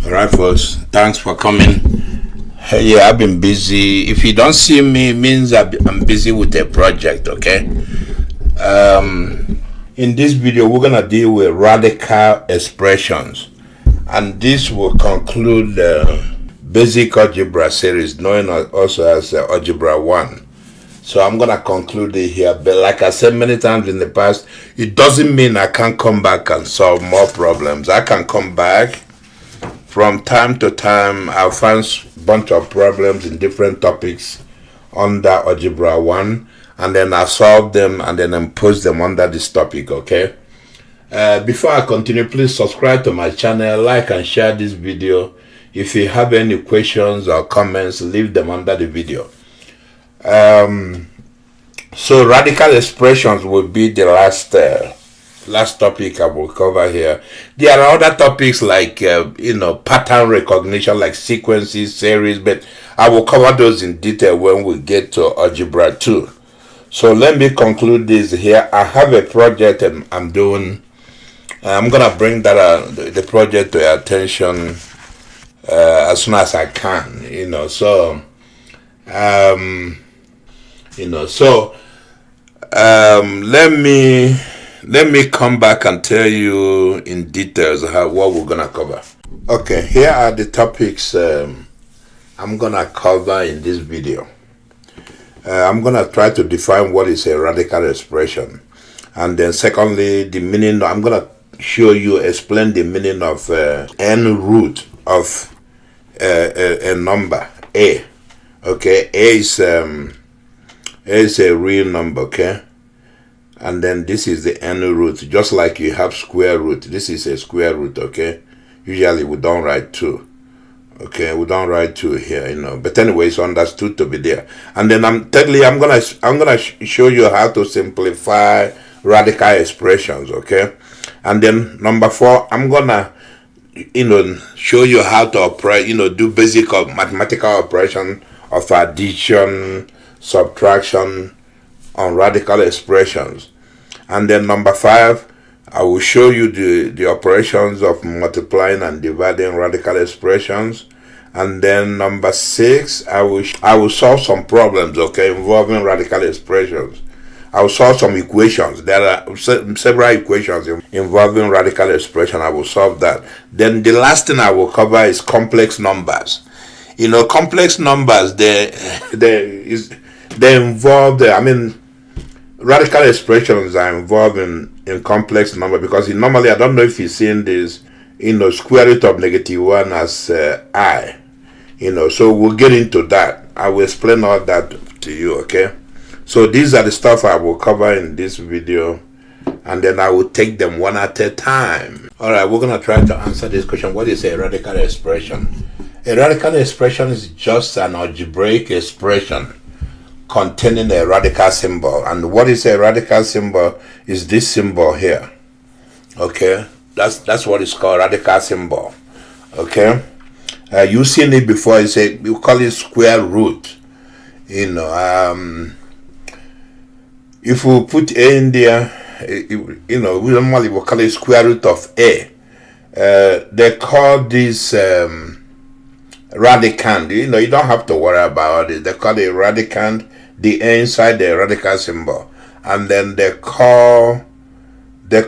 All right, folks. Thanks for coming. Hey, yeah, I've been busy. If you don't see me, it means I'm busy with a project. Okay. In this video, we're gonna deal with radical expressions, and this will conclude the basic algebra series, known also as Algebra 1. So I'm gonna conclude it here. But like I said many times in the past, it doesn't mean I can't come back and solve more problems. I can come back. From time to time, I'll find a bunch of problems in different topics under Algebra 1, and then I'll solve them and then impose them under this topic, okay? Before I continue, please subscribe to my channel, like and share this video. If you have any questions or comments, leave them under the video. So radical expressions will be the last topic I will cover here. There are other topics like pattern recognition, like sequences, series, but I will cover those in detail when we get to Algebra 2. So let me conclude this here. I have a project and I'm doing. I'm gonna bring that the project to your attention as soon as I can. Let me come back and tell you in details what we're gonna cover. Okay, here are the topics I'm gonna cover in this video. I'm gonna try to define what is a radical expression, and then secondly, the meaning. I'm gonna explain the meaning of n root of a number a. Okay, a is a real number. Okay. And then this is the n root, just like you have square root. This is a square root, okay? Usually we don't write 2. Okay, we don't write 2 here, But anyway, it's understood to be there. And then I'm gonna show you how to simplify radical expressions, okay? And then number 4, I'm gonna show you how to operate, do basic mathematical operation of addition, subtraction on radical expressions. And then number 5, I will show you the operations of multiplying and dividing radical expressions. And then number 6, I will solve some problems, okay, involving radical expressions. I will solve some equations. There are several equations involving radical expression. I will solve that. Then the last thing I will cover is complex numbers. Complex numbers, they involve radical expressions are involved in complex number, because normally, I don't know if you've seen this, square root of -1 as I, so we'll get into that. I will explain all that to you, okay? So these are the stuff I will cover in this video, and then I will take them one at a time. All right, we're going to try to answer this question. What is a radical expression? A radical expression is just an algebraic expression containing a radical symbol. And what is a radical symbol is this symbol here. Okay, that's what it's called, radical symbol. Okay, you've seen it before. You call it square root. If we put a in there, we normally will call it square root of a. They call this radicand. You don't have to worry about it. They call it radicand, the a inside the radical symbol, and then they call the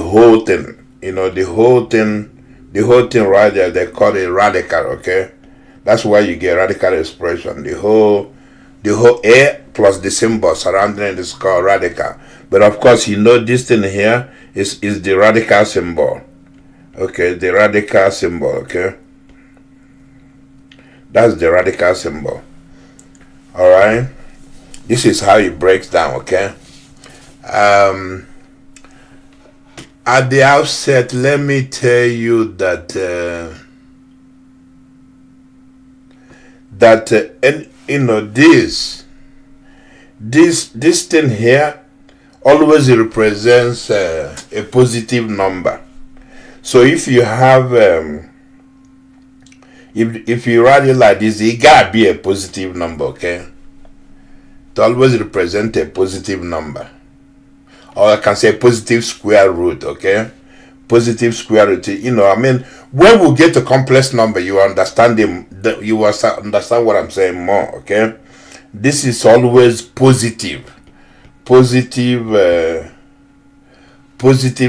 whole thing, the whole thing right there, they call it radical. Okay, that's why you get radical expression. The whole a plus the symbol surrounding it is called radical. But of course, this thing here is the radical symbol. Okay, the radical symbol. Okay, that's the radical symbol. All right, this is how it breaks down. Okay, at the outset, let me tell you that this thing here always represents a positive number. So if you have if you write it like this, it gotta be a positive number, okay? To always represent a positive number, or I can say positive square root, okay? positive square root. You know, I mean, when we get a complex number, you understand you will understand what I'm saying more. Okay, this is always positive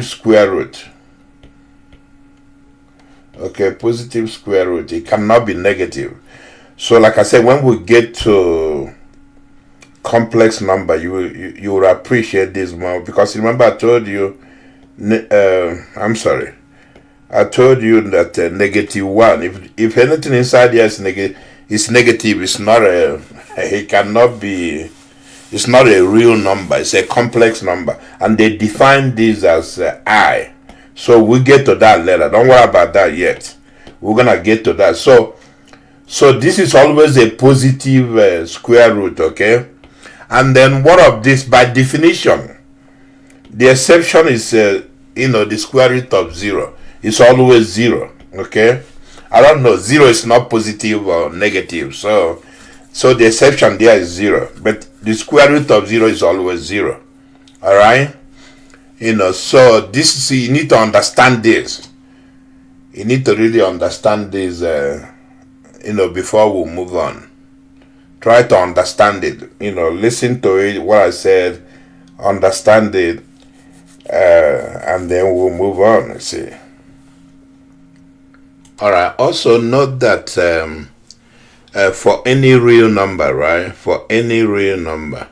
square root. Okay, positive square root. It cannot be negative. So like I said, when we get to complex number, you will appreciate this more, because remember I told you I'm sorry, I told you that -1, if anything inside here is negative, it's not it cannot be, it's not a real number, it's a complex number, and they define this as I. So we get to that later, don't worry about that yet, we're gonna get to that. So this is always a positive square root. Okay, and then what of this? By definition, the exception is the square root of 0. It's always 0. Okay, I don't know, 0 is not positive or negative, so the exception there is 0, but the square root of 0 is always 0. All right, so this, you need to understand this. You need to really understand this before we move on. Try to understand it, listen to it, what I said, understand it, and then we'll move on. See. All right, also note that for any real number, right, for any real number,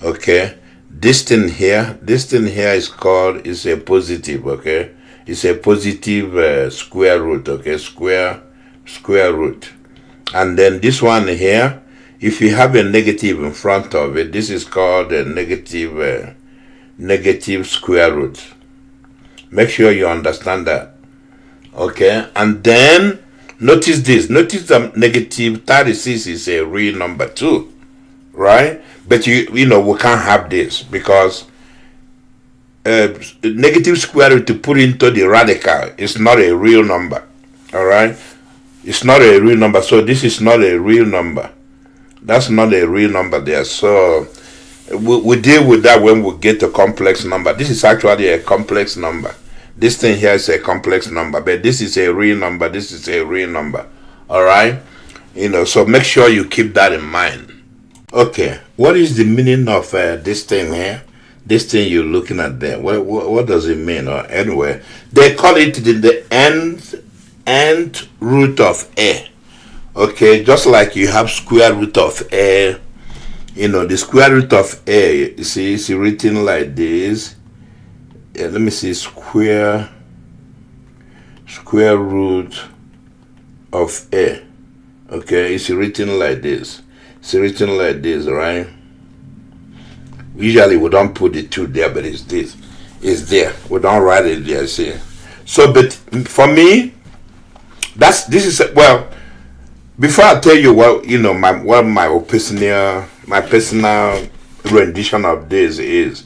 okay, this thing here is called, is a positive. Okay, it's a positive square root. Okay, square root. And then this one here, if you have a negative in front of it, this is called a negative square root. Make sure you understand that. Okay, and then notice this. Notice that negative 36 is a real number too, right? But we can't have this, because negative square root to put into the radical is not a real number. All right, it's not a real number, so this is not a real number. That's not a real number there. So we deal with that when we get a complex number. This is actually a complex number. This thing here is a complex number, but this is a real number. This is a real number. All right, so make sure you keep that in mind. Okay, what is the meaning of this thing here? This thing you're looking at there. What does it mean? Or anyway, they call it the nth root of a. Okay, just like you have square root of a, the square root of a, you see, it's written like this. Let me see, square root of a. Okay, it's written like this. It's written like this, right? Usually we don't put the 2 there, but it's this. It's there. We don't write it there, see. So, but for me, this is well. Before I tell you my personal rendition of this is,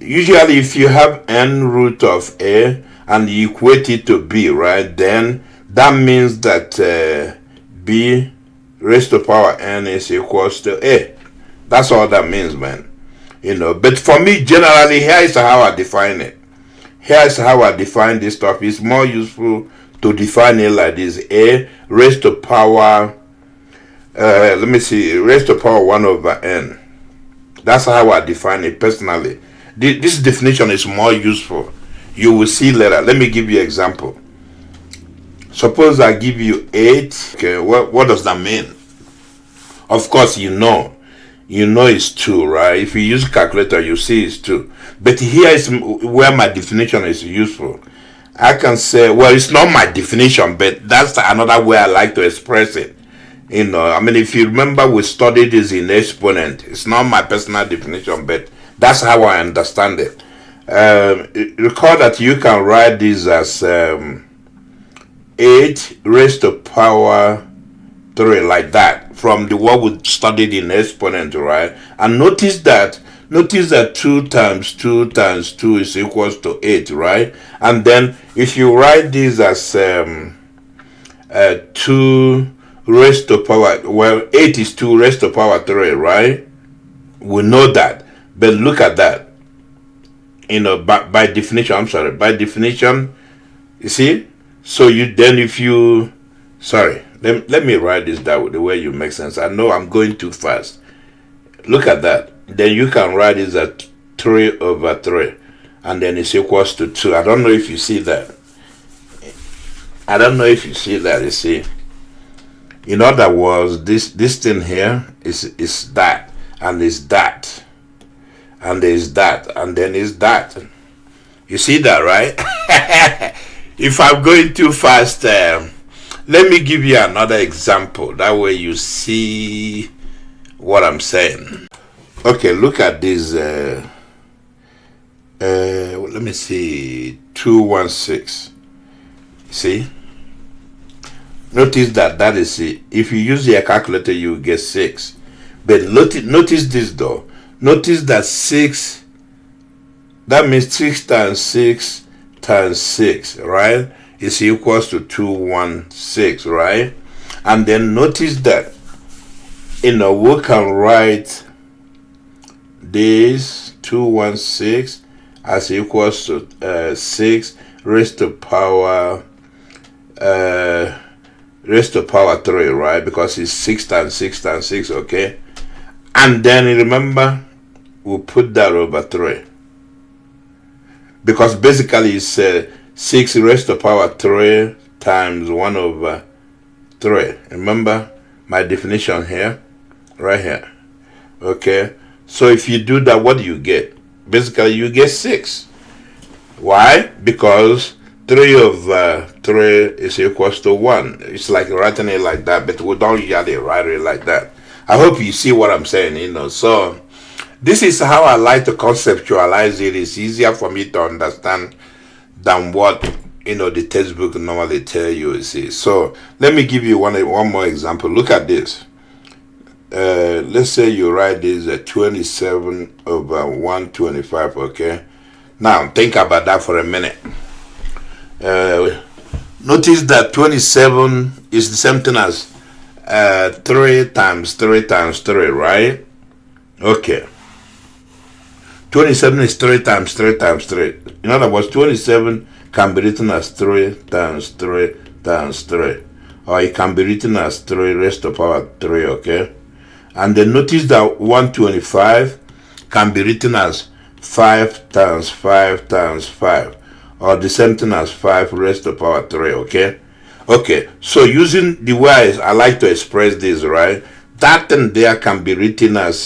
usually if you have n root of a and you equate it to b, right, then that means that b raised to power n is equals to a. That's all that means, man. But for me, generally, here is how I define it. Here is how I define this stuff. It's more useful to define it like this: a raised to power raised to power 1 over n. That's how I define it personally. This definition is more useful. You will see later. Let me give you an example. Suppose I give you 8. Okay, what does that mean? Of course, it's 2, right? If you use a calculator, you see it's 2. But here is where my definition is useful. I can say, well, it's not my definition, but that's another way I like to express it. If you remember, we studied this in Exponent. It's not my personal definition, but that's how I understand it. Recall that you can write this as 8 raised to power 3, like that, from the what we studied in Exponent, right? And notice that 2 times 2 times 2 is equals to 8, right? And then if you write this as 2 raised to power, 8 is 2 raised to power 3, right? We know that. But look at that. by definition, I'm sorry, by definition, you see, so if you, sorry, let me write this down the way you make sense. I know I'm going too fast. Look at that. Then you can write this as 3 over 3, and then it's equals to 2. I don't know if you see that. You see. In other words, this thing here is that, and is that, and there's that, and then is that. You see that, right? If I'm going too fast, let me give you another example. That way you see what I'm saying. Okay, look at this. Let me see. 216. See? Notice that is it. If you use your calculator, you will get 6. But notice this though. Notice that 6. That means 6 times 6 times 6, right? Is equals to 216, right? And then notice that, we can write this 216 as equals to 6 raised to power 3, right? Because it's 6 times 6 times 6, okay? And then remember, we'll put that over 3. Because basically it's 6 raised to power 3 times 1 over 3. Remember my definition here? Right here. Okay? So if you do that, what do you get? Basically, you get 6. Why? Because 3 over 3 is equals to 1. It's like writing it like that, but we don't usually write it like that. I hope you see what I'm saying, So, this is how I like to conceptualize it. It's easier for me to understand than what, the textbook normally tell you, see. So, let me give you one more example. Look at this. Let's say you write this 27 over 125, okay? Now, think about that for a minute. Notice that 27 is the same thing as 3 times 3 times 3, right? Okay. 27 is 3 times 3 times 3. In other words, 27 can be written as 3 times 3 times 3. Or it can be written as 3 raised to power 3, okay? And then notice that 125 can be written as 5 times 5 times 5. Or the same thing as 5 raised to power 3, okay? Okay, so using the way I like to express this, right? That thing there can be written as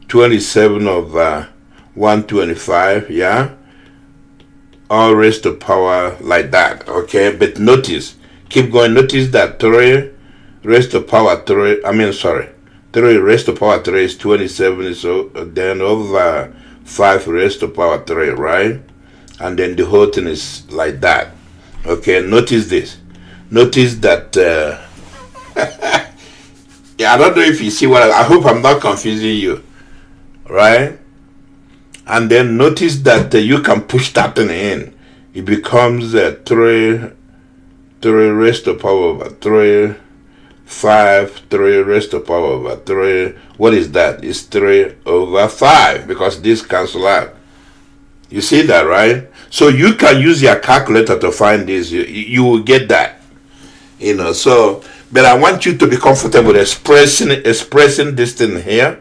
27 over 125, yeah? All raised to power like that, okay? But notice, keep going, notice that 3 raised to power 3, 3 raised to power 3 is 27, so then over 5 raised to power 3, right? And then the whole thing is like that. Okay, notice this. Notice that, yeah, I don't know if you see I hope I'm not confusing you, right? And then notice that you can push that thing in. It becomes 3 raised to power over 3, 5, 3 raised to power over 3. What is that? It's 3 over 5 because this cancel out. You see that, right? So you can use your calculator to find this. You will get that. So, but I want you to be comfortable expressing this thing here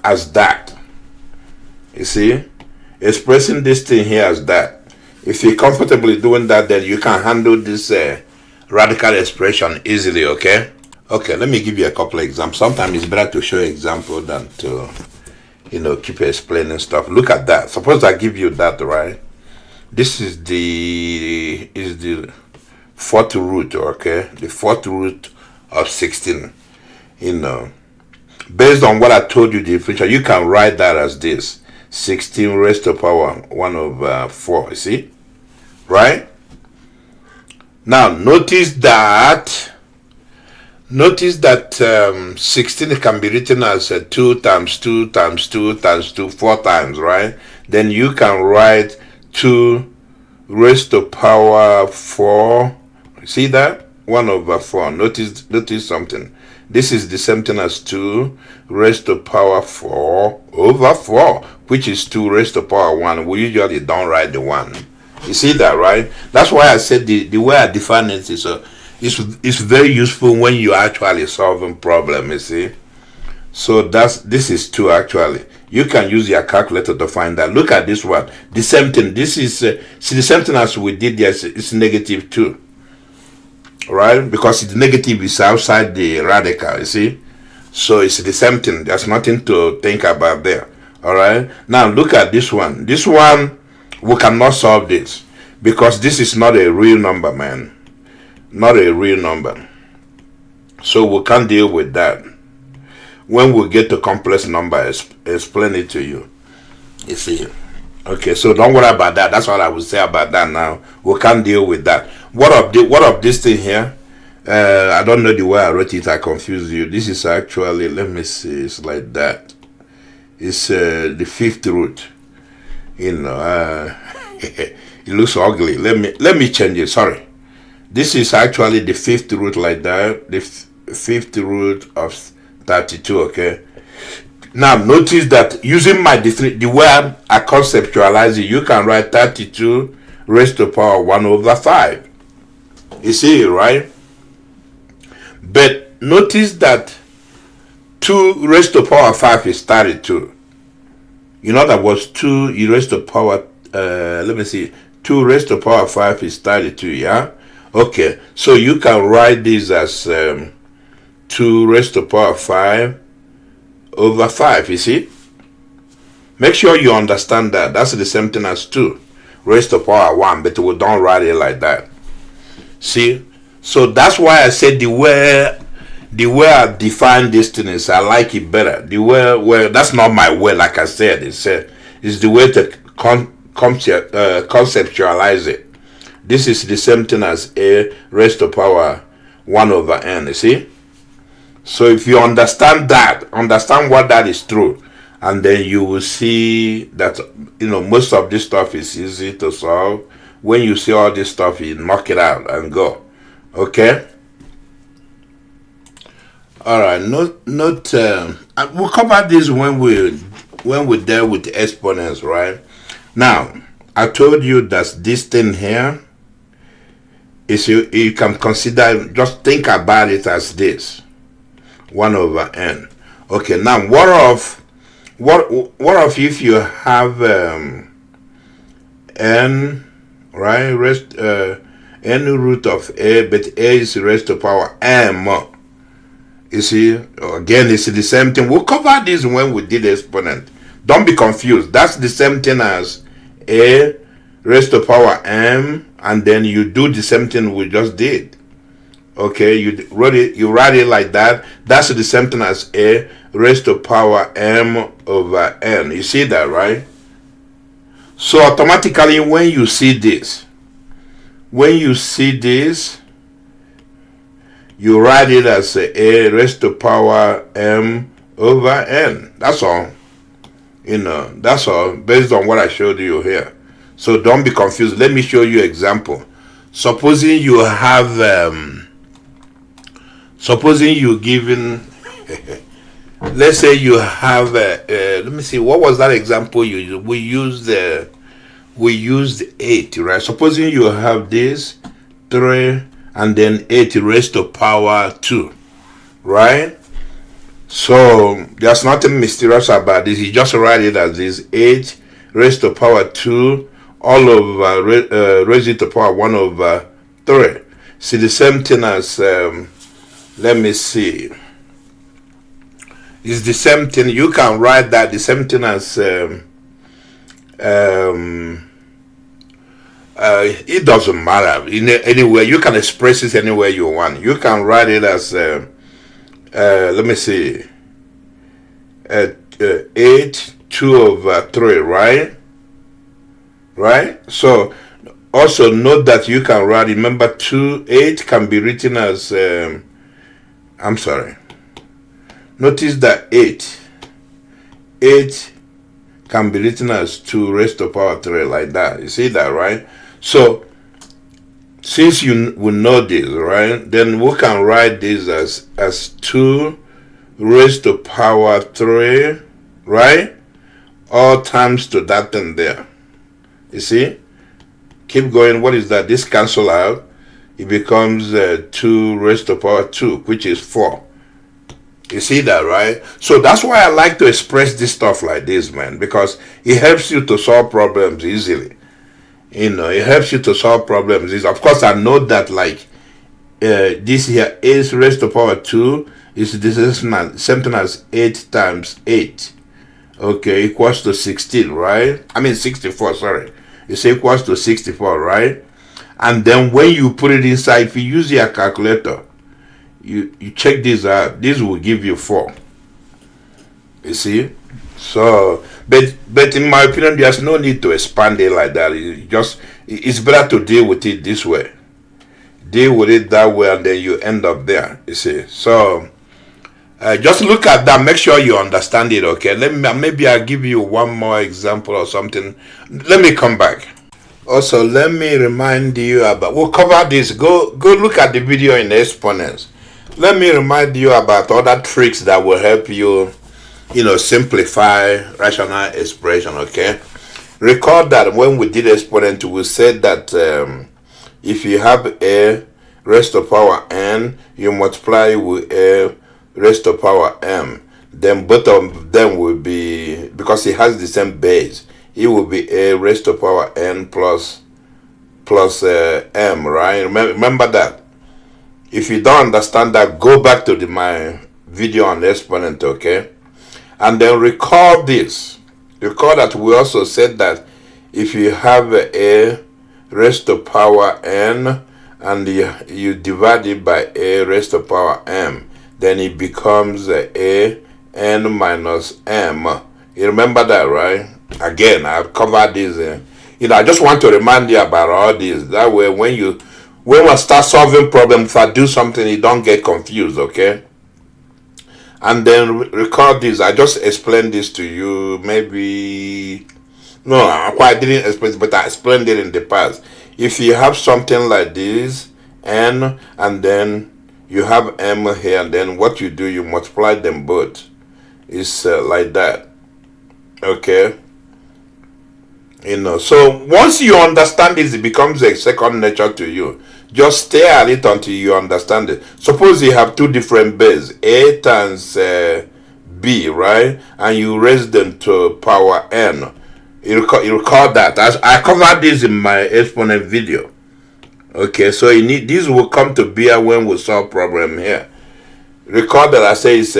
as that. You see? Expressing this thing here as that. If you're comfortable doing that, then you can handle this radical expression easily, okay? Okay, let me give you a couple of examples. Sometimes it's better to show an example than to, keep explaining stuff. Look at that. Suppose I give you that, right? This is the fourth root, okay? The fourth root of 16. Based on what I told you, the differential, you can write that as this. 16 raised to power 1 over 4, you see? Right? Now, notice that 16 can be written as 2 times 2 times 2 times 2, 4 times, right? Then you can write 2 raised to power 4. See that? 1 over 4. Notice something. This is the same thing as 2 raised to power 4 over 4, which is 2 raised to power 1, we usually don't write the 1. You see that, right? That's why I said the way I define it is it's very useful when you actually solving problem, you see. So this is 2 actually. You can use your calculator to find that. Look at this one. The same thing. This is see the same thing as we did there. It's negative 2, right? Because the negative is outside the radical, you see. So it's the same thing. There's nothing to think about there. All right. Now look at this one. This one, we cannot solve this because this is not a real number, man. Not a real number. So we can't deal with that. When we get to complex number, explain it to you. You see. Okay, so don't worry about that. That's what I would say about that now. We can't deal with that. What of this thing here? I don't know the way I wrote it. I confused you. This is actually, let me see. It's like that. It's the 5th root. You know, it looks ugly. Let me change it. Sorry. This is actually the 5th root like that. The 5th root of 32. Okay. Now notice that using my the way I conceptualize it, you can write 32 raised to power 1 over 5. You see it, right? But notice that 2 raised to power 5 is 32. You know that was 2 raised to power, let me see, 2 raised to power 5 is 32, yeah? Okay, so you can write this as 2 raised to power 5 over 5, you see? Make sure you understand that. That's the same thing as 2 raised to power 1, but we don't write it like that. See? So that's why I said the way I define this thing is I like it better. The way, well, that's not my way, like I said. It's the way to conceptualize it. This is the same thing as a raised to power 1 over n, you see? So if you understand that, understand what that is true, and then you will see that, you know, most of this stuff is easy to solve. When you see all this stuff, you knock it out and go. Okay? All right. We'll cover this when we deal with exponents, right? Now, I told you that this thing here is you can consider, just think about it as this, 1 over n. Okay. Now, what of if you have n, right? N root of a, but a is raised to power m. You see, again, it's the same thing. We'll cover this when we did exponent. Don't be confused. That's the same thing as a raised to power m, and then you do the same thing we just did. Okay, you write it like that. That's the same thing as a raised to power m over n. You see that, right? So automatically, when you see this, you write it as a raised to power m over n. That's all. You know, that's all based on what I showed you here. So don't be confused. Let me show you an example. Supposing you have, supposing you given, let's say you have, let me see, what was that example you used? We used 8, right? Supposing you have this 3 and then 8 raised to power 2, right? So there's nothing mysterious about this. You just write it as this 8 raised to power 2 all over raised to power 1 over 3. See, the same thing as let me see, it's the same thing. You can write that the same thing as it doesn't matter. Anywhere you can express it anywhere you want. You can write it as let me see, 8 2 over 3, right? So also note that you can write, remember 8 can be written as I'm sorry, notice that 8 can be written as 2 raised to power 3, like that. You see that, right? So since you will know this, right, then we can write this as 2 raised to power 3, right, all times to that thing there. You see? Keep going. What is that? This cancel out. It becomes 2 raised to power 2, which is 4. You see that, right? So that's why I like to express this stuff like this, man, because it helps you to solve problems easily. It helps you to solve problems easily. Of course, I know that, like, this here is raised to power 2 is something as 8 times 8. Okay, equals to 16, right? I mean 64, sorry. It's equals to 64, right? And then when you put it inside, if you use your calculator, you check this out. This will give you 4. You see? So, but in my opinion, there's no need to expand it like that. It's better to deal with it this way. Deal with it that way, and then you end up there. You see? So, just look at that. Make sure you understand it. Okay? Maybe I'll give you one more example or something. Let me come back. Also, let me remind you about. We'll cover this. Go look at the video in Exponents. Let me remind you about other tricks that will help you, simplify rational expression. Okay? Recall that when we did Exponent, we said that if you have a raised to power n, you multiply with a raised to power m. Then both of them will be, because it has the same base, it will be a raised to power n plus m, right? Remember that. If you don't understand that, go back to my video on Exponent, okay? And then recall this. Recall that we also said that if you have a raised to power n and you divide it by a raised to power m, then it becomes a n minus m. You remember that, right? Again, I've covered this. I just want to remind you about all this. That way, when we start solving problems, if I do something, you don't get confused, okay? And then record this. I just explained this to you. Maybe I didn't explain it, but I explained it in the past. If you have something like this, n, and then you have m here, and then what you do, you multiply them both. It's like that. Okay? So once you understand this, it becomes a second nature to you. Just stay at it until you understand it. Suppose you have two different bases, a times b, right? And you raise them to power n. You recall that. I covered this in my Exponent video. Okay, so this will come to bear when we solve problem here. Recall that I say it's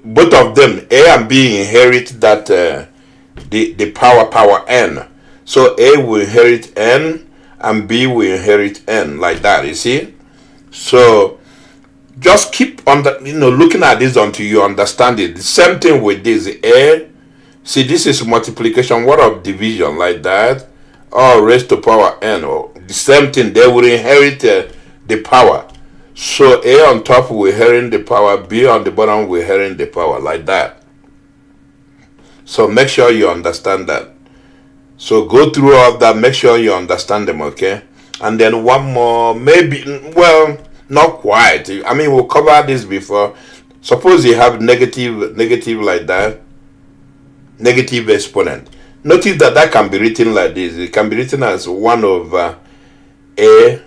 both of them, a and b, inherit that the power n. So a will inherit n and b will inherit n, like that. You see? So just keep on looking at this until you understand it. The same thing with this. A, see, this is multiplication. What of division, like that? Or raised to power n. Or the same thing. They will inherit the power. So a on top will inherit the power, b on the bottom will inherit the power, like that. So make sure you understand that. So go through all of that, make sure you understand them, okay? And then one more, maybe, well, not quite. I mean, we'll cover this before. Suppose you have negative like that, negative exponent. Notice that can be written like this. It can be written as 1 over a,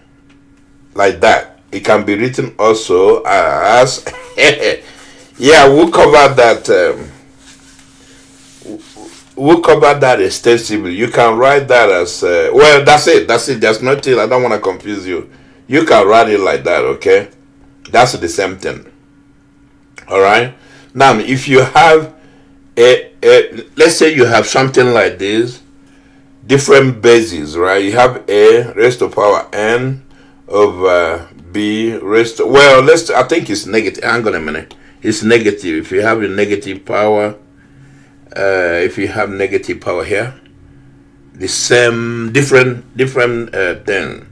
like that. It can be written also as, yeah, we'll cover that. We'll cover that extensively. You can write that as, well, that's it. There's nothing, I don't want to confuse you. You can write it like that, okay? That's the same thing. All right? Now, if you have let's say you have something like this, different bases, right? You have a raised to power n over b raised to, well, I think it's negative. Hang on a minute. It's negative. If you have a negative power, if you have negative power here, the same different thing,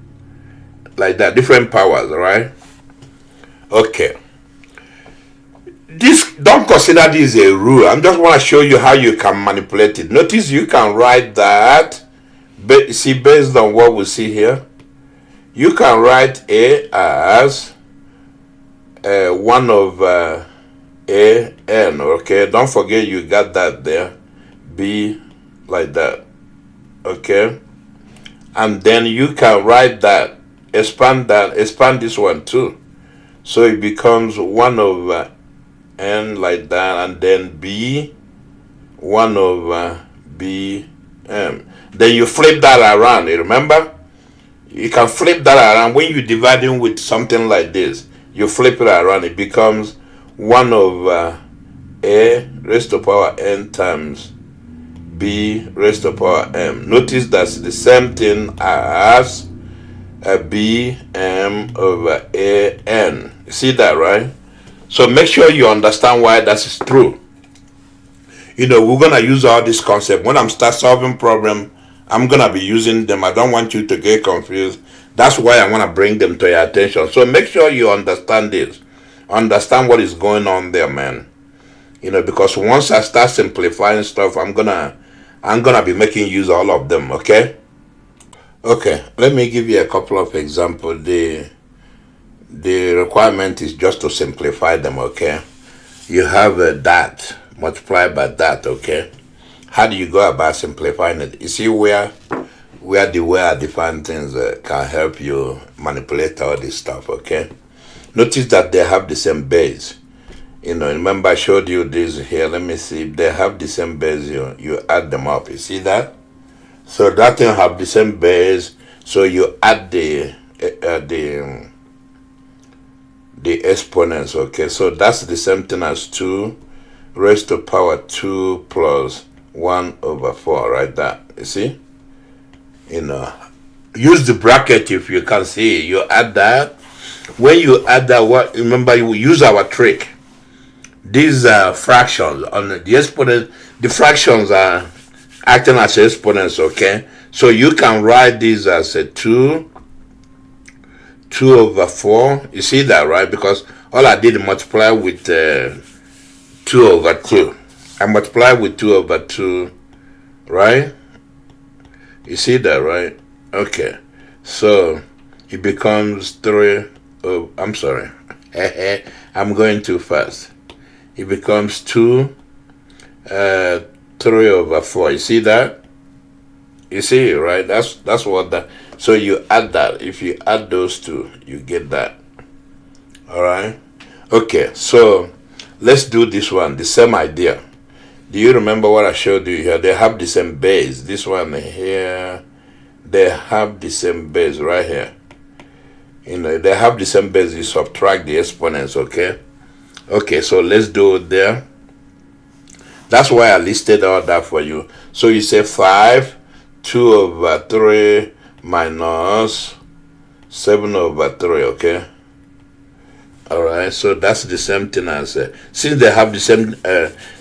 like that, different powers, right? Okay. This, don't consider this a rule. I just want to show you how you can manipulate it. Notice you can write that, but see, based on what we see here, you can write a as 1 over a n, okay? Don't forget you got that there. B like that, okay? And then you can write that, expand this one too. So it becomes 1 over n like that, and then B 1 over B m. Then you flip that around, you remember? You can flip that around when you're dividing with something like this. You flip it around, it becomes 1 over a raised to power n times b raised to power m. Notice that's the same thing as a b m over a n. You see that, right? So make sure you understand why that is true. You know, we're gonna use all this concept when I'm start solving problem. I'm gonna be using them. I don't want you to get confused. That's why I want to bring them to your attention. So make sure you understand this. Understand what is going on there, man. You know, because once I start simplifying stuff, I'm gonna be making use of all of them, okay? Okay, let me give you a couple of examples. The requirement is just to simplify them, okay? You have that multiplied by that, okay? How do you go about simplifying it? You see where the way I define things can help you manipulate all this stuff, okay? Notice that they have the same base. You know, remember I showed you this here. Let me see. If they have the same base, you add them up. You see that? So that thing have the same base. So you add the exponents, okay? So that's the same thing as 2 raised to power 2 plus 1 over 4, right? That, you see? You know, use the bracket if you can see. You add that. When you add that, remember you use our trick. These are fractions on the exponent. The fractions are acting as exponents, okay? So you can write these as a 2 over 4. You see that, right? Because all I did is multiply with 2 over 2. I multiply with 2 over 2, right? You see that, right? Okay. So it becomes 3. Oh, I'm sorry. I'm going too fast. It becomes 2, 3 over 4. You see that? You see, right? That's what that. So you add that. If you add those two, you get that. All right. Okay. So let's do this one. The same idea. Do you remember what I showed you here? They have the same base. This one here, they have the same base right here. You know, they have the same base. You subtract the exponents, okay? Okay, so let's do it there. That's why I listed all that for you. So you say 5, 2 over 3 minus 7 over 3, okay? All right, so that's the same thing as since they have the same,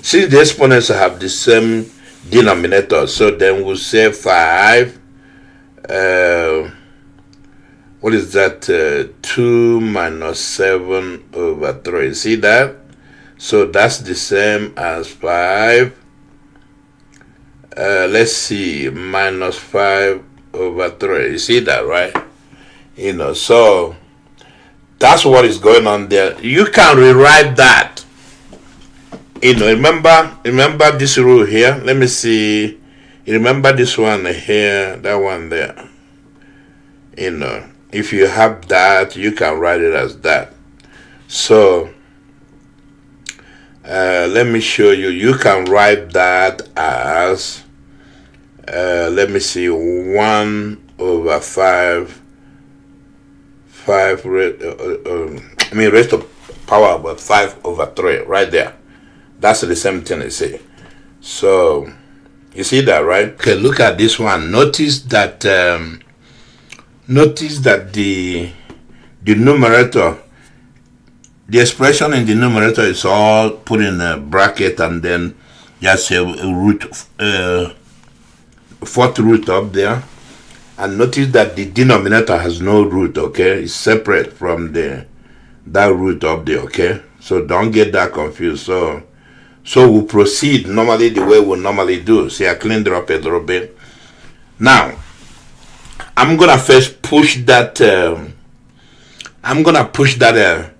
since the exponents have the same denominator, so then we'll say 5. What is that? 2 minus 7 over 3. See that? So that's the same as 5. Let's see, minus 5 over 3. You see that, right? You know, so that's what is going on there. You can rewrite that. You know, remember this rule here? Let me see. You remember this one here, that one there. You know, if you have that, you can write it as that. So let me show you. You can write that as let me see, 1 over 5 raised to power of 5 over 3 right there. That's the same thing I say. So you see that, right? Okay, look at this one. Notice that the numerator, the expression in the numerator is all put in a bracket and then just a root, fourth root up there. And notice that the denominator has no root, okay? It's separate from that root up there, okay? So don't get that confused. So we'll proceed normally the way we normally do. See, I cleaned it up a little bit. Now, I'm gonna first push that. I'm gonna push that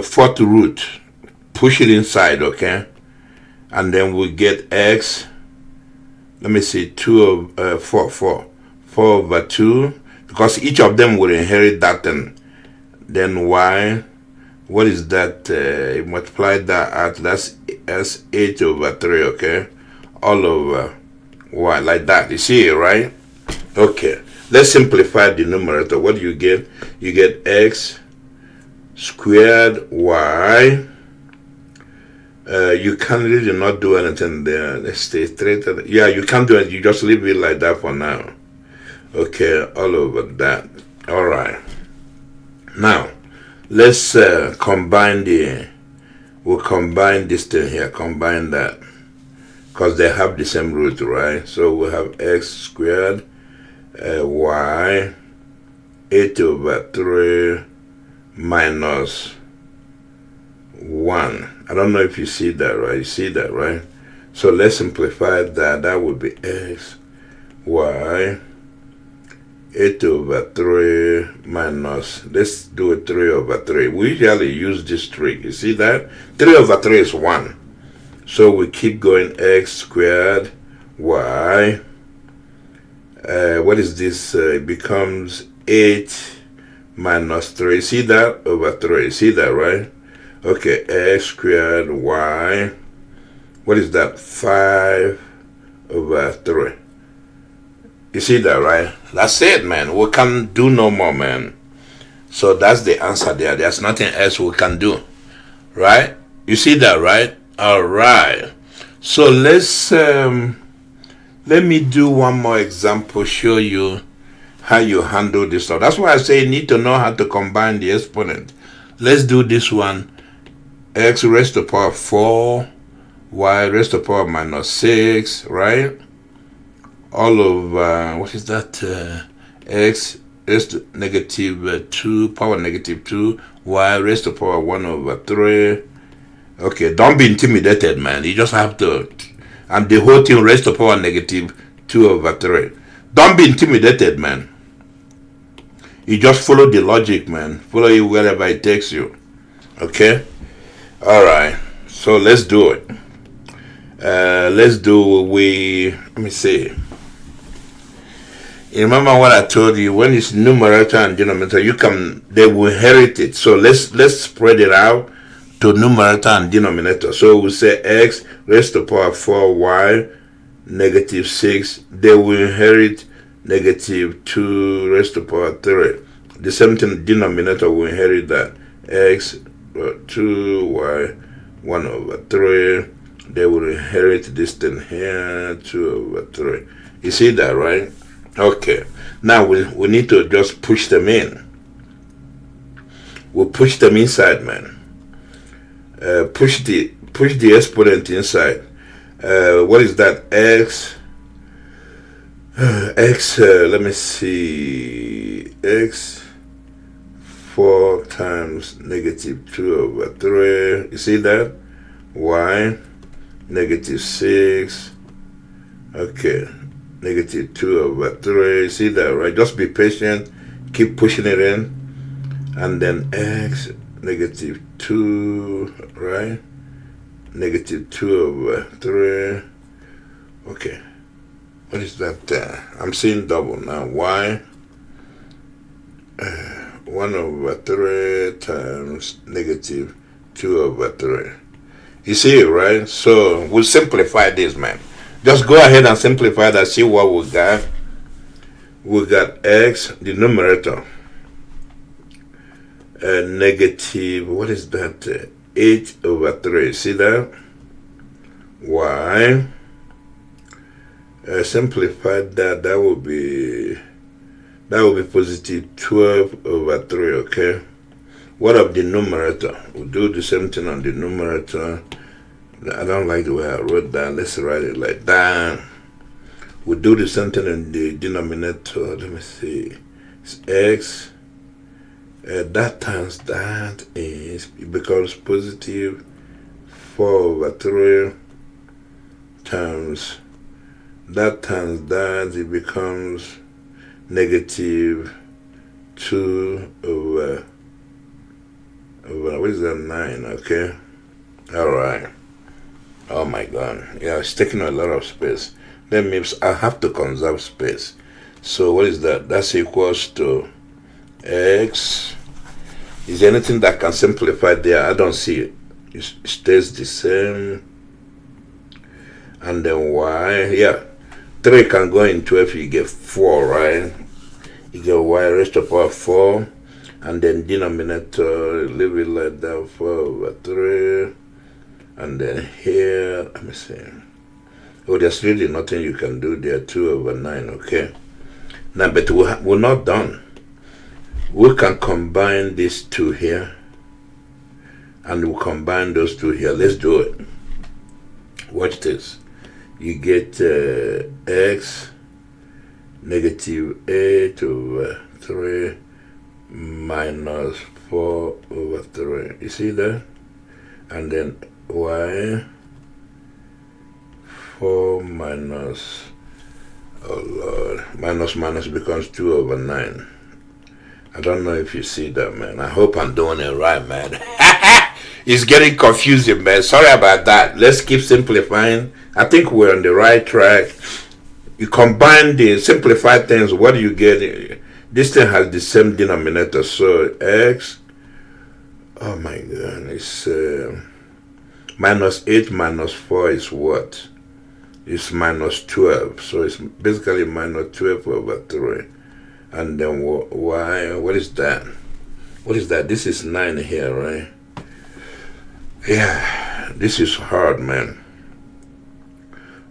fourth root. Push it inside, okay? and then we get x. Let me see, 4 over 2, because each of them will inherit that, and then y, what is that? Multiply that out, that's 8 over 3, okay? All over y, like that. You see it, right? Okay, let's simplify the numerator. What do you get? You get x squared y. You can't really not do anything there. Let's stay straight. Yeah, you can't do it. You just leave it like that for now. Okay, all over that. All right. Now, let's combine we'll combine this thing here. Combine that. Because they have the same root, right? So we have x squared y 8 over 3 minus 1. I don't know if you see that, right? You see that, right? So let's simplify that. That would be x, y, 8 over 3 minus, let's do it 3 over 3. We usually use this trick. You see that? 3 over 3 is 1. So we keep going, x squared, y. What is this? It becomes 8 minus 3. See that? Over 3. See that, right? Okay, x squared y. What is that? 5 over 3. You see that, right? That's it, man. We can't do no more, man. So that's the answer there. There's nothing else we can do. Right? You see that, right? All right. So let's let me do one more example, show you how you handle this stuff. That's why I say you need to know how to combine the exponent. Let's do this one. X raised to the power 4, y raised to the power minus 6, right? All of, what is that? X raised to negative 2, power negative 2, y raised to the power 1 over 3. Okay, don't be intimidated, man. You just have to, and the whole thing raised to the power negative 2 over 3. Don't be intimidated, man. You just follow the logic, man. Follow it wherever it takes you. Okay? Alright, so let's do it. Let me see. You remember what I told you? When it's numerator and denominator, they will inherit it. So let's spread it out to numerator and denominator. So we say x raised to the power 4y negative 6. They will inherit negative 2 raised to the power 3. The same thing, denominator will inherit that. X 2y 1 over 3. They will inherit this thing here, 2 over 3. You see that, right? Okay. Now we need to just push them in. We'll push them inside, man. Push the exponent inside. What is that? X. Let me see. X 4 times negative 2 over 3. You see that? Y negative 6. Okay. Negative 2 over 3. You see that, right? Just be patient. Keep pushing it in. And then x negative 2, right? Negative 2 over 3. Okay. What is that? I'm seeing double now. Y 1 over 3 times negative 2 over 3. You see it, right? So we'll simplify this, man. Just go ahead and simplify that. See what we got. We got x, the numerator. Negative, what is that? 8 over 3. See that? Y. Simplify that. That will be positive 12 over 3. Okay. What of the numerator? We'll do the same thing on the numerator. I don't like the way I wrote that. Let's write it like that. We'll do the same thing in the denominator. Let me see. It's x. That times that it becomes positive 4 over 3 times that it becomes negative 2 over what is that, 9? Okay. All right. Oh my god. Yeah, it's taking a lot of space. That means I have to conserve space. So what is that? That's equals to x. Is there anything that can simplify there? I don't see it. It stays the same. And then y. Yeah. 3 can go in 12, you get 4, right? You get y raised to power 4. And then denominator, leave it like that, 4/3. And then here, let me see. Oh, there's really nothing you can do there, 2/9, okay? Now, but we're not done. We can combine these two here. And we'll combine those two here. Let's do it. Watch this. You get x -8/3 minus 4/3. You see that? And then y 4 minus, oh Lord, minus becomes 2/9. I don't know if you see that, man. I hope I'm doing it right, man. It's getting confusing, man. Sorry about that. Let's keep simplifying. I think we're on the right track. You combine the simplified things, what do you get? This thing has the same denominator, so x, oh my god, it's -8 minus 4 is what? It's -12, so it's basically -12/3. And then y, what is that? What is that? This is 9 here, right? Yeah, this is hard, man.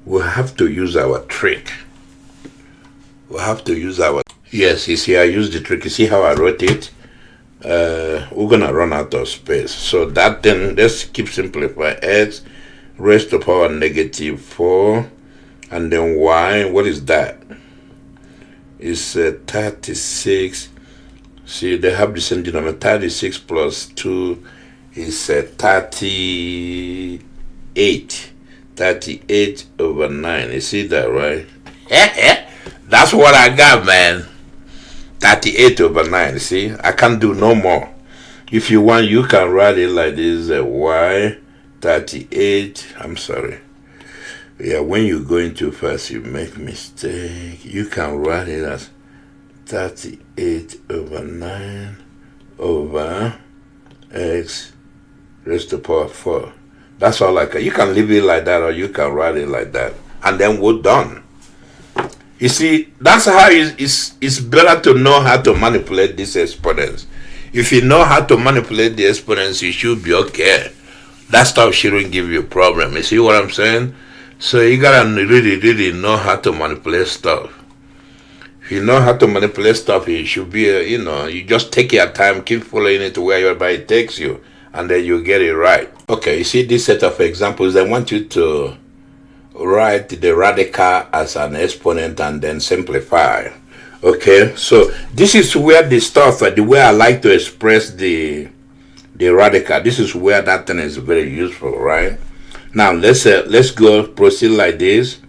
We'll have to use our trick. We'll have to use our... Yes, you see, I used the trick. You see how I wrote it? We're going to run out of space. So that then, let's keep simplifying. X raised to power -4. And then y, what is that? It's 36. See, they have the same denominator. 36 plus 2 is 38. 38/9. You see that, right? That's what I got, man. 38/9. See, I can't do no more. If you want, you can write it like this: y 38. I'm sorry. Yeah, when you're going too fast, you make mistake. You can write it as 38/9 over x raised to power 4. That's all I can. You can leave it like that, or you can write it like that, and then we're done. You see, that's how it's better to know how to manipulate these exponents. If you know how to manipulate the exponents, you should be okay. That stuff shouldn't give you a problem. You see what I'm saying? So you gotta really know how to manipulate stuff. If you know how to manipulate stuff, you should be, you just take your time, keep following it wherever it takes you, and then you get it right. Okay, you see this set of examples. I want you to write the radical as an exponent and then simplify. Okay, so this is where the stuff, the way I like to express the radical, this is where that thing is very useful, right? Now let's go proceed like this.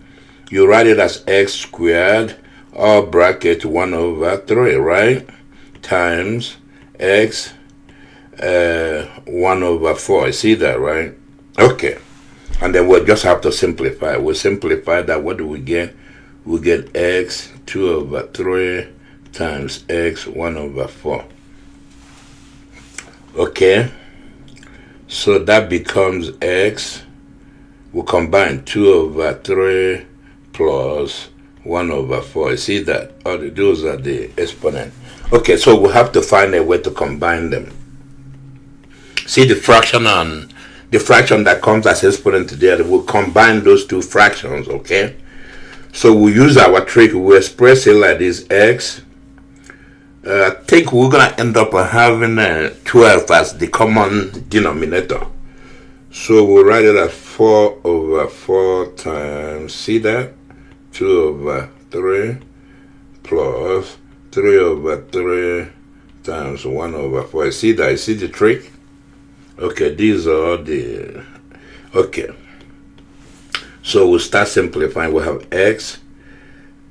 You write it as x squared, or bracket 1/3, right? Times x 1/4. See that, right? Okay. And then we'll just have to simplify. We'll simplify that. What do we get? We get x 2/3 times x 1/4. Okay. So that becomes x. We'll combine 2/3 plus 1/4. See that? Those are the exponent. Okay, so we'll have to find a way to combine them. See the fraction and the fraction that comes as exponent together. We'll combine those two fractions, okay? So we'll use our trick. We'll express it like this: x. I think we're gonna end up having 12 as the common denominator. So we'll write it as 4/4 times, see that? 2/3 plus 3/3 times 1/4. See that? You see the trick? Okay, these are the... Okay. So we'll start simplifying. We'll have x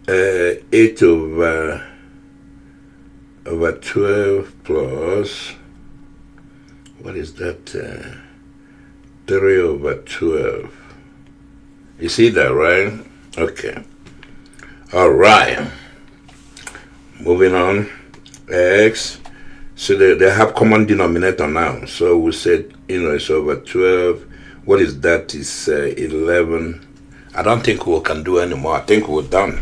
8/12 plus... What is that? 3/12. You see that, right? Okay. All right. Moving on. X. So they have common denominator now. So we said, it's over 12. What is that? It's 11. I don't think we can do anymore. I think we're done.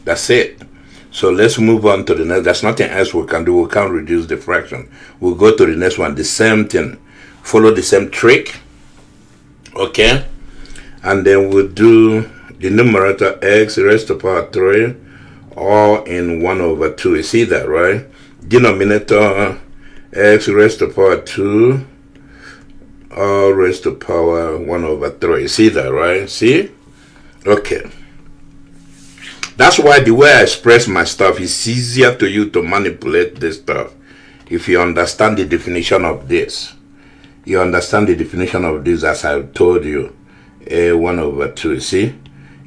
That's it. So let's move on to the next. There's nothing else we can do. We can't reduce the fraction. We'll go to the next one. The same thing. Follow the same trick. Okay? And then we'll do the numerator x raised to the power 3 all in 1 over 2. You see that, right? Denominator x raised to the power 2 all raised to the power 1 over 3. You see that, right? See? Okay. That's why the way I express my stuff is easier to you to manipulate this stuff if you understand the definition of this. You understand the definition of this as I told you. 1 over 2, see?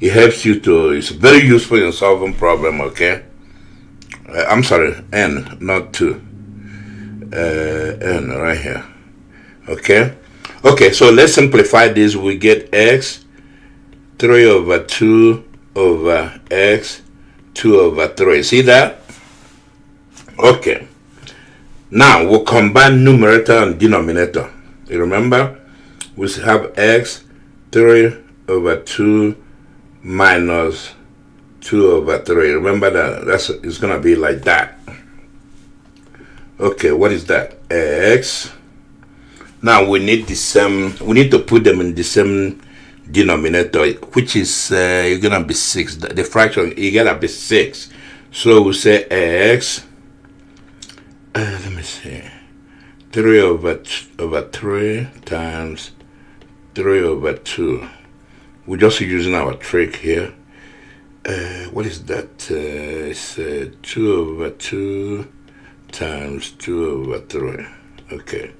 It helps you to, it's very useful in solving problem, okay? I'm sorry, n, not 2. N right here. Okay? Okay, so let's simplify this. We get x, 3 over 2 over x, 2 over 3. See that? Okay. Now, we'll combine numerator and denominator. You remember? We have x, 3 over 2 minus 2 over 3. Remember that? It's going to be like that. Okay, what is that? X. Now, we need the same, we need to put them in the same denominator, which is you're gonna be 6. The fraction you gotta be 6. So we say x. Let me see. 3 over 3 times 3 over 2. We're just using our trick here. What is that? It's 2 over 2 times 2 over 3. Okay.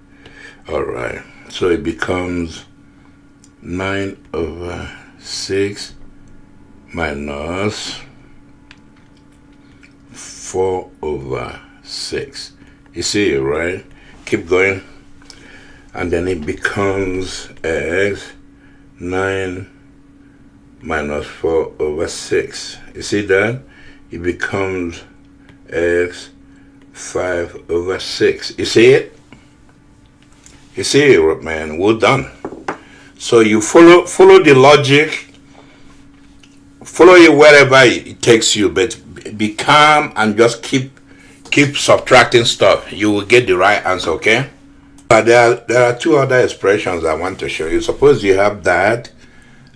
All right. So it becomes 9 over 6 minus 4 over 6. You see it, right? Keep going. And then it becomes x 9 minus 4 over 6. You see that? It becomes x 5 over 6. You see it? You see it, man? We're done. So you follow the logic, follow it wherever it takes you, but be calm and just keep subtracting stuff. You will get the right answer, okay? But there are two other expressions I want to show you. Suppose you have that,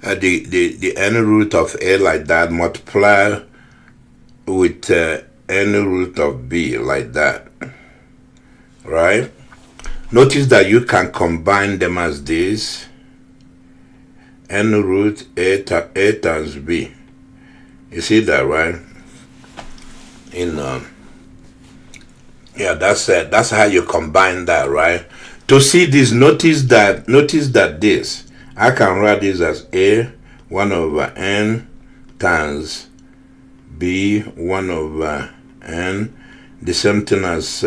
the n root of a like that, multiply with n root of b like that, right? Notice that you can combine them as this. N root a times b. You see that, right? Yeah, that's how you combine that, right? To see this, notice that this, I can write this as a 1 over n times b 1 over n. The same thing as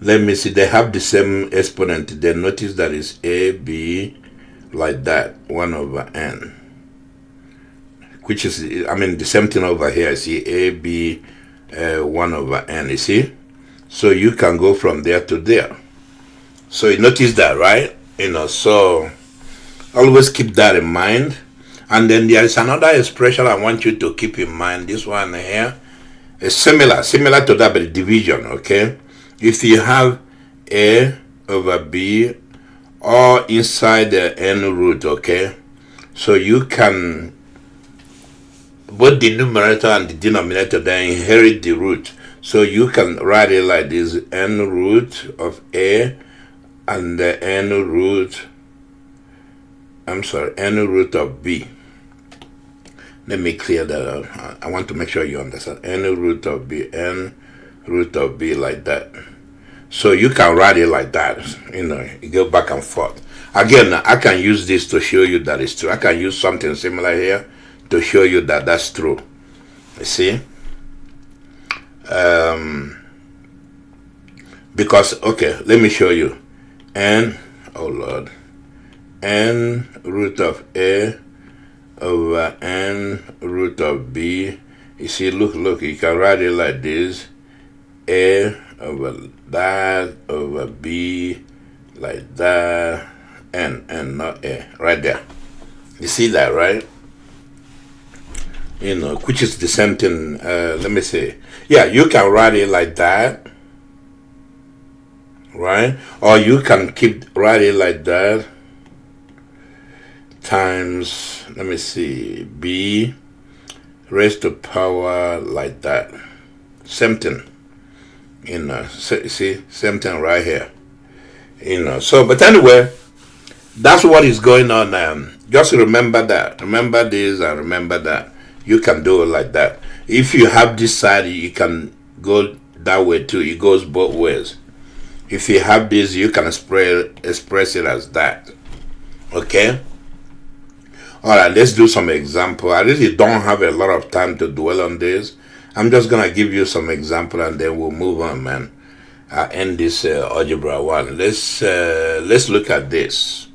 let me see, they have the same exponent. Then notice that it's a b like that, 1 over n, which is, I mean, the same thing over here. See, a b 1 over n. You see, so you can go from there to there. So you notice that, right? So always keep that in mind. And then there is another expression I want you to keep in mind. This one here is similar to that, but division. Okay, if you have a over b all inside the n root, okay, so you can, both the numerator and the denominator, they inherit the root. So you can write it like this: n root of a and the n root of b. Let me clear that up. I want to make sure you understand. N root of b like that. So you can write it like that. You go back and forth. Again, I can use this to show you that it's true. I can use something similar here to show you that that's true. You see? Because, okay, let me show you. N, oh Lord, n root of a over n root of b. You see, look, you can write it like this: a over that over b, like that, n not a, right there. You see that, right? You know, which is the same thing. Let me see. Yeah, you can write it like that, right? Or you can keep writing like that times, let me see, b raised to power like that. Same thing. You know, see, same thing right here. You know, so, but anyway, that's what is going on. Just remember that. Remember this and remember that. You can do it like that. If you have this side, you can go that way too. It goes both ways. If you have this, you can express it as that. Okay? Alright, let's do some example. I really don't have a lot of time to dwell on this. I'm just going to give you some example and then we'll move on, man. I'll end this algebra 1. Let's look at this.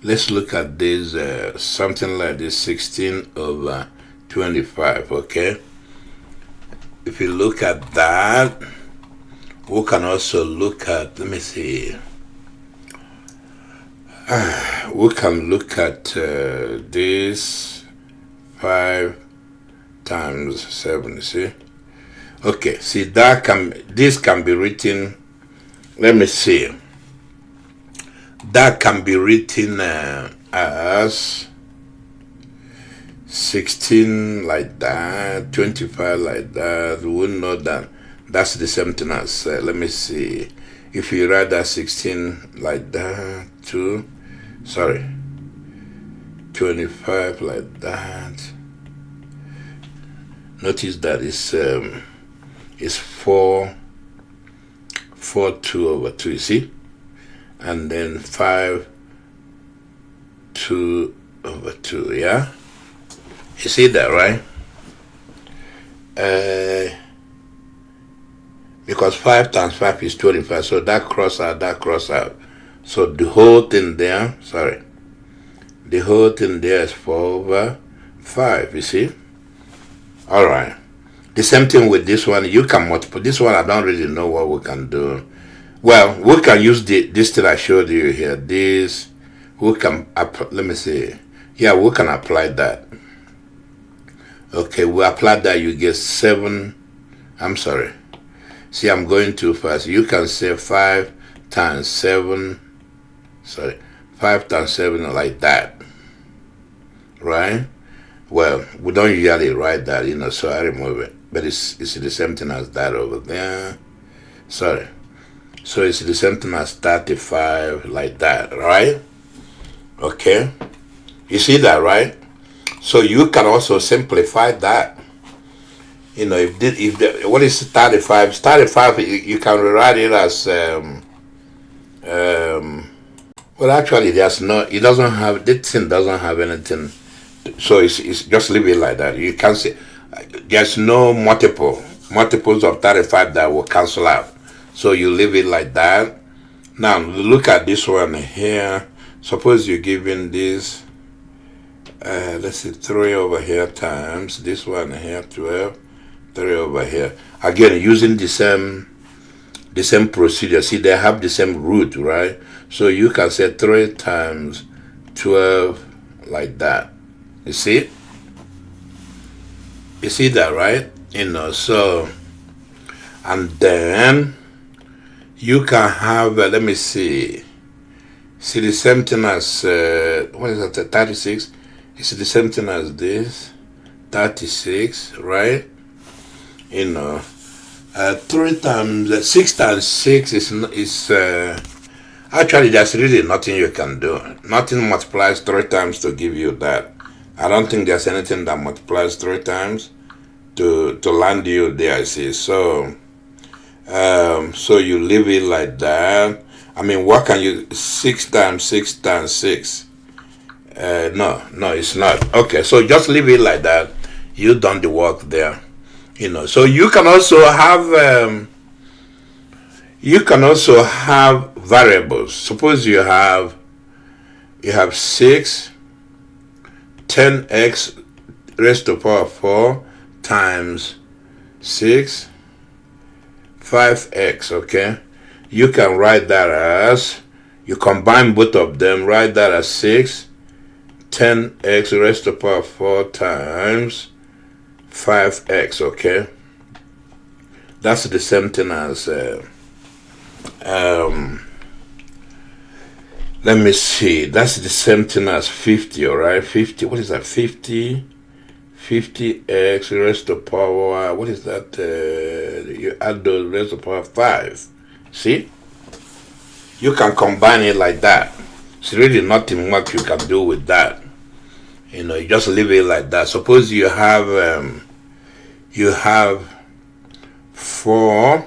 Let's look at this, something like this, 16 over 25, okay? If you look at that, we can also look at, let me see. We can look at this 5 times 7, see? Okay, see, this can be written, let me see. That can be written as 16 like that, 25 like that. We will know that that's the same thing as, let me see. If you write that 16 like that, 25 like that. Notice that it's 4, 2 over 2, you see? And then 5, 2 over 2, yeah? You see that, right? Because 5 times 5 is 25, so that cross out. So the whole thing there, the whole thing there is 4 over 5, you see? Alright. The same thing with this one, you can multiply. This one, I don't really know what we can do. Well, we can use this thing I showed you here. This, we can, let me see. Yeah, we can apply that. Okay, we apply that, you get 7. I'm sorry. See, I'm going too fast. You can say 5 times 7. 5 times 7 like that. Right? Well, we don't usually write that, you know, so I remove it. But it's the same thing as that over there. So it's the same thing as 35 like that, right? Okay? You see that, right? So you can also simplify that. You know, what is 35? 35, you can rewrite it as, well, actually, this thing doesn't have anything. So it's just leave it like that. You can see, there's no multiples of 35 that will cancel out. So you leave it like that. Now look at this one here. Suppose you're given this, let's see, 3 over here times this one here, 12, 3 over here. Again, using the same procedure. See, they have the same root, right? So you can say 3 times 12 like that. You see? You see that, right? You know, so, and then you can have, let me see the same thing as, what is that, 36? It's the same thing as this, 36, right? You know, 6 times 6 is actually, there's really nothing you can do. Nothing multiplies 3 times to give you that. I don't think there's anything that multiplies 3 times to land you there, see. So you leave it like that. I mean, what can you, 6 times 6 times 6? No, it's not. Okay, so just leave it like that. You've done the work there. You know, so you can also have variables. Suppose you have 6 10x raised to the power 4 times 6 5x. Okay, you can write that as, you combine both of them, write that as 6 10x raised to the power 4 times 5x. Okay, that's the same thing as let me see, that's the same thing as 50. All right, 50, what is that? 50x raised to the power, what is that? You add those raised to the power 5. See, you can combine it like that. It's really nothing much you can do with that. You know, you just leave it like that. Suppose you have 4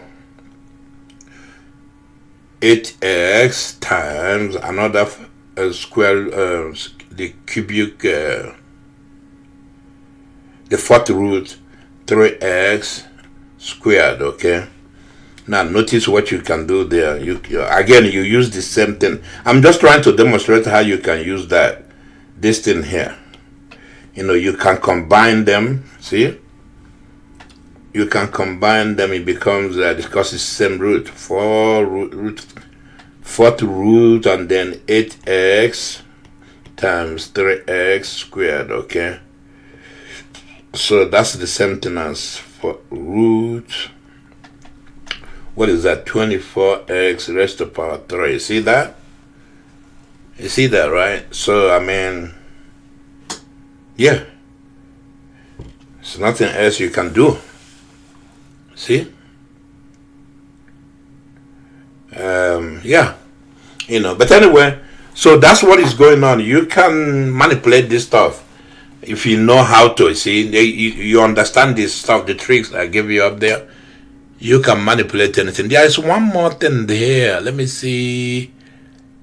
8x times another square, the cubic, the fourth root 3x squared. Okay, now notice what you can do there. You again, you use the same thing. I'm just trying to demonstrate how you can use this thing here. You know, you can combine them. See, you can combine them. It becomes because it's the same root, 4th root, and then 8x times 3x squared. Okay, so that's the same thing as for root, what is that, 24x raised to the power 3. See that? You see that, right? So I mean, yeah, there's nothing else you can do. See? Yeah, you know, but anyway, so that's what is going on. You can manipulate this stuff if you know how to. See, you understand this stuff, the tricks I give you up there. You can manipulate anything. There is one more thing there. Let me see.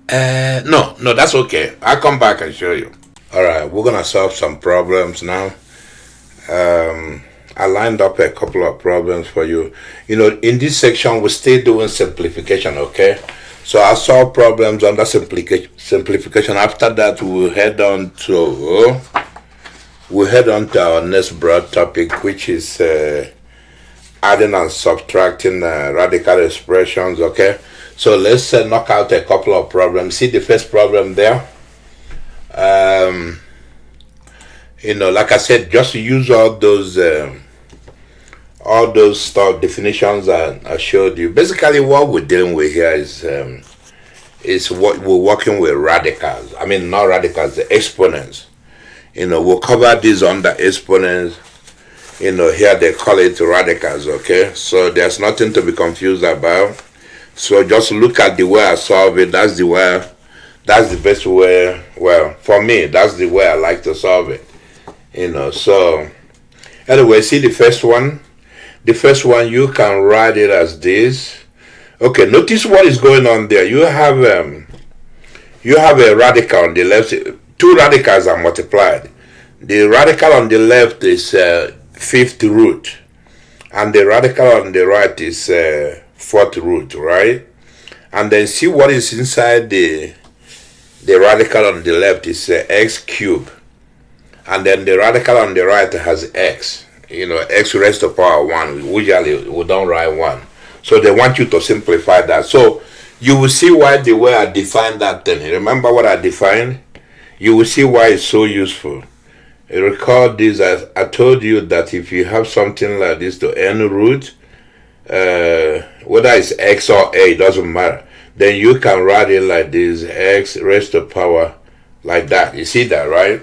No, that's okay. I'll come back and show you. All right, we're gonna solve some problems now. I lined up a couple of problems for you. You know, in this section, we're still doing simplification, okay? So I'll solve problems under simplification. After that, we'll head on to our next broad topic, which is adding and subtracting radical expressions, okay? So let's knock out a couple of problems. See the first problem there? You know, like I said, just use all those stuff definitions I showed you. Basically, what we're dealing with here is what we're working with radicals. I mean, not radicals, the exponents. You know, we'll cover these under exponents. You know, here they call it radicals. Okay, so there's nothing to be confused about. So just look at the way I solve it. That's the best way. Well, for me, that's the way I like to solve it. You know, so anyway, see the first one. The first one, you can write it as this. Okay, notice what is going on there. You have a radical on the left. Two radicals are multiplied. The radical on the left is 5th root, and the radical on the right is 4th root, right? And then see what is inside the radical on the left is x cubed, and then the radical on the right has x. You know, x raised to the power 1. Usually we don't write 1. So they want you to simplify that. So you will see why the way I define that thing. Remember what I defined? You will see why it's so useful. Recall this, I told you that if you have something like this to n root, whether it's x or a, it doesn't matter. Then you can write it like this, x raised to the power like that. You see that, right?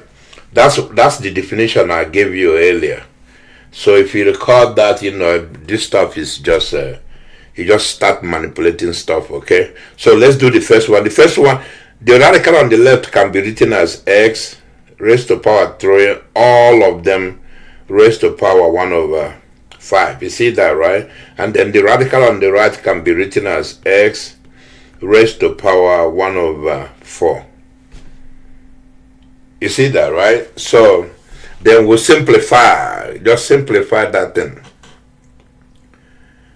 That's the definition I gave you earlier. So if you recall that, you know, this stuff is just, you just start manipulating stuff, okay? So let's do the first one. The first one, the radical on the left can be written as x raised to the power 3, all of them raised to the power 1 over 5. You see that, right? And then the radical on the right can be written as x raised to the power 1 over 4. You see that, right? So then we'll simplify. Just simplify that thing.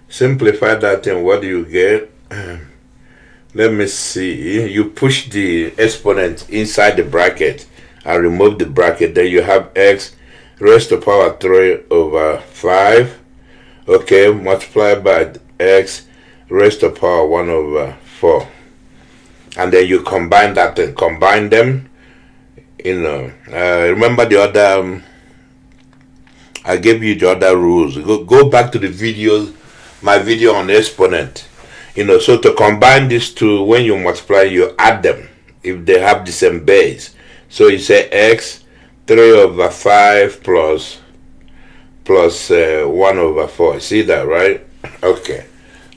Simplify that thing. What do you get? let me see, you push the exponent inside the bracket and remove the bracket, then you have x raised to power 3 over 5, okay, multiplied by x raised to power 1 over 4. And then you combine that and combine them. Remember the other, I gave you the other rules. Go back to the videos, my video on exponent. So to combine these two, when you multiply, you add them if they have the same base. So you say x 3 over 5 plus 1 over 4. See that, right? Okay.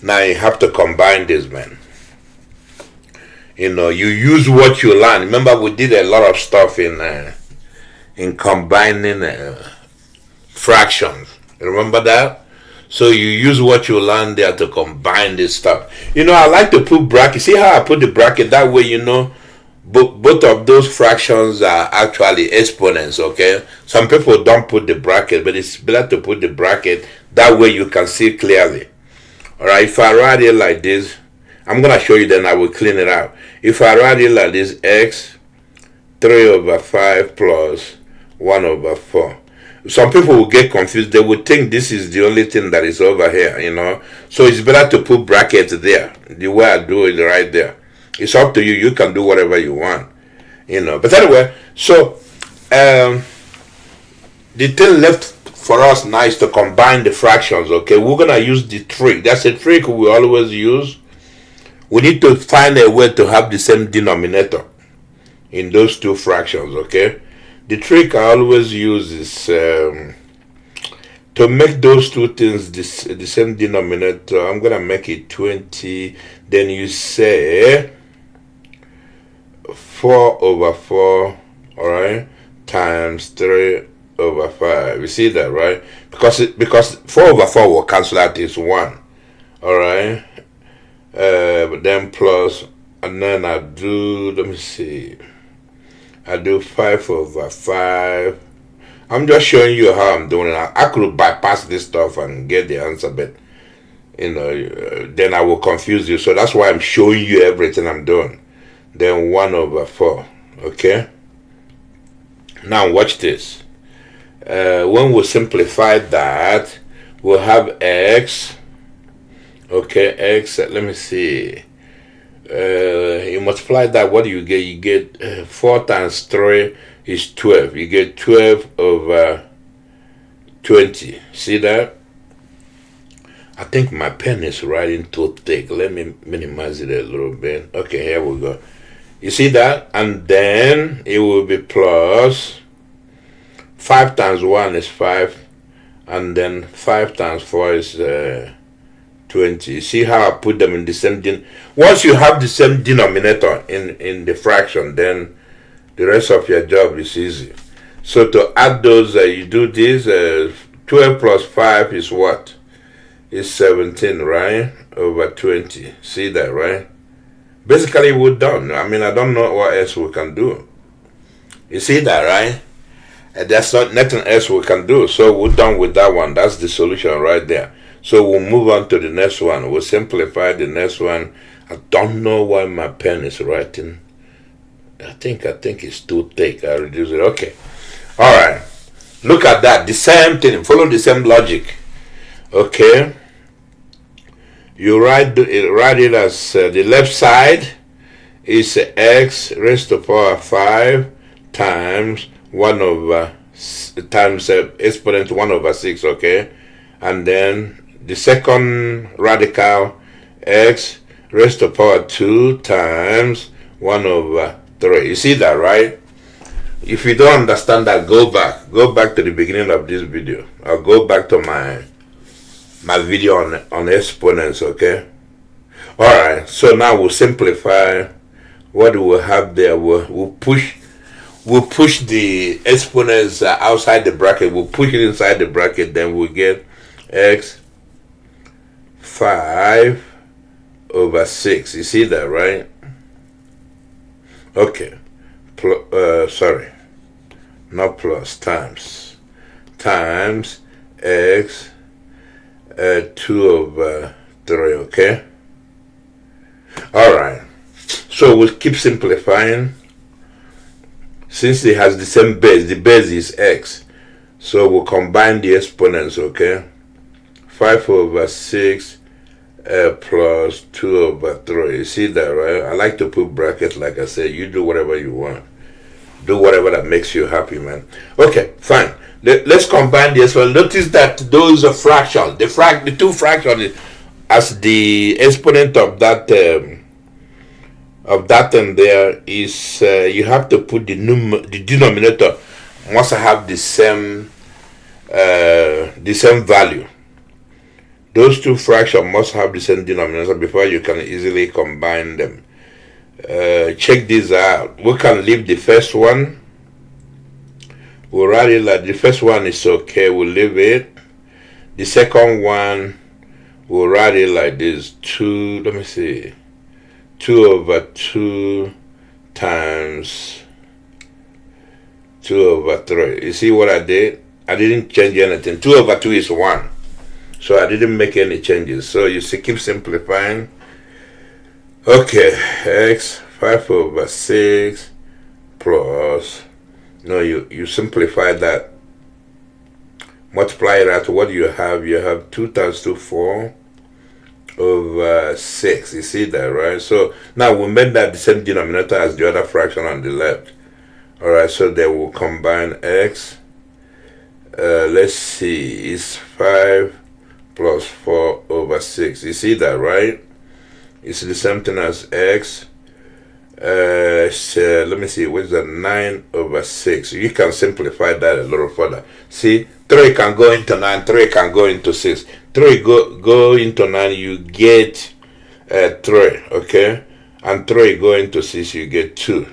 Now you have to combine this, man. You use what you learn. Remember, we did a lot of stuff in combining fractions. Remember that? So you use what you learn there to combine this stuff. I like to put bracket. See how I put the bracket? That way, both of those fractions are actually exponents, okay? Some people don't put the bracket, but it's better to put the bracket. That way you can see clearly. Alright, if I write it like this, I'm going to show you, then I will clean it out. If I write it like this, x 3 over 5 plus 1 over 4. Some people will get confused. They would think this is the only thing that is over here, So it's better to put brackets there. The way I do it right there. It's up to you. You can do whatever you want, But anyway, so the thing left for us now is to combine the fractions, okay? We're going to use the trick. That's a trick we always use. We need to find a way to have the same denominator in those two fractions, okay? The trick I always use is to make those two things the same denominator. I'm going to make it 20. Then you say 4 over 4, all right, times 3 over 5. You see that, right? Because 4 over 4 will cancel out this 1, all right? But then plus, and then I do, let me see, I do 5 over 5. I'm just showing you how I'm doing it. I could bypass this stuff and get the answer, but then I will confuse you. So that's why I'm showing you everything I'm doing. Then 1 over 4, okay? Now watch this. When we simplify that, we'll have x, okay, x, let me see. You multiply that, what do you get? You get 4 times 3 is 12. You get 12 over 20. See that? I think my pen is writing too thick. Let me minimize it a little bit. Okay, here we go. You see that? And then it will be plus 5 times 1 is 5. And then 5 times 4 is 20. See how I put them in the same once you have the same denominator in the fraction, then the rest of your job is easy. So to add those, you do this. 12 plus 5 is what? Is 17, right? Over 20. See that, right? Basically, we're done. I mean, I don't know what else we can do. You see that, right? There's nothing else we can do. So we're done with that one. That's the solution right there. So we'll move on to the next one. We'll simplify the next one. I don't know why my pen is writing. I think it's too thick. I reduce it. Okay. All right. Look at that. The same thing. Follow the same logic. Okay. You write it as the left side is x raised to power 5 times 1 over times exponent 1 over 6. Okay. And then the second radical, x raised to power 2 times 1 over 3. You see that, right? If you don't understand that, go back to the beginning of this video. I'll go back to my video on exponents, okay? Alright, so now we'll simplify. What do we have there? We'll push the exponents outside the bracket. We'll push it inside the bracket, then we'll get x 5 over 6. You see that, right? Okay. Sorry. Not plus, times x 2 over 3, okay? Alright. So we'll keep simplifying. Since it has the same base, the base is x. So we'll combine the exponents, okay? 5 over 6 plus 2 over 3. You see that, right? I like to put brackets, like I said. You do whatever you want. Do whatever that makes you happy, man. Okay, fine. Let's combine this one. Notice that those are fractions. The two fractions as the exponent of that and there is you have to put the denominator must have the same value. Those two fractions must have the same denominator before you can easily combine them. Check this out. We can leave the first one. We'll write it like the first one is okay. We'll leave it. The second one, we'll write it like this. 2. Let me see. 2 over 2 times 2 over 3. You see what I did? I didn't change anything. 2 over 2 is 1. So I didn't make any changes. So you see, keep simplifying. Okay, x 5 over 6 plus, you simplify that. Multiply that. What do you have? You have 2 times 2, 4 over 6. You see that, right? So now we made that the same denominator as the other fraction on the left. Alright, so then we'll combine x. Let's see, it's 5 plus 4 over 6. You see that, right? It's the same thing as x. So let me see, what's that? 9 over 6. You can simplify that a little further. See, 3 can go into 9, 3 can go into 6. 3 go into 9, you get 3, okay? And 3 go into 6, you get 2.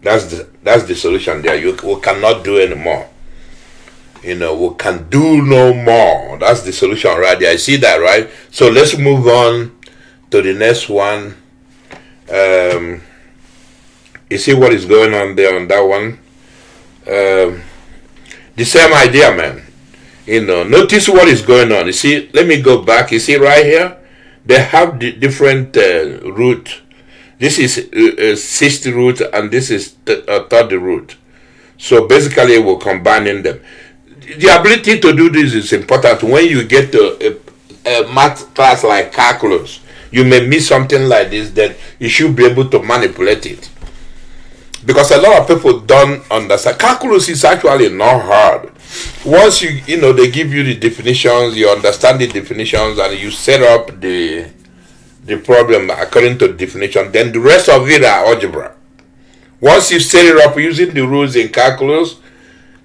That's the solution there. We cannot do anymore. We can do no more. That's the solution right there. I see that, right? So let's move on to the next one. You see what is going on there on that one? The same idea, man. Notice what is going on. You see, let me go back. You see right here, they have the different root. This is 60 root and this is 30 root. So basically we're combining them. The ability to do this is important. When you get to a math class like calculus, you may miss something like this, then you should be able to manipulate it. Because a lot of people don't understand. Calculus is actually not hard. Once they give you the definitions, you understand the definitions, and you set up the problem according to the definition, then the rest of it are algebra. Once you set it up using the rules in calculus,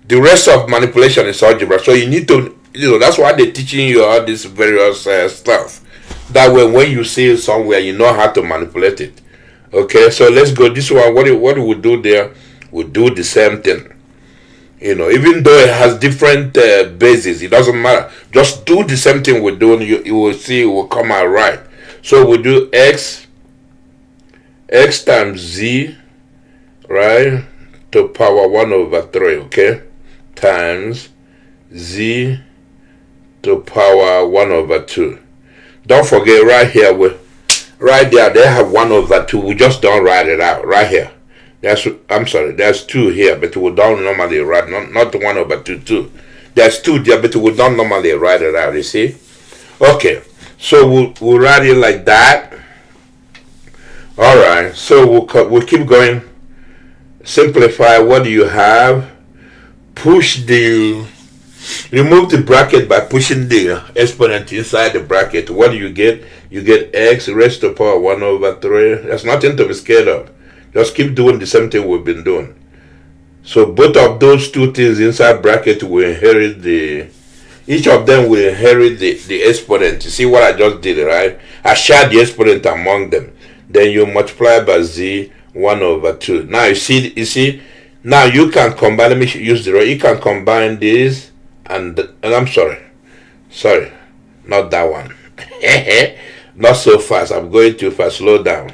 the rest of manipulation is algebra. So you need to, that's why they're teaching you all this various stuff. That way, when you see it somewhere, you know how to manipulate it. Okay, so let's go this one. What we do there, we do the same thing. Even though it has different bases, it doesn't matter. Just do the same thing we're doing. You will see it will come out right. So we do x times z, right, to power 1 over 3, okay, times z to power 1 over 2. Don't forget right here, right there, they have 1 over 2. We just don't write it out right here. There's 2 here, but we don't normally write, not 1 over 2. There's 2 there, but we don't normally write it out, you see? Okay, so we'll write it like that. Alright, so we'll keep going. Simplify. What do you have? Remove the bracket by pushing the exponent inside the bracket. What do you get? You get x raised to power 1 over 3. There's nothing to be scared of. Just keep doing the same thing we've been doing. So both of those two things inside bracket will inherit each of them will inherit the exponent. You see what I just did, right? I shared the exponent among them. Then you multiply by z 1 over 2. Now you see, now you can combine, let me use the right, you can combine this and I'm sorry, not that one. Not so fast, I'm going too fast, slow down.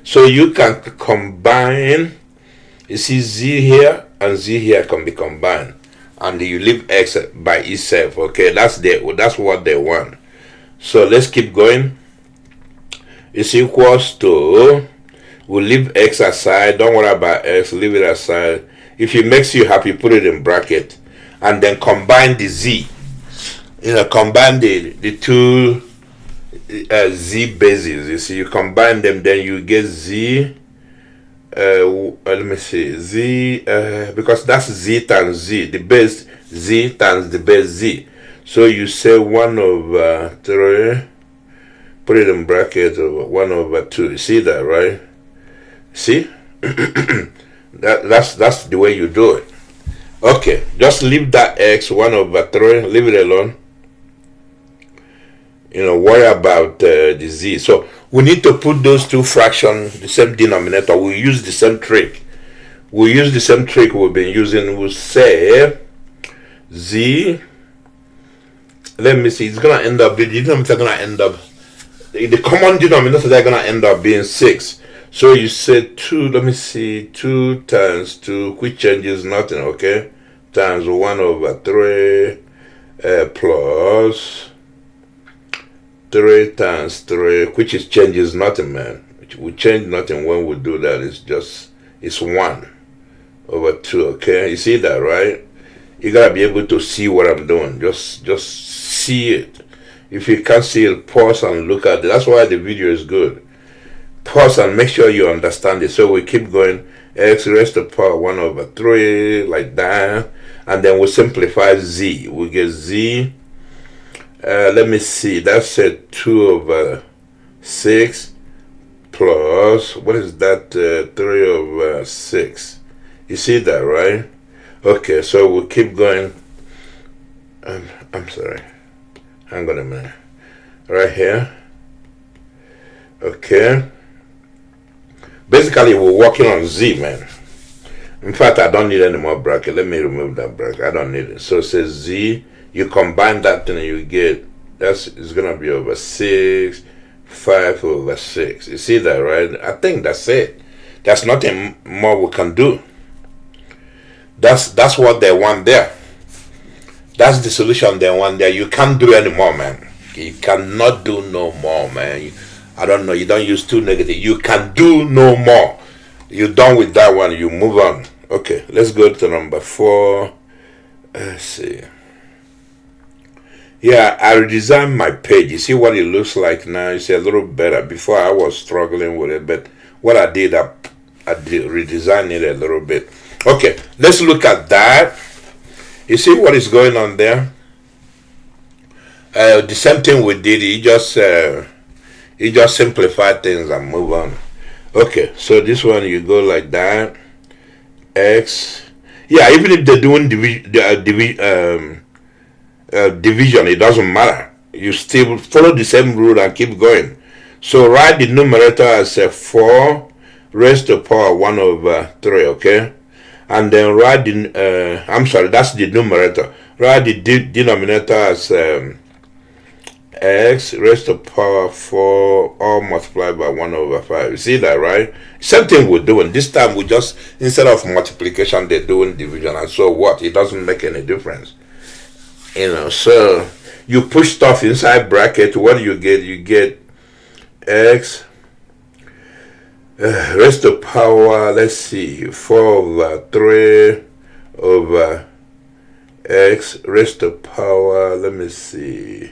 So you can combine, you see z here and z here can be combined. And you leave x by itself, okay? That's what they want. So let's keep going. It's equals to, We'll leave x aside. Don't worry about x. Leave it aside. If it makes you happy, put it in bracket, and then combine the z. Combine the two z bases. You see, you combine them, then you get z. Let me see, z, because that's z times z, the base z times the base z. So you say 1 over 3, put it in bracket, over 1 over 2. You see that, right? See? That's the way you do it. Okay, just leave that x, 1 over 3, leave it alone. Worry about the z. So we need to put those two fractions, the same denominator. We use the same trick. We've been using. We'll say z. Let me see. It's gonna end up. The denominator gonna end up. The common denominator they're gonna end up being 6. So you say 2. Let me see. 2 times 2, which changes nothing. Okay, times 1 over 3 plus 3 times 3, which is changes nothing, man. We change nothing when we do that. It's 1 over 2. Okay, you see that, right? You gotta be able to see what I'm doing. Just see it. If you can't see it, pause and look at it. That's why the video is good. Pause and make sure you understand it. So we keep going. X raised to the power 1 over 3, like that, and then we simplify z. We get z. Let me see, that's 2 over 6 plus, what is that, 3 over 6. You see that, right? Okay, so we'll keep going. I'm sorry. Hang on a minute. Right here. Okay. Basically, we're working on z, man. In fact, I don't need any more bracket. Let me remove that bracket. I don't need it. So it says z. You combine that and you get, it's gonna be over 6, 5 over 6. You see that, right? I think that's it. There's nothing more we can do. That's what they want there. That's the solution they want there. You can't do any more, man. You cannot do no more, man. I don't know. You don't use 2 negative. You can do no more. You're done with that one. You move on. Okay, let's go to number 4. Let's see. Yeah, I redesigned my page. You see what it looks like now? You see a little better. Before I was struggling with it, but what I did redesigned it a little bit. Okay, let's look at that. You see what is going on there? The same thing we did. You just simplify things and move on. Okay, so this one you go like that. X. Yeah, even if they're doing division, it doesn't matter. You still follow the same rule and keep going. So write the numerator as 4 raised to the power 1 over 3, okay? And then write the, that's the numerator. Write the denominator as x raised to the power 4 all multiplied by 1 over 5. You see that, right? Same thing we're doing. This time we just, instead of multiplication, they're doing division. And so what? It doesn't make any difference. So you push stuff inside bracket. What do you get? You get x raised to power, let's see, 4 over 3 over x raised to power, let me see,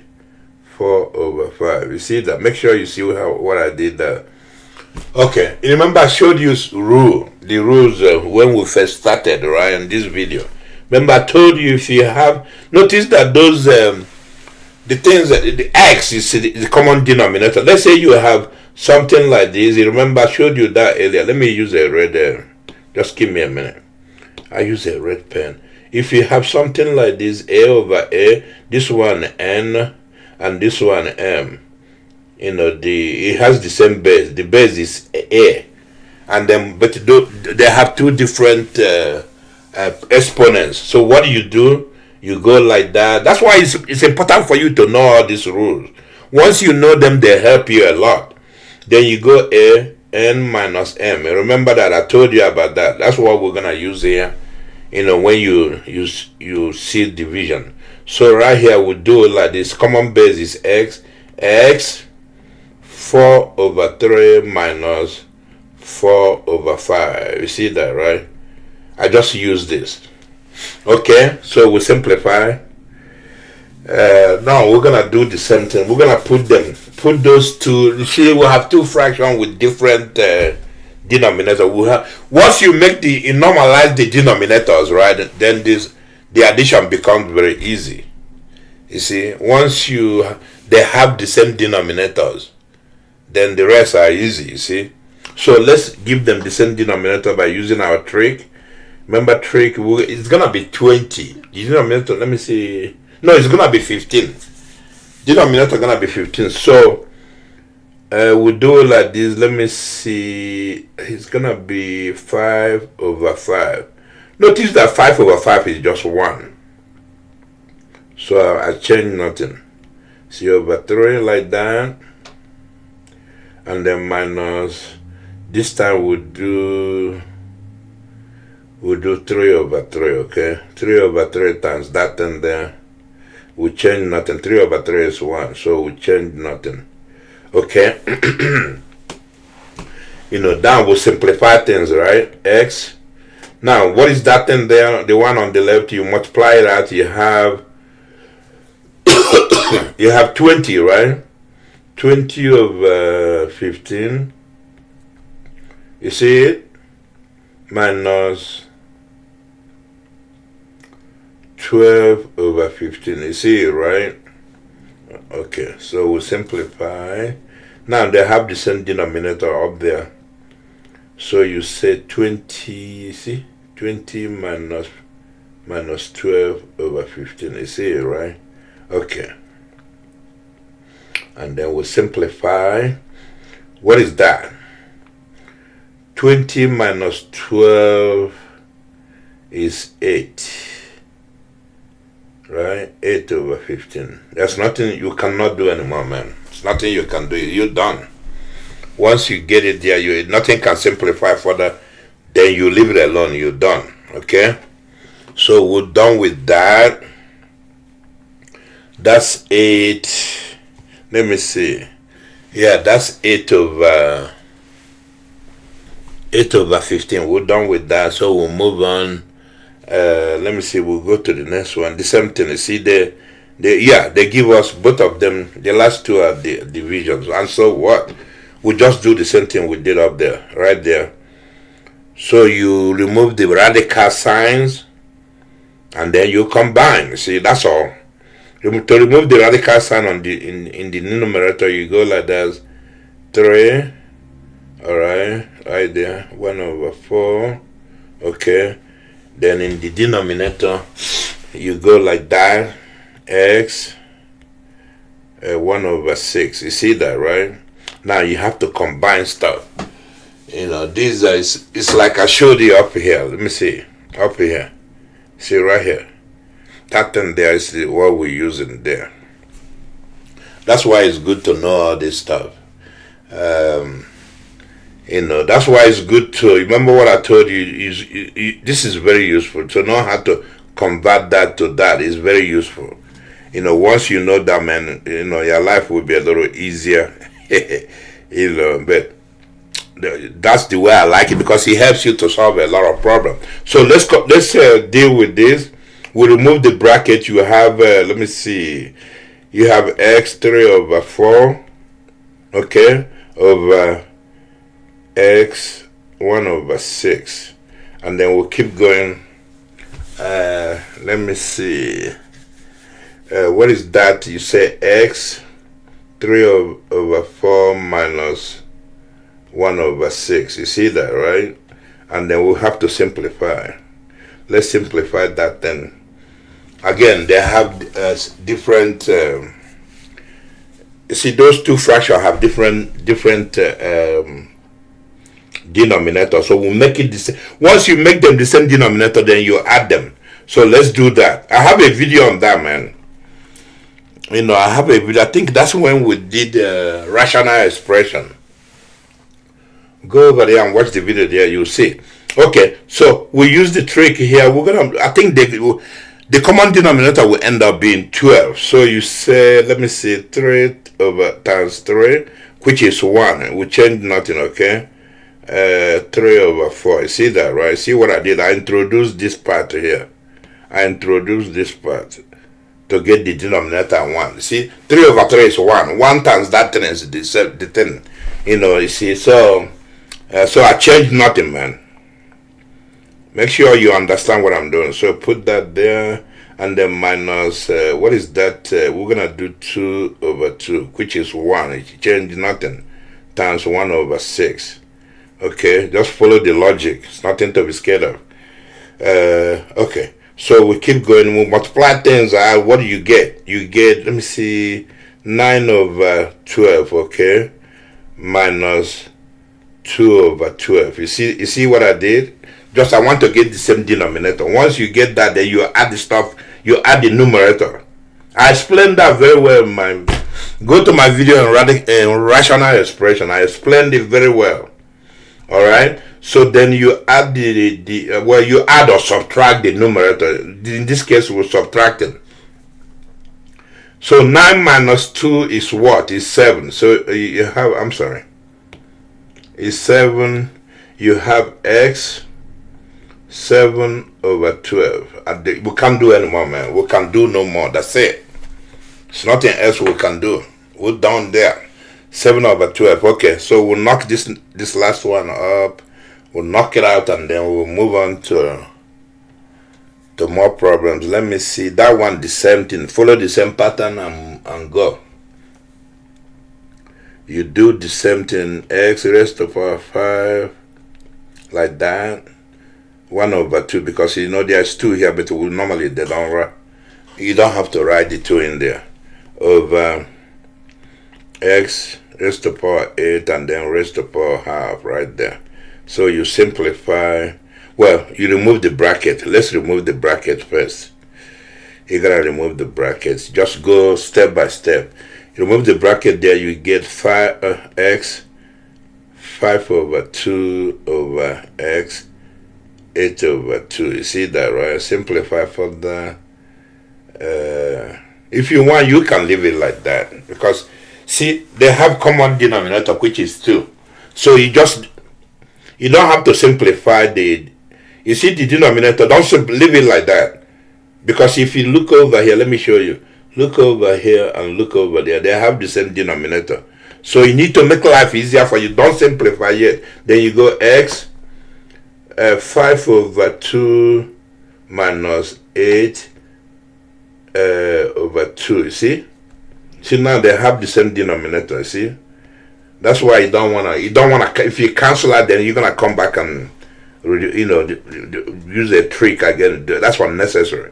4 over 5. You see that? Make sure you see what I did there. Okay, remember I showed you the rules when we first started, right, in this video. Remember I told you, if you have, notice that those, the things, the x is the common denominator. Let's say you have something like this. You remember I showed you that earlier. Let me use a red, just give me a minute. I use a red pen. If you have something like this, a over a, this one n, and this one m, it has the same base. The base is a, and then but they have two different exponents. So what do? You go like that. That's why it's important for you to know all these rules. Once you know them, they help you a lot. Then you go a n minus m. Remember that I told you about that. That's what we're gonna use here. When you see division. So right here we do it like this. Common base is x 4 over 3 minus 4 over 5. You see that, right? I just use this. Okay, so we simplify. Now we're gonna do the same thing. We're gonna put those two. You see, we have two fractions with different denominator. We have, once you normalize the denominators, right, then the addition becomes very easy. You see, once they have the same denominators, then the rest are easy. You see, so let's give them the same denominator by using our trick. Remember trick? It's gonna be 20. The denominator. Let me see. No, it's gonna be 15. Denominator gonna be 15. So we'll do it like this. Let me see. It's gonna be 5 over 5. Notice that 5 over 5 is just 1. So I change nothing. See, over 3 like that. And then minus. This time we'll do 3 over 3, okay? 3 over 3 times that and there. We change nothing. 3 over 3 is 1, so we change nothing. Okay? Now we'll simplify things, right? X. Now, what is that thing there? The one on the left, you multiply it out, you have you have 20, right? 20 over 15. You see it? Minus 12 over 15. You see it, right? Okay, so we'll simplify. Now they have the same denominator up there. So you say 20, see? 20 minus 12 over 15. You see it, right? Okay. And then we'll simplify. What is that? 20 minus 12 is 8. Right? 8 over 15. There's nothing you cannot do anymore, man. There's nothing you can do. You're done. Once you get it there, nothing can simplify further. Then you leave it alone. You're done. Okay? So we're done with that. That's 8. Let me see. Yeah, that's 8 over 15. We're done with that. So we'll move on. Let me see. We'll go to the next one. The same thing. You see, they give us both of them. The last two are the divisions. And so what? We just do the same thing we did up there, right there. So you remove the radical signs, and then you combine. See, that's all. To remove the radical sign in the numerator, you go like that. 3. All right, right there. 1 over 4. Okay. Then in the denominator, you go like that. X 1 over 6. You see that, right? Now you have to combine stuff. These are, it's like I showed you up here. Let me see. Up here. See right here. That thing there is what we're using there. That's why it's good to know all this stuff. That's why it's good to remember what I told you. This is very useful. To know how to convert that to that is very useful. Once you know that, man, your life will be a little easier. But that's the way I like it, because it helps you to solve a lot of problems. So let's deal with this. We remove the bracket. You have let me see. You have x 3 over 4. Okay, over x 1 over 6, and then we'll keep going. Let me see. What is that? You say x 3 over 4 minus 1 over 6. You see that, right? And then we'll have to simplify. Let's simplify that then. Again, they have different. You see, those two fractions have different denominator. So we'll make it the same. Once you make them the same denominator, then you add them. So let's do that. I have a video on that, man. I have a video. I think that's when we did rational expression. Go over there and watch the video there. You'll see. Okay, so we use the trick here. I think the common denominator will end up being 12. So you say, let me see, 3 over times 3, which is 1. We change nothing, okay? 3 over 4. You see that, right? See what I did? I introduced this part here. I introduced this part to get the denominator 1. See, 3 over 3 is 1. 1 times that 10 is the 10. You see, so I changed nothing, man. Make sure you understand what I'm doing. So put that there, and then minus, what is that? We're going to do 2 over 2, which is 1. It changed nothing, times 1 over 6. Okay, just follow the logic. It's nothing to be scared of. Okay, so we keep going. We multiply things out. What do you get? You get, let me see, 9 over 12, okay, minus 2 over 12. You see what I did? Just I want to get the same denominator. Once you get that, then you add the stuff, you add the numerator. I explained that very well in my, go to my video in rational expression. I explained it very well. All right, so then you add you add or subtract the numerator. In this case, we're subtracting. So 9 minus 2 is what? Is 7. So you have, I'm sorry, is 7. You have x 7 over 12. We can't do anymore, man. We can do no more. That's it. It's nothing else we can do. We're down there. 7 over 12. Okay, so we'll knock this last one up. We'll knock it out, and then we'll move on to more problems. Let me see. That one, the same thing. Follow the same pattern and go. You do the same thing. X raised to power 5. Like that. 1 over 2. Because you know there's 2 here, but normally they don't write. You don't have to write the 2 in there. Over x raised to power 8 and then raised to power half right there. So you simplify. Well, you remove the bracket. Let's remove the bracket first. You gotta remove the brackets. Just go step by step. You remove the bracket there, you get 5 over 2 over x 8 over 2. You see that, right? Simplify further. If you want, you can leave it like that, because see, they have common denominator, which is 2. So you don't have to simplify you see the denominator, don't leave it like that. Because if you look over here, let me show you. Look over here and look over there. They have the same denominator. So you need to make life easier for you. Don't simplify yet. Then you go x 5 over 2 minus 8 over 2. You see? See, now they have the same denominator. See, that's why you don't wanna. If you cancel out, then you're gonna come back and use a trick again. That's what necessary.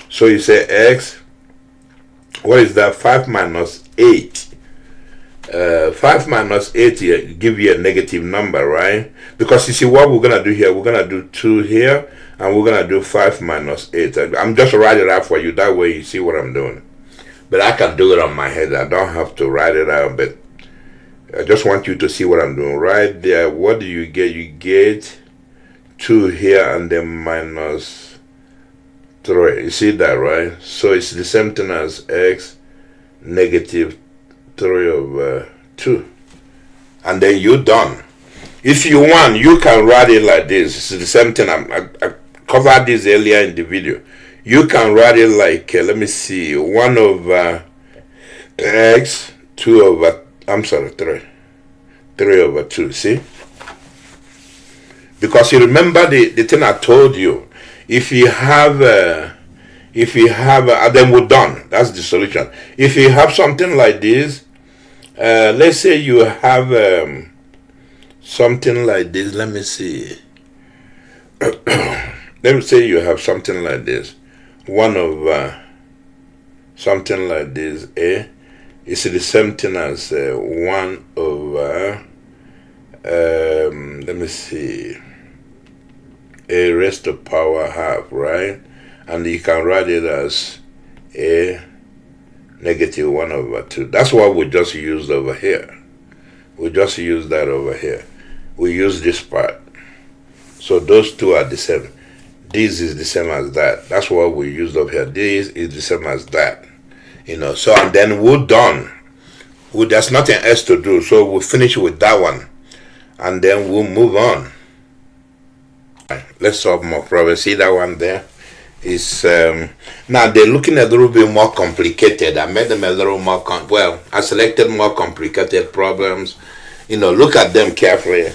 So you say x. What is that? 5 minus 8. 5 minus 8 here give you a negative number, right? Because you see what we're gonna do here. We're gonna do 2 here, and we're gonna do 5 minus 8. I'm just writing it out for you. That way you see what I'm doing. But I can do it on my head. I don't have to write it out. But I just want you to see what I'm doing right there. What do you get? You get 2 here and then minus 3. You see that, right? So it's the same thing as x negative 3 over 2. And then you're done. If you want, you can write it like this. It's the same thing. I covered this earlier in the video. You can write it like, let me see, 1 over x, 2 over, 3 over 2, see? Because you remember the thing I told you. If you have, then we're done. That's the solution. If you have something like this, let's say you have something like this. Let me see. Let me say you have something like this. 1 over something like this, a. It's the same thing as 1 over, let me see, a raised to power half, right? And you can write it as a negative 1 over 2. That's what we just used over here. We just used that over here. We use this part. So those two are the same. This is the same as that. That's what we used over here. This is the same as that. So and then we're done. There's nothing else to do. So we'll finish with that one. and then we'll move on. Let's solve more problems. See that one there? Is now they're looking a little bit more complicated. I made them a little more I selected more complicated problems. Look at them carefully.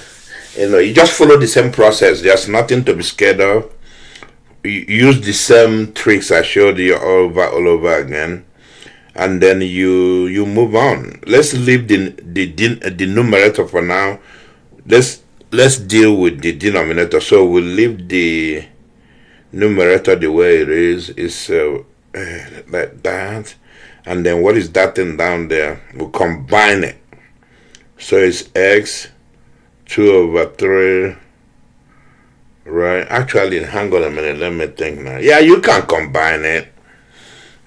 You just follow the same process. There's nothing to be scared of. You use the same tricks I showed you all over again, and then you move on. Let's leave the numerator for now. Let's deal with the denominator. So we'll leave the numerator the way it is. It's like that, and then what is that thing down there? We'll combine it. So it's x 2/3, right? Actually, hang on a minute. Let me think now. Yeah, you can combine it.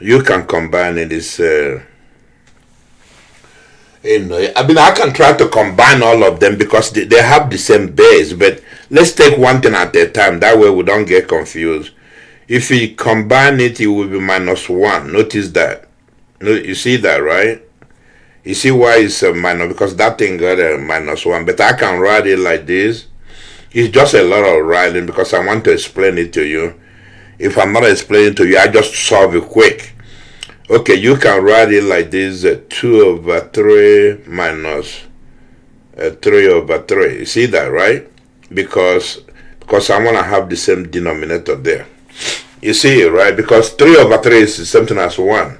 It's I can try to combine all of them because they have the same base, but let's take one thing at a time. That way we don't get confused. If we combine it, it will be -1. Notice that. You see that, right? You see why it's a minus? Because that thing got a -1. But I can write it like this. It's just a lot of writing because I want to explain it to you. If I'm not explaining to you, I just solve it quick. Okay, you can write it like this: 2/3 minus 3/3. You see that, right? Because I want to have the same denominator there. You see it, right? Because 3/3 is the same thing as 1.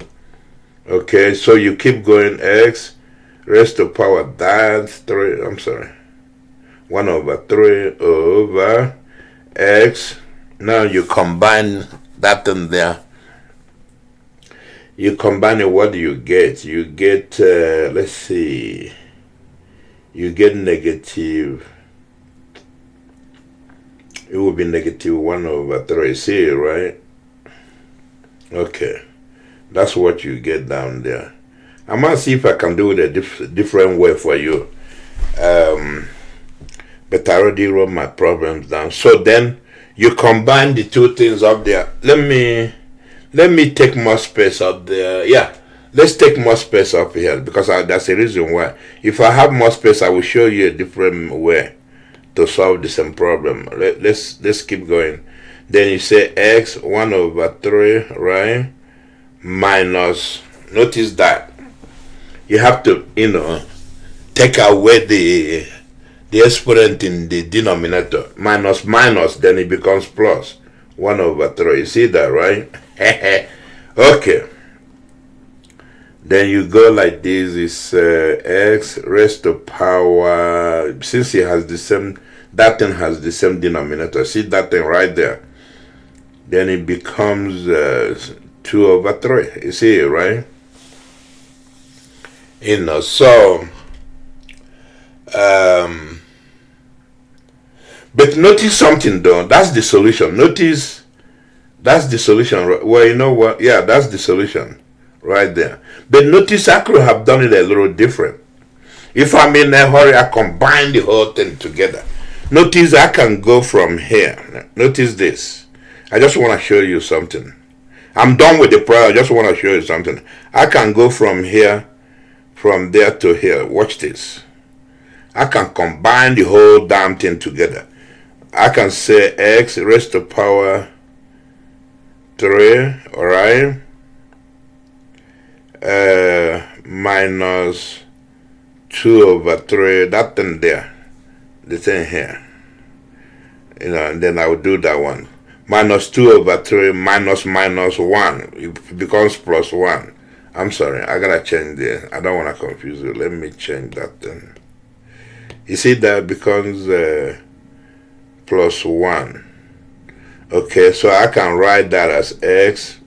Okay, so you keep going. X raised to power that 3. I'm sorry. 1/3 over x. Now you combine that in there. You combine it, what do you get? You get, let's see, you get negative, it will be -1/3, see it, right? Okay, that's what you get down there. I'm going to see if I can do it a different way for you. But I already wrote my problems down. So then you combine the two things up there. Let me take more space up there. Yeah, let's take more space up here because that's the reason why. If I have more space, I will show you a different way to solve the same problem. Let's keep going. Then you say x 1/3, right? Minus. Notice that you have to, take away the exponent in the denominator. Minus, then it becomes plus 1/3. You see that, right? Okay. Then you go like this. Is x raised to power, since it has the same, that thing has the same denominator. See that thing right there? Then it becomes 2/3. You see it, right? So but notice something though. That's the solution. Notice that's the solution. Well, you know what? Yeah, that's the solution right there. But notice I could have done it a little different. If I'm in a hurry, I combine the whole thing together. Notice I can go from here. Notice this. I just want to show you something. I'm done with the problem. I just want to show you something. I can go from here, from there to here. Watch this. I can combine the whole damn thing together. I can say x raised to power 3, alright, minus 2/3, that thing there, the thing here, and then I will do that one. Minus 2/3 minus 1, it becomes plus 1. I'm sorry, I gotta change this. I don't want to confuse you. Let me change that thing. You see that becomes plus 1. Okay, so I can write that as x.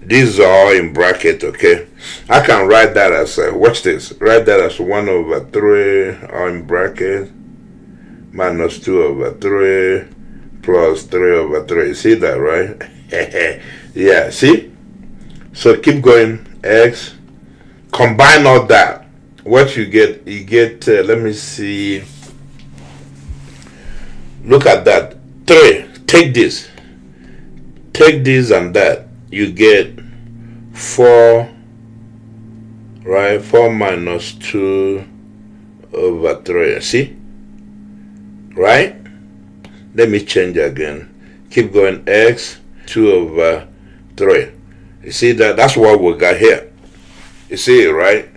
These are all in bracket, okay? I can write that as, watch this, write that as 1/3, all in bracket, minus 2/3, plus 3/3. You see that, right? Yeah, see? So keep going, x, combine all that. What you get, let me see, look at that, 3, take this and that, you get 4, right? 4 minus 2/3, see? right? Let me change again. Keep going. X 2 over 3. You see that? That's what we got here. You see it, right?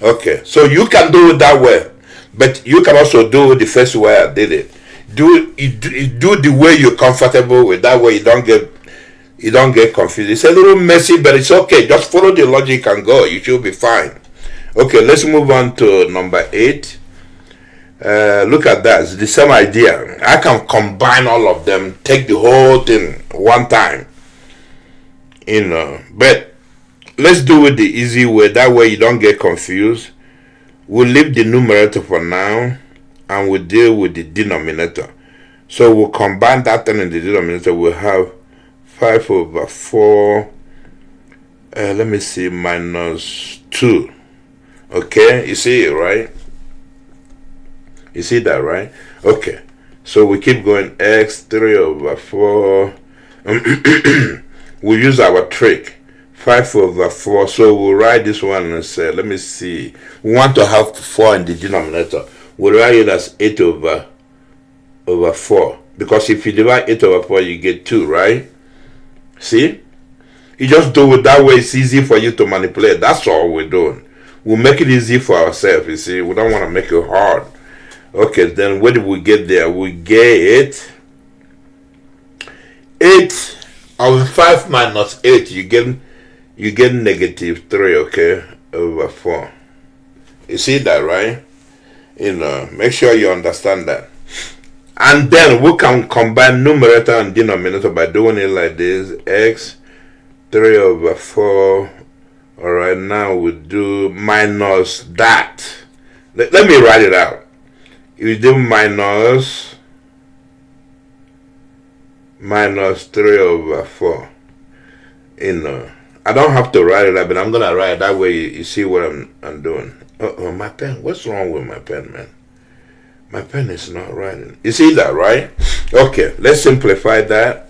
Okay, so you can do it that way, but you can also do it the first way I did it. Do the way you're comfortable with. That way you don't get confused. It's a little messy, but it's okay. Just follow the logic and go. You should be fine. Okay, let's move on to number 8. Look at that. It's the same idea. I can combine all of them, take the whole thing one time. But let's do it the easy way. That way you don't get confused. We'll leave the numerator for now, and we'll deal with the denominator. So we'll combine that thing in the denominator. We'll have 5 over 4. Let me see, minus 2. Okay, you see it, right? You see that, right? Okay, so we keep going. X 3 over 4. We'll use our trick. 5 over 4. So we'll write this one and say, let me see. We want to have 4 in the denominator. We'll write it as 8 over 4. Because if you divide 8 over 4, you get 2, right? See? You just do it that way. It's easy for you to manipulate. That's all we're doing. We'll make it easy for ourselves, you see. We don't want to make it hard. Okay, then where did we get there? We get 8 over 5 minus 8. You get negative 3, okay, over 4. You see that, right? Make sure you understand that. And then we can combine numerator and denominator by doing it like this. X 3 over 4. Alright, now we do minus that. Let me write it out. You do minus 3 over 4. I don't have to write it out, but I'm gonna write it that way. You see what I'm doing. My pen. What's wrong with my pen, man? My pen is not writing. You see that, right? Okay, let's simplify that.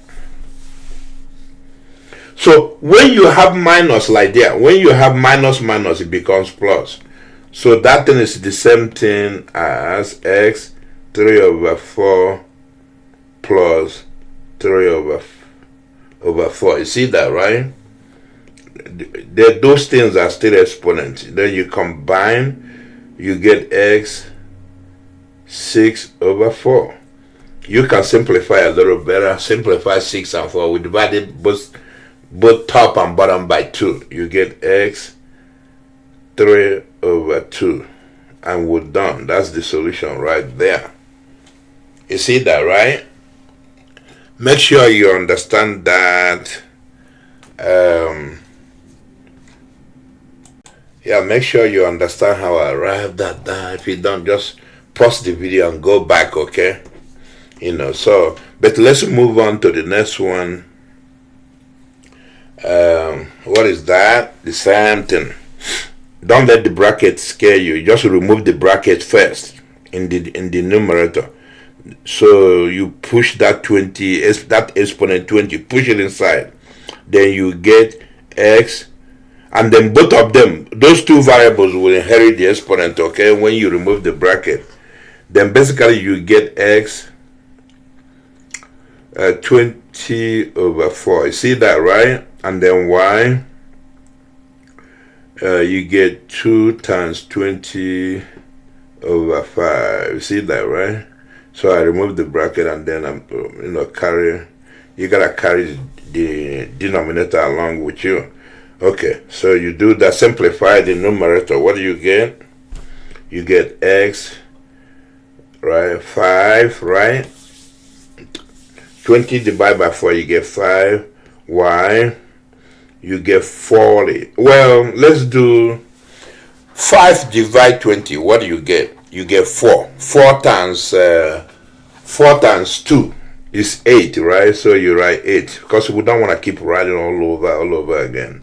So when you have minus like that, when you have minus, it becomes plus. So that thing is the same thing as X 3 over 4 plus 3 over 4. You see that, right? Those things are still exponents. Then you combine, you get X 6 over 4. You can simplify a little better. Simplify 6 and 4. We divided both top and bottom by 2. You get X 3 over 2. And we're done. That's the solution right there. You see that, right? Make sure you understand that. Make sure you understand how I arrived at that. If you don't, just pause the video and go back, okay? But let's move on to the next one. What is that? The same thing. Don't let the bracket scare you. Just remove the bracket first in the numerator. So you push that 20, that exponent 20, push it inside. Then you get X, and then both of them, those two variables will inherit the exponent, okay, when you remove the bracket. Then basically you get X 20 over 4. You see that, right? And then Y, you get 2 times 20 over 5. You see that, right? So I remove the bracket, and then I'm you gotta carry the denominator along with you. Okay, so you do that, simplify the numerator. What do you get? You get X, right? 5, right? 20 divided by 4, you get 5. Y, you get 40. Well, let's do 5 divide 20. What do you get? You get 4. 4 times 2 is 8, right? So you write 8, because we don't want to keep writing all over again.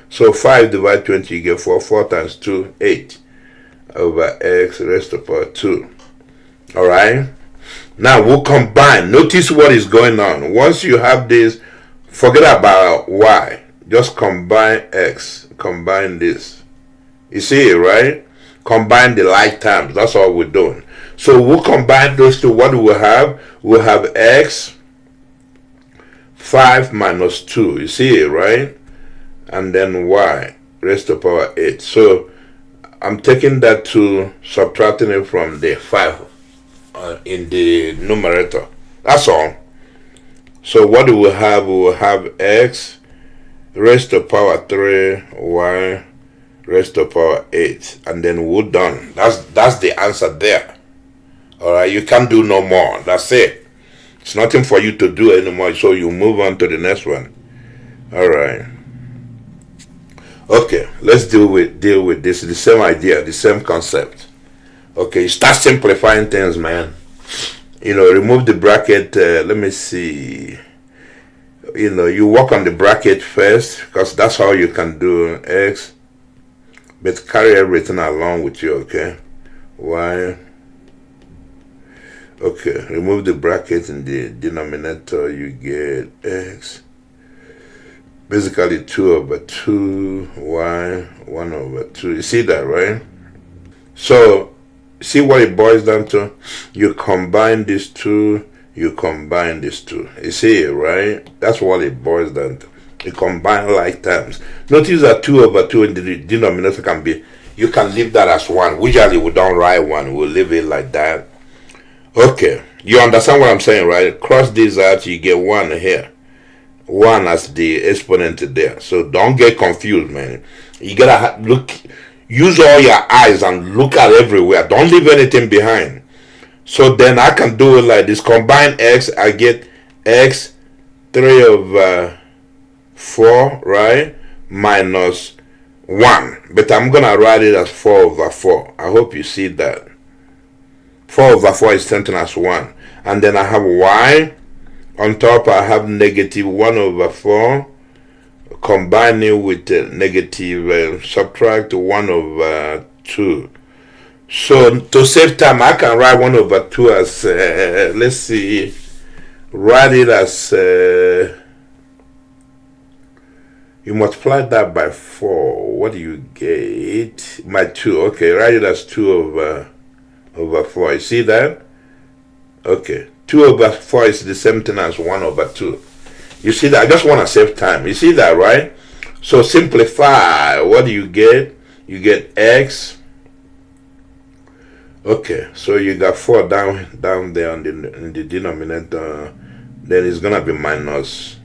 So 5 divided 20, you get 4. 4 times 2, 8 over X raised to power 2. All right. Now we'll combine. Notice what is going on. Once you have this, forget about Y. Just combine X. Combine this. You see it, right? Combine the like terms. That's all we're doing. So we'll combine those two. What do we have? We'll have x 5 minus 2. You see it, right? And then y raised to the power 8. So I'm taking that 2, subtracting it from the 5 in the numerator. That's all. So what do we have? We will have x raised to the power 3, y raised to the power 8. And then we're done. That's the answer there. Alright, you can't do no more. That's it. It's nothing for you to do anymore. So you move on to the next one. Alright. Okay, let's deal with this. The same idea, the same concept. Okay, you start simplifying things, man. Remove the bracket. Let me see. You work on the bracket first, because that's how you can do x. But carry everything along with you, okay? Y. Okay, remove the bracket in the denominator. You get x. Basically 2 over 2, y, 1 over 2. You see that, right? So, see what it boils down to? You combine these two, you combine these two. You see it, right? That's what it boils down to. You combine like terms. Notice that 2 over 2 in the denominator can be, you can leave that as 1. Usually we don't write 1, we'll leave it like that. Okay, you understand what I'm saying, right? Cross these out, you get 1 here. 1 as the exponent there. So don't get confused, man. You gotta look, use all your eyes and look at everywhere. Don't leave anything behind. So then I can do it like this. Combine x, I get x 3 over 4, right? Minus 1. But I'm gonna write it as 4 over 4. I hope you see that. 4 over 4 is something as 1. And then I have y. On top, I have negative 1 over 4, combining with negative, subtract 1 over 2. So, to save time, I can write 1 over 2 as, let's see, write it as, you multiply that by 4. What do you get? My 2. Okay, write it as 2 over 4. You see that? Okay. 2 over 4 is the same thing as 1 over 2. You see that? I just want to save time. You see that, right? So simplify. What do you get? You get x. Okay, so you got 4 down there in the denominator. Then it's going to be minus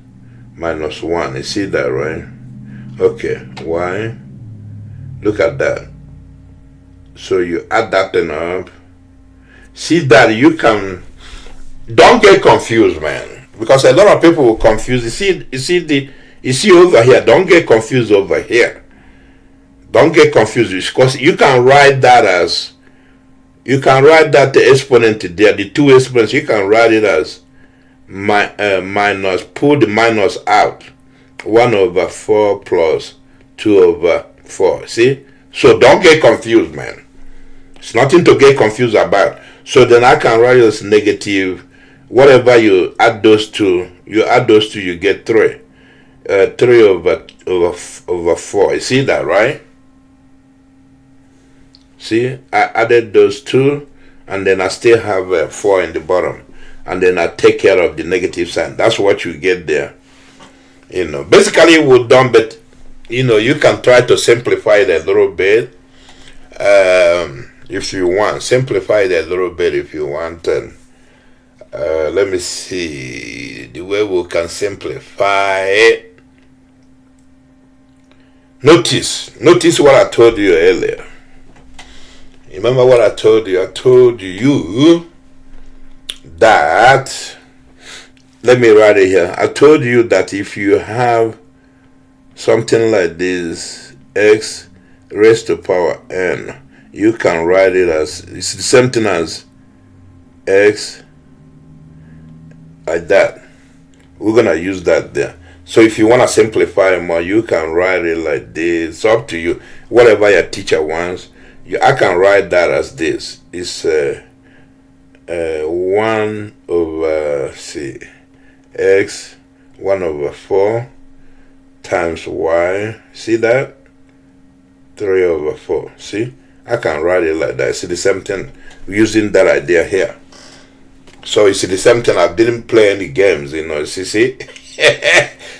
1. You see that, right? Okay, y. Look at that. So you add that thing up. See that you can... Don't get confused, man, because a lot of people will confuse. You see over here. Don't get confused over here. Don't get confused, because you can write that as, the exponent there, the two exponents. You can write it as minus. Pull the minus out. 1 over 4 plus 2 over 4. See? So don't get confused, man. It's nothing to get confused about. So then I can write it as negative. Whatever you add those two, you get 3. 3 over 4. You see that, right? See, I added those two, and then I still have 4 in the bottom. And then I take care of the negative sign. That's what you get there. Basically we're done, but, you can try to simplify it a little bit. If you want. Simplify it a little bit if you want. And let me see the way we can simplify it. Notice what I told you earlier. Remember what I told you? I told you that, let me write it here. I told you that if you have something like this, x raised to power n, you can write it as, it's the same thing as x, like that. We're gonna use that there. So if you want to simplify more, you can write it like this. It's up to you. Whatever your teacher wants, I can write that as this. It's 1 over x 1 over 4 times y. See that? 3 over 4. See? I can write it like that. See the same thing using that idea here. So you see the same thing. I didn't play any games, you know. You see?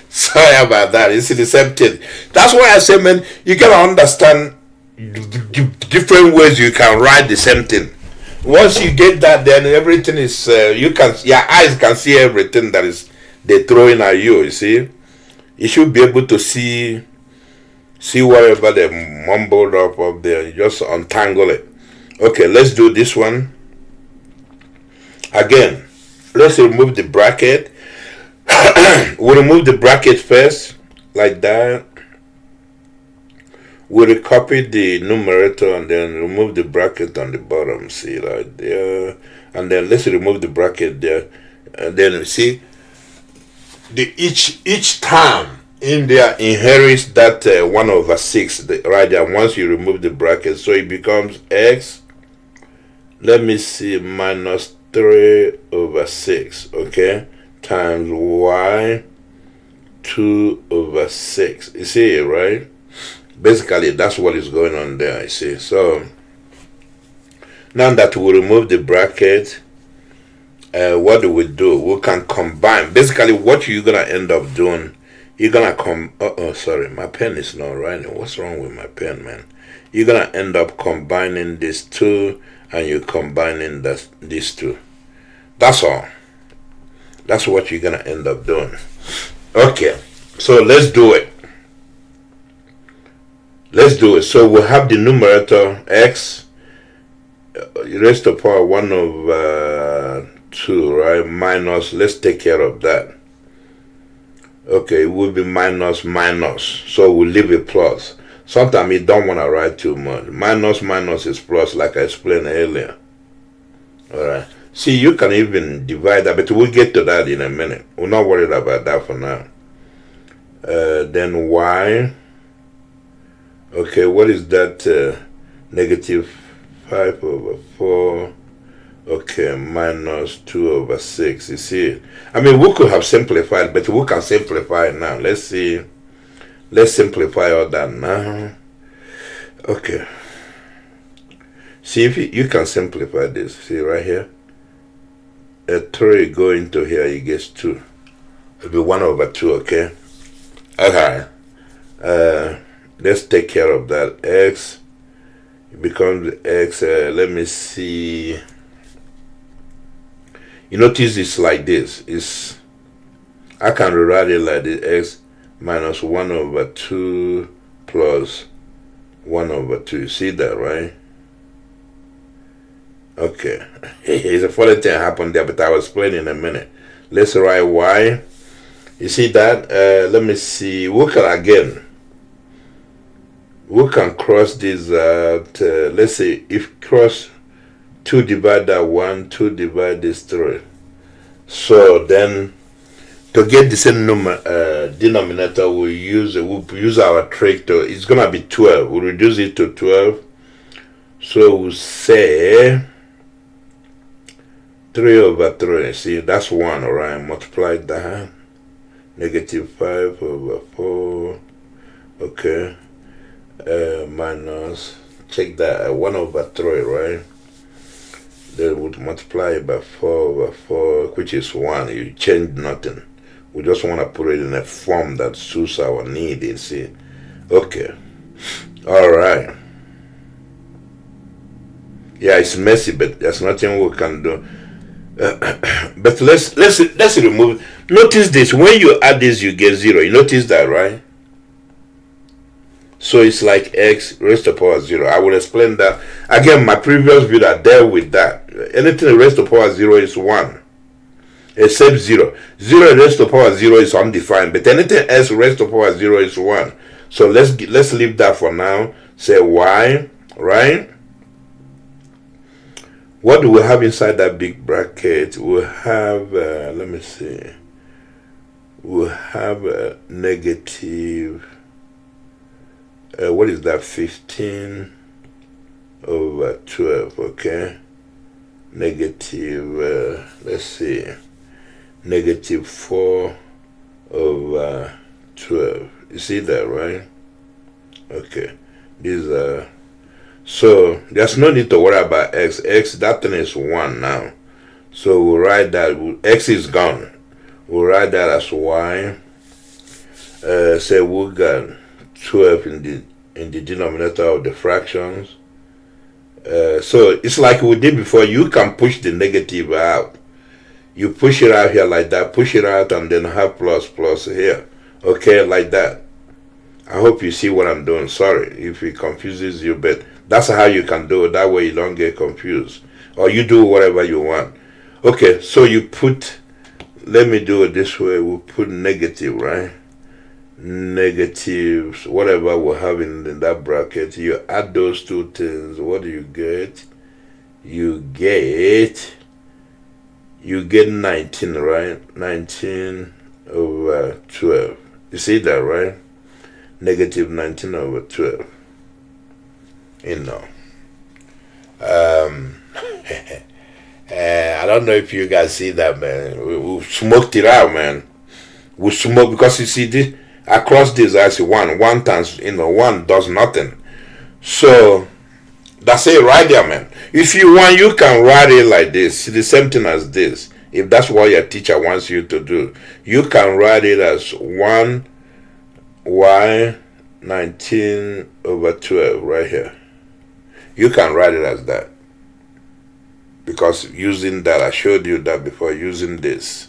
Sorry about that. You see the same thing. That's why I say, man, you gotta understand different ways you can write the same thing. Once you get that, then everything is your eyes can see everything that is they throwing at you. You see, you should be able to see whatever they mumbled up there. You just untangle it. Okay, let's do this one again. Let's remove the bracket. We'll remove the bracket first, like that. We'll copy the numerator and then remove the bracket on the bottom. See, right there. And then let's remove the bracket there. And then see, each term in there inherits that 1/6 right there once you remove the bracket. So it becomes x, let me see, minus 3/6, okay, times y 2/6. You see it, right? Basically, that's what is going on there, you see. So, now that we remove the bracket, what do? We can combine. Basically, what you're going to end up doing, you're going to sorry, my pen is not writing. What's wrong with my pen, man? You're going to end up combining these two, and you're combining these two. That's all. That's what you're going to end up doing. Okay, so let's do it. Let's do it. So we'll have the numerator x raised to the power 1/2, right? Minus, let's take care of that. Okay, it will be minus. So we'll leave it plus. Sometimes you don't want to write too much. Minus is plus, like I explained earlier. Alright. See, you can even divide that, but we'll get to that in a minute. We're not worried about that for now. Then y. Okay, what is that? Negative 5/4. Okay, minus 2/6. You see it? I mean, we could have simplified, but we can simplify it now. Let's see. Let's simplify all that now. Okay. See, if you can simplify this. See right here? A 3 go into here, it gets 2. It'll be 1/2, okay? Okay. Let's take care of that. X becomes x. Let me see. You notice it's like this. I can rewrite it like this. X minus 1/2 plus 1/2. You see that, right? Okay. It's a funny thing happened there, but I will explain in a minute. Let's write y. You see that? Let me see. Look at again. We can cross this out. Let's say if cross 2 divide that 1, 2 divide this 3. So then to get the same denominator, we'll use our trick to, it's gonna be 12. We'll reduce it to 12. So we'll say 3/3. See, that's 1, alright. Multiply that. Negative 5/4. Okay. Minus, check that, 1/3, right? Then would multiply by 4/4, which is 1. You change nothing. We just want to put it in a form that suits our need, you see. Okay. Alright. Yeah, it's messy, but there's nothing we can do. But let's remove. Notice this. When you add this, you get 0. You notice that, right? So it's like x raised to the power 0. I will explain that. Again, my previous video I dealt with that. Anything raised to the power 0 is 1. Except 0. 0 raised to the power 0 is undefined. But anything else raised to the power 0 is 1. So let's leave that for now. Say y, right? What do we have inside that big bracket? We have, let me see. We have a negative. What is that? 15/12, okay? Negative, let's see, negative 4/12. You see that, right? Okay. These are, So there's no need to worry about x. That thing is 1 now. So we'll write that. X is gone. We'll write that as y. Say we got 12 in the denominator of the fractions. So it's like we did before. You can push the negative out. You push it out here like that. Push it out and then have plus here. Okay, like that. I hope you see what I'm doing. Sorry if it confuses you, but that's how you can do it. That way you don't get confused. Or you do whatever you want. Okay, so you put, let me do it this way. We'll put negative, right? Negatives, whatever we have in that bracket. You add those two things. What do you get? You get 19, right? 19 over 12. You see that, right? Negative 19 over 12. You know. I don't know if you guys see that, man. We smoked it out, man. We smoked, because you see this across this, I see 1 times, 1 does nothing. So that's it right there, man. If you want, you can write it like this. The same thing as this. If that's what your teacher wants you to do, you can write it as 1y 19 over 12 right here. You can write it as that. Because using that, I showed you that before, using this.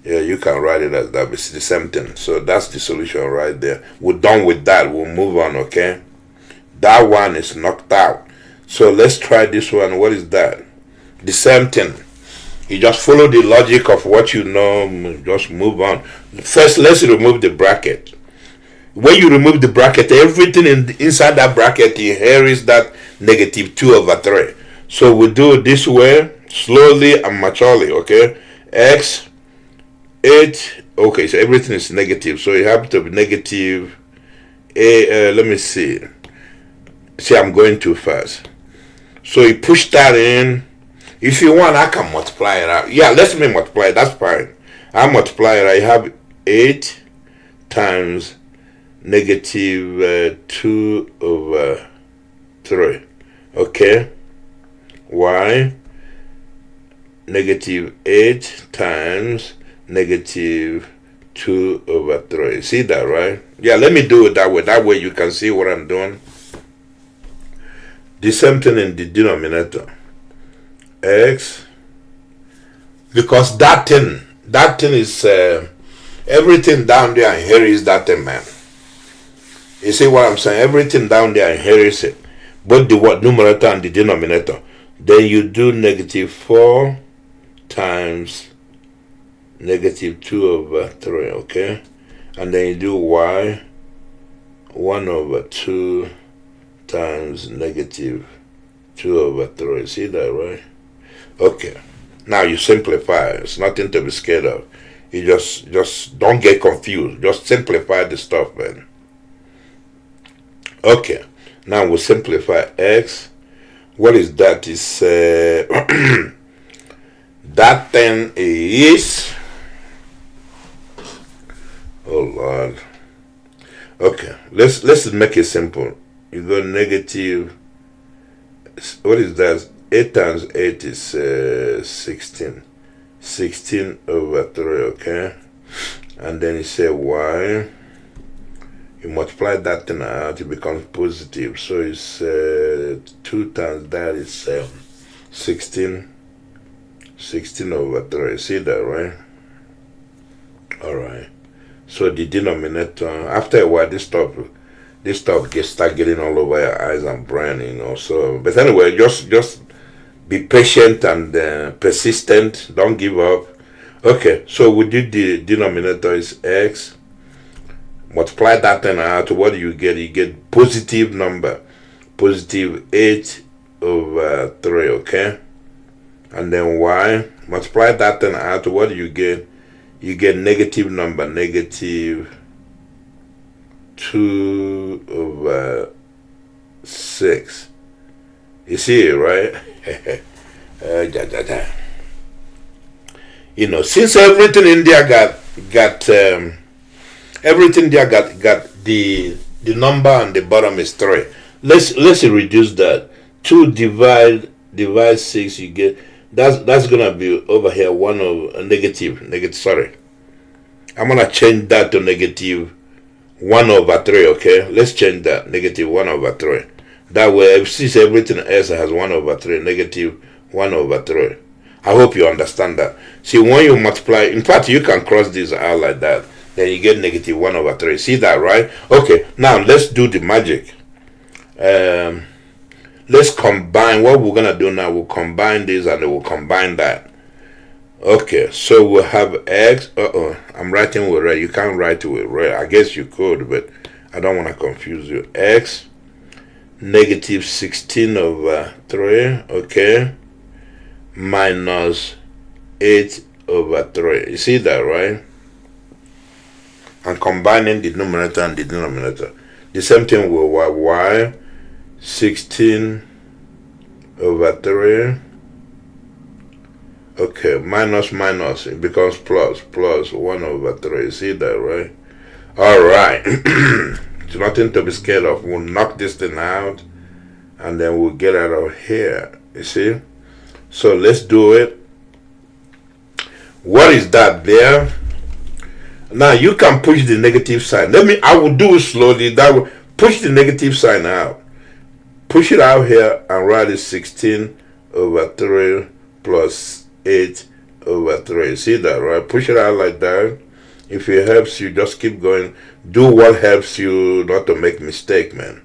Yeah, you can write it as that. It's the same thing. So that's the solution right there. We're done with that. We'll move on, okay? That one is knocked out. So let's try this one. What is that? The same thing. You just follow the logic of what you know. Just move on. First, let's remove the bracket. When you remove the bracket, everything inside that bracket inherits that negative 2 over 3. So we do it this way, slowly and maturely, okay? X, 8, okay, so everything is negative. So you have to be negative, let me see. See, I'm going too fast. So you push that in. If you want, I can multiply it out. Yeah, let me multiply it, that's fine. I multiply it, I have 8 times negative 2 over 3, okay? Y negative 8 times negative 2 over 3. See that, right? Yeah, let me do it that way. That way you can see what I'm doing. The same thing in the denominator. X. Because that thing is, everything down there inherits that thing, man. You see what I'm saying? Everything down there inherits it. Both the numerator and the denominator. Then you do negative 4 times negative 2 over 3, okay? And then you do y 1 over 2 times negative 2 over 3. See that, right? Okay. Now you simplify. It's nothing to be scared of. You just don't get confused. Just simplify the stuff, man. Okay. Now we'll simplify x. What is that? Is that thing is, oh Lord. Okay, let's make it simple. You go negative, what is that? 8 times 8 is 16 over 3, okay? And then you say y, you multiply that thing out, it becomes positive. So it's 2 times that is 16 over 3. See that, right? Alright. So the denominator, after a while, this stuff start getting all over your eyes and brain, you know. So, but anyway, just be patient and persistent. Don't give up. Okay, so we did the denominator is x. Multiply that thing out. What do you get? You get positive number, positive 8 over 3. Okay, and then y. Multiply that thing out. What do you get? You get negative number, negative 2 over 6. You see it, right? You know, since everything in there got everything there got the number on the bottom is 3. Let's reduce that. 2 divide 6, you get that's gonna be over here 1 over negative. Sorry, I'm gonna change that to negative 1 over 3. Okay, let's change that negative 1 over 3. That way, since everything else has 1 over 3, negative 1 over 3. I hope you understand that. See, when you multiply, in fact, you can cross this out like that. Then you get negative 1 over 3. See that, right? Okay, now let's do the magic. Let's combine. What we're going to do now, we'll combine this and then we'll combine that. Okay, so we'll have x. I'm writing with red. You can't write with red. I guess you could, but I don't want to confuse you. X negative 16 over 3, okay, minus 8 over 3. You see that, right? And combining the numerator and the denominator. The same thing with y 16 over 3. Okay, minus, it becomes plus 1 over 3. You see that, right? Alright. It's nothing to be scared of. We'll knock this thing out and then we'll get out of here. You see? So let's do it. What is that there? Now you can push the negative sign. I will do it slowly. That will push the negative sign out. Push it out here and write it 16 over 3 plus 8 over 3. See that, right? Push it out like that. If it helps you, just keep going. Do what helps you not to make mistake, man.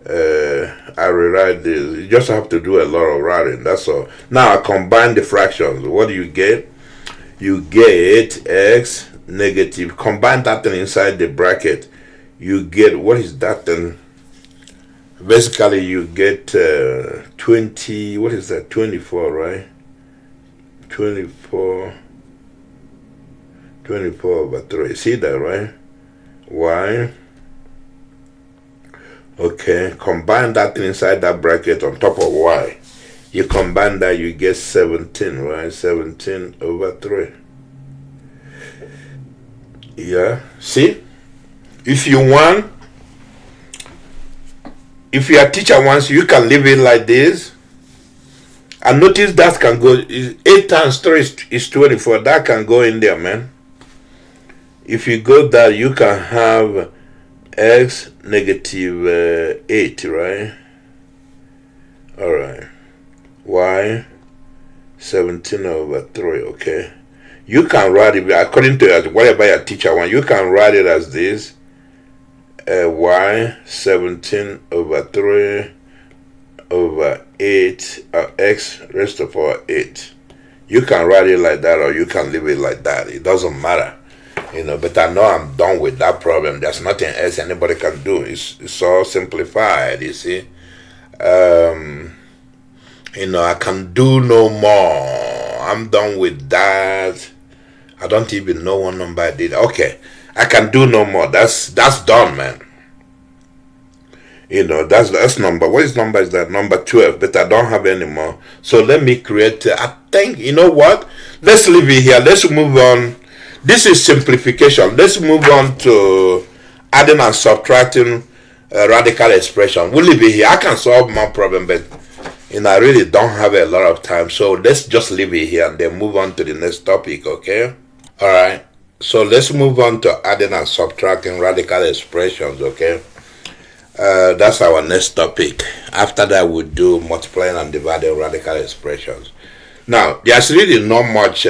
I rewrite this. You just have to do a lot of writing. That's all. Now I combine the fractions. What do you get? You get x negative. Combine that thing inside the bracket. You get, what is that then? Basically, you get 20. What is that? 24, right? 24 over 3. See that, right? Y. Okay, combine that inside that bracket on top of y. You combine that, you get 17, right? 17 over 3. Yeah, see? If you want, if your teacher wants, you can leave it like this. And notice that can go, 8 times 3 is 24. That can go in there, man. If you go there, you can have x negative 8, right? Alright. Y 17 over 3, okay? You can write it according to whatever your teacher wants. You can write it as this. Y 17 over 3 over 8, x raised to power 8. You can write it like that or you can leave it like that. It doesn't matter. You know, but I know I'm done with that problem. There's nothing else anybody can do. It's all simplified, you see. You know, I can do no more. I'm done with that. I don't even know what number I did. Okay, I can do no more. That's done, man. You know, that's number. What number is that? Number 12. But I don't have any more. So let me create. I think, you know what? Let's leave it here. Let's move on. This is simplification. Let's move on to adding and subtracting radical expression. We'll leave it here. I can solve my problem, but you know, I really don't have a lot of time. So let's just leave it here and then move on to the next topic, okay? Alright. So let's move on to adding and subtracting radical expressions, okay? That's our next topic. After that, we'll do multiplying and dividing radical expressions. Now, there's really not much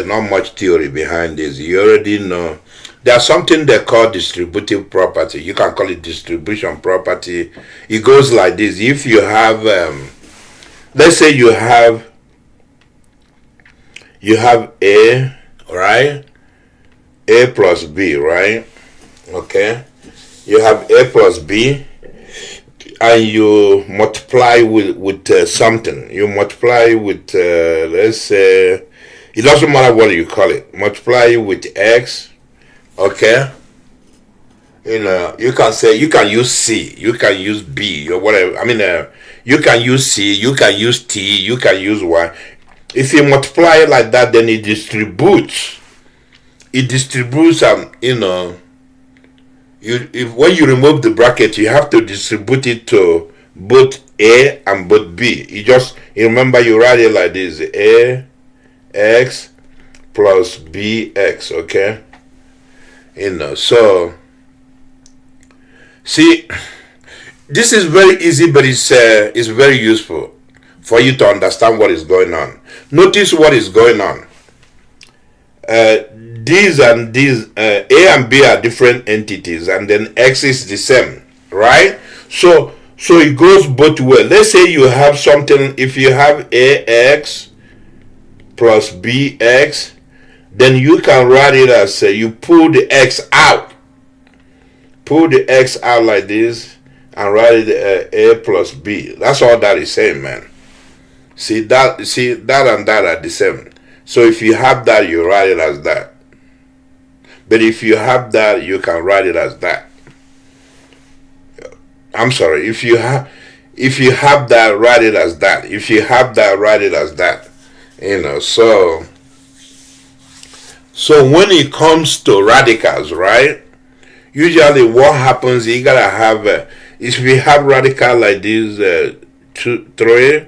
theory behind this. You already know. There's something they call distributive property. You can call it distribution property. It goes like this. If you have, let's say you have A, right? A plus B, right? Okay. You have A plus B. And you multiply with something. You multiply with, let's say, it doesn't matter what you call it. Multiply with X, okay? You know, you can say, you can use C, you can use B, or whatever. I mean, you can use C, you can use T, you can use Y. If you multiply it like that, then it distributes. It distributes, you know, when you remove the bracket, you have to distribute it to both A and both B. You remember you write it like this: A x plus bx. Okay, so see, this is very easy, but it's very useful for you to understand what is going on. Notice what is going on. These and these, A and B are different entities, and then X is the same, right? So it goes both ways. Let's say you have something. If you have AX plus BX, then you can write it as you pull the X out. Pull the X out like this and write it A plus B. That's all that is saying, man. See that and that are the same. So if you have that, you write it as that. But if you have that, you can write it as that. I'm sorry. If you have that, write it as that. If you have that, write it as that. So when it comes to radicals, right? Usually, what happens? You gotta have. If we have radical like this, 3,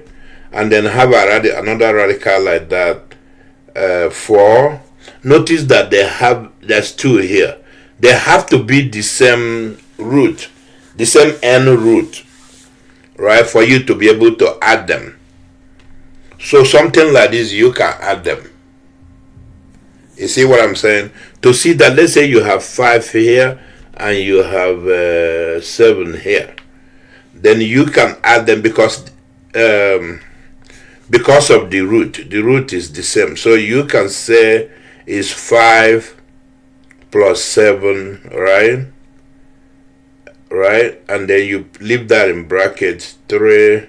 and then have another radical like that, 4. Notice that there's 2 here. They have to be the same root, the same n root, right? For you to be able to add them. So something like this, you can add them. You see what I'm saying? To see that, let's say you have 5 here and you have 7 here, then you can add them because of the root. The root is the same. So you can say is 5 plus 7, right? Right? And then you leave that in brackets, 3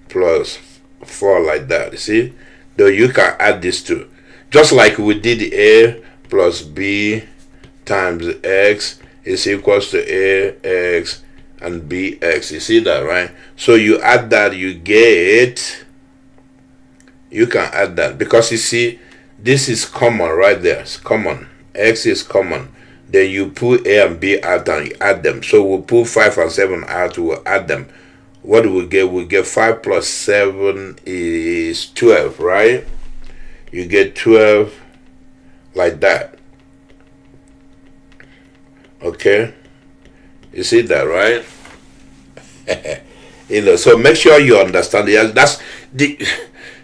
plus 4, like that. You see? Though you can add these two. Just like we did A plus B times X is equals to AX and BX. You see that, right? So you add that, you get... You can add that because you see this is common right there. It's common. X is common. Then you pull A and B out and you add them. So we'll pull 5 and 7 out. We'll add them. What do we get? We get 5 plus 7 is 12, right? You get 12 like that. Okay, you see that, right? So make sure you understand. That's the.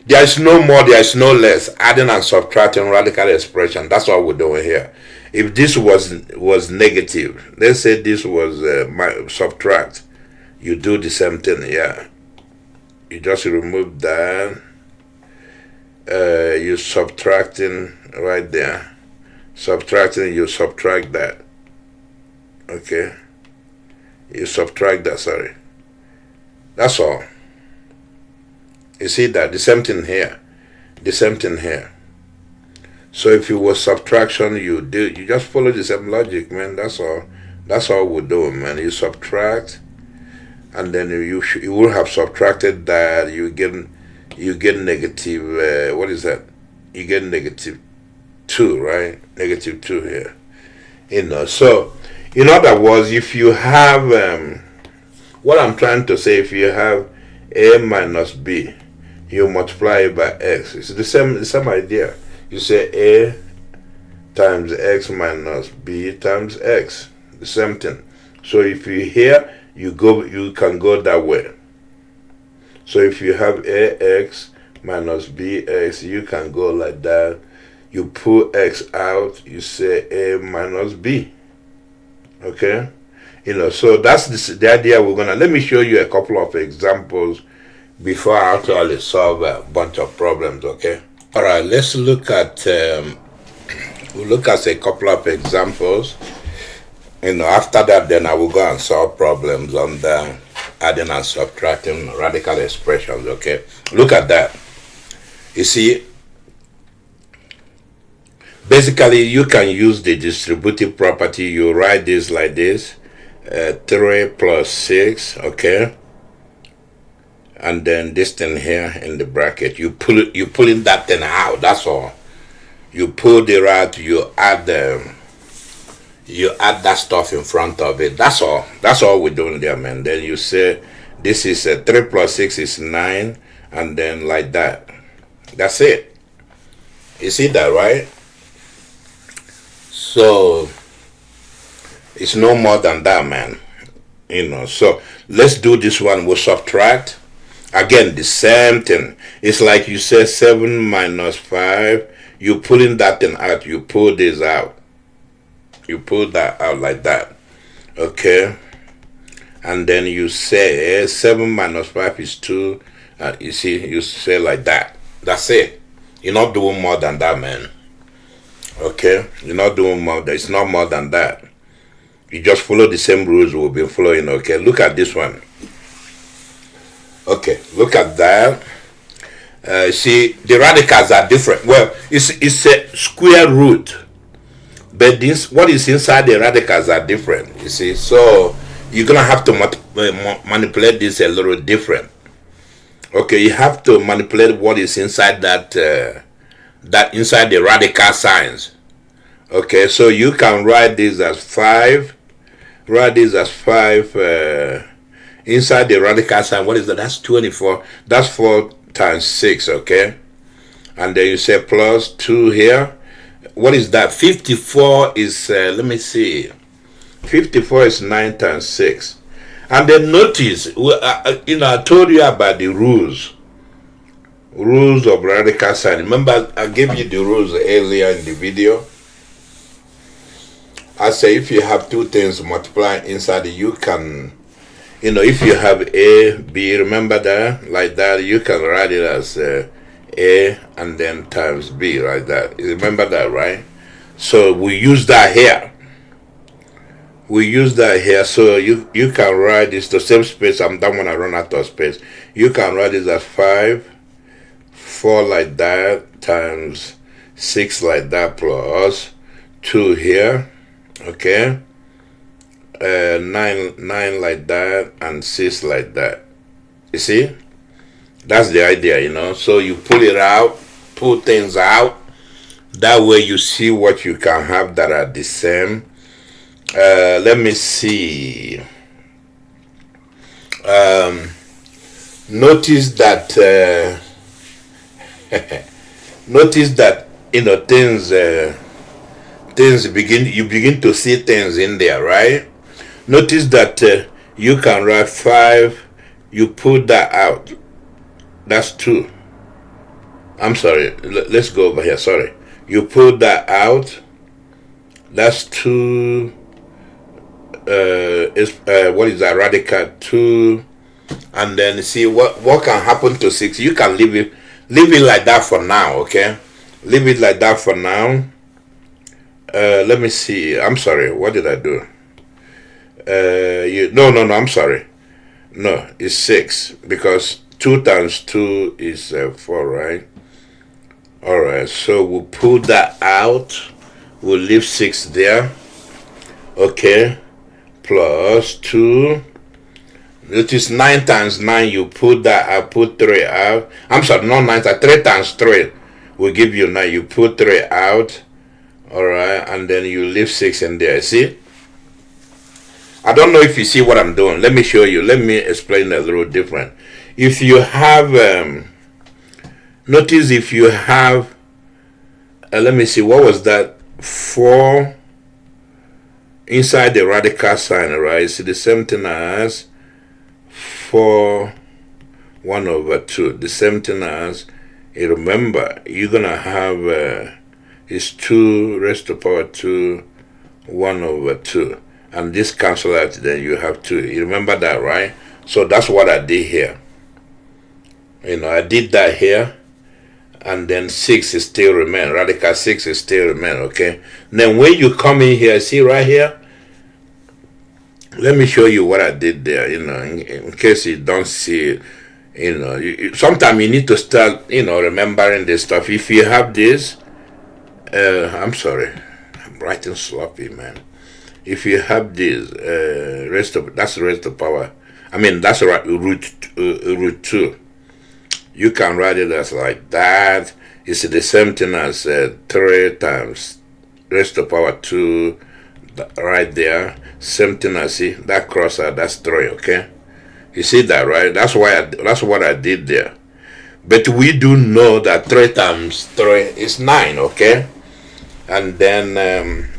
There is no more, there is no less. Adding and subtracting radical expression. That's what we're doing here. If this was negative, let's say this was subtract, you do the same thing. Yeah, you just remove that. You subtracting right there. Subtracting, you subtract that. Okay, you subtract that. Sorry. That's all. You see that? The same thing here. The same thing here. So if it was subtraction, you just follow the same logic, man. That's all. That's all we're doing, man. You subtract, and then you will have subtracted that. You get negative. What is that? You get negative 2, right? Negative 2 here. So in other words, if you have what I'm trying to say, if you have A minus B, you multiply it by X. It's the same idea. You say A times X minus B times X. The same thing. So if you here, you can go that way. So if you have AX minus BX, you can go like that. You pull X out, you say A minus B. Okay? So that's the idea we're gonna. Let me show you a couple of examples before I actually solve a bunch of problems. Okay? All right, let's look at we'll look at a couple of examples. After that, then I will go and solve problems on the adding and subtracting radical expressions. Okay, look at that. You see, basically you can use the distributive property. You write this like this: 3 plus 6. Okay. And then this thing here in the bracket, you pulling that thing out. That's all. You pull the out. You add that stuff in front of it. That's all. That's all we're doing there, man. Then you say This is 3 plus 6 is 9, and then like that. That's it. You see that, right? So it's no more than that, man. So let's do this one. We'll subtract. Again, the same thing. It's like you say 7 minus 5. You pulling that thing out. You pull this out. You pull that out like that. Okay? And then you say 7 minus 5 is 2. You see, you say like that. That's it. You're not doing more than that, man. Okay? You're not doing more. It's not more than that. You just follow the same rules we've been following. Okay? Look at this one. Okay, look at that. See, the radicals are different. Well, it's a square root, but what is inside the radicals are different. You see, so you're gonna have to manipulate this a little different. Okay, you have to manipulate what is inside that inside the radical signs. Okay, so you can write this as 5. Write this as 5. Inside the radical sign, what is that? That's 24. That's 4 times 6, okay? And then you say plus 2 here. What is that? 54 is, let me see. 54 is 9 times 6. And then notice, I told you about the rules. Rules of radical sign. Remember, I gave you the rules earlier in the video. I say if you have two things multiplying inside, you can... if you have A, B, remember that? Like that, you can write it as A and then times B, like that. You remember that, right? So we use that here. We use that here, so you can write this the same space. I'm done when I run out of space. You can write this as 5, 4 like that, times 6 like that, plus 2 here, okay? 9 like that, and 6 like that. You see? That's the idea, So you pull it out, pull things out. That way you see what you can have that are the same. Let me see. Notice that things you begin to see things in there, right? Notice that you can write 5, you put that out. That's 2. I'm sorry, let's go over here, sorry. You put that out, that's 2, what is that, radical 2, and then see what can happen to 6. You can leave it like that for now, okay? Leave it like that for now. Let me see, I'm sorry, what did I do? No, I'm sorry. No, it's 6 because 2 times 2 is 4, right? Alright, so we'll pull that out. We'll leave 6 there. Okay. Plus 2. Notice 9 times 9, you put that out, put 3 out. I'm sorry, not 9 times 3 times 3 will give you 9. You put 3 out. Alright, and then you leave 6 in there. See? I don't know if you see what I'm doing. Let me show you. Let me explain a little different. If you have, notice if you have, let me see, what was that? 4 inside the radical sign, right? See the same thing as 4, 1 over 2. The same thing as, remember, you're going to have, is 2 raised to the power 2, 1 over 2. And this cancel out, then you have 2. You remember that, right? So that's what I did here. I did that here. And then 6 is still remain. Radical 6 is still remain, okay? Then when you come in here, see right here? Let me show you what I did there, in case you don't see it. Sometimes you need to start, remembering this stuff. If you have this, I'm sorry. I'm writing sloppy, man. If you have this, that's the rest of power. I mean, that's root 2. You can write it as like that. It's the same thing as 3 times raised to power 2, right there. Same thing as, see, that cross out, that's 3, okay? You see that, right? That's what I did there. But we do know that 3 times 3 is 9, okay? And then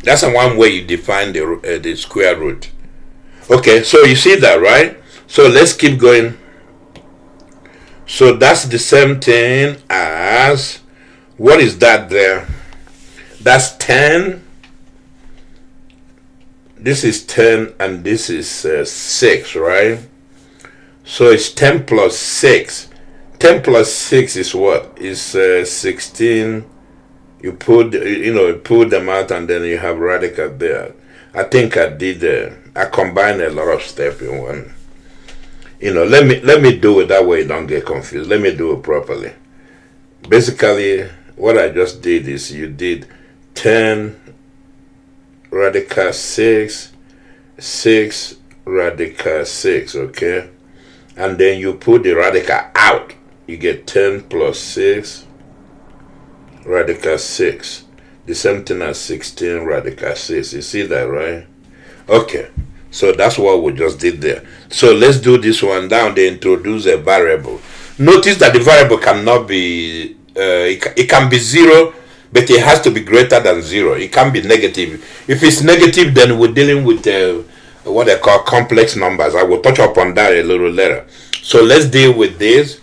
that's the one way you define the square root. Okay, so you see that, right? So let's keep going. So that's the same thing as, what is that there? That's 10. This is 10 and this is 6, right? So it's 10 plus 6. 10 plus 6 is what? Is 16. You put them out and then you have radical there. I think I combined a lot of steps in one. Let me do it that way you don't get confused. Let me do it properly. Basically, what I just did is you did 10 radical 6, 6 radical 6, okay? And then you put the radical out. You get 10 plus 6 radical 6. The same thing as 16 radical 6. You see that, right? Okay. So that's what we just did there. So let's do this one down. They introduce a variable. Notice that the variable cannot be, it can be 0, but it has to be greater than 0. It can't be negative. If it's negative, then we're dealing with what they call complex numbers. I will touch upon that a little later. So let's deal with this.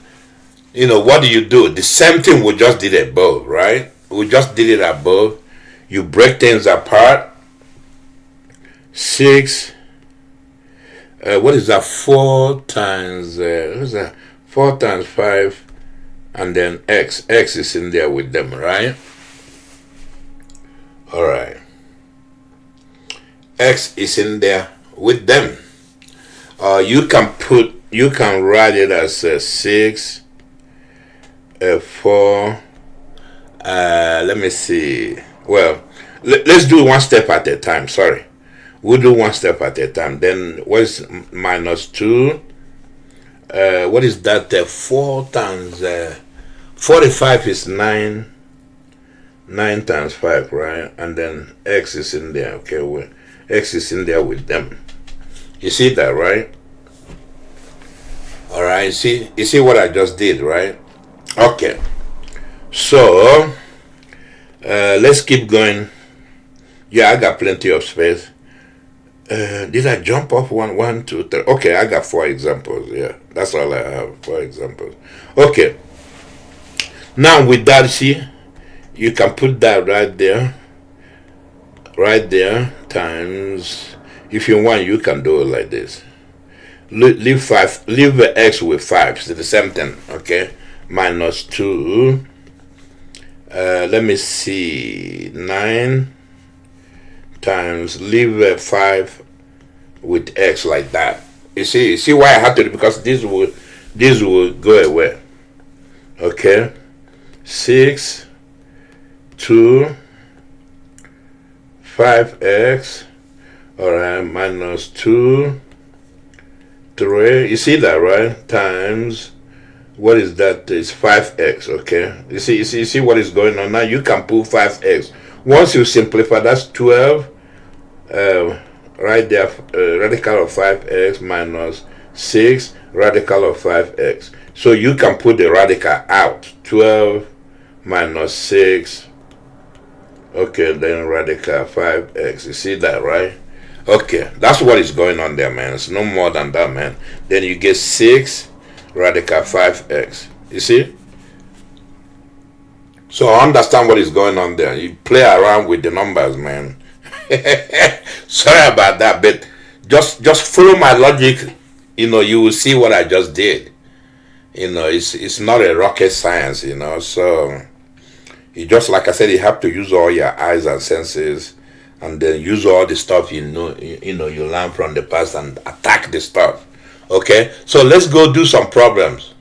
What do? The same thing we just did above, right? We just did it above. You break things apart. 6. What is that? 4 times, what is that? 4 times 5. And then x. X is in there with them, right? Alright. X is in there with them. You can write it as 6. 4. Let me see. Well, let's do one step at a time. Sorry, we'll do one step at a time. Then what's minus 2? What is that? 4 times 45 is 9. 9 times 5, right? And then x is in there. Okay, well, x is in there with them. You see that, right? All right. You see what I just did, right? Okay, so let's keep going. Yeah, I got plenty of space. Did I jump off 1, 2, 3? Okay, I got 4 examples. Yeah, that's all I have. 4 examples. Okay. Now with that, see, you can put that right there. Right there times. If you want, you can do it like this. Leave 5. Leave the x with 5. It's the same thing. Okay. Minus 2. Let me see. 9 times, leave 5 with x like that. You see why I had to do, because this will go away. Okay. 6, 2, 5x. Alright, minus 2, 3. You see that, right? Times, what is that? It's 5x, okay? You see what is going on now? You can put 5x. Once you simplify, that's 12. Right there, radical of 5x minus 6, radical of 5x. So you can put the radical out. 12 minus 6. Okay, then radical 5x. You see that, right? Okay, that's what is going on there, man. It's no more than that, man. Then you get 6 radical 5x. You see? So understand what is going on there. You play around with the numbers, man. Sorry about that, but just follow my logic. You will see what I just did. It's not a rocket science, so you just, like I said, you have to use all your eyes and senses, and then use all the stuff you learn from the past and attack the stuff. Okay, so let's go do some problems.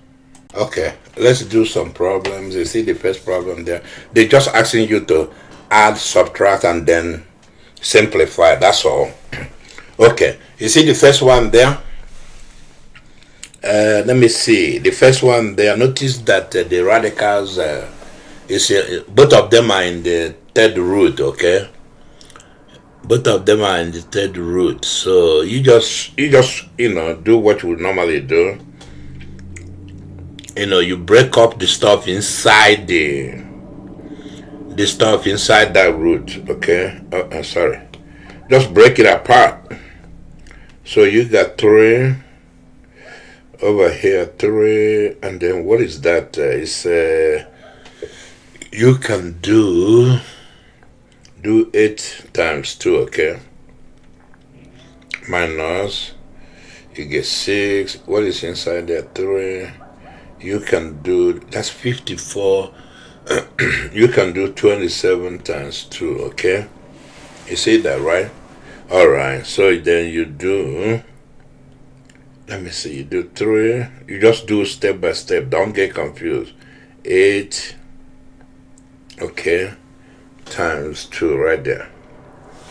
Okay, let's do some problems. You see the first problem there? They're just asking you to add, subtract, and then simplify. That's all. Okay, you see the first one there? Let me see. The first one there, notice that the radicals, both of them are in the third root, okay? Both of them are in the third root. So you just do what you would normally do. You break up the stuff inside the stuff inside that root. Okay. Sorry. Just break it apart. So you got 3 over here, 3, and then what is that? You can do 8 times 2, okay? Minus, you get 6. What is inside there? 3. You can do, that's 54. You can do 27 times 2, okay? You see that, right? Alright, so then you do, let me see, you do 3. You just do step by step. Don't get confused. 8, okay, times 2 right there.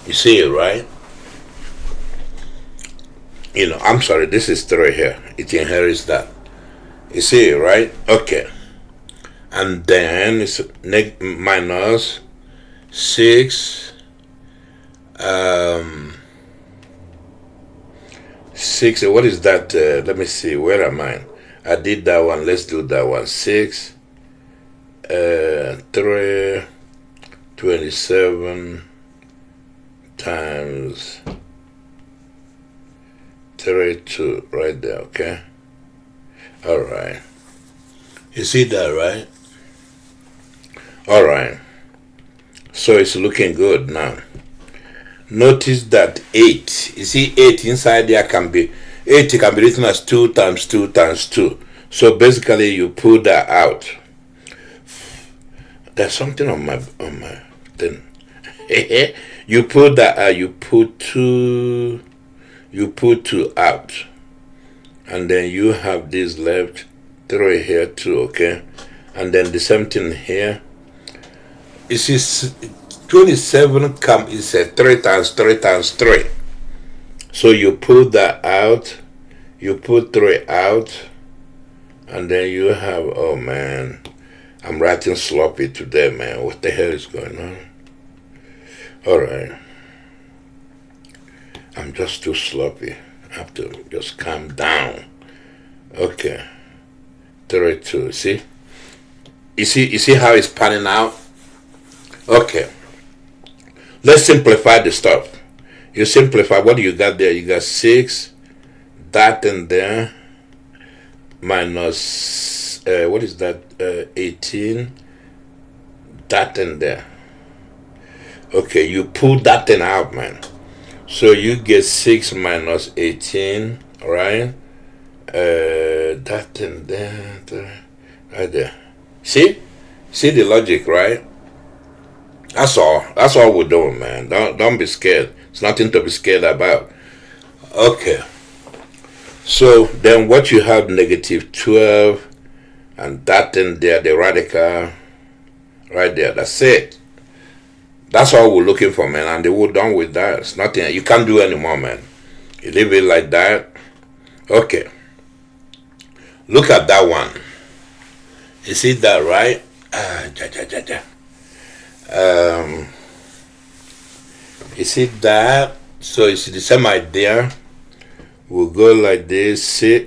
You see it, right? I'm sorry, this is 3 here. It inherits that. You see it, right? Okay. And then it's minus 6. 6, what is that? Let me see, where am I? I did that one. Let's do that one. 6, 3, 27 times 32 right there, okay? Alright. You see that, right? Alright. So it's looking good now. Notice that 8. You see 8 inside there can be 8 can be written as 2 times 2 times 2. So basically you pull that out. There's something on my thing. You pull that out, you put 2 out. And then you have this left, 3 here too, okay? And then the same thing here. You see 27 is 3 times 3 times 3. So you pull that out, you put 3 out, and then you have, oh man, I'm writing sloppy today, man. What the hell is going on? Alright. I'm just too sloppy. I have to just calm down. Okay. 3, 2. See? You see how it's panning out? Okay. Let's simplify the stuff. You simplify. What do you got there? You got 6, that in there, minus, what is that? 18, that in there. Okay, you pull that thing out, man. So you get 6 minus 18, right? That in there, right there. See the logic, right? That's all we're doing, man. Don't be scared. It's nothing to be scared about. Okay. So then what you have, negative 12, and that in there, the radical, right there. That's it. That's all we're looking for, man. And we're done with that. It's nothing. You can't do anymore, man. You leave it like that. Okay. Look at that one. You see that, right? You see that? So it's the same idea. We'll go like this. See?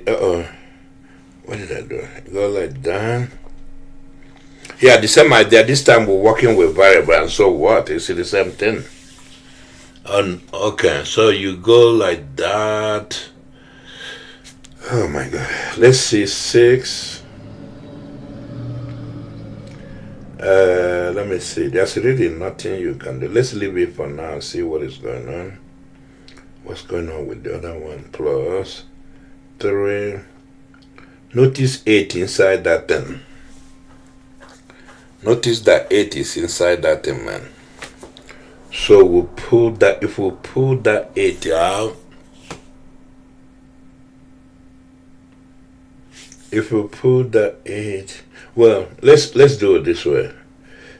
What did I do? Go like that. Yeah, the same idea. This time we're working with variable, and so what? You see the same thing. Okay, so you go like that. Oh my God. Let's see, 6. Let me see. There's really nothing you can do. Let's leave it for now and see what is going on. What's going on with the other one? Plus 3. Notice 8 inside that thing. Notice that 8 is inside that thing, man. So we'll pull that. If we pull that 8 out, if we pull that 8, well, let's do it this way.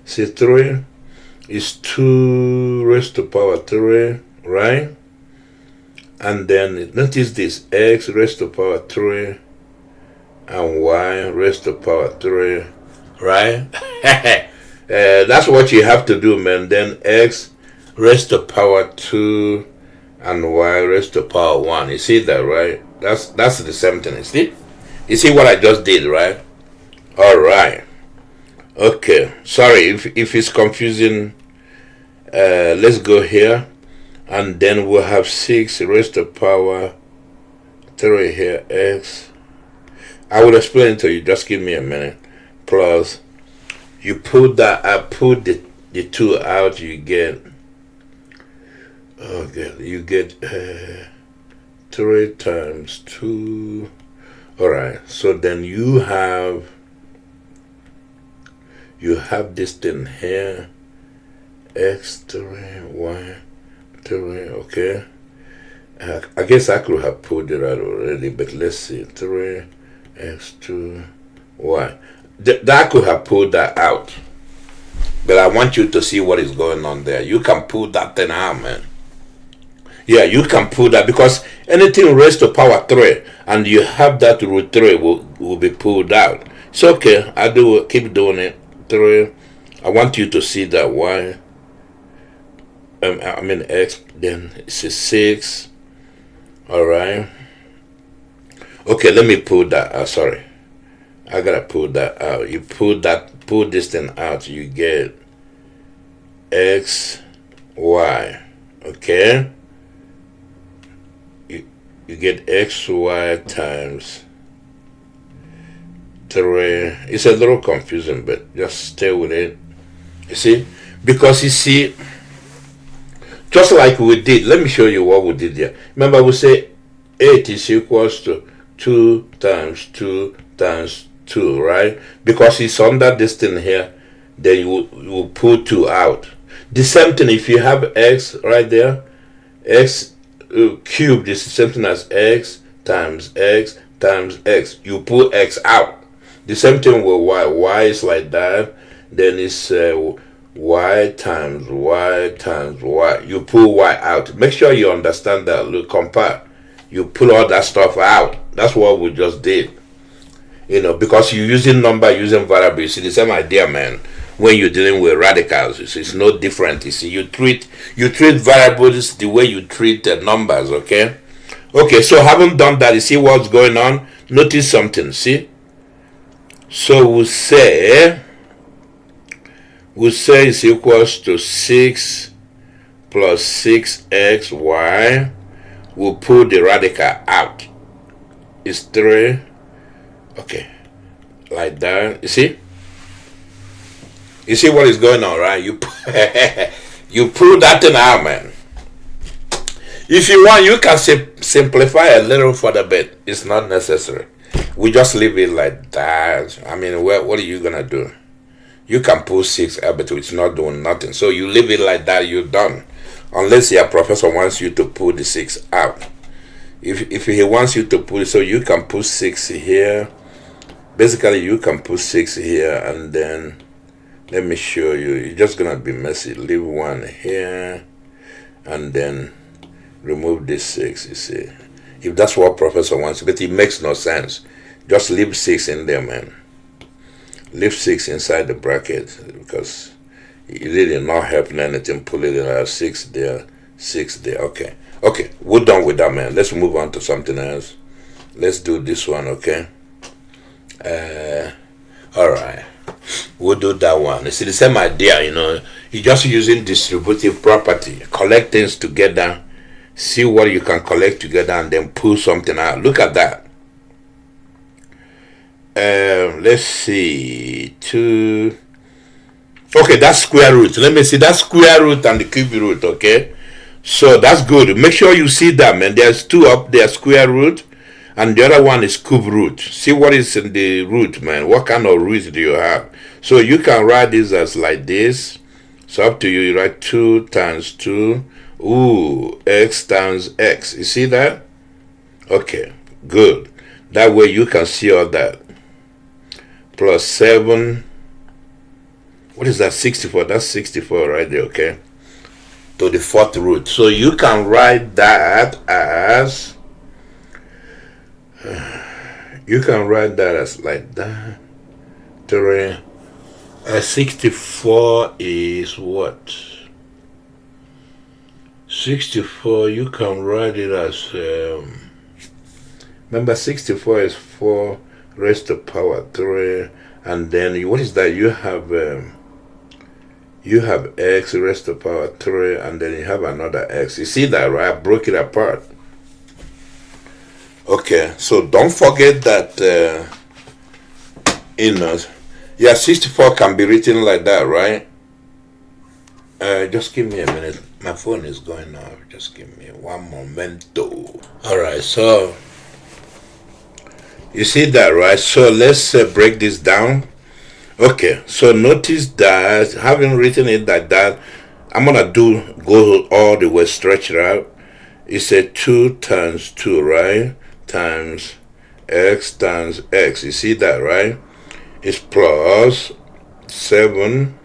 See, 3 is 2 raised to power 3, right? And then notice this, x raised to power 3 and y raised to power 3, right? That's what you have to do, man. Then x raised to power 2 and y raised to power 1. You see that, right? That's the same thing. You see what I just did, right? All right. Okay. Sorry if it's confusing. Let's go here, and then we'll have 6 raised to power 3 here, x. I will explain it to you. Just give me a minute. Plus, you put that. I put the 2 out. You get. Okay, you get 3 times 2. All right. So then you have this thing here. X3, Y3. Okay. I guess I could have put it out already, but let's see. 3 X2 Y. That could have pulled that out, but I want you to see what is going on there. You can pull that thing out, man. Yeah, you can pull that, because anything raised to power 3 and you have that root 3 will be pulled out. It's okay. I do keep doing it. 3. I want you to see that Y. I mean X. Then it's a 6. All right. Okay, let me pull that out. Sorry, I gotta pull that out. You pull this thing out, you get X, Y. Okay. You get XY times 3. It's a little confusing, but just stay with it. You see? Because you see, just like we did, let me show you what we did here. Remember, we say 8 is equals to 2 times 2 times 2, right? Because it's under this thing here, then you will pull 2 out. The same thing if you have x right there. X cubed is the same thing as x times x times x. You pull x out. The same thing with y. Y is like that. Then it's y times y times y. You pull y out. Make sure you understand that. Look, compare. You pull all that stuff out. That's what we just did. You know, because you're using number, using variable. You see the same idea, man. When you're dealing with radicals, it's no different. You see, you treat variables the way you treat numbers. Okay. Okay. So having done that, you see what's going on. Notice something. See. So we'll say it's equals to 6 plus 6xy. We'll pull the radical out. It's 3. Okay. Like that. You see? You see what is going on, right? You you pull that thing out, man. If you want, you can simplify a little further, but it's not necessary. We just leave it like that. I mean, what are you gonna do? You can pull 6 out, but it's not doing nothing. So you leave it like that, you're done. Unless your professor wants you to pull the 6 out. If he wants you to pull it, so you can put 6 here. Basically, you can put 6 here, and then let me show you. You're just gonna be messy. Leave 1 here, and then remove this 6. You see, if that's what professor wants, but it makes no sense. Just leave 6 in there, man. Leave 6 inside the bracket, because it really not helping anything. Pull it in 6 there, 6 there. Okay. Okay, we're done with that, man. Let's move on to something else. Let's do this one, okay? All right. We'll do that one. It's the same idea, you know. You're just using distributive property. Collect things together. See what you can collect together and then pull something out. Look at that. Let's see. 2. Okay, that's square root. Let me see. That's square root and the cube root, okay? So that's good. Make sure you see that, man. There's 2 up there, square root, and the other one is cube root. See what is in the root, man. What kind of root do you have? So you can write this as like this. So up to you. You write 2 times 2. Ooh, x times x. You see that? Okay, good. That way you can see all that. Plus 7. What is that? 64. That's 64 right there, okay? To the 4th root. So you can write that as like that. 64 is what? 64, you can write it as, remember 64 is 4 raised to power 3, and then what is that? You have x raised to power 3, and then you have another x. You see that, right? I broke it apart. Okay, so don't forget that, yeah, 64 can be written like that, right? Just give me a minute. My phone is going off. Just give me one momento. Alright, so you see that, right? So let's break this down. Okay, so notice that having written it like that, I'm gonna go all the way, stretch it out. It's a 2 times 2, right? Times x times x. You see that, right? It's plus 7,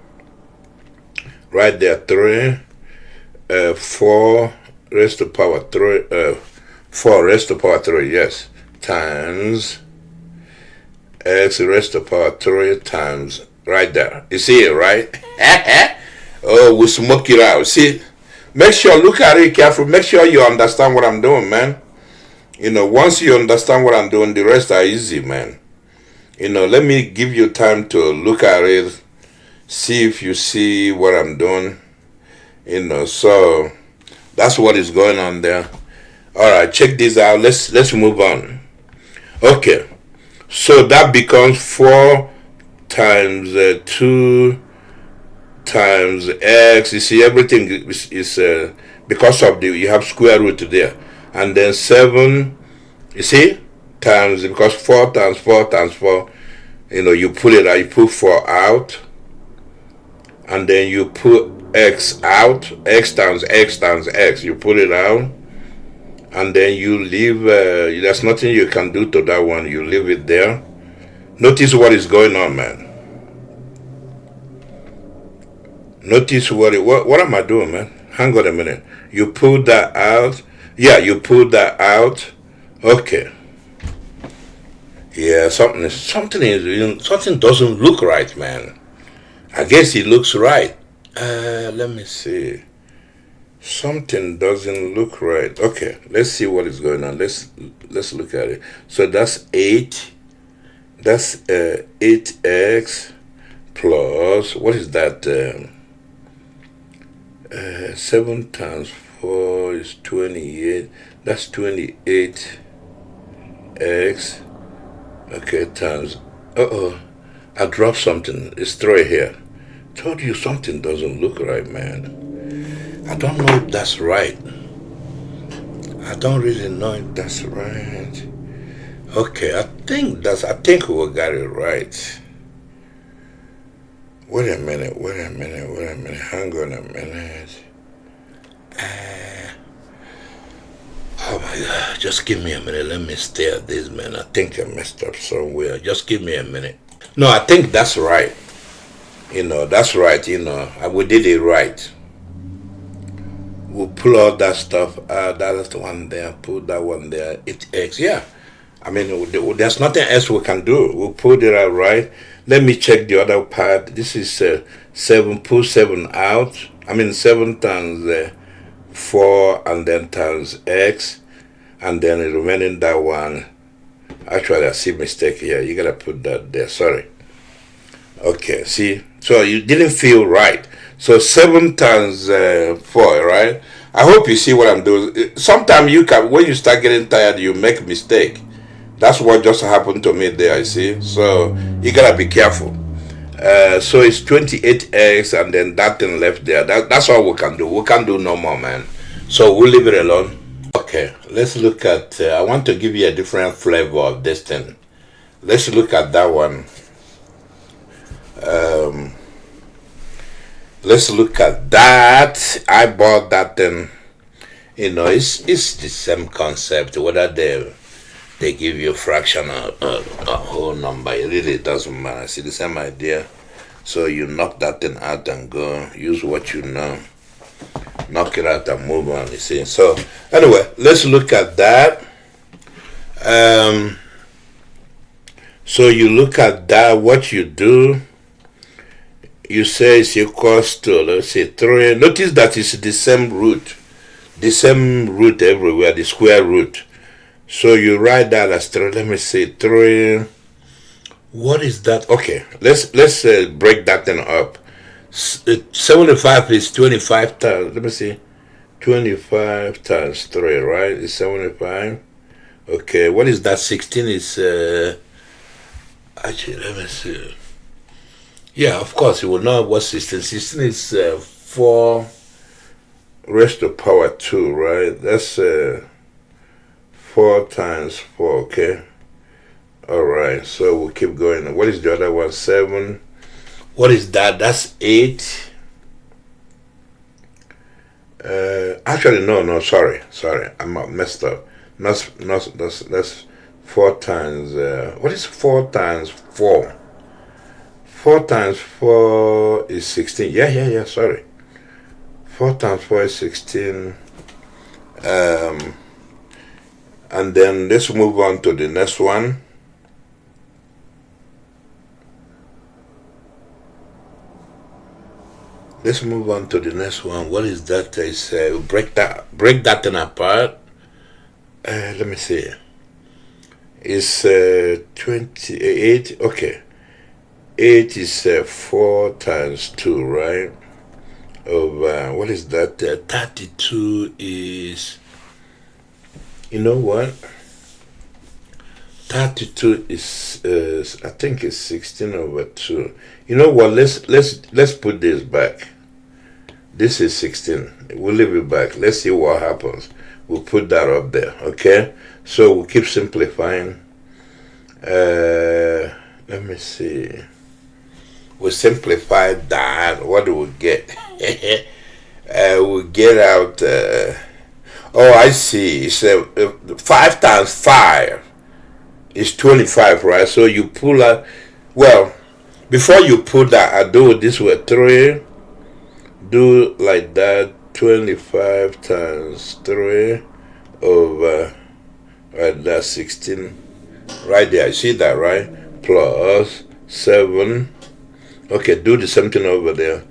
right there, 3, 4 raised to power 3, 4 raised to power 3, yes, times x raised to power 3 times, right there. You see it, right? Oh, we smoke it out. See, make sure, look at it careful. Make sure you understand what I'm doing, man. Once you understand what I'm doing, the rest are easy, man. Let me give you time to look at it, see if you see what I'm doing. So that's what is going on there. All right, check this out. Let's move on. Okay, so that becomes 4 times 2 times x. You see, everything is because of you have square root there, and then 7. You see, times, because 4 times 4 times 4. You pull it out. You put 4 out, and then you put x out. X times x times x. You put it out, and then you leave. There's nothing you can do to that one. You leave it there. Notice what is going on, man. Notice what am I doing, man? Hang on a minute. You pull that out. Yeah, you pull that out. Okay. Yeah, something doesn't look right, man. I guess it looks right. Let me see. Something doesn't look right. Okay, let's see what is going on. Let's look at it. So that's 8. That's 8x plus, what is that? 7 times 4 is 28. That's 28x. Okay, times. I dropped something. It's 3 here. Told you something doesn't look right, man. I don't know if that's right. I don't really know if that's right. Okay, I think we got it right. Wait a minute. Hang on a minute. Oh my God, just give me a minute. Let me stare at this, man. I think I messed up somewhere. Just give me a minute. No, I think that's right. That's right. We did it right. We'll pull all that stuff out. That's the one there. Put that one there. 8x. Yeah. I mean, there's nothing else we can do. We'll put it out right. Let me check the other part. This is 7. Pull 7 out. I mean, 7 times 4 and then times x, and then the remaining that one. Actually, I see mistake here. You gotta put that there. Sorry. Okay, see, so you didn't feel right. So 7 times 4, right? I hope you see what I'm doing. Sometimes when you start getting tired, you make a mistake. That's what just happened to me there, I see. So you gotta be careful. So it's 28x, and then that thing left there. That's all we can do. We can't do no more, man. So we'll leave it alone. Okay, let's look at, I want to give you a different flavor of this thing. Let's look at that one. Let's look at that. I bought that thing. It's the same concept, whether they give you a fraction or a whole number. It really doesn't matter. It's the same idea. So you knock that thing out and go. Use what you know. Knock it out and move on, you see. So anyway, let's look at that. So you look at that, what you do, you say it's equals to, let's say 3. Notice that it's the same root. the same root everywhere, the square root. So you write that as 3. Let me see, 3. What is that? Okay, let's break that thing up. 75 is 25 times. Let me see, 25 times 3, right? Is 75. Okay, what is that? 16 is actually, let me see. Yeah, of course, you will know what 16. 16 is 4 raised to power 2, right? That's 4 times 4, okay? Alright, so we'll keep going. What is the other one? 7. What is that? That's 8. Actually, no, sorry. I'm messed up. That's 4 times, what is 4 times 4? 4 times 4 is 16. Yeah, sorry. 4 times 4 is 16. And then let's move on to the next one. Let's move on to the next one. What is that? Is break that thing apart. Let me see. It's 28. Okay. 8 is 4 times 2, right? Over, what is that? 32 is, you know what? 32 is, I think it's 16 over 2. You know what? Let's put this back. This is 16. We'll leave it back. Let's see what happens. We'll put that up there, okay? So we'll keep simplifying. Let me see. We simplify that. What do we get? We get out. Oh, I see. It's 5 times 5 is 25, right? So you pull out. Well, before you put that, I do it this way. 3. Do like that. 25 times 3 over. Right, that's 16. Right there. You see that, right? Plus 7. Okay, do the same thing over there.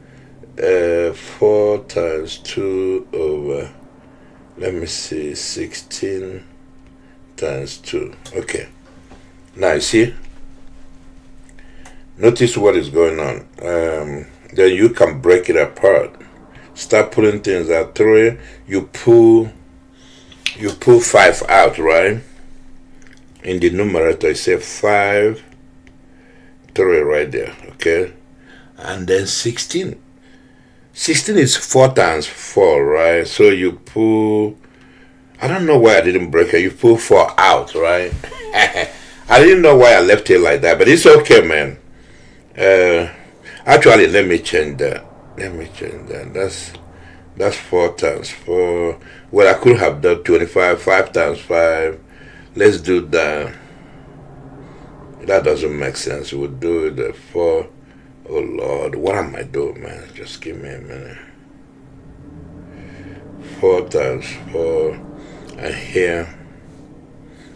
4 times 2 over, let me see, 16 times 2. Okay. Now, you see? Notice what is going on. Then you can break it apart. Start pulling things out. 3, you pull 5 out, right? In the numerator, you say 5, 3 right there, okay? And then 16. 16 is 4 times 4, right? So you pull, I don't know why I didn't break it. You pull 4 out, right? I didn't know why I left it like that, but it's okay, man. Actually, let me change that. That's 4 times 4. Well, I could have done 25, 5 times 5. Let's do that. That doesn't make sense. We'll do the 4. Oh Lord, what am I doing, man? Just give me a minute. 4 times 4, and here,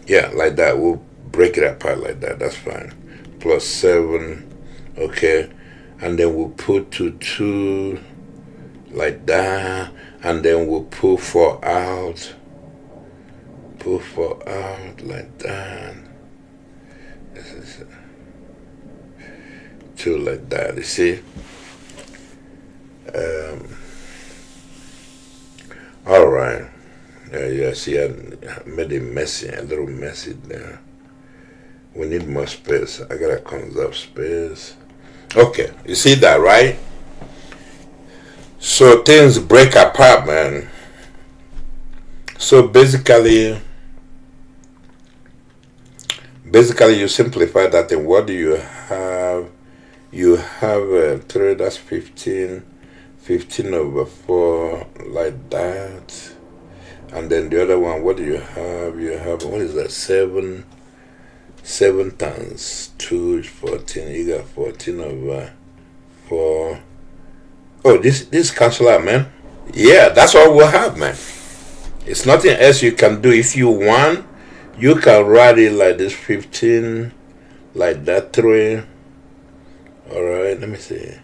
yeah, like that. We'll break it apart like that. That's fine. Plus 7, okay, and then we'll put 2 like that, and then we'll pull 4 out. Pull 4 out like that. This is 2 like that, you see? All right. Yeah, see, I made it messy, a little messy there. We need more space. I gotta conserve space. Okay, you see that, right? So things break apart, man. So basically you simplify that thing. What do you have? You have 3, that's 15. 15 over 4, like that. And then the other one, what do you have? You have, what is that? 7. 7 times 2 is 14. You got 14 over 4. Oh, this cancel out, man. Yeah, that's all we'll have, man. It's nothing else you can do. If you want, you can write it like this, 15, like that, 3. Alright, let me see.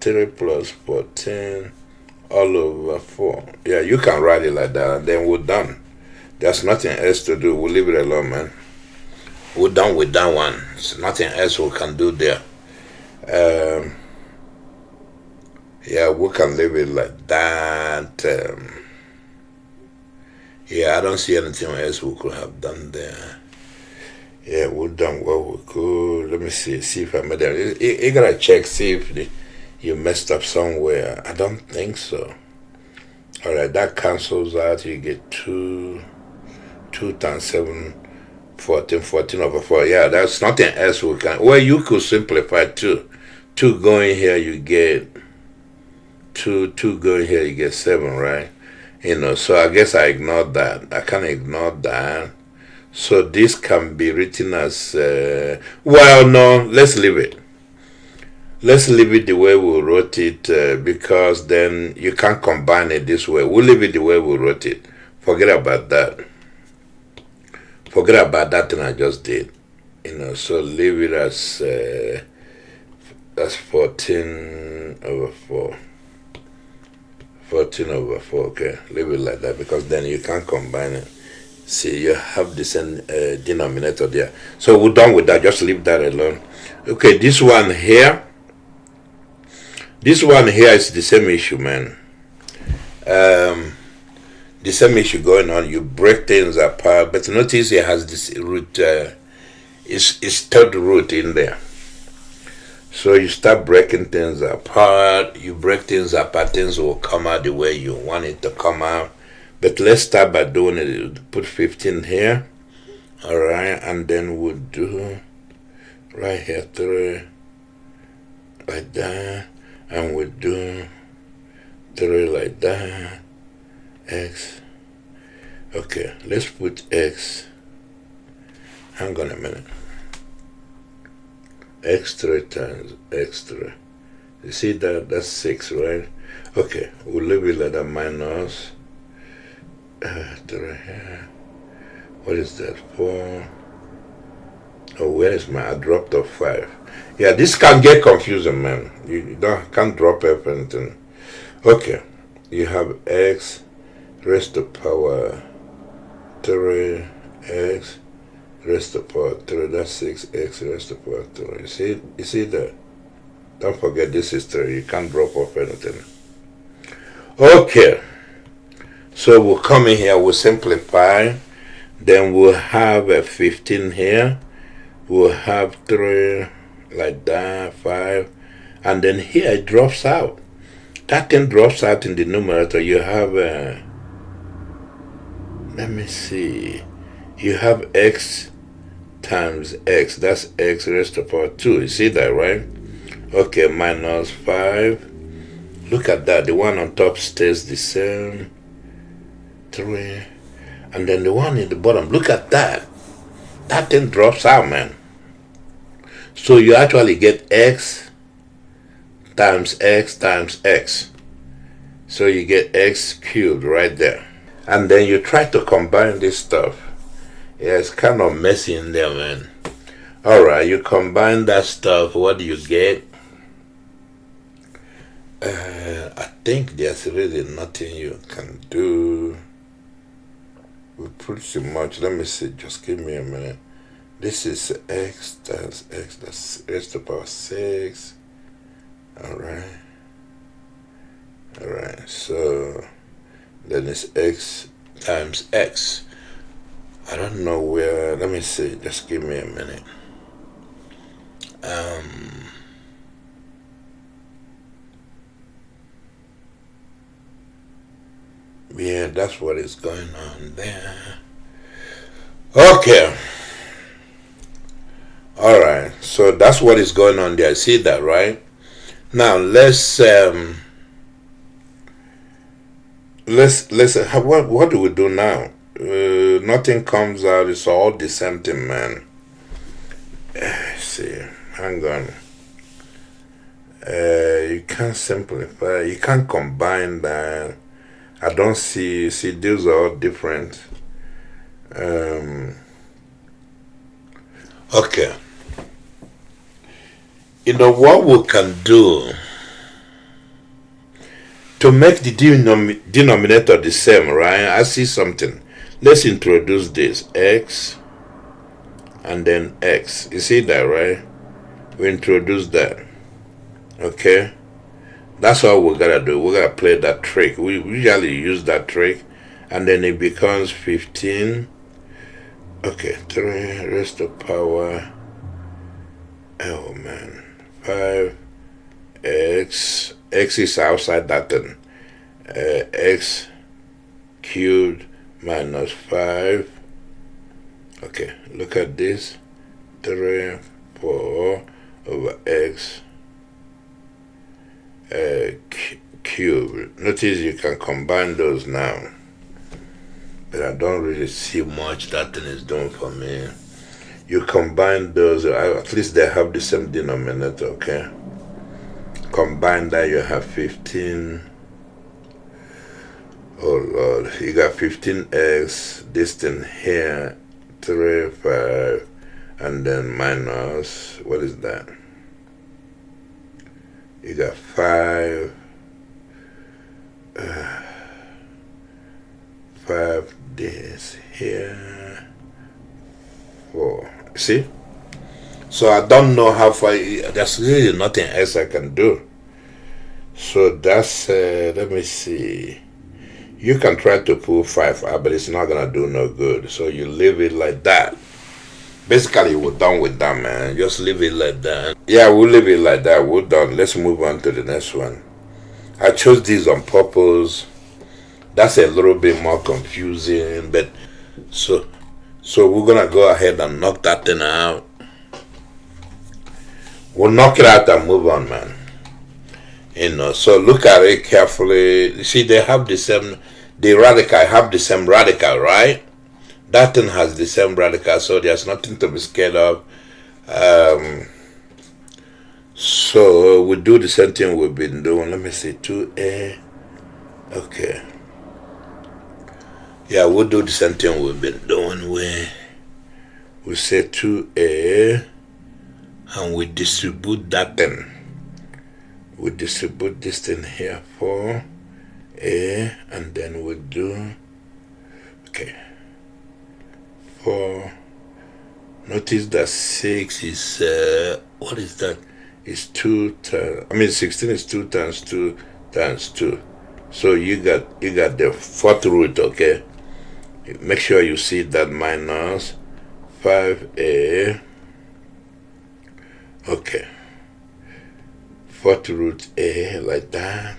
3 plus 14 all over 4. Yeah, you can write it like that, and then we're done. There's nothing else to do. We'll leave it alone, man. We're done with that one. There's nothing else we can do there. Yeah, we can leave it like that. Yeah, I don't see anything else we could have done there. Yeah, we've done what we could. Let me see if I made it. You gotta check, see if you messed up somewhere. I don't think so. Alright, that cancels out. You get 2 times 7, 14 over 4. Yeah, there's nothing else we can. Well, you could simplify 2. 2 going here, you get 2 going here, you get 7, right? So I guess I ignored that. I can't ignore that. So this can be written as, well, no, let's leave it. Let's leave it the way we wrote it, because then you can't combine it this way. We'll leave it the way we wrote it. Forget about that. Forget about that thing I just did. So leave it as 14 over 4. 14 over 4, okay. Leave it like that, because then you can't combine it. See, you have the same denominator there. So we're done with that. Just leave that alone. Okay, this one here is the same issue, man. The same issue going on. You break things apart, but notice it has this root, it's third root in there. So you start breaking things apart. You break things apart, things will come out the way you want it to come out. But let's start by doing it. Put 15 here. Alright, and then we'll do right here 3 like that. And we'll do 3 like that. X. Okay, let's put X. Hang on a minute. X3 times X3. You see that? That's 6, right? Okay, we'll leave it like that, minus 3 here. What is that? 4. Oh, where is my? I dropped off 5. Yeah, this can get confusing, man. You can't drop everything. Okay, you have X raised to power 3 X raised to power 3. That's 6X raised to power 3. You see that? Don't forget this is 3. You can't drop off anything. Okay. So we'll come in here, we'll simplify. Then we'll have a 15 here. We'll have 3 like that, 5. And then here it drops out. That thing drops out in the numerator. You have let me see. You have X times X. That's X raised to power 2. You see that, right? Okay, minus 5. Look at that. The one on top stays the same. 3. And then the one in the bottom. Look at that. That thing drops out, man. So you actually get X times X times X. So you get X cubed right there. And then you try to combine this stuff. Yeah, it's kind of messy in there, man. Alright, you combine that stuff. What do you get? I think there's really nothing you can do. Pretty much. Let me see. Just give me a minute. This is X times X. That's X to the power 6. Alright. So then it's X times X. I don't know where. Let me see. Just give me a minute. Yeah, that's what is going on there. Okay. Alright, so that's what is going on there. See that, right? Now let's what do we do now? Nothing comes out. It's all the same thing, man. See, hang on. You can't simplify. You can't combine that. I don't see. See, these are all different. Okay. You know what we can do? To make the denominator the same, right? I see something. Let's introduce this x and then x. You see that, right? We introduce that. Okay, that's all we gotta do. We gotta play that trick. We usually use that trick, and then it becomes 15. Okay, 3 raised to power, oh man, 5x. X is outside that thing. X cubed minus 5. Okay, look at this. 3, 4 over x cube. Notice you can combine those now, but I don't really see much that thing is doing for me. You combine those, at least they have the same denominator. Okay, combine that, you have 15. Oh Lord, you got 15x, this thing here, 3, 5, and then minus, what is that? You got 5, 5 this here, 4. See? So I don't know how far. There's really nothing else I can do. So that's let me see. You can try to pull 5 out, but it's not gonna do no good. So you leave it like that. Basically, we're done with that, man. Just leave it like that. Yeah, we'll leave it like that. We're done. Let's move on to the next one. I chose these on purpose. That's a little bit more confusing, but so we're gonna go ahead and knock that thing out. We'll knock it out and move on, man. So look at it carefully. You see, they have the same. The radical have the same radical, right? That thing has the same radical, so there's nothing to be scared of. So we do the same thing we've been doing. Let me see, 2a. Okay. Yeah, we'll do the same thing we've been doing. We say 2a, and we distribute that thing. We distribute this thing here, 4a, and then we do, okay, 4. Notice that 6 is, what is that? It's 2 times, 16 is 2 times 2 times 2. So you got the 4th root, okay? Make sure you see that minus 5a, okay. 4th root a, like that.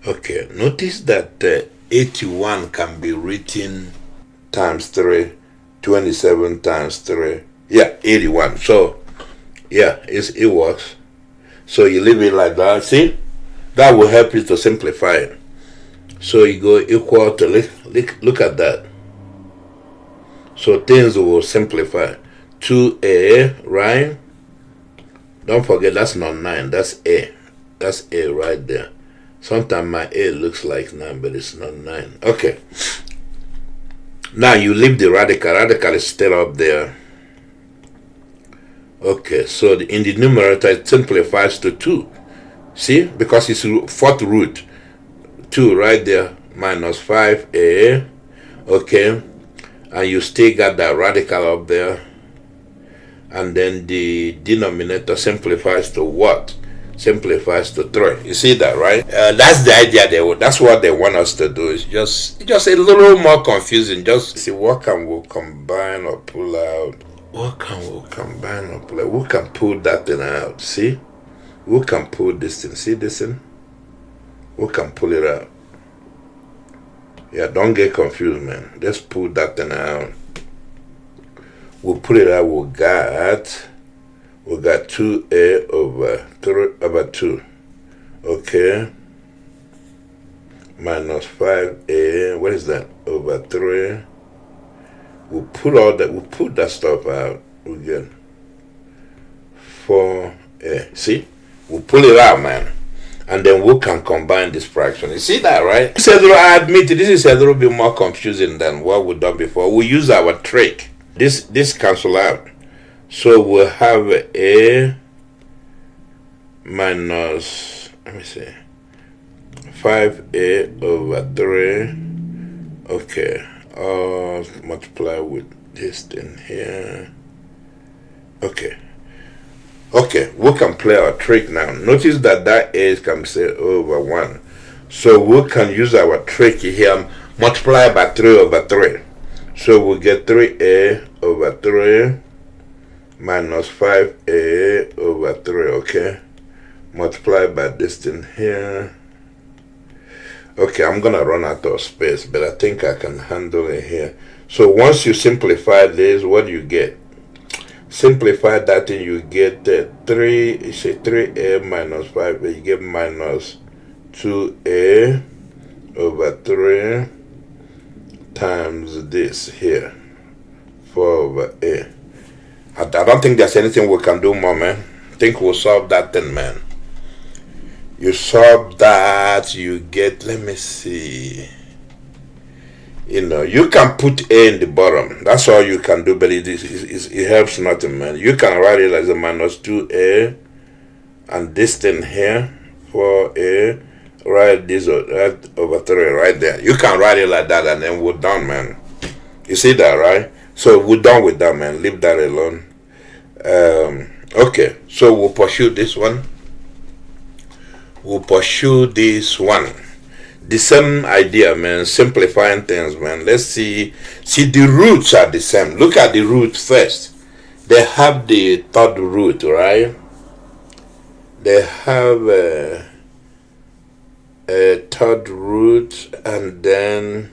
Okay, notice that 81 can be written times 3, 27 times 3. Yeah, 81. So, yeah, it works. So you leave it like that. See? That will help you to simplify it. So you go equal to, look at that. So things will simplify. 2a, right? Don't forget, that's not 9, that's a. That's a right there. Sometimes my a looks like 9, but it's not 9. Okay. Now you leave the radical. Radical is still up there. Okay, so in the numerator, it simplifies to 2. See? Because it's 4th root. 2 right there, minus 5a. Okay. And you still got that radical up there. And then the denominator simplifies to what? Simplifies to 3. You see that, right? That's the idea. That's what they want us to do. It's just a little more confusing. Just see what can we combine or pull out. What can we combine or pull out? We can pull that thing out. See? We can pull this thing. See this thing? We can pull it out. Yeah, don't get confused, man. Let's pull that thing out. We'll put it out. We got 2a over 3 over 2. Okay. Minus 5a. What is that? Over 3. We'll put that stuff out. We get 4a. See? We'll pull it out, man. And then we can combine this fraction. You see that, right? I admit this is a little bit more confusing than what we've done before. We use our trick. This cancel out. So we'll have a minus, let me see, 5a over 3. Okay, multiply with this thing here. Okay, we can play our trick now. Notice that a can say over 1. So we can use our trick here, multiply by 3 over 3. So we get 3a over 3 minus 5a over 3, okay? Multiply by this thing here. Okay, I'm gonna run out of space, but I think I can handle it here. So once you simplify this, what do you get? Simplify that thing, you get 3a minus 5a, you get minus 2a over 3 times this here, 4 over a. I don't think there's anything we can do more, man. I think we'll solve that thing, man. You solve that, you get, let me see. You can put a in the bottom. That's all you can do, but it helps nothing, man. You can write it as a minus 2a, and this thing here, 4a, write this right over 3 right there. You can write it like that, and then we're done, man. You see that, right? So we're done with that, man. Leave that alone. Okay, so we'll pursue this one. The same idea, man. Simplifying things, man. Let's see the roots are the same. Look at the root first. They have the third root, right? They have a third root, and then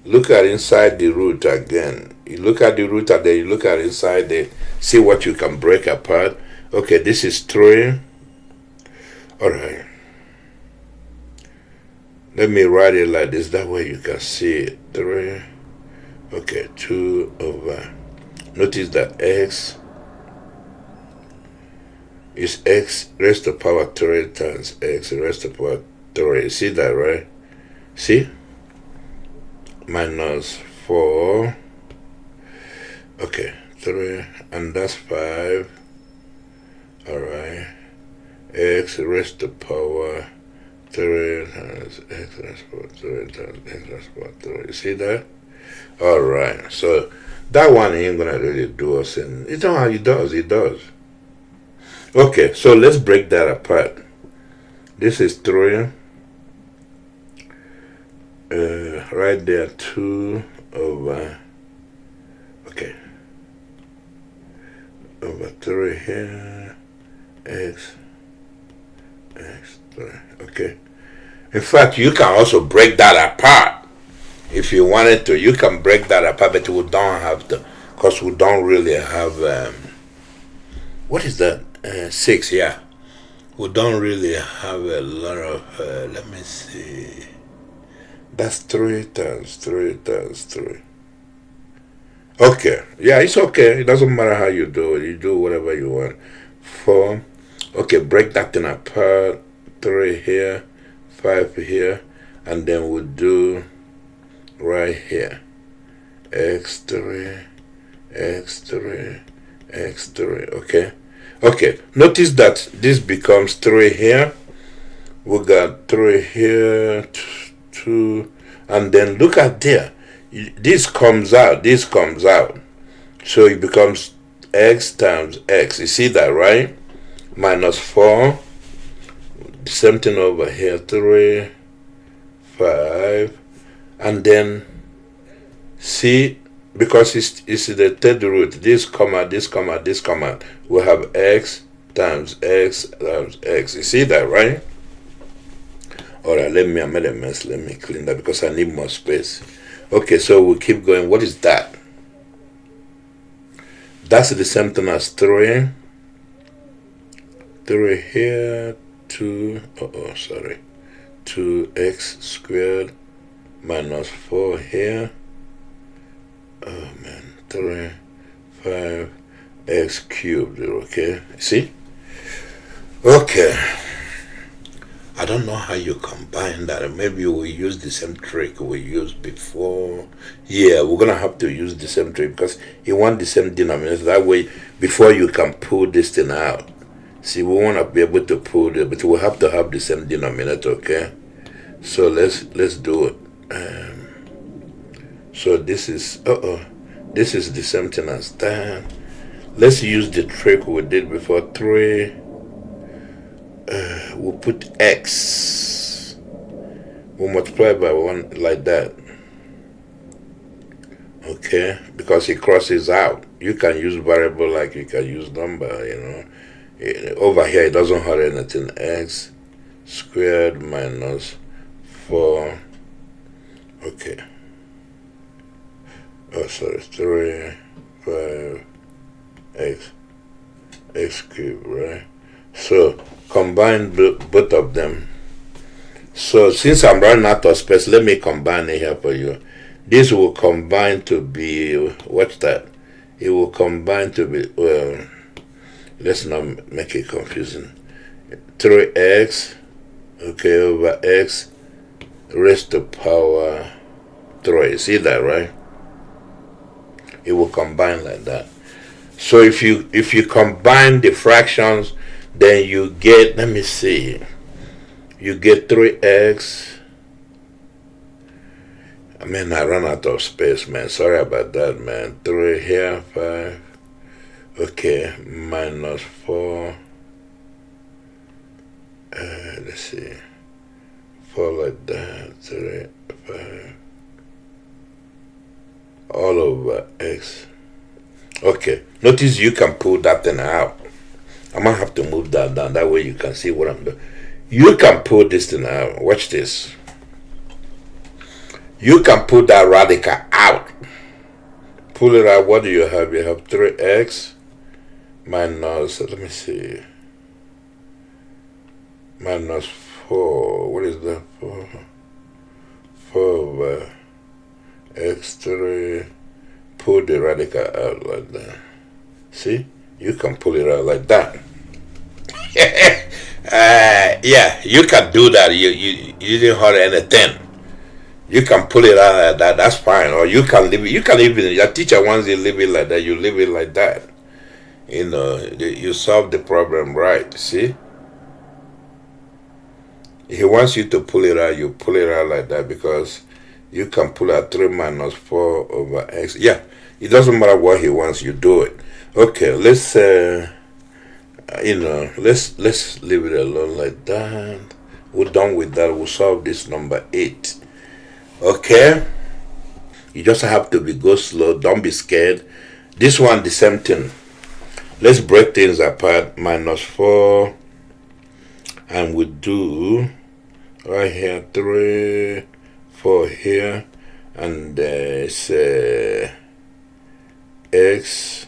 look at inside the root again. You look at the root, and then you look at inside the, see what you can break apart. Okay, this is 3. All right. Let me write it like this. That way you can see it. 3. Okay, 2 over. Notice that x is x raised to the power 3 times x raised to the power 3. See that, right? See? Minus 4. Okay, 3. And that's 5. All right. X raised to the power 3 times x raised to the power 3 times x raised to the power 3. You see that? All right. So that one ain't gonna really do us in. You know how it does. It does. Okay. So let's break that apart. This is 3. Right there, 2 over. Okay. Over 3 here. X 3. Okay. In fact, you can also break that apart if you wanted to. You can break that apart, but we don't have to, because we don't really have what is that? 6. Yeah, we don't really have a lot of let me see, that's 3 times 3 times 3. Okay, yeah, it's okay. It doesn't matter how you do it. You do whatever you want. 4. Okay, break that thing apart. 3 here, 5 here, and then we'll do right here. X3, X3, X3. Okay. Okay. Notice that this becomes 3 here. We got 3 here, 2, and then look at there. This comes out. This comes out. So it becomes x times x. You see that, right? Minus 4. Same thing over here. 3, 5, and then see, because it's the third root. This comma, this comma, this comma. We have x times x times x. You see that, right? All right. I made a mess. Let me clean that because I need more space. Okay, so we'll keep going. What is that? That's the same thing as 3. 3 here, 2, 2x squared minus 4 here. Oh man, 3, 5, x cubed, okay? See? Okay. I don't know how you combine that. Maybe we'll use the same trick we used before. Yeah, we're gonna have to use the same trick because you want the same denominator. That way, before you can pull this thing out, See, we want to be able to put it, but we have to have the same denominator, okay? So let's do it. So this is this is the same thing as that. Let's use the trick we did before. 3. We'll put x. We'll multiply by 1 like that. Okay, because it crosses out. You can use variable like you can use number, you know. Over here it doesn't have anything. X squared minus 4. Okay. Oh, sorry. 3, 5, x cubed, right? So combine both of them. So since I'm running out of space, let me combine it here for you. This will combine to be, what's that? It will combine to be, well, let's not make it confusing. 3x, okay, over x raised to power 3. See that, right? It will combine like that. So if you combine the fractions, then you get, let me see, you get 3x. I mean, I ran out of space, man. Sorry about that, man. 3 here, 5. Okay, minus 4. Let's see. 4 like that. 3, 5. All over x. Okay, notice you can pull that thing out. I'm going to have to move that down. That way you can see what I'm doing. You can pull this thing out. Watch this. You can pull that radical out. Pull it out. What do you have? You have 3x minus, let me see, minus 4. What is that? 4 over x3. Pull the radical out like that. See? You can pull it out like that. Yeah, you can do that. You didn't hurt anything. You can pull it out like that. That's fine. Or you can leave it. You can even, your teacher wants you to leave it like that. You leave it like that. You know, you solve the problem right. See? He wants you to pull it out. You pull it out like that because you can pull out 3 minus 4 over x. Yeah, it doesn't matter what he wants. You do it. Okay, let's let's leave it alone like that. We're done with that. We'll solve this number 8. Okay, you just have to go slow. Don't be scared. This one, the same thing. Let's break things apart. Minus 4, and we do right here 3, 4 here, and it's x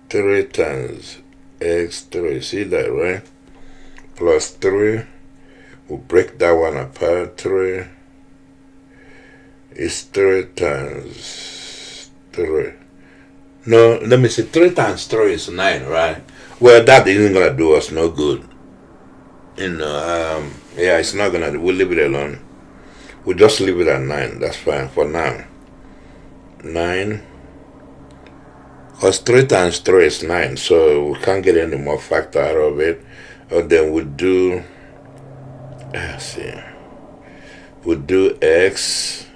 3 times x3. See that, right? Plus 3. We'll break that one apart. 3 is 3 times 3. No, let me see. 3 times 3 is 9, right? Well, that isn't going to do us no good. You know, yeah, it's not going to. We'll leave it alone. We'll just leave it at 9. That's fine for now. 9. Because 3 times 3 is 9, so we can't get any more factor out of it. And then we'll do, let's see, we'll do x.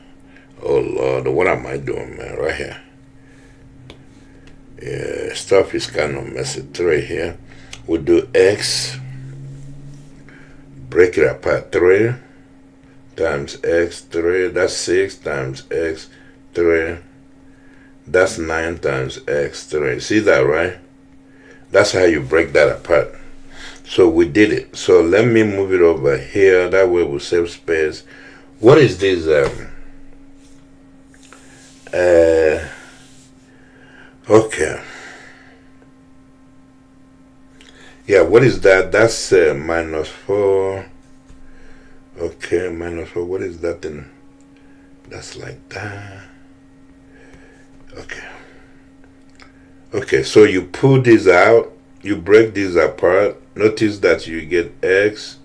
Oh Lord, what am I doing, man? Right here. Yeah, stuff is kind of messy. 3 here. We'll do x. Break it apart. 3 times x3. That's 6 times x3. That's 9 times x3. See that, right? That's how you break that apart. So we did it. So let me move it over here. That way we'll save space. What is this? Okay. Yeah, what is that? That's minus 4. Okay, minus 4. What is that then? That's like that. Okay. Okay, so you pull this out. You break this apart. Notice that you get x.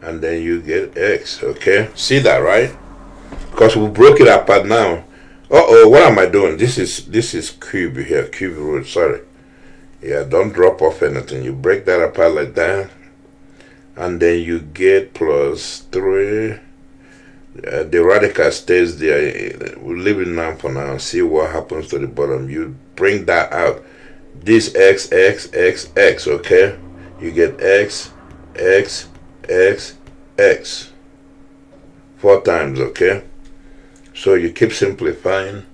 And then you get x. Okay? See that, right? Because we broke it apart now. Uh-oh, what am I doing? This is cube here. Cube root, sorry. Yeah, don't drop off anything. You break that apart like that, and then you get plus 3. The radical stays there. We'll leave it now for now and see what happens to the bottom. You bring that out. This x, x, x, x, okay? You get x, x, x, x. 4 times, okay? So you keep simplifying.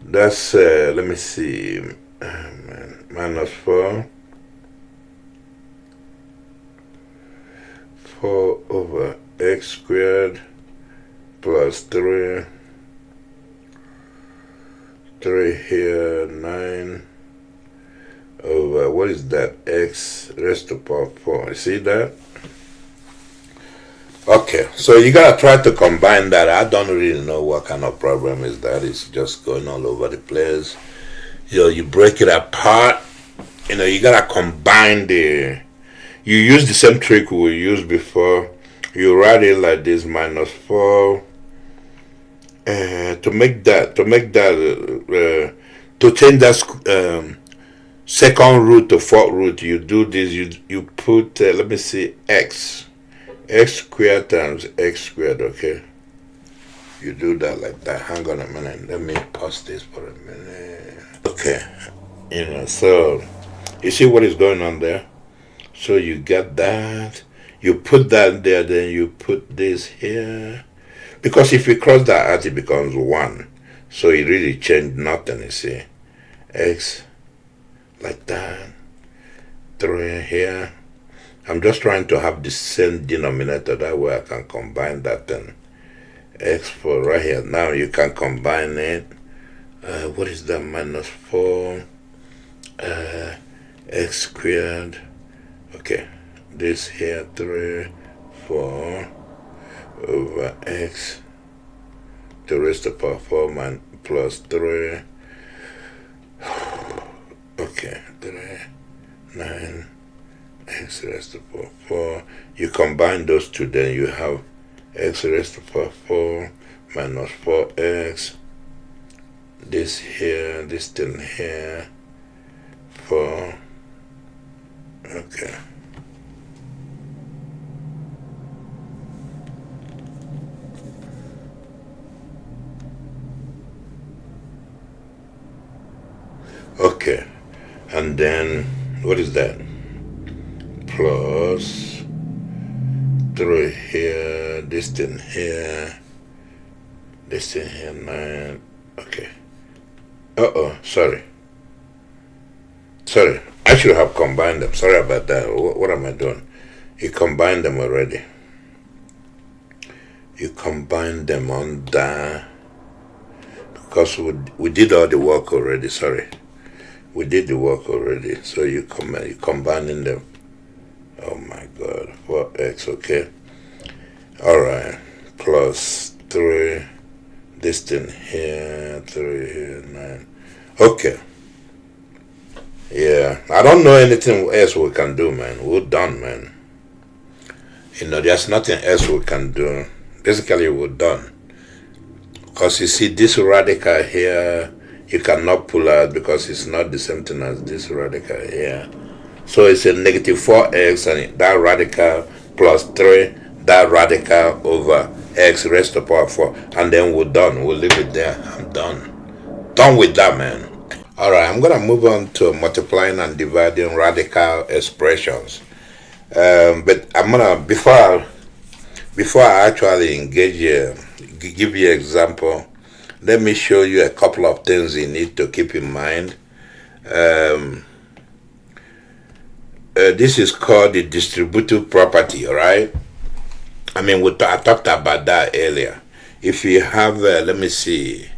That's, let me see, minus 4. 4 over x squared plus 3. 3 here, 9 over, what is that? X raised to the power 4. You see that? Okay, so you gotta try to combine that. I don't really know what kind of problem is that. It's just going all over the place. You break it apart. You gotta combine the. You use the same trick we used before. You write it like this: minus 4. To change that second root to fourth root, you do this. You put let me see, x squared times x squared. Okay, you do that like that. Hang on a minute. Let me pause this for a minute. Okay, so you see what is going on there. So you get that. You put that there. Then you put this here. Because if you cross that out, it becomes 1. So it really changed nothing, you see. X, like that. 3 here. I'm just trying to have the same denominator. That way I can combine that and x for right here. Now you can combine it. What is that? Minus 4. X squared. Okay. This here, 3, 4. Over x to the raised to the power 4 plus 3. Okay, 3, 9, x raised to the power 4. You combine those two, then you have x raised to the power 4 minus 4x. This here, this thing here, 4. Okay. Okay, and then what is that? Plus 3 here, this thing here, 9. Okay. Sorry. I should have combined them. Sorry about that. What am I doing? You combined them already. You combined them on that because we did all the work already. Sorry. We did the work already, so you combining them. Oh my God, 4x, okay. All right, plus 3, this thing here, 3 here, 9. Okay. Yeah, I don't know anything else we can do, man. We're done, man. There's nothing else we can do. Basically, we're done. Because you see this radical here, you cannot pull out because it's not the same thing as this radical here. So it's a negative 4x and that radical plus 3, that radical over x raised to the power 4. And then we're done. We'll leave it there. I'm done. Done with that, man. Alright, I'm going to move on to multiplying and dividing radical expressions. But I'm going to, before I actually engage you, give you an example, let me show you a couple of things you need to keep in mind. This is called the distributive property, alright? I talked about that earlier. If you have, let me see,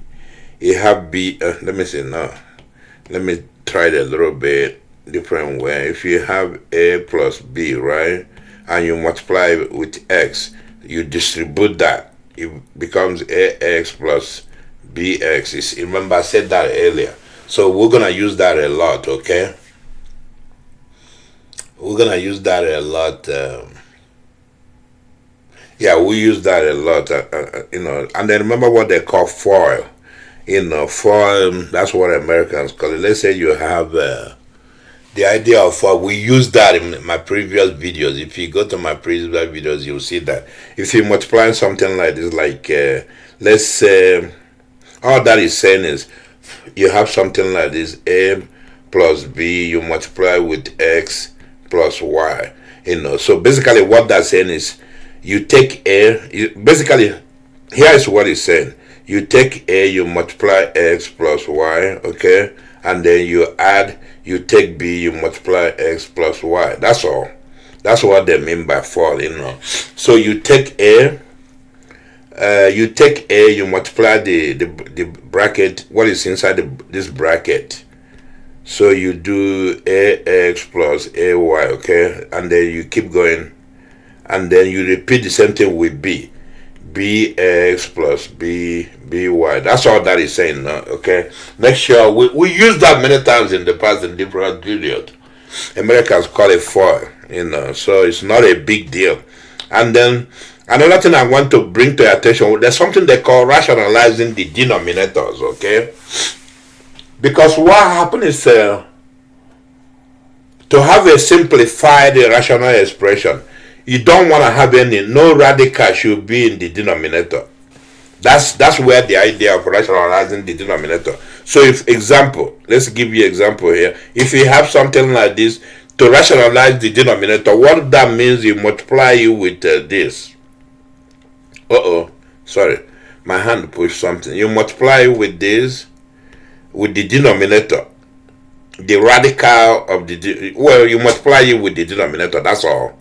you have B, let me try it a little bit different way. If you have A plus B, right, and you multiply with X, you distribute that. It becomes AX plus BX. Remember I said that earlier. So we're going to use that a lot, okay? We're going to use that a lot. Yeah, we use that a lot, and then remember what they call FOIL. For that's what Americans call it. Let's say you have the idea of we use that in my previous videos. If you go to my previous videos, you'll see that if you multiply something like this, like let's say, all that is saying is you have something like this: a plus b, you multiply with x plus y. So basically what that's saying is you take basically here is what it's saying: you take a, you multiply x plus y, okay, and then you add, you take b, you multiply x plus y. That's all. That's what they mean by for. So you take a, you multiply the bracket, what is inside this bracket. So you do ax plus ay, okay, and then you keep going, and then you repeat the same thing with b, bx plus by. That's all that is saying now, okay. Make sure we use that many times in the past in different videos. Americans call it for, so it's not a big deal. And then another thing I want to bring to your attention, there's something they call rationalizing the denominators, okay. Because what happens is to have a simplified rational expression, you don't want to have no radical should be in the denominator. That's where the idea of rationalizing the denominator. So if example, let's give you example here. If you have something like this, to rationalize the denominator, what that means, you multiply it with this. Sorry, my hand pushed something. You multiply it with this, with the denominator, the radical of you multiply it with the denominator. That's all.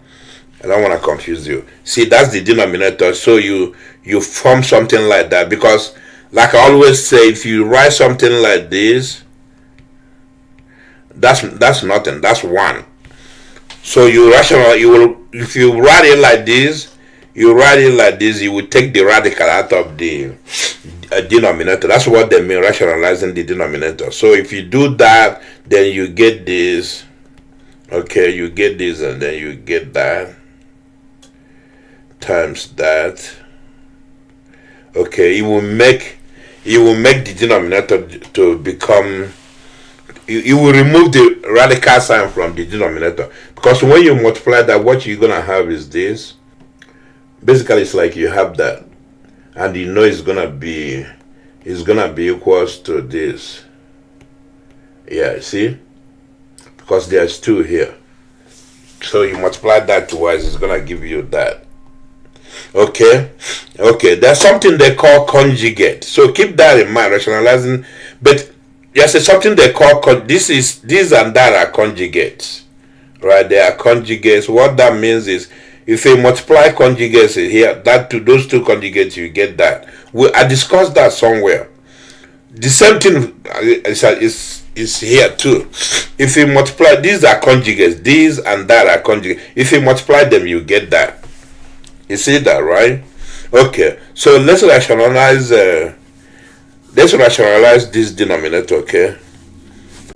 I don't want to confuse you. See, that's the denominator. So you form something like that, because like I always say, if you write something like this, that's nothing. That's 1. So if you write it like this, you will take the radical out of the denominator. That's what they mean, rationalizing the denominator. So if you do that, then you get this, okay, you get this, and then you get that times that, okay. It will make the denominator to become, you will remove the radical sign from the denominator, because when you multiply that, what you're gonna have is this. Basically it's like you have that, and it's gonna be equals to this. Yeah, see, because there's 2 here, so you multiply that twice, it's gonna give you that. Okay, there's something they call conjugate, so keep that in mind, rationalizing. But there's something they call these and that are conjugates, right? They are conjugates. What that means is, if you multiply conjugates here, those two conjugates, you get that. I discussed that somewhere. The same thing is here too. If you multiply, these are conjugates, these and that are conjugates. If you multiply them, you get that. You see that, right? Okay, so let's rationalize this denominator, okay?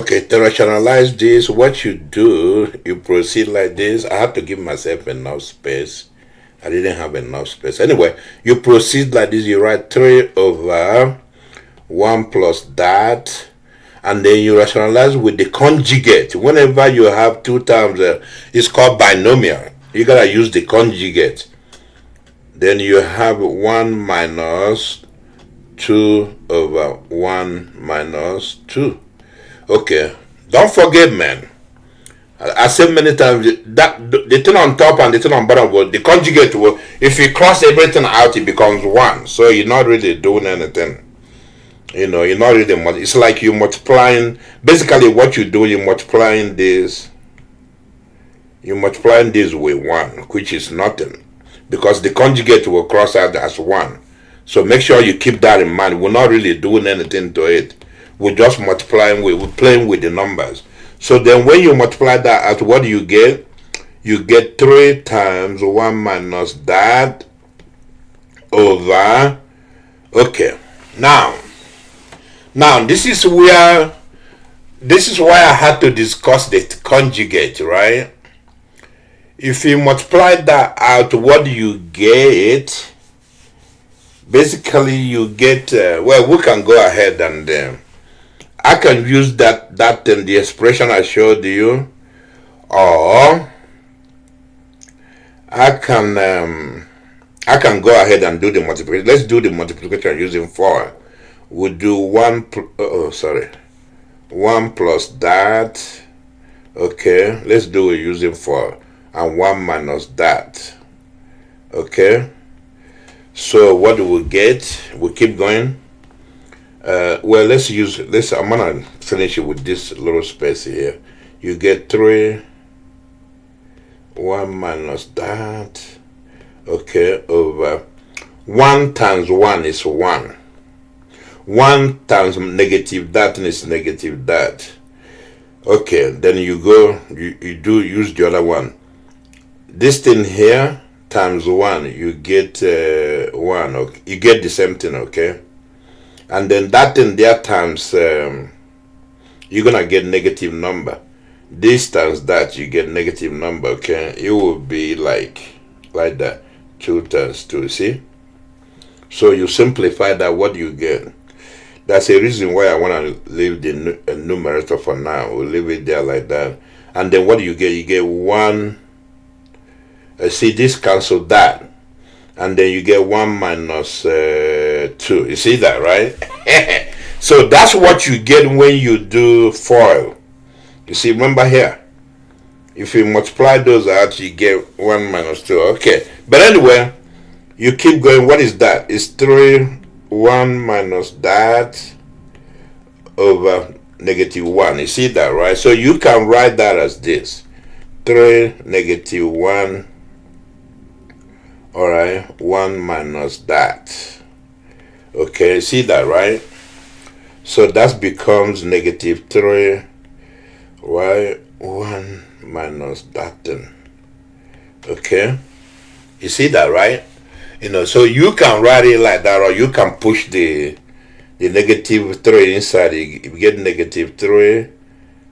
Okay, to rationalize this, what you do, you proceed like this. I have to give myself enough space. I didn't have enough space. Anyway, you proceed like this. You write 3 over 1 plus that, and then you rationalize with the conjugate. Whenever you have 2 terms, it's called binomial. You gotta use the conjugate. Then you have 1 minus 2 over 1 minus 2. Okay, don't forget, man. I said many times that the thing on top and the thing on bottom will, the conjugate will, if you cross everything out, it becomes 1. So you're not really doing anything. You're not really. It's like you're multiplying. Basically, what you do, you're multiplying this. You're multiplying this with 1, which is nothing, because the conjugate will cross out as 1. So make sure you keep that in mind. We're not really doing anything to it. We're just multiplying. We're playing with the numbers. So then when you multiply that out, what do you get? You get 3 times 1 minus that over. Okay. Now this is why I had to discuss the conjugate, right? If you multiply that out, what do you get? basically you get, well, we can go ahead and I can use that in the expression I showed you, or I can go ahead and do the multiplication. Let's do the multiplication using 4. We'll do 1 plus that. Okay, let's do it using 4, and 1 minus that. Okay, so what do we get? We keep going. Well, I'm gonna finish it with this little space here. You get 3, 1 minus that. Okay, over 1 times 1 is 1. 1 times negative that is negative that. Okay, then you go, you use the other one. This thing here times 1, you get 1. Okay, you get the same thing. Okay, and then that thing there times you're gonna get negative number. This times that, you get negative number. Okay, it will be like that. 2 times 2. See, so you simplify that. What do you get? That's a reason why I want to leave the numerator for now. We'll leave it there like that. And then what do you get? You get 1. See, this cancel that. And then you get 1 minus 2. You see that, right? So that's what you get when you do FOIL. You see, remember here. If you multiply those out, you get 1 minus 2. Okay. But anyway, you keep going. What is that? It's 3. 1 minus that over negative 1. You see that, right? So you can write that as this. 3 negative 1. Alright, 1 minus that. Okay, see that, right? So that becomes negative 3. Right? 1 minus that thing. Okay? You see that, right? So you can write it like that, or you can push the negative 3 inside. You get negative 3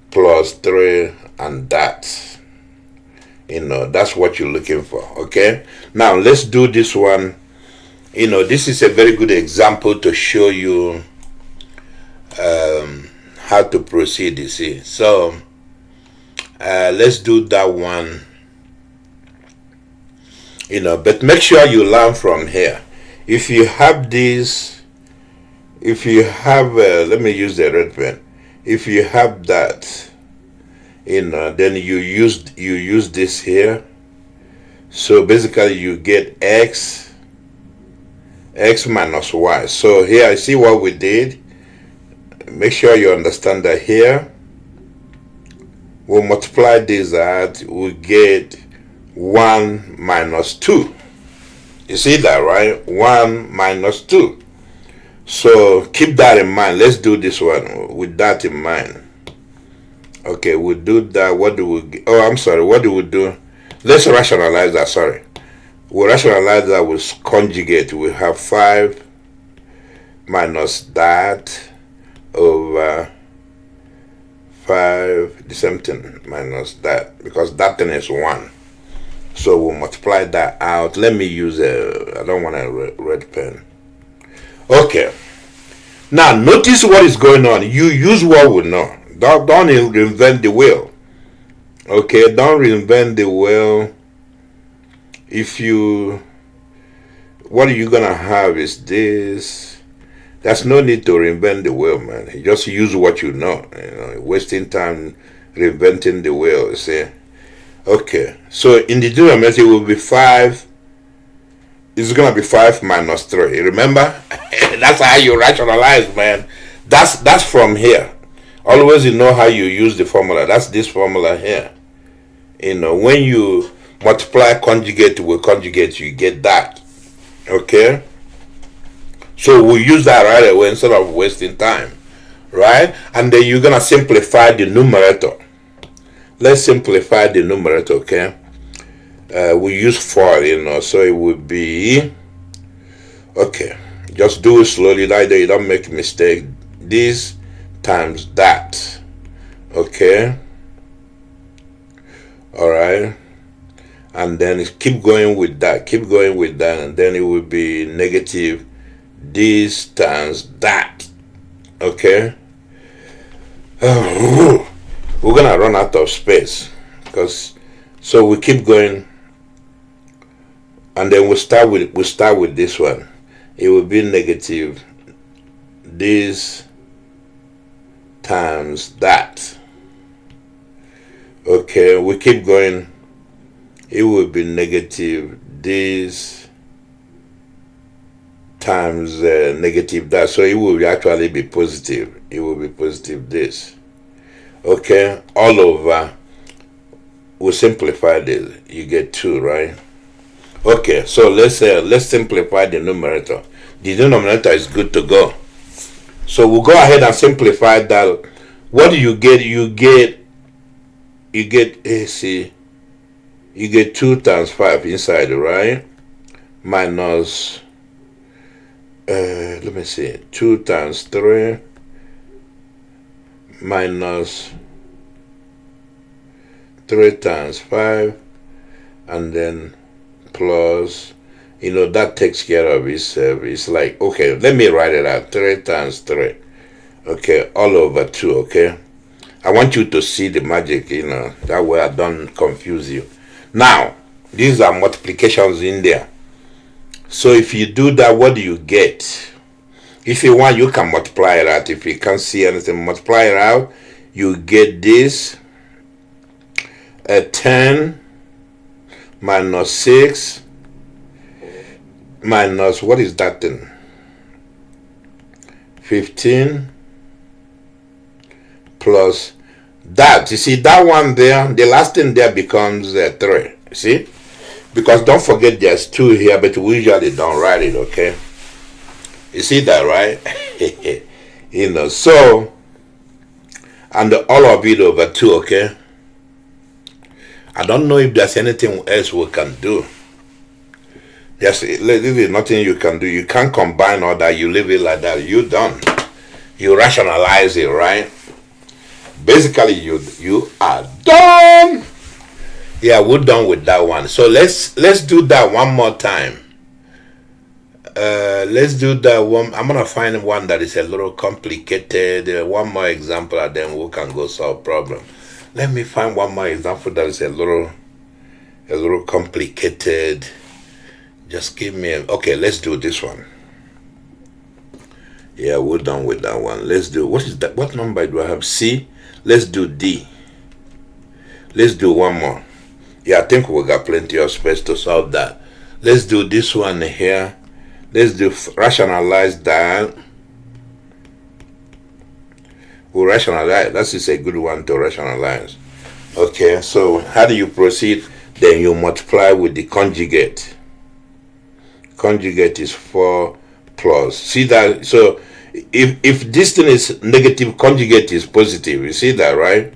plus 3 and that. That's what you're looking for. Okay, now let's do this one. This is a very good example to show you how to proceed. You see, so let's do that one. But make sure you learn from here. If you have this, let me use the red pen. If you have that, then you use this here. So basically you get x minus y. So here, I see what we did. Make sure you understand that here we'll multiply this out, we get 1 minus 2. You see that, right? 1 minus 2. So keep that in mind. Let's do this one with that in mind. Okay, we'll do that. What do we get? Oh, I'm sorry. What do we do? Let's rationalize that. Sorry. We'll rationalize that with conjugate. We have 5 minus that over 5, the same thing, minus that, because that thing is 1. So we'll multiply that out. Let me use I don't want a red pen. Okay. Now notice what is going on. You use what we know. Don't reinvent the wheel. Okay, don't reinvent the wheel. What are you gonna have is this. There's no need to reinvent the wheel, man. You just use what you know. Wasting time reinventing the wheel. You see. Okay, so in the denominator it will be 5. It's gonna be 5 minus 3. Remember? That's how you rationalize, man. That's from here. Always you know how you use the formula. That's this formula here. When you multiply conjugate with conjugate, you get that. Okay? So we'll use that right away instead of wasting time. Right? And then you're gonna simplify the numerator. Let's simplify the numerator, okay? We use 4, so it would be, okay, just do it slowly, like that you don't make a mistake. This times that, okay? Alright, and then keep going with that, and then it will be negative this times that. Okay. We're gonna run out of space because so we keep going, and then we start with this one. It will be negative this times that. Okay, we keep going. It will be negative this times negative that. So it will actually be positive. It will be positive this. Okay, all over. We'll simplify this. You get 2, right? Okay, so let's simplify the numerator. The denominator is good to go. So we'll go ahead and simplify that. What do you get? You get AC. You get 2 times 5 inside, right? Minus let me see, 2 times 3 minus 3 times 5, and then plus, that takes care of itself. It's like, okay, let me write it out. 3 times 3, okay, all over 2. Okay, I want you to see the magic, that way I don't confuse you. Now these are multiplications in there. So if you do that, what do you get? If you want, you can multiply it out. If you can't see anything, multiply it out. You get this 10 minus 6 minus, what is that thing? 15 plus that. You see that one there, the last thing there becomes 3. See? Because don't forget there's 2 here, but we usually don't write it, okay? You see that, right? So, and all of it over 2, okay? I don't know if there's anything else we can do. This is nothing you can do. You can't combine all that. You leave it like that. You done. You rationalize it, right? Basically, you are done. Yeah, we're done with that one. So let's do that one more time. Let's do that one. I'm gonna find one that is a little complicated. One more example, and then we can go solve problem. Let me find one more example that is a little complicated. Just give me okay, let's do this one. Yeah, we're done with that one. Let's do, what is that? What number do I have? C. Let's do D. Let's do one more. Yeah, I think we got plenty of space to solve that. Let's do this one here. Let's do rationalize that. We'll rationalize. That is a good one to rationalize. Okay, so how do you proceed? Then you multiply with the conjugate. Conjugate is 4 plus. See that? So if this thing is negative, conjugate is positive. You see that, right?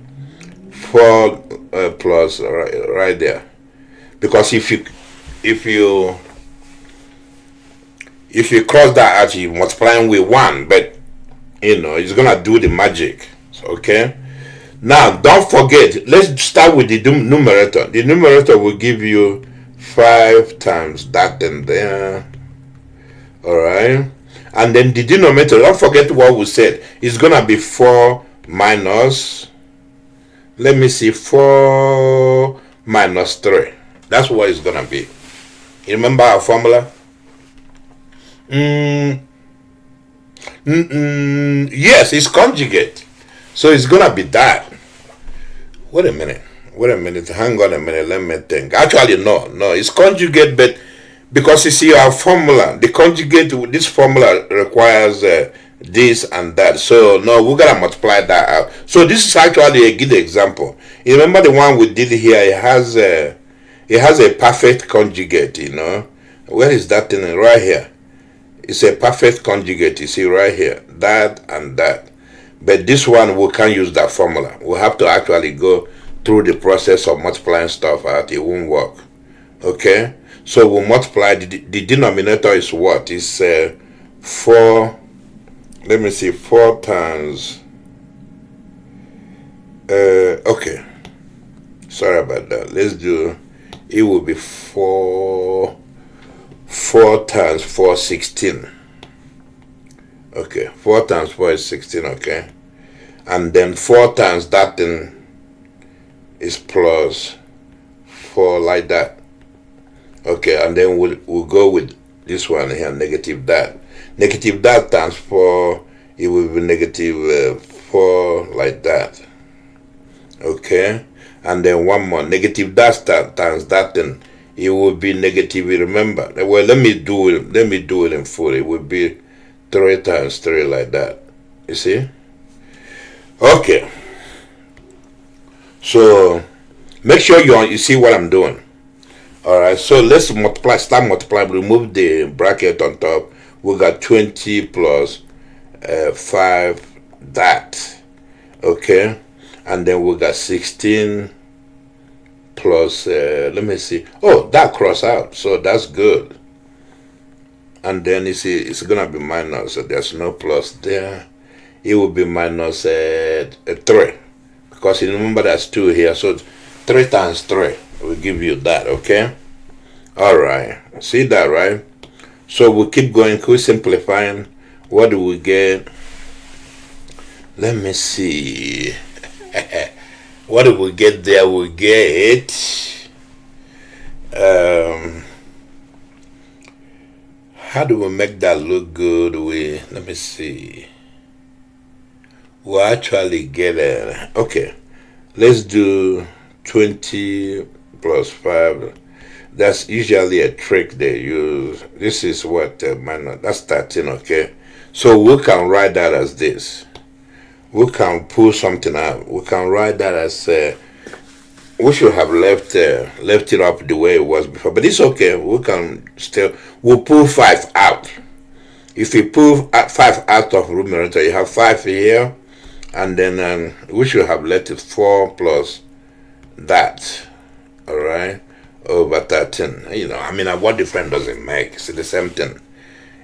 4 plus right there. Because if you cross that out, you're multiplying with 1, but it's gonna do the magic. Okay. Now don't forget. Let's start with the numerator. The numerator will give you 5 times that and there. All right. And then the denominator. Don't forget what we said. It's gonna be 4 minus. Let me see. 4 minus 3. That's what it's gonna be. You remember our formula? Yes, it's conjugate. So it's gonna be that. Wait a minute. Hang on a minute. Let me think. Actually, no. It's conjugate, but because you see our formula, the conjugate, this formula requires this and that. So no, we're gonna multiply that out. So this is actually a good example. You remember the one we did here? It has a perfect conjugate. Where is that thing? Right here. It's a perfect conjugate. You see right here, that and that. But this one, we can't use that formula. We have to actually go through the process of multiplying stuff out. It won't work. Okay? So we'll multiply. The denominator is what? It's 4. Let me see. 4 times. Okay. Sorry about that. Let's do. It will be 4 times 4, 16. Okay, 4 times 4 is 16, okay? And then 4 times that thing is plus 4, like that. Okay, and then we'll go with this one here, negative that. Negative that times 4, it will be negative 4, like that. Okay, and then one more, negative that times that thing, it will be negative, remember. Well, let me do it in full. It will be 3 times 3, like that. You see? Okay, so make sure you see what I'm doing. All right, so let's start multiplying. Remove the bracket on top. We got 20 plus 5, that. Okay, and then we got 16 plus, let me see. Oh, that cross out, so that's good. And then you see, it's gonna be minus, so there's no plus there. It will be minus 3, because you remember that's 2 here, so 3 times 3 will give you that. Okay, all right, see that, right? So we'll keep going, keep simplifying. What do we get? Let me see. What do we get there? We get how do we make that look good? Let me see. We actually get okay, let's do 20 plus 5. That's usually a trick they use. This is what minus, that's 13. Okay, so we can write that as this. We can pull something out. We can write that as we should have left it up the way it was before, but it's okay. We'll pull 5 out. If you pull 5 out of numerator, you have 5 here, and then we should have left it 4 plus that. All right, over 13. You know, I mean, what difference does it make? It's the same thing.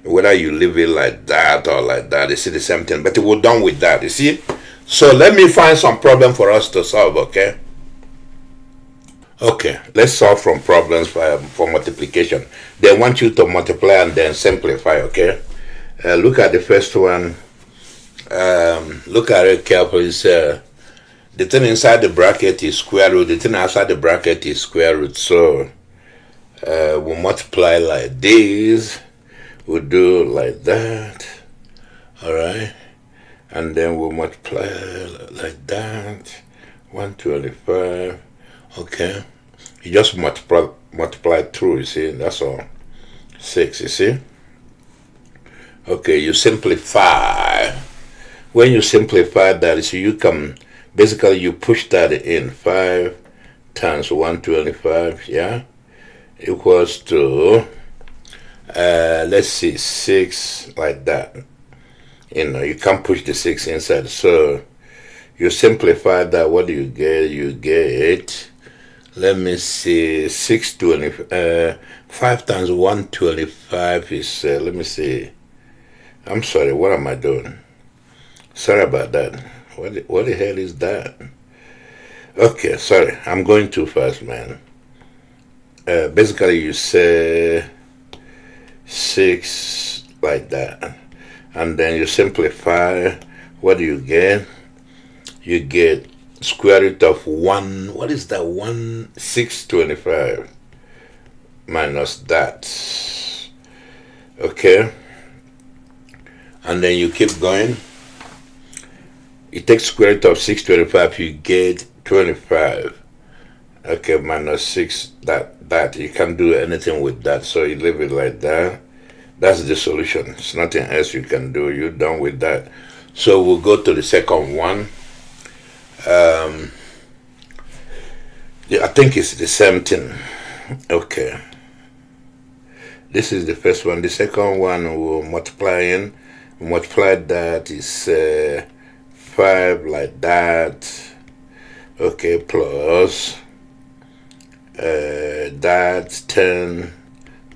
Whether you leave it like that or like that, it's the same thing. But we're done with that, you see? So let me find some problem for us to solve, okay? Okay, let's solve from problems for multiplication. They want you to multiply and then simplify, okay? Look at the first one. Look at it carefully. The thing inside the bracket is square root. The thing outside the bracket is square root. So we'll multiply like this. We'll do like that. All right. And then we'll multiply like that. 125. Okay. You just multiply through, you see. That's all. 6, you see. Okay, you simplify. When you simplify that, so you can basically you push that in. 5 times 125, yeah, equals to let's see, 6, like that. You know, you can't push the 6 inside. So you simplify that. What do you get? You get, let me see, 5 times 125 is, let me see. I'm sorry, what am I doing? Sorry about that. What the hell is that? Okay, sorry, I'm going too fast, man. Basically, you say 6, like that, and then you simplify. What do you get? You get square root of 1. What is that? 625 minus that. Okay, and then you keep going. You take square root of 625, you get 25. Okay, minus 6, that. You can't do anything with that, so you leave it like that. That's the solution. There's nothing else you can do. You're done with that. So we'll go to the second one. Yeah, I think it's the same thing. Okay. This is the first one. The second one we'll multiply in. Multiply that is 5, like that. Okay, plus that 10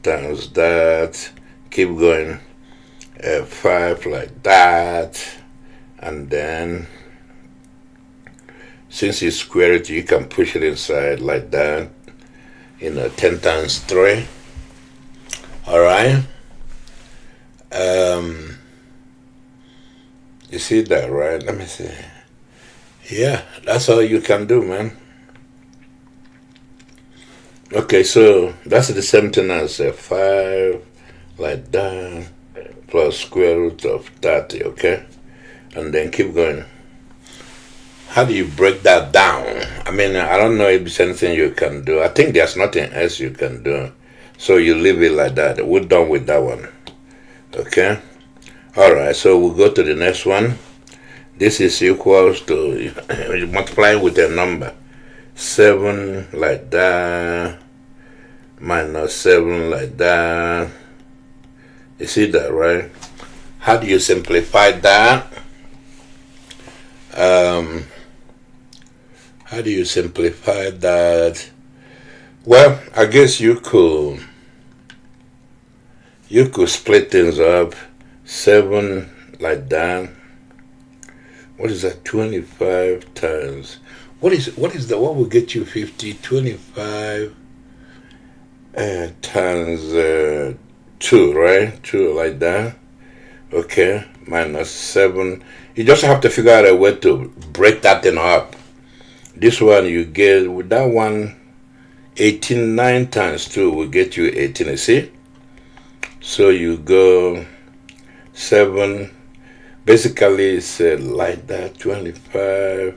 times that. Keep going. 5, like that. And then since it's square root, you can push it inside like that. 10 times 3. All right. You see that, right? Let me see. Yeah, that's all you can do, man. Okay, so that's the same thing as 5 like that plus square root of 30, okay? And then keep going. How do you break that down? I mean, I don't know if there's anything you can do. I think there's nothing else you can do. So you leave it like that. We're done with that one. Okay? Alright, so we'll go to the next one. This is equals to, you multiply with a number. 7 like that, minus 7 like that. You see that, right? How do you simplify that? How do you simplify that? Well, I guess you could split things up. 7 like that. What is that? 25 times. What is that? What will get you 50? 25 times 2, right? 2 like that. Okay. Minus 7. You just have to figure out a way to break that thing up. This one you get, with that one, 18, 9 times 2 will get you 18, you see? So you go 7, basically it's like that, 25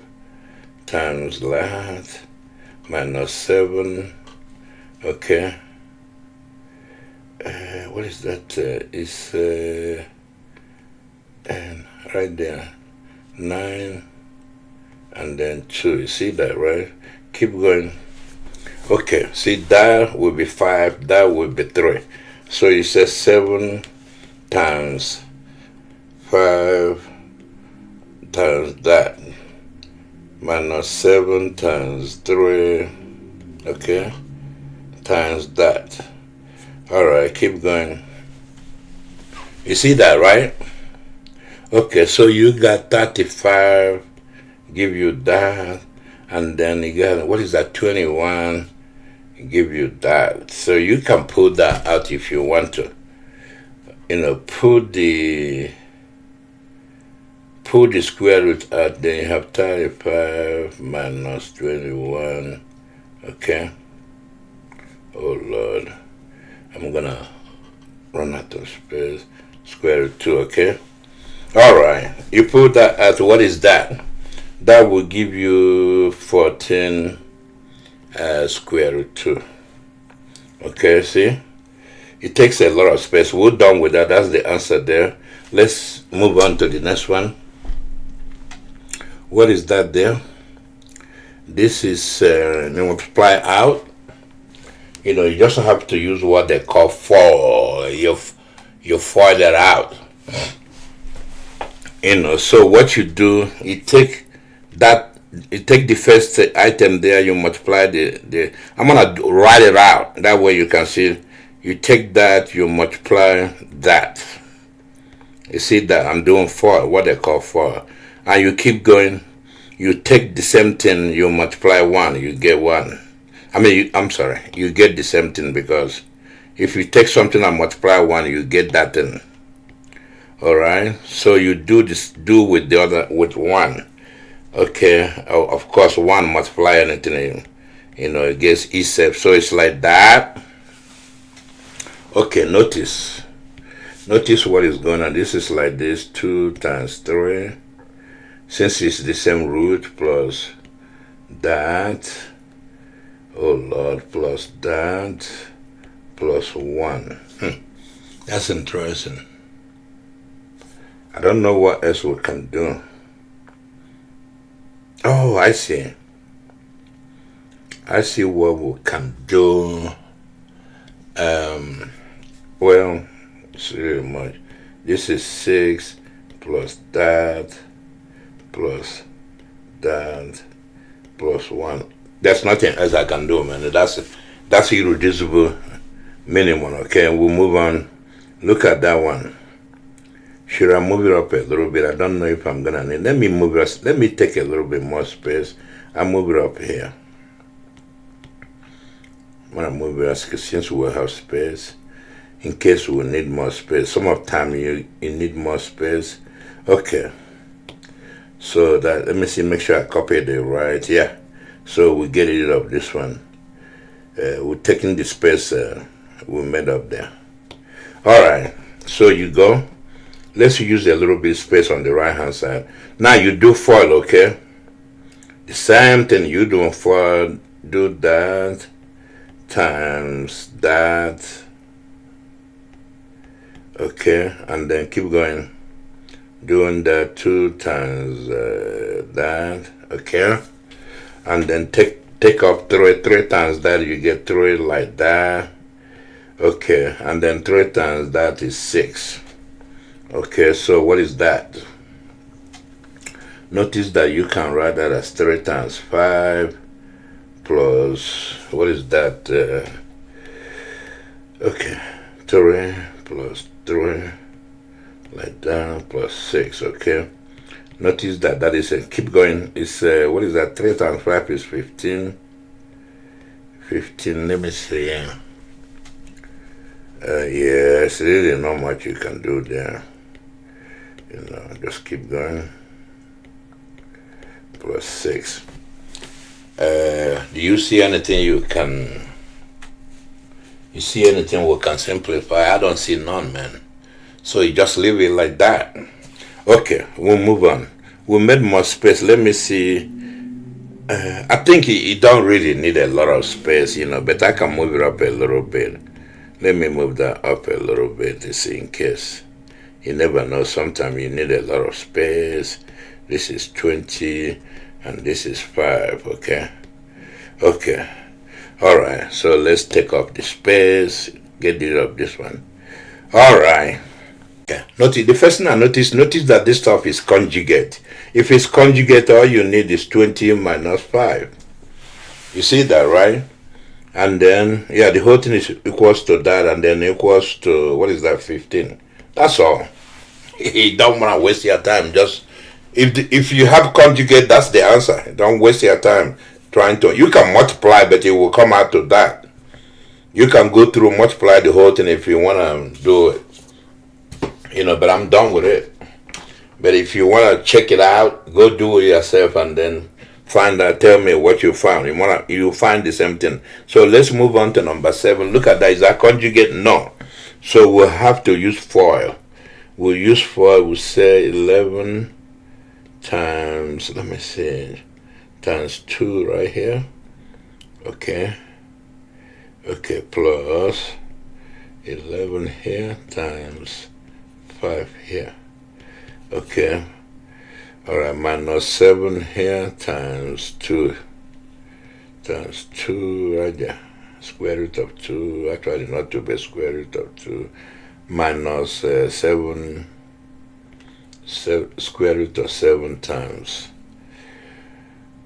times that, minus 7, okay. What is that? It's and right there, 9, and then 2, you see that, right? Keep going. Okay, see, that will be 5, that will be 3. So you say 7 times 5 times that, minus 7 times 3, okay, times that. Alright, keep going. You see that, right? Okay, so you got 35, give you that, and then you got, what is that, 21, give you that. So you can pull that out if you want to. You know, pull the square root out, then you have 35 minus 21, okay? Oh Lord, I'm gonna run out of space. Square root 2, okay? Alright, you put that out, what is that? That will give you 14 square root 2. Okay, see? It takes a lot of space. We're done with that. That's the answer there. Let's move on to the next one. What is that there? This is multiply out. You know, you just have to use what they call FOIL. You FOIL that out. You know, so what you do, you take the first item there, you multiply the I'm gonna write it out, that way you can see. You take that, you multiply that. You see that I'm doing what they call FOIL, and you keep going. You take the same thing, you multiply 1, you get 1. I mean, I'm sorry, you get the same thing, because if you take something and multiply 1, you get that thing. Alright, so you do with the other, with 1. Okay, of course 1 multiply anything, you know, it gets each step. So it's like that. Okay, notice what is going on. This is like this, 2 times 3. Since it's the same root, plus that, oh Lord, plus that, plus 1. That's interesting. I don't know what else we can do. Oh, I see. I see what we can do. Well, it's really much. This is 6 plus that plus 1. There's nothing else I can do, man. That's irreducible minimum. Okay, we'll move on. Look at that one. Should I move it up a little bit? I don't know if I'm gonna need. Let me move it. Let me take a little bit more space. I'll move it up here. I'm gonna move it since we'll have space. In case we need more space. Some of the time you need more space. Okay. So that, let me see, make sure I copied it right. Yeah. So we get rid of this one. We're taking the space we made up there. All right. So you go. Let's use a little bit of space on the right hand side. Now you do FOIL, okay? The same thing you do FOIL. Do that times that. Okay, and then keep going. Doing that 2 times that. Okay, and then take off 3 times that, you get 3 like that. Okay, and then 3 times that is 6. Okay, so what is that? Notice that you can write that as 3 times 5 plus, what is that? Okay, 3 plus 3 like that plus 6. Okay, notice that that is keep going. It's what is that? 3 times 5 is 15. 15, let me see. Yes, really not much you can do there. You know, just keep going. Plus 6. Do you see anything you see anything we can simplify? I don't see none, man. So you just leave it like that. Okay, we'll move on. We made more space. Let me see. I think it don't really need a lot of space, you know, but I can move it up a little bit. Let me move that up a little bit to see, in case. You never know, sometimes you need a lot of space. This is 20 and this is 5, okay? Okay. Alright, so let's take off the space, get rid of this one. Alright. Okay. Notice, the first thing I notice that this stuff is conjugate. If it's conjugate, all you need is 20 minus 5. You see that, right? And then, yeah, the whole thing is equals to that, and then equals to, what is that, 15. That's all. You don't want to waste your time. Just, if you have conjugate, that's the answer. Don't waste your time trying to, you can multiply, but it will come out to that. You can go through, multiply the whole thing if you want to do it. You know, but I'm done with it. But if you want to check it out, go do it yourself and then find out, tell me what you found. You find the same thing. So let's move on to number 7. Look at that. Is that conjugate? No. So we'll have to use FOIL. We'll use FOIL. We'll say 11 times, let me see, times 2 right here. Okay. Okay, plus 11 here times 5 here. Okay. Alright, minus 7 here times 2. Times 2 right there. Square root of 2. Actually, not to be square root of 2. Minus 7. Square root of 7 times.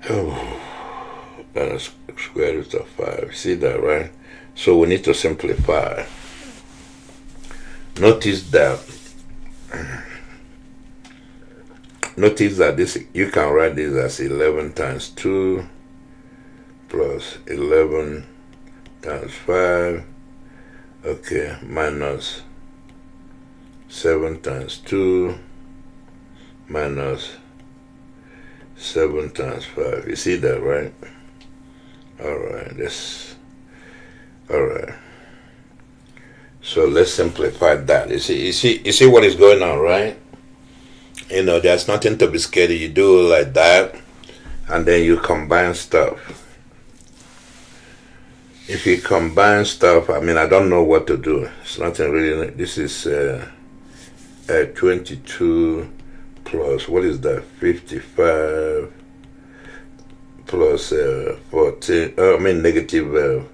Oh, that is square root of 5. See that, right? So we need to simplify. Notice that this, you can write this as 11 times 2 plus 11 times 5. Okay, minus 7 times 2 minus 7 times 5. You see that, right? Alright, alright. So let's simplify that. You see what is going on, right? You know, there's nothing to be scared of. You do it like that, and then you combine stuff. If you combine stuff, I mean, I don't know what to do. It's nothing really. This is 22 plus, what is that, 55 plus 14, I mean negative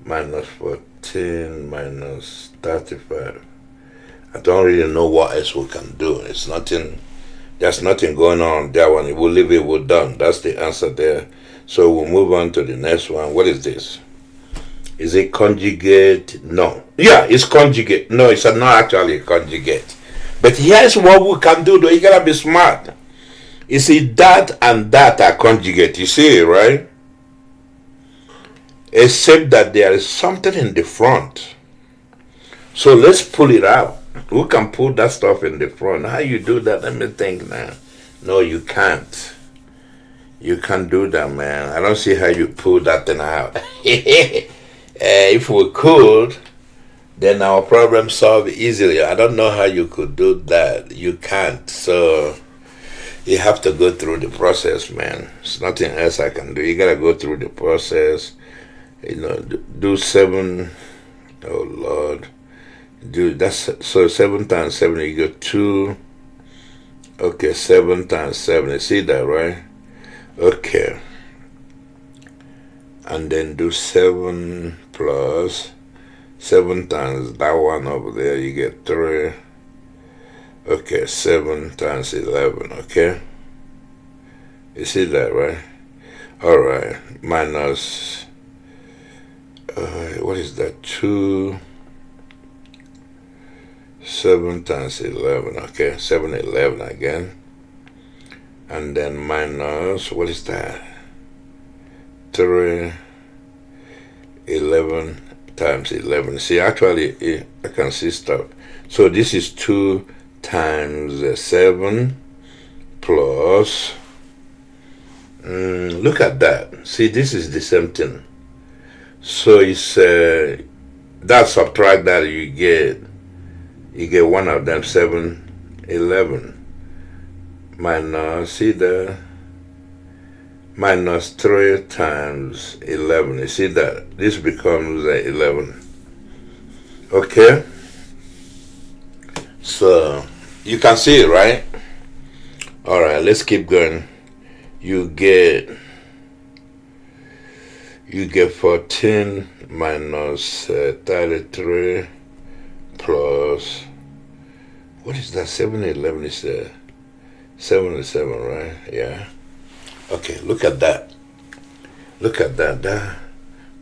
minus 14 minus 35. I don't really know what else we can do. It's nothing, there's nothing going on there. One, we'll leave it, we're done. That's the answer there. So we'll move on to the next one. What is this? Is it conjugate? No. Yeah, it's conjugate. No, it's not actually a conjugate. But here's what we can do, though. You gotta be smart. You see, that and that are conjugate. You see it, right? Except that there is something in the front. So let's pull it out. Who can put that stuff in the front? How you do that? Let me think now. No, you can't. You can't do that, man. I don't see how you pull that thing out. If we could, then our problem solved easily. I don't know how you could do that. You can't. So you have to go through the process, man. There's nothing else I can do. You gotta go through the process. Do 7. Oh Lord. Do that's so 7 times 7. You get 2. Okay, 7 times 7. You see that, right? Okay. And then do 7 plus 7 times that one over there. You get 3. Okay, 7 times 11. Okay. You see that, right? All right. Minus. What is that? 2. 7 times 11. Okay, 7, 11 again. And then minus, what is that? 3, 11 times 11. See, actually, I can see stuff. So this is 2 times 7 plus. Look at that. See, this is the same thing. So it's that subtract that you get one of them 7, 11 minus, see the minus 3 times 11. You see that this becomes 11. Okay, so you can see it, right? All right, let's keep going. You get 14 minus 33 plus, what is that? 7, 11 is 77, right? Yeah. Okay, look at that. Look at that.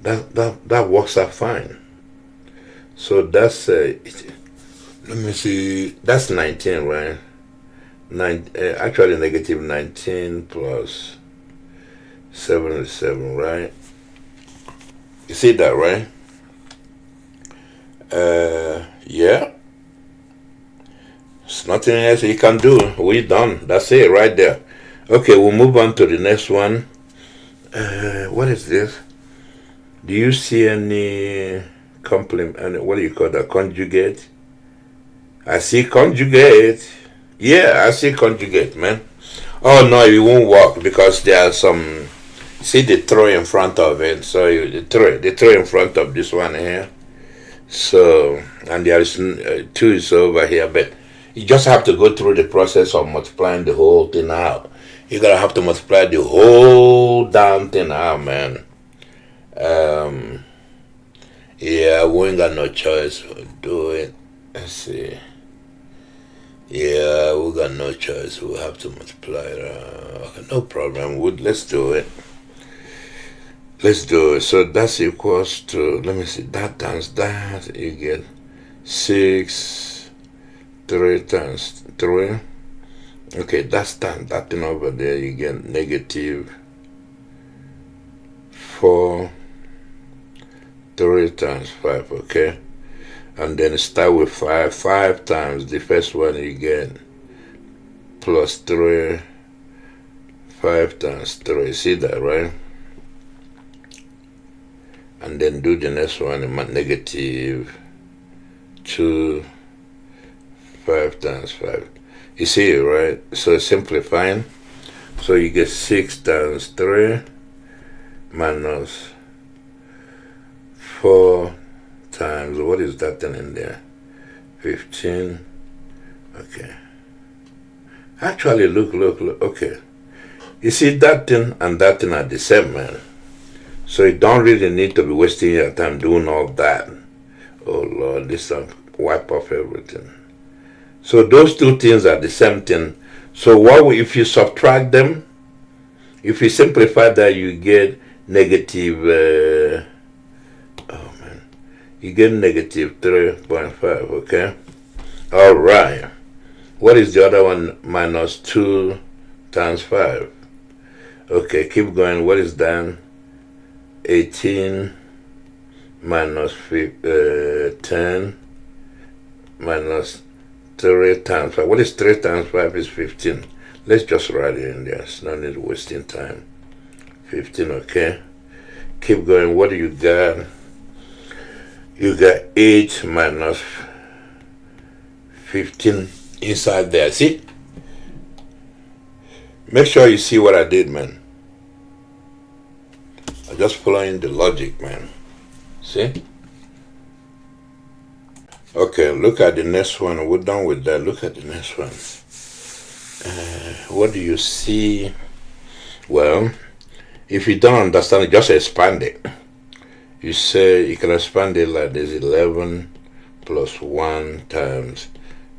That works out fine. So that's let me see. That's 19, right? Actually, negative 19 plus 77, right? You see that, right? Yeah. There's nothing else you can do. We're done. That's it right there. Okay, we'll move on to the next one. What is this? Do you see any complement? What do you call that? Conjugate? I see conjugate. Yeah, I see conjugate, man. Oh no, it won't work because there are some. See the 3 in front of it. So the 3 in front of this one here. So, and there is 2 is over here, but you just have to go through the process of multiplying the whole thing out. You're gonna have to multiply the whole damn thing out, man. Yeah, we ain't got no choice. We'll do it. Let's see. Yeah, we got no choice. We'll have to multiply it. Okay, no problem. Let's do it. Let's do it. So that's equals to, let me see, that times that, you get 6, 3 times 3. Okay, that's that thing over there, you get negative 4, 3 times 5, okay? And then start with 5. 5 times the first one, you get plus 3, 5 times 3. See that, right? And then do the next one, negative 2, 5 times 5. You see it, right? So simplifying. So you get 6 times 3 minus 4 times, what is that thing in there? 15. Okay. Actually, look. Okay. You see, that thing and that thing are the same, man. So you don't really need to be wasting your time doing all that. Oh Lord, this will wipe off everything. So those 2 things are the same thing. So if you subtract them, if you simplify that, you get negative, you get negative 3.5, okay? All right. What is the other one? Minus 2 times 5. Okay, keep going. What is that? 18 minus 10 minus 3 times 5. What is 3 times 5 is 15. Let's just write it in there. It's no need wasting time. 15, okay? Keep going. What do you got? You got 8 minus 15 inside there. See? Make sure you see what I did, man. I'm just following the logic, man. See? Okay, look at the next one. We're done with that. Look at the next one. What do you see? Well, if you don't understand it, just expand it. You say you can expand it like this: 11 plus 1 times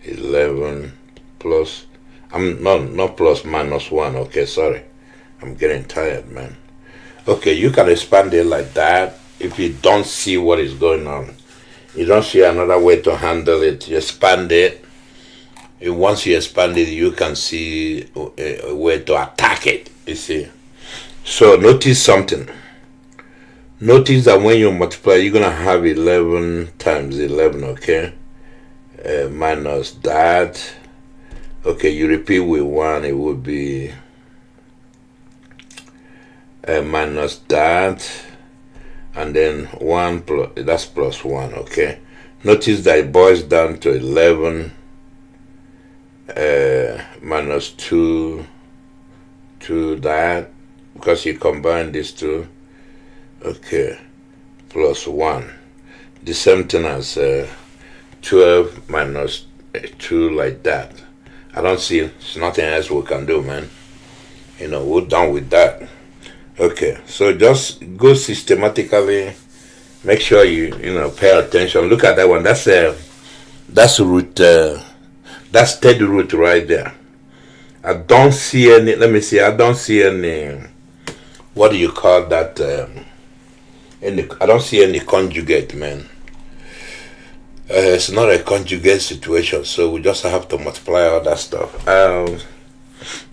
11 plus, I'm not plus, minus 1. Okay, sorry, I'm getting tired, man. Okay, you can expand it like that. If you don't see what is going on, you don't see another way to handle it, you expand it. And once you expand it, you can see a way to attack it, you see. So notice something. Notice that when you multiply, you're going to have 11 times 11, okay? Minus that. Okay, you repeat with 1, it would be minus that. And then 1 plus, that's plus 1, okay? Notice that it boils down to 11 minus 2 to that, because you combine these two, okay, plus 1. The same thing as 12 minus 2, like that. I don't see, there's nothing else we can do, man. You know, we're done with that. Okay, so just go systematically. Make sure you pay attention. Look at that one. That's root. That's third root right there. I don't see any. Let me see. I don't see any. What do you call that? I don't see any conjugate, man. It's not a conjugate situation, so we just have to multiply all that stuff.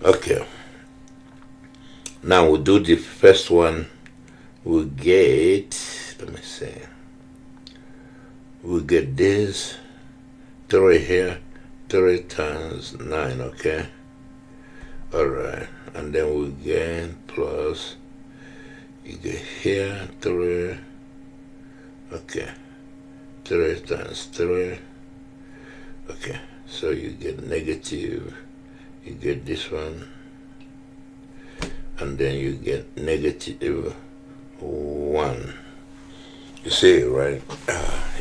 Okay. Now we'll do the first one. We'll get, let me see. We'll get this 3 here, 3 times 9, okay? Alright, and then we'll get plus, you get here 3, okay, 3 times 3, okay, so you get negative, you get this one, and then you get negative 1. You see it, right?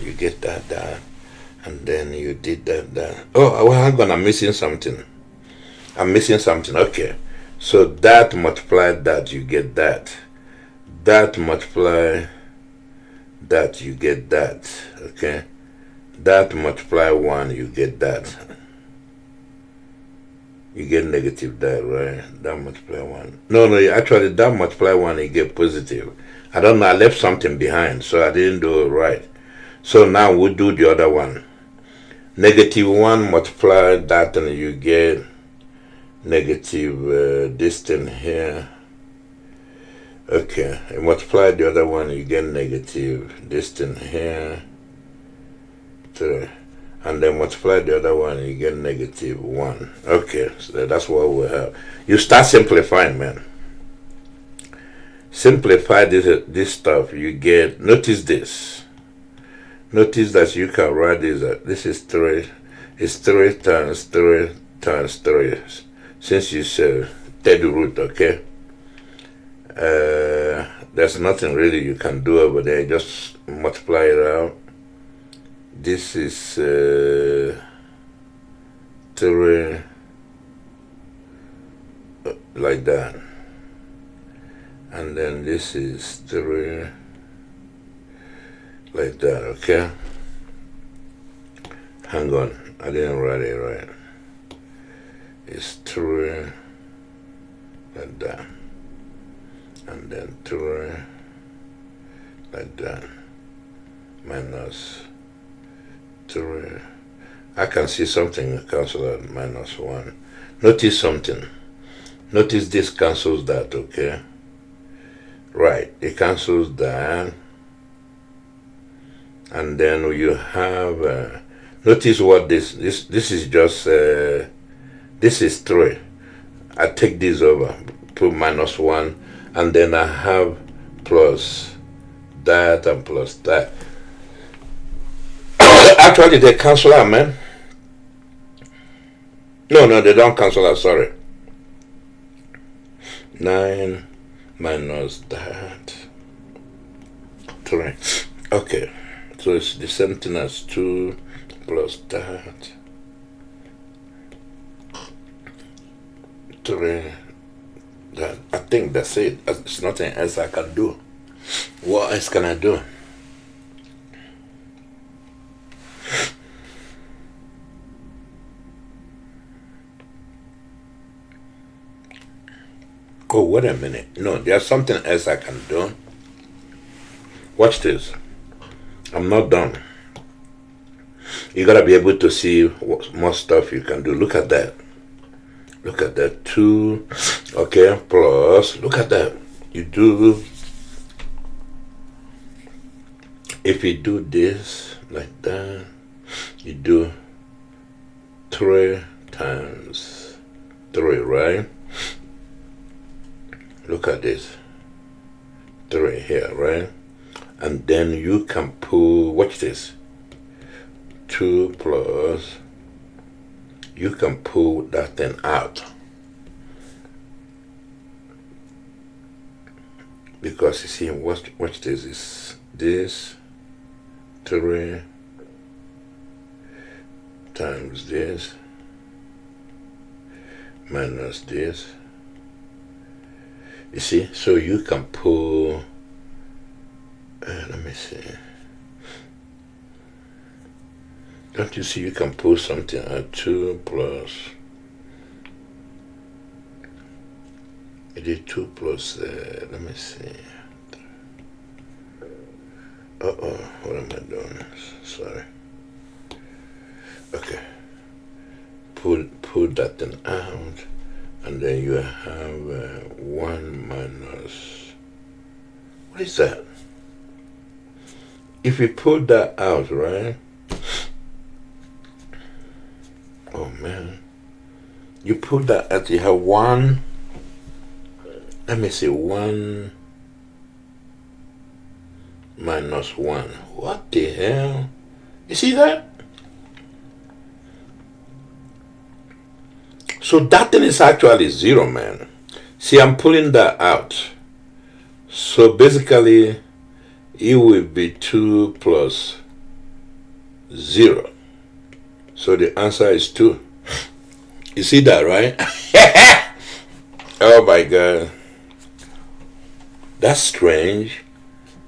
You get that, and then you did that. Oh, well, hang on, I'm missing something. Okay. So that multiplied that, you get that. That multiply that, you get that. Okay? That multiply 1, you get that. You get negative that, right? That multiply 1. No, actually, that multiply 1, you get positive. I don't know, I left something behind, so I didn't do it right. So now we'll do the other one. Negative 1 multiply that, and you get negative this thing here. Okay, and multiply the other one, you get negative this thing here. 3. And then multiply the other one, you get negative 1. Okay, so that's what we have. You start simplifying, man. Simplify this stuff. You get, notice this. Notice that you can write this. This is 3. It's 3 times 3 times 3. Since you say third root, okay? There's nothing really you can do over there. Just multiply it out. This is 3 like that, and then this is 3 like that. Okay, hang on, I didn't write it right. It's 3 like that, and then 3 like that, minus 3. I can see something cancel out, minus 1. Notice something. Notice this cancels that, okay? Right, it cancels that. And then you have Notice what this is just, this is 3. I take this over, put -1, and then I have plus that and plus that. Actually, they cancel out, man. No, they don't cancel out, sorry. 9 minus that 3. Okay, so it's the same thing as 2 plus that 3. That, I think that's it. There's nothing else I can do. What else can I do? Oh, wait a minute. No, there's something else I can do. Watch this. I'm not done. You gotta be able to see what more stuff you can do. Look at that. Look at that. 2, okay, plus, look at that. You do, if you do this like that, you do 3 times 3, right? Look at this. 3 here, right? And then you can pull, watch this. 2 plus, you can pull that thing out. Because you see, watch this, is this 3 times this minus this. You see, so you can pull, let me see. Don't you see you can pull something at 2 plus, it is 2 plus, let me see. What am I doing? Sorry. Okay. Pull that thing out. And then you have 1 minus, what is that? If you pull that out, right? Oh man. You pull that out, you have 1, let me see, 1 minus 1. What the hell? You see that? So that thing is actually 0, man. See, I'm pulling that out. So basically, it will be 2 plus 0. So the answer is 2. You see that, right? Oh my God. That's strange.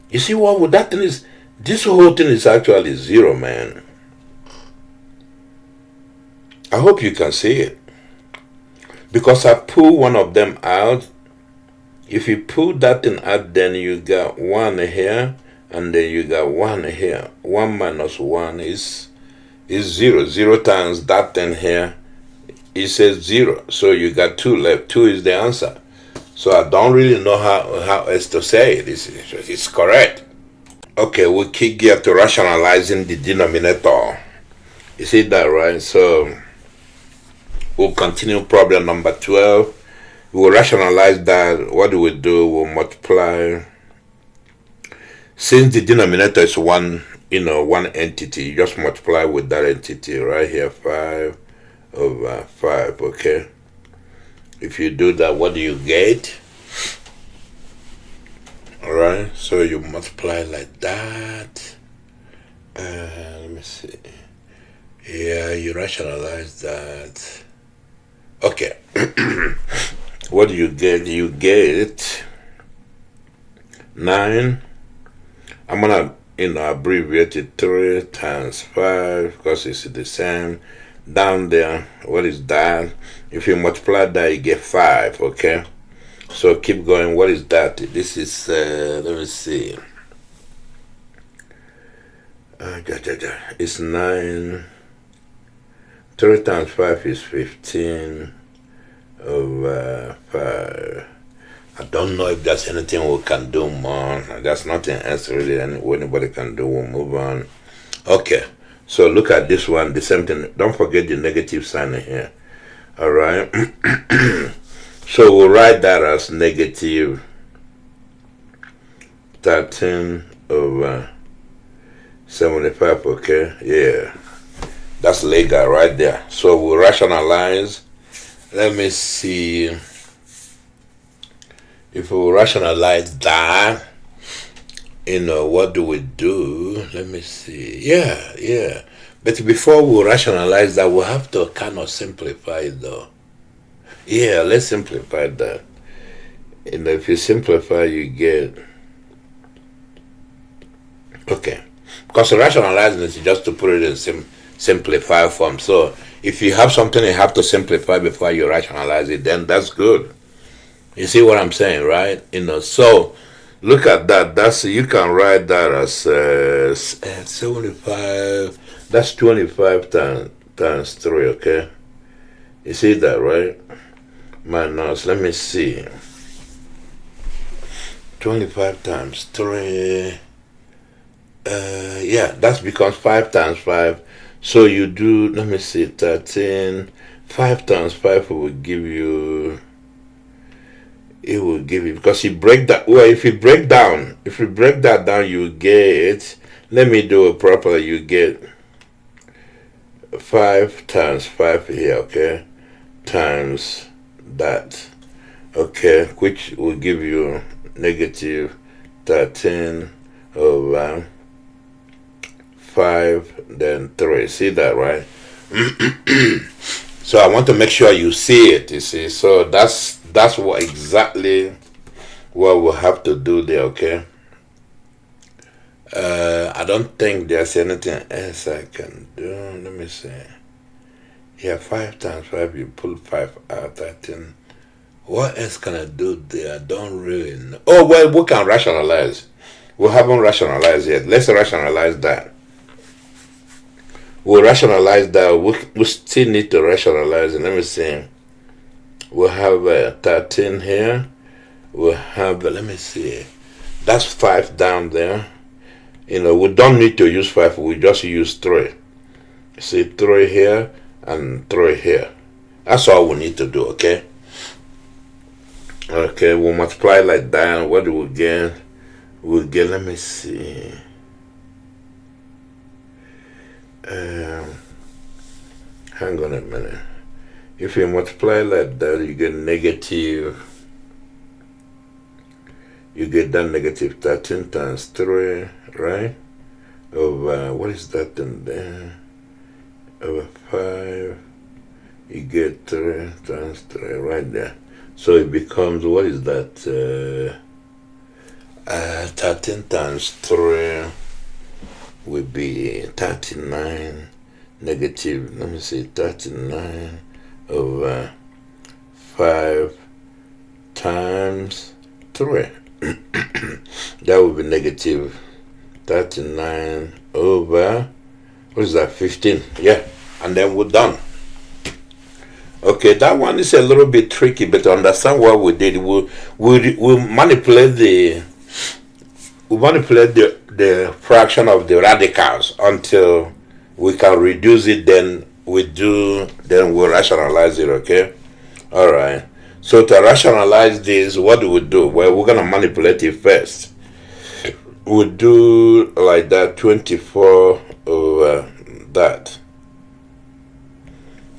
You see what that thing is? This whole thing is actually 0, man. I hope you can see it. Because I pull one of them out. If you pull that thing out, then you got 1 here, and then you got 1 here. 1 minus 1 is 0. 0 times that thing here, it says 0. So you got 2 left. 2 is the answer. So I don't really know how else to say it. It's correct. Okay, we'll kick gear to rationalizing the denominator. You see that, right? So we'll continue problem number 12. We will rationalize that. What do? We'll multiply. Since the denominator is one entity, you just multiply with that entity right here, 5 over 5, okay? If you do that, what do you get? Alright, so you multiply like that. Let me see. Yeah, you rationalize that. Okay. What do you get? You get 9. I'm gonna abbreviate it 3 times 5 because it's the same. Down there, what is that? If you multiply that, you get 5, okay? So keep going. What is that? This is, let me see. It's 9. 3 times 5 is 15 over 5. I don't know if there's anything we can do more. There's nothing else really anybody can do. We'll move on. Okay. So look at this one, the same thing. Don't forget the negative sign in here. All right. So we'll write that as negative 13 over 75. Okay. Yeah. That's legal right there. So we'll rationalize. Let me see. If we rationalize that, what do we do? Let me see. Yeah. But before we rationalize that, we'll have to kind of simplify it though. Yeah, let's simplify that. If you simplify, you get... Okay. Because rationalizing is just to put it in simplified form. So if you have something you have to simplify before you rationalize it, then that's good. You see what I'm saying, right? So look at that. You can write that as 75. That's 25 times 3, okay? You see that, right? Minus, let me see. 25 times 3. Yeah, that's because 5 times 5. So you do, let me see, 13. 5 times 5 will give you... It will give you, because you break that. Well, if you break that down, you get, let me do it properly, you get 5 times 5 here, okay, times that, okay, which will give you negative 13 over 5, then 3. See that, right? So I want to make sure you see it, you see. So that's what exactly what we'll have to do there, okay? I don't think there's anything else I can do. Let me see. Yeah, 5 times 5, you pull 5 out, 13. What else can I do there? I don't really know. Oh, well, we can rationalize. We haven't rationalized yet. Let's rationalize that. We'll rationalize that. We still need to rationalize it. Let me see. We'll have 13 here. We'll have, let me see. That's 5 down there. We don't need to use 5. We just use 3. See, 3 here and 3 here. That's all we need to do, okay? Okay, we'll multiply like that. What do we get? We'll get, let me see. Hang on a minute. If you multiply like that, you get negative. You get that negative 13 times 3, right? Over, what is that in there? Over 5. You get 3 times 3 right there. So it becomes, what is that? 13 times 3 will be 39 negative, let me see, 39 over 5 times 3. That would be negative 39 over, what is that, 15? Yeah, and then we're done. Okay, that one is a little bit tricky, but to understand what we did, we'll manipulate the fraction of the radicals until we can reduce it. Then we'll rationalize it. Okay, all right. So to rationalize this, what do we do? Well, we're gonna manipulate it first. We'll do like that, 24 over that.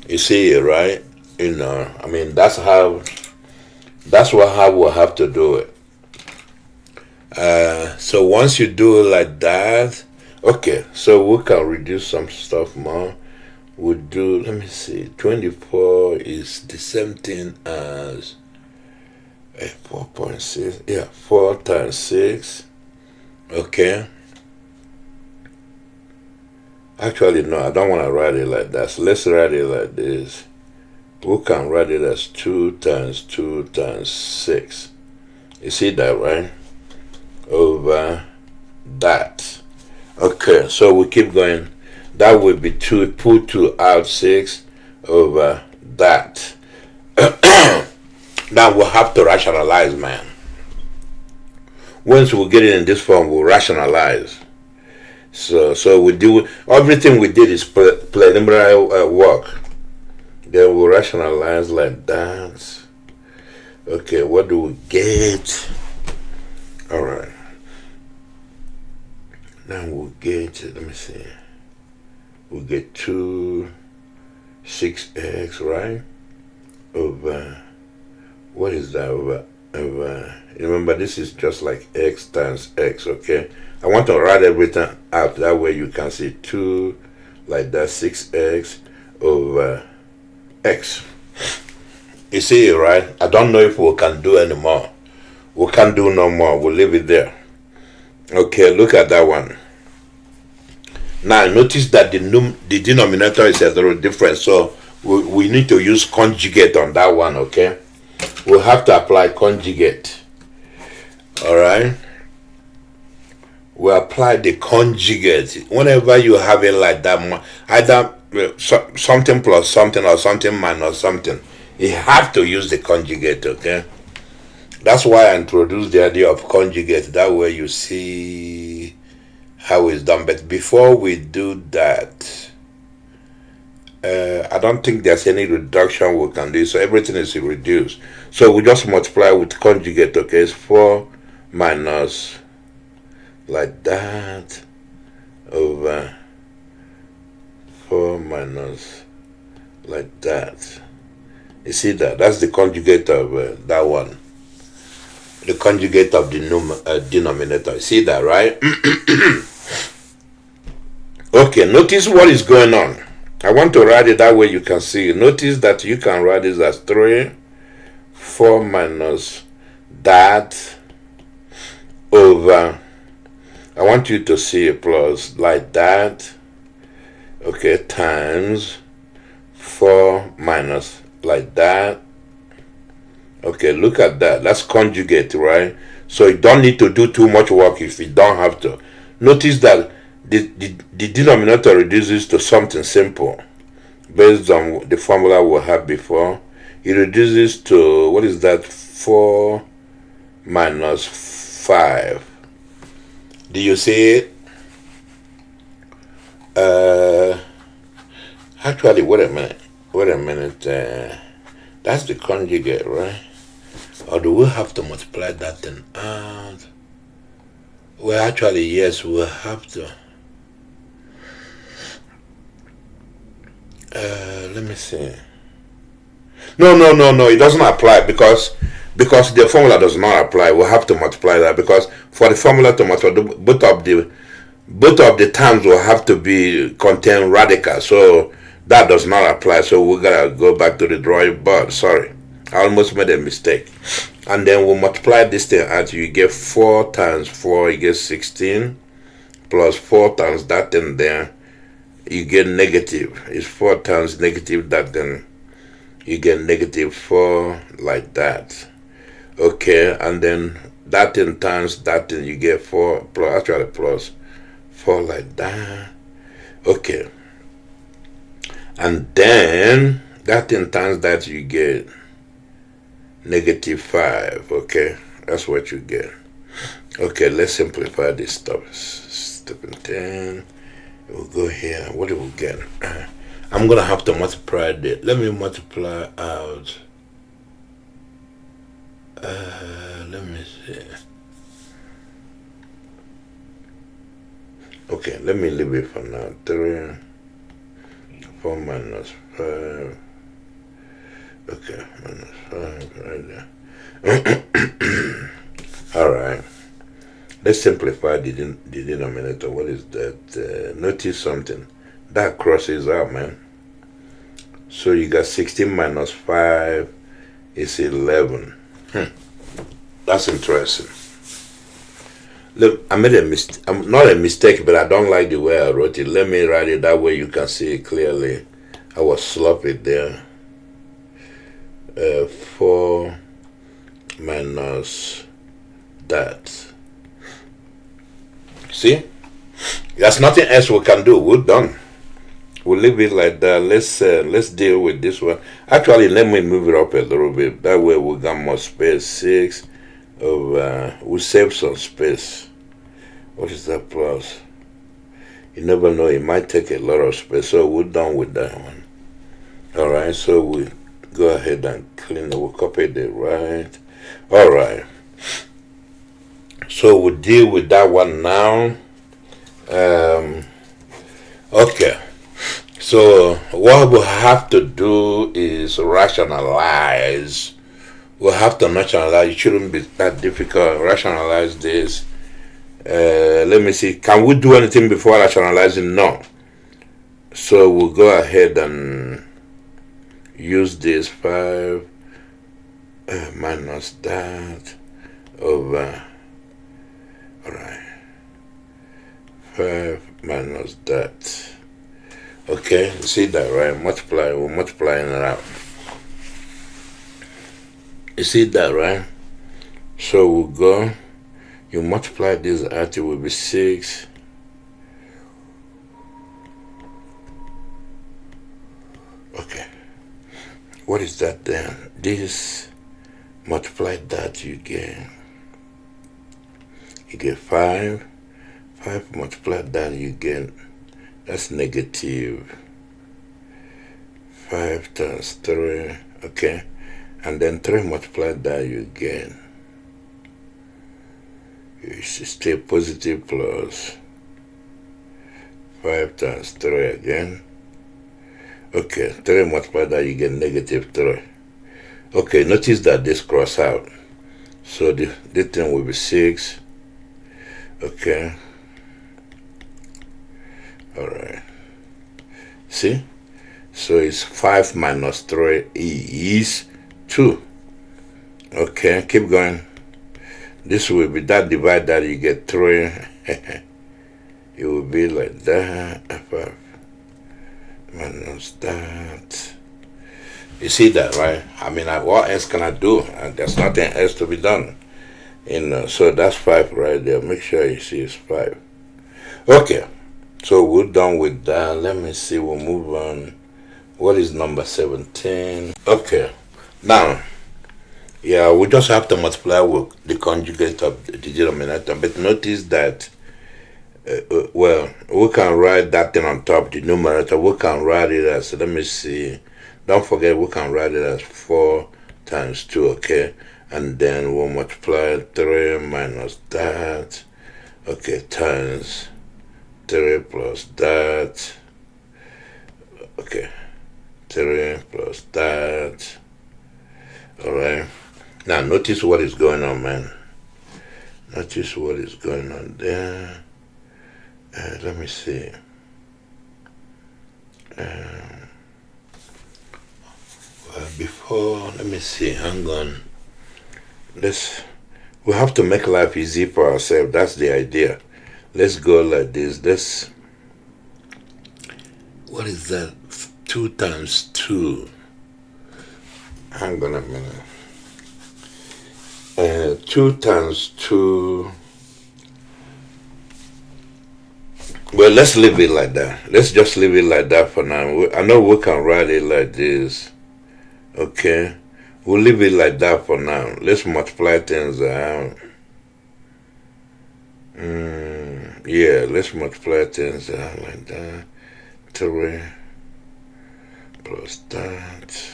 You see it, right? I mean, that's how we'll have to do it. So once you do it like that, okay, so we can reduce some stuff more. We'll do, let me see, 24 is the same thing as 4.6. Yeah, 4 times 6. Okay. Actually, no, I don't want to write it like that. So let's write it like this. We can write it as 2 times 2 times 6. You see that, right? Over that. Okay, so we keep going. That would be 2, put 2 out, 6 over that. Now we'll have to rationalize, man. Once we get it in this form, we'll rationalize. So we do everything we did is preliminary work. Then we rationalize like that. Okay, what do we get? All right. Now we'll get, let me see. We'll get 6x, right? Over, what is that? Over, remember this is just like x times x, okay? I want to write everything out. That way you can see 2, like that, 6x over x. You see it, right? I don't know if we can do anymore. We can't do no more. We'll leave it there. Okay, look at that one. Now notice that the denominator is a little different, so we need to use conjugate on that one, okay? We'll have to apply conjugate. Alright? We apply the conjugate. Whenever you have it like that, either something plus something or something minus something, you have to use the conjugate, okay? That's why I introduced the idea of conjugate. That way you see how it's done. But before we do that, I don't think there's any reduction we can do. So everything is reduced. So we just multiply with conjugate, okay? It's 4 minus like that over 4 minus like that. You see that? That's the conjugate of that one. The conjugate of the denominator. See that, right? Okay, notice what is going on. I want to write it that way you can see it. Notice that you can write this as 4 minus that over, I want you to see a plus like that, okay, times 4 minus like that. Okay, look at that. That's conjugate, right? So you don't need to do too much work if you don't have to. Notice that the denominator reduces to something simple based on the formula we had before. It reduces to, what is that? 4 minus 5. Do you see it? Actually, wait a minute. That's the conjugate, right? Or do we have to multiply that thing out? Well, actually, yes, we'll have to. Let me see. No, it doesn't apply because the formula does not apply. We'll have to multiply that because for the formula to multiply, both of the terms will have to contain radical. So that does not apply. So we gotta go back to the drawing board. Sorry, I almost made a mistake. And then we'll multiply this thing out. You get 4 times 4, you get 16, plus 4 times that thing there, you get negative. It's 4 times negative that, then you get negative 4 like that. Okay, and then that thing times that thing, you get 4 plus 4 like that. Okay, and then that thing times that, you get negative 5. Okay, that's what you get. Okay, let's simplify this stuff. Step 10. We'll go here. What do we get? I'm gonna have to multiply that. Let me multiply out. Let me see. Okay, let me leave it for now. 4 minus 5. Okay, minus 5 right there. Alright. Let's simplify the denominator. What is that? Notice something. That crosses out, man. So you got 16 minus 5 is 11. That's interesting. Look, I made a mistake. Not a mistake, but I don't like the way I wrote it. Let me write it that way you can see it clearly. I was sloppy there. 4 minus that. See? There's nothing else we can do. We're done. We'll leave it like that. Let's deal with this one. Actually, let me move it up a little bit. That way we got more space. 6 over. We save some space. What is that plus? You never know, it might take a lot of space. So we're done with that one. Alright, so we go ahead and clean it. We'll copy the right. Alright. So we'll deal with that one now. Okay. So what we'll have to do is rationalize. We'll have to rationalize. It shouldn't be that difficult. Rationalize this. Let me see. Can we do anything before rationalizing? No. So we'll go ahead and use this 5 minus that over. Alright. 5 minus that. Okay, you see that, right? Multiply, we're multiplying it out. You see that, right? So we'll go, you multiply this out, it will be 6. Okay. What is that then? This, multiply that, you get 5. 5 multiply that, you get, that's negative 5 times 3, okay? And then 3 multiply that, you get, it's still positive plus 5 times 3 again. Okay, 3 multiply that, you get negative 3. Okay, notice that this cross out. So this thing will be 6. Okay. Alright. See? So it's 5 minus 3 is 2. Okay, keep going. This will be that, divide that, you get 3. It will be like that. 5 minus that. You see that, right? I mean, what else can I do? There's nothing else to be done. So that's 5 right there. Make sure you see it's 5. Okay. So we're done with that. Let me see, we'll move on. What is number 17? Okay. Now, yeah, we just have to multiply with the conjugate of the denominator. But notice that, well, we can write that thing on top, the numerator. We can write it as, let me see. Don't forget, we can write it as 4 times 2, okay? And then we'll multiply 3 minus that, okay, times 3 plus that, okay, 3 plus that. Alright, now notice what is going on, man. Notice what is going on there. Let me see. Well, before, let me see, hang on. We have to make life easy for ourselves. That's the idea. Let's go like this. What is that? 2 times 2. Hang on a minute. 2 times 2. Well, let's leave it like that. Let's just leave it like that for now. I know we can write it like this. Okay? We'll leave it like that for now. Let's multiply things out. Yeah, let's multiply things out like that. 3 plus that.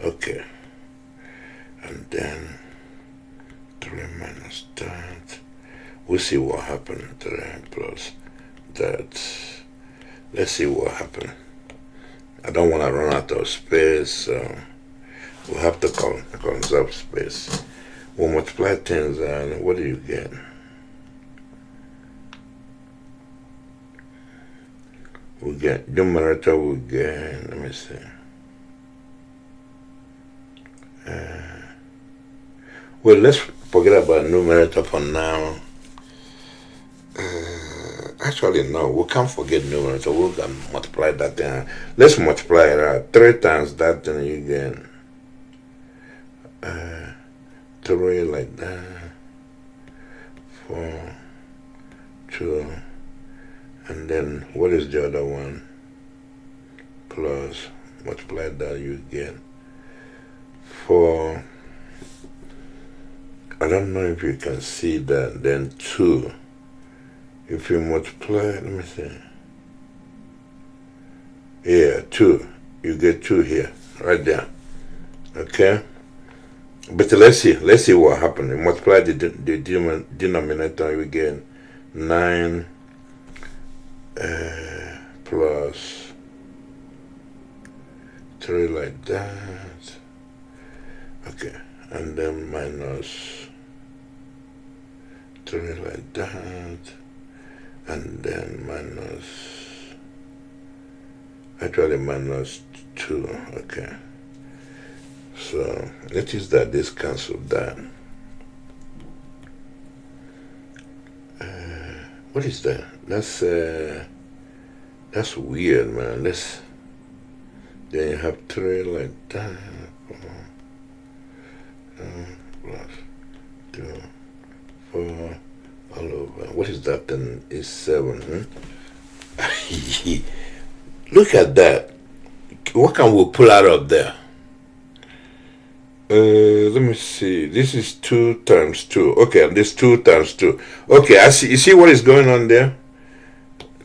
Okay. And then 3 minus that. We'll see what happened. 3 plus that. Let's see what happened. I don't want to run out of space, so we'll have to conserve space. We'll multiply things out. What do you get? We get numerator, we get, let me see. Well, let's forget about numerator for now. Actually, no, we can't forget numerator. We can multiply that thing. Let's multiply it out. 3 times that, then you get 3 like that. 4, 2. And then what is the other one? Plus, multiply that, you get 4. I don't know if you can see that. Then 2. If you multiply, let me see. Yeah, 2. You get 2 here, right there. Okay? But let's see what happened. You multiply the denominator, we get 9 plus 3 like that. Okay, and then minus 3 like that, and then minus 2. Okay, so notice that this cancels that. What is that? That's weird, man. Then you have 3 like that. Plus 2, 4, all over. What is that then? Is 7. Look at that. What can we pull out of there? Let me see. This is 2 times 2. Okay, and this 2 times 2. Okay, I see. You see what is going on there?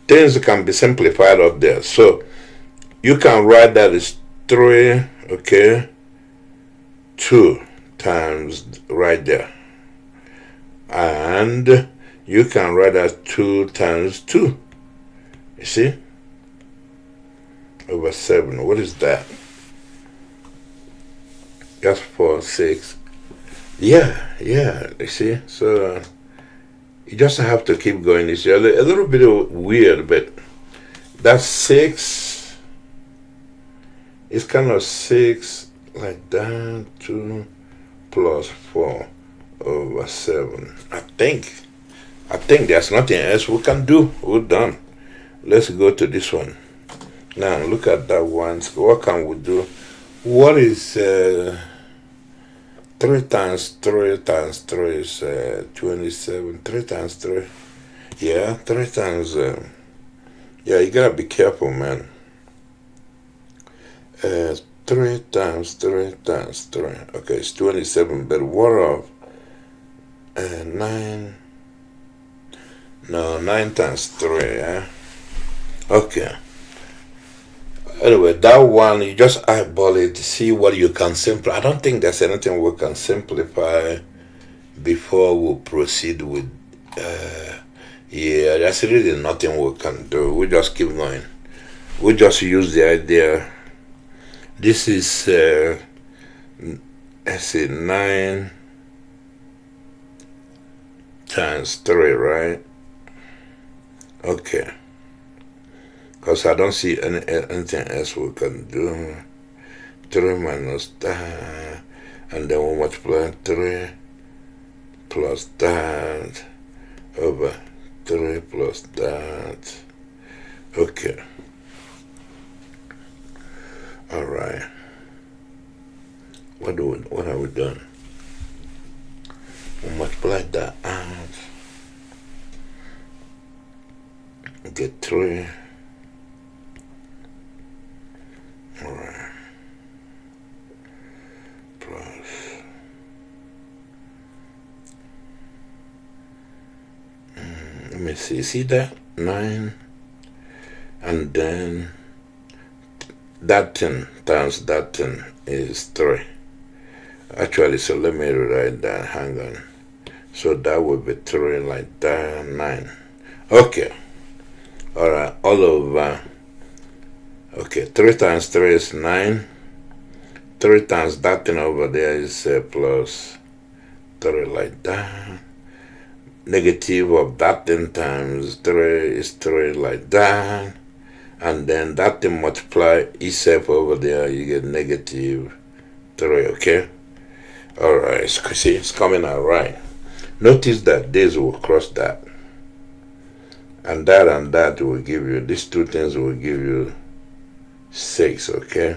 Things can be simplified up there. So you can write that as 3, okay, 2 times right there. And you can write that 2 times 2. You see? Over 7. What is that? Just 4, 6. Yeah, you see? So you just have to keep going. It's a little bit weird, but that's 6. It's kind of 6 like that. 2 plus 4 over 7. I think there's nothing else we can do. We're done. Let's go to this one. Now look at that one. So what can we do? What is 3 times 3 times 3 is 27. 3 times 3. Yeah, 3 times. Yeah, you gotta be careful, man. 3 times 3 times 3. Okay, it's 27. But what of 9? No, 9 times 3. Yeah. Okay. Anyway, that one, you just eyeball it to see what you can simplify. I don't think there's anything we can simplify before we proceed with. Yeah, there's really nothing we can do. We just keep going. We just use the idea. This is, let's see, 9 times 3, right? Okay. Because I don't see anything else we can do. 3 minus that, and then we multiply 3 plus that over 3 plus that. Okay. All right. What have we done? We multiply that out. Get 3. All right. Plus. Let me see. See that? 9. And then that 10 times that 10 is 3. Actually, so let me write that. Hang on. So that would be 3 like that. 9. Okay. All right. All over. Okay, 3 times 3 is 9. 3 times that thing over there is plus 3 like that. Negative of that thing times 3 is 3 like that. And then that thing multiply itself over there, you get negative 3, okay? Alright, see, it's coming out right. Notice that this will cross that. And that will give you, these two things will give you 6, okay?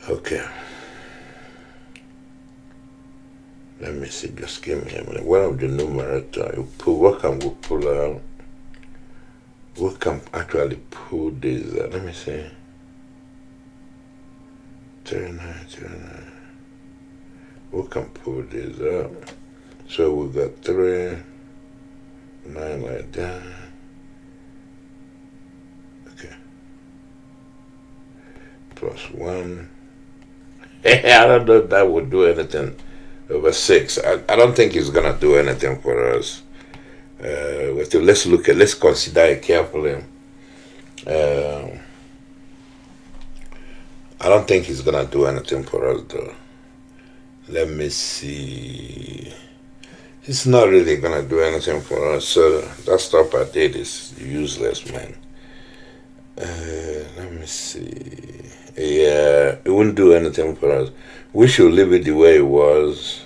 Okay. Let me see, just give me a minute. One of the numerator, what can we pull out? We can actually pull this out. Let me see. 39. We can pull this up. So we got 3, 9 like that. Okay. plus 1. I don't know if that would do anything over 6. I don't think it's gonna do anything for us. Let's consider it carefully. I don't think he's gonna do anything for us though. Let me see. He's not really gonna do anything for us, so that stuff I did is useless, man. Let me see. Yeah, it wouldn't do anything for us. We should leave it the way it was.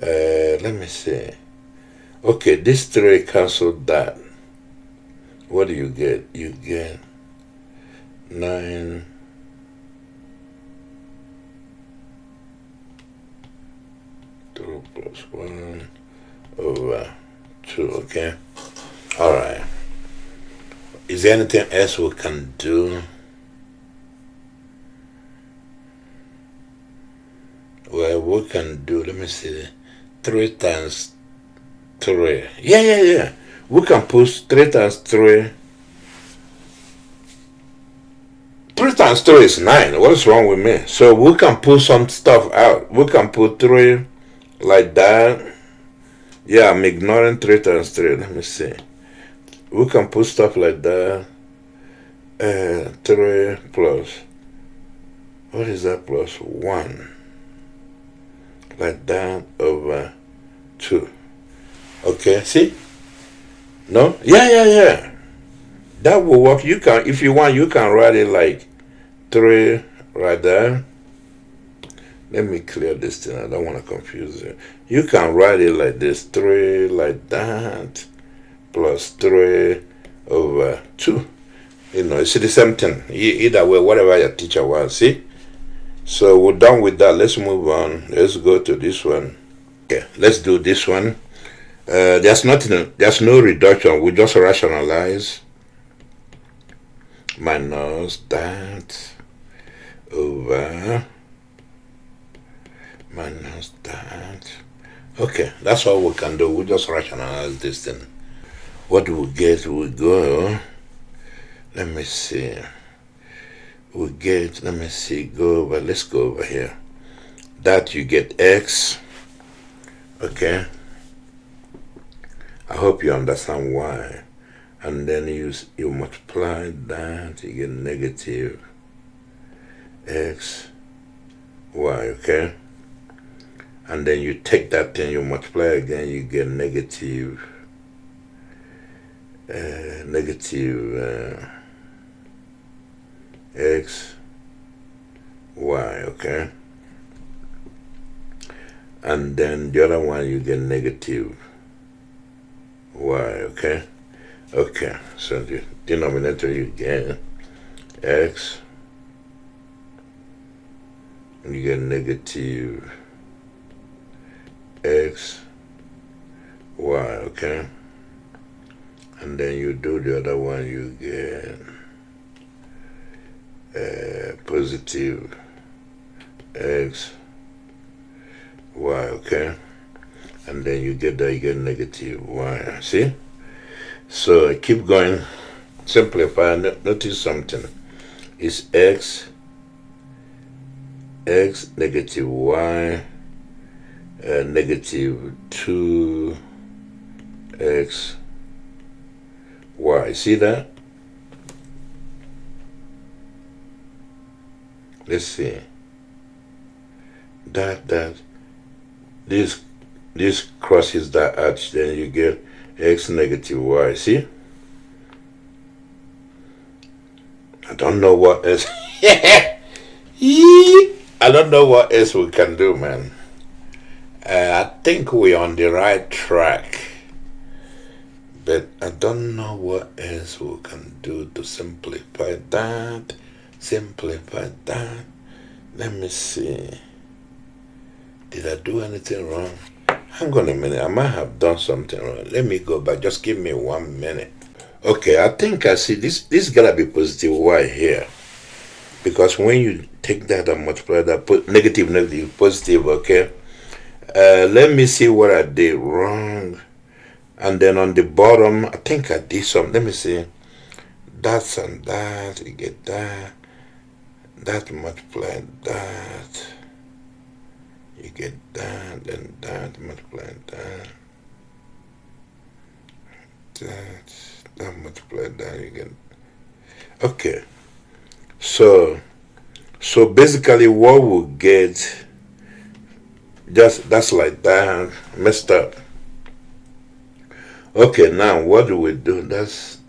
Let me see. Okay, this 3 canceled that. What do you get? You get 9. 2 plus 1 over 2, okay? Alright. Is there anything else we can do? Well, we can do, let me see, 3 times 3. Yeah. We can push 3 times 3. 3 times 3 is 9. What's wrong with me? So we can pull some stuff out. We can put 3 like that. Yeah, I'm ignoring 3 times 3. Let me see. We can put stuff like that. 3 plus, what is that, plus 1? Like that over 2. Okay, see? No? Yeah. That will work. You can, if you want, you can write it like 3 right there. Let me clear this thing. I don't want to confuse you. You can write it like this. 3 like that. Plus 3 over 2. You know, it's the same thing. Either way, whatever your teacher wants. See? So we're done with that. Let's move on. Let's go to this one. Okay, let's do this one. There's no reduction. We just rationalize. Minus that over minus that. Okay, that's all we can do. We just rationalize this thing. What do we get? We go, let me see. We get, let me see, go over, let's go over here. That you get x. Okay. I hope you understand why. And then you multiply that, you get negative x, y, okay? And then you take that thing, you multiply again, you get negative x, y, okay? And then the other one, you get negative y, okay? Okay, so the denominator you get x, and you get negative x, y, okay? And then you do the other one, you get positive x, y, okay? And then you get that, you get negative y, see? So keep going, simplify, notice something. It's x, negative y, negative 2x, y. See that? Let's see. This crosses that arch, then you get x negative y. See? I don't know what else. I don't know what else we can do, man. I think we're on the right track, but I don't know what else we can do to simplify that. Let me see. Did I do anything wrong? Hang on a minute. I might have done something wrong. Let me go back. Just give me 1 minute. Okay, I think I see this. This gotta be positive y here, because when you take that and multiply that, put negative, positive. Okay. Let me see what I did wrong. And then on the bottom, I think I did something. Let me see. That's and that. You get that. that multiply that, you get that, and that multiply that, that multiply that, you get. Okay, so basically what we'll get, just that's like that, messed up. Okay, now what do we do? That's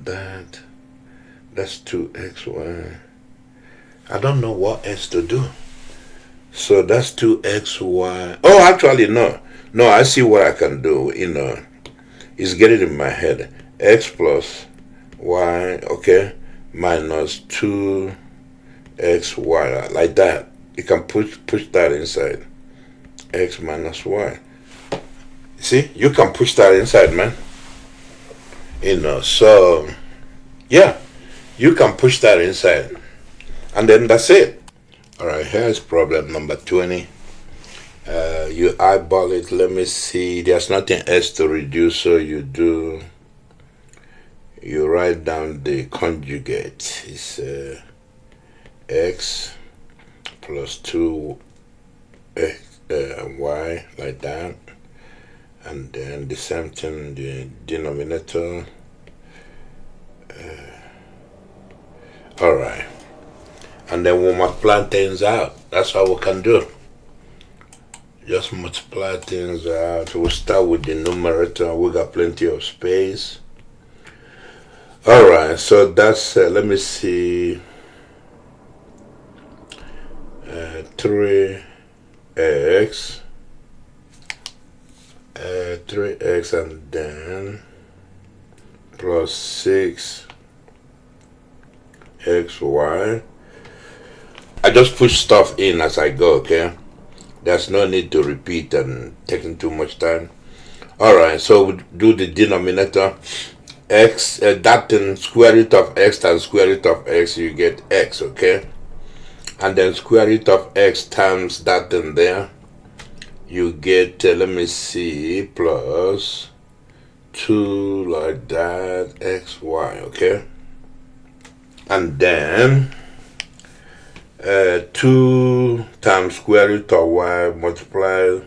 2xy. I don't know what else to do. So that's 2xy. Oh, actually, no. No, I see what I can do. It's getting in my head. X plus y, okay, minus 2xy, like that. You can push that inside. X minus y. See, you can push that inside, man. So, yeah, you can push that inside. And then that's it. All right, here's problem number 20. You eyeball it. Let me see. There's nothing else to reduce, so you write down the conjugate. It's x plus 2 y, like that. And then the same thing, the denominator. All right. And then we'll multiply things out. That's all we can do. Just multiply things out. We'll start with the numerator. We got plenty of space. All right. So that's, let me see, 3x. 3x and then plus 6xy. I just push stuff in as I go, okay? There's no need to repeat and taking too much time. Alright, so we do the denominator. X, that thing, square root of x times square root of x, you get x, okay? And then square root of x times that thing there, you get, let me see, plus 2 like that, xy, okay? And then 2 times square root of y multiply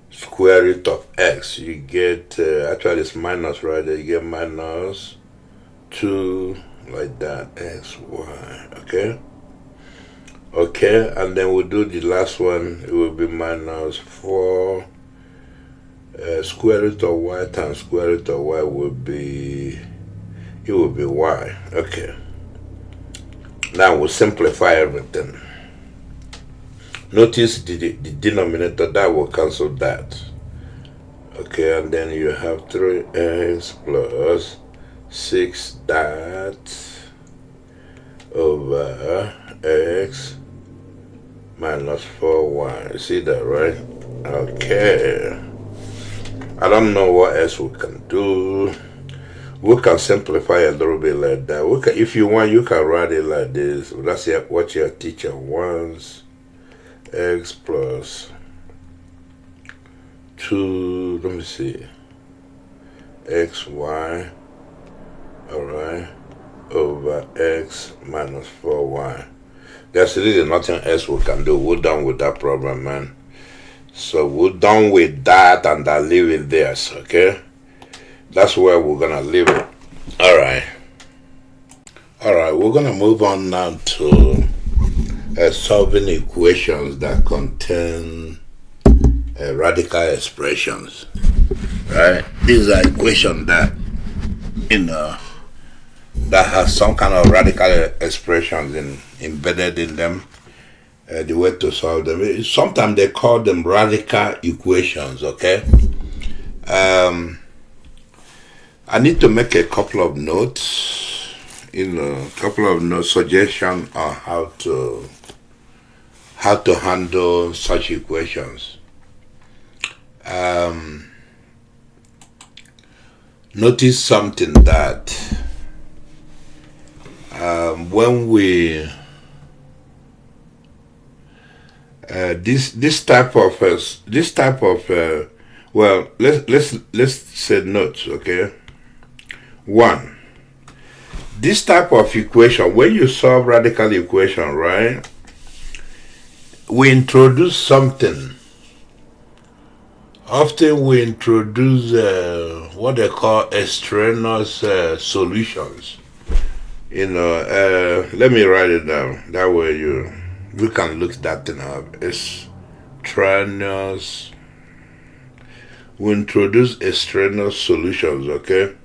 square root of x. You get, actually it's minus right there, you get minus 2 like that, xy, okay? Okay, and then we'll do the last one. It will be minus 4 square root of y times square root of y will be, it will be y. Okay. Now we'll simplify everything. Notice the denominator, that will cancel that. Okay, and then you have 3x plus 6 that over x minus 4y. See that, right? Okay. I don't know what else we can do. We can simplify a little bit like that. We can, if you want, you can write it like this. That's what your teacher wants. X plus 2, let me see, xy, alright, over x minus 4y. There's really nothing else we can do. We're done with that problem, man. So we're done with that, and I leave it there, okay? That's where we're gonna leave it. Alright, we're gonna move on now to solving equations that contain radical expressions. Right? These are equations that, that has some kind of radical expressions embedded in them. The way to solve them, sometimes they call them radical equations, okay? I need to make a couple of notes, suggestions on how to handle such equations. Notice something that when we this type of well, let's say notes, okay? 1. This type of equation, when you solve radical equation, right, we introduce something. Often we introduce what they call extraneous solutions. Let me write it down. That way you can look that thing up. Extraneous. We introduce extraneous solutions, okay?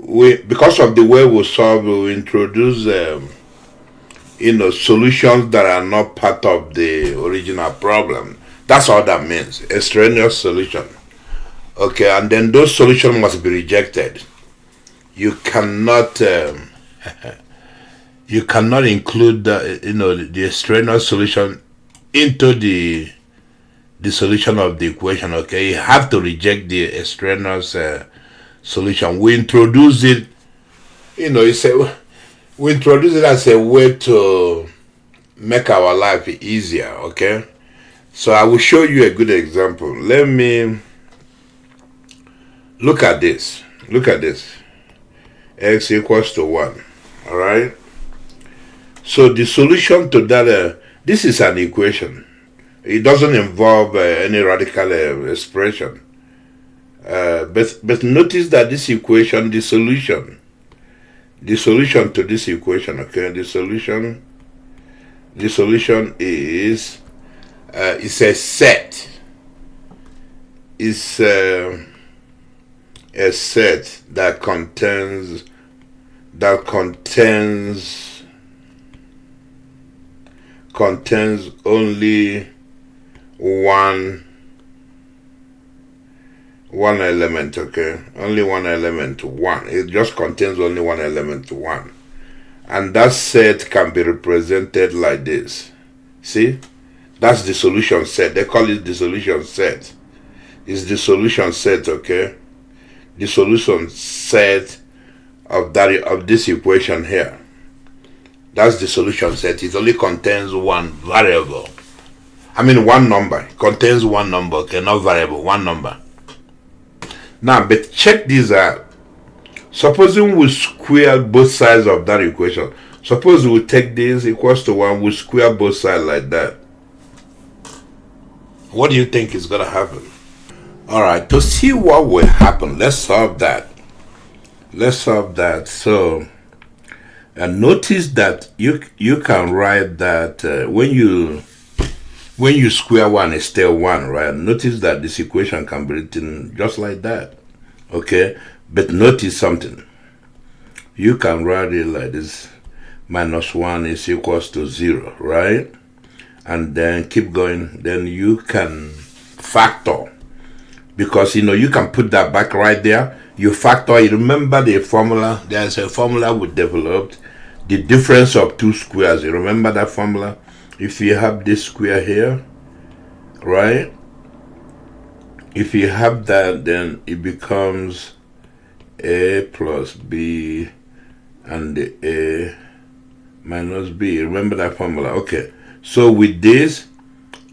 Because of the way we solve, we introduce solutions that are not part of the original problem. That's all that means. Extraneous solution. Okay, and then those solutions must be rejected. You cannot include the extraneous solution into the solution of the equation. Okay, you have to reject the extraneous solution. We introduce it. We introduce it as a way to make our life easier. Okay, so I will show you a good example. Let me look at this. Look at this. X equals to 1. All right. So the solution to that, this is an equation. It doesn't involve any radical expression. But notice that this equation, the solution to this equation, okay, the solution is it's a set. It's a set that contains only one element, okay? Only one element, 1. It just contains only one element, 1. And that set can be represented like this. See? That's the solution set. They call it the solution set. It's the solution set, okay? The solution set of this equation here. That's the solution set. It only contains one variable. One number. It contains one number, okay? Not variable, one number. Now, but check this out. Supposing we square both sides of that equation. Suppose we take this equals to 1, we square both sides like that. What do you think is going to happen? Alright, to see what will happen, let's solve that. So, notice that you can write that when you square 1, it's still 1, right? Notice that this equation can be written just like that, okay? But notice something. You can write it like this. -1 is equals to 0, right? And then keep going. Then you can factor. Because, you can put that back right there. You factor it. Remember the formula? There's a formula we developed. The difference of two squares. You remember that formula? If you have this square here, right? If you have that, then it becomes a plus b and the a minus b. Remember that formula? Okay. So with this,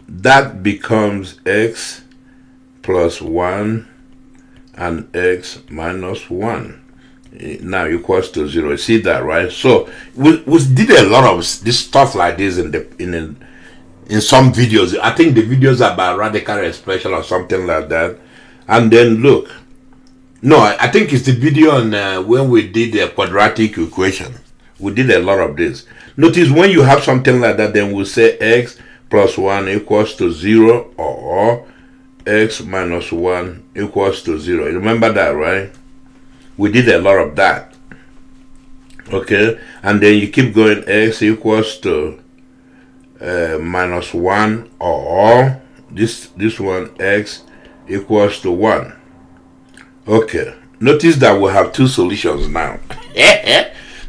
that becomes x plus 1 and x minus 1 now equals to 0. See that, right? So we did a lot of this stuff like this in some videos. I think the videos about radical expression or something like that. And then look, no, I think it's the video on when we did the quadratic equation. We did a lot of this. Notice when you have something like that, then we'll say x plus 1 equals to 0 or x minus 1 equals to 0. Remember that, right? We did a lot of that. Okay? And then you keep going, x equals to minus 1 or this one, x equals to 1. Okay. Notice that we have two solutions now.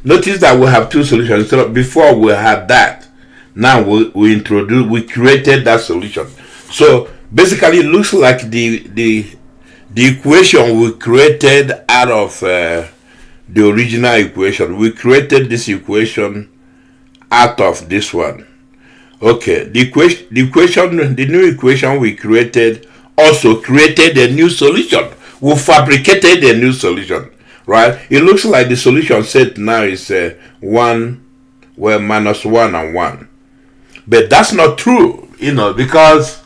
Notice that we have two solutions. So before we had that. Now we created that solution. So basically, it looks like the equation we created out of the original equation. We created this equation out of this one. Okay, the new equation we created also created a new solution. We fabricated a new solution, right? It looks like the solution set now is 1, well, minus 1 and 1. But that's not true, because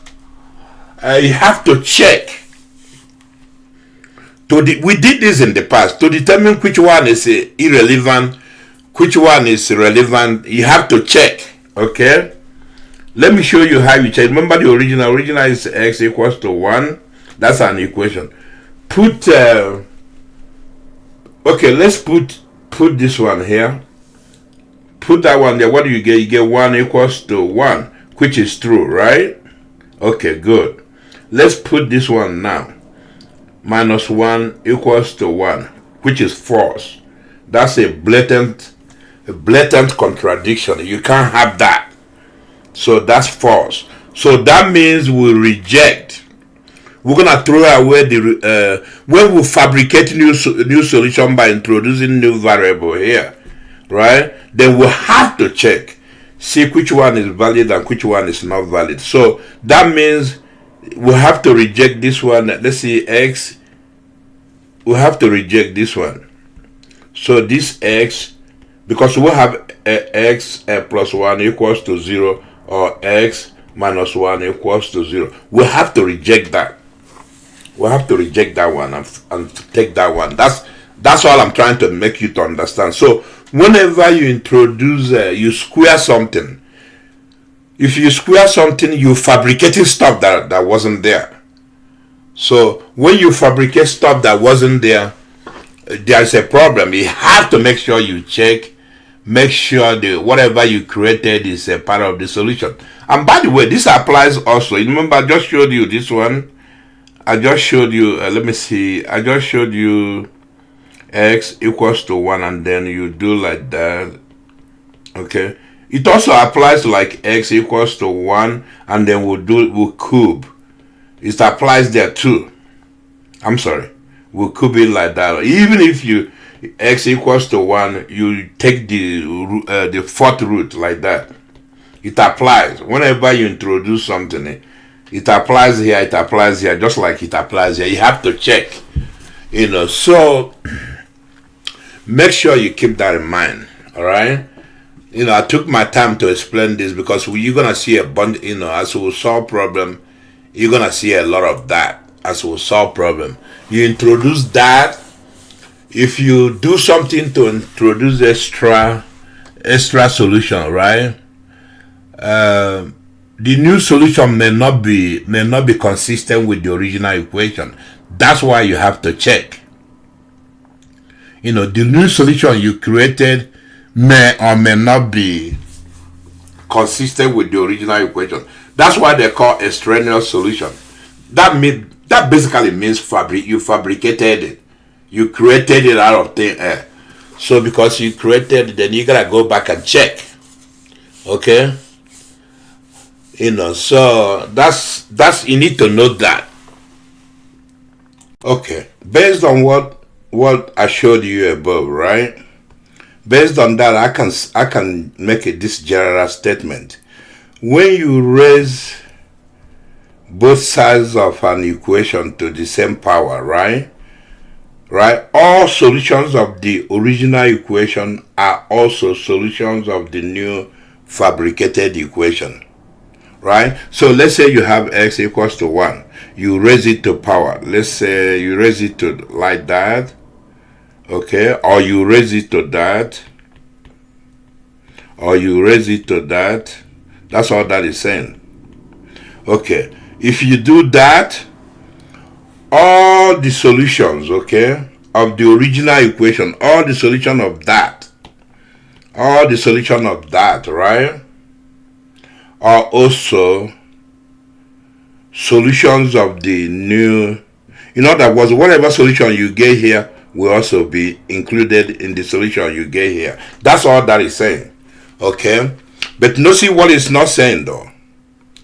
you have to check. We did this in the past. To determine which one is irrelevant, which one is relevant, you have to check, okay? Let me show you how you check. Remember the original. Original is x equals to 1. That's an equation. Okay, let's put this one here. Put that one there. What do you get? You get 1 equals to 1, which is true, right? Okay, good. Let's put this one now. Minus 1 equals to 1, which is false. That's a blatant contradiction. You can't have that. So that's false. So that means we reject. We're gonna throw away the when we fabricate new solution by introducing new variable here, right? Then we have to check, see which one is valid and which one is not valid. So that means we have to reject this one. Let's see, x. We have to reject this one. So this x, because we have x plus 1 equals to 0, or x minus 1 equals to 0. We have to reject that. We have to reject that one and take that one. That's all I'm trying to make you to understand. So whenever you introduce, you square something. If you square something, you're fabricating stuff that wasn't there. So when you fabricate stuff that wasn't there, there's a problem. You have to make sure you check, make sure that whatever you created is a part of the solution. And by the way, this applies also. Remember, I just showed you this one. I just showed you, let me see, I just showed you x equals to 1, and then you do like that, okay? It also applies like x equals to 1, and then we'll cube. It applies there too. I'm sorry, we'll cube it like that. Even if you, x equals to 1, you take the fourth root like that. It applies. Whenever you introduce something, it applies here, it applies here, just like it applies here. You have to check, so make sure you keep that in mind, all right? I took my time to explain this because you're going to see a bunch, as we solve problem, you're going to see a lot of that as we solve problem. You introduce that. If you do something to introduce extra solution, right? The new solution may not be consistent with the original equation. That's why you have to check. The new solution you created may or may not be consistent with the original equation. That's why they call extraneous solution. That basically means you fabricated it. You created it out of thin air. So because you created it, then you gotta go back and check. Okay? So that's you need to know that. Okay, based on what I showed you above, right? Based on that, I can make this general statement. When you raise both sides of an equation to the same power, right? All solutions of the original equation are also solutions of the new fabricated equation. Right? So let's say you have x equals to 1. You raise it to power. Let's say you raise it to like that. Okay? Or you raise it to that. Or you raise it to that. That's all that is saying. Okay. If you do that, all the solutions, okay, of the original equation, all the solution of that, right, are also solutions of the new. In other words, whatever solution you get here will also be included in the solution you get here. That's all that is saying. Okay? But notice what it's not saying though.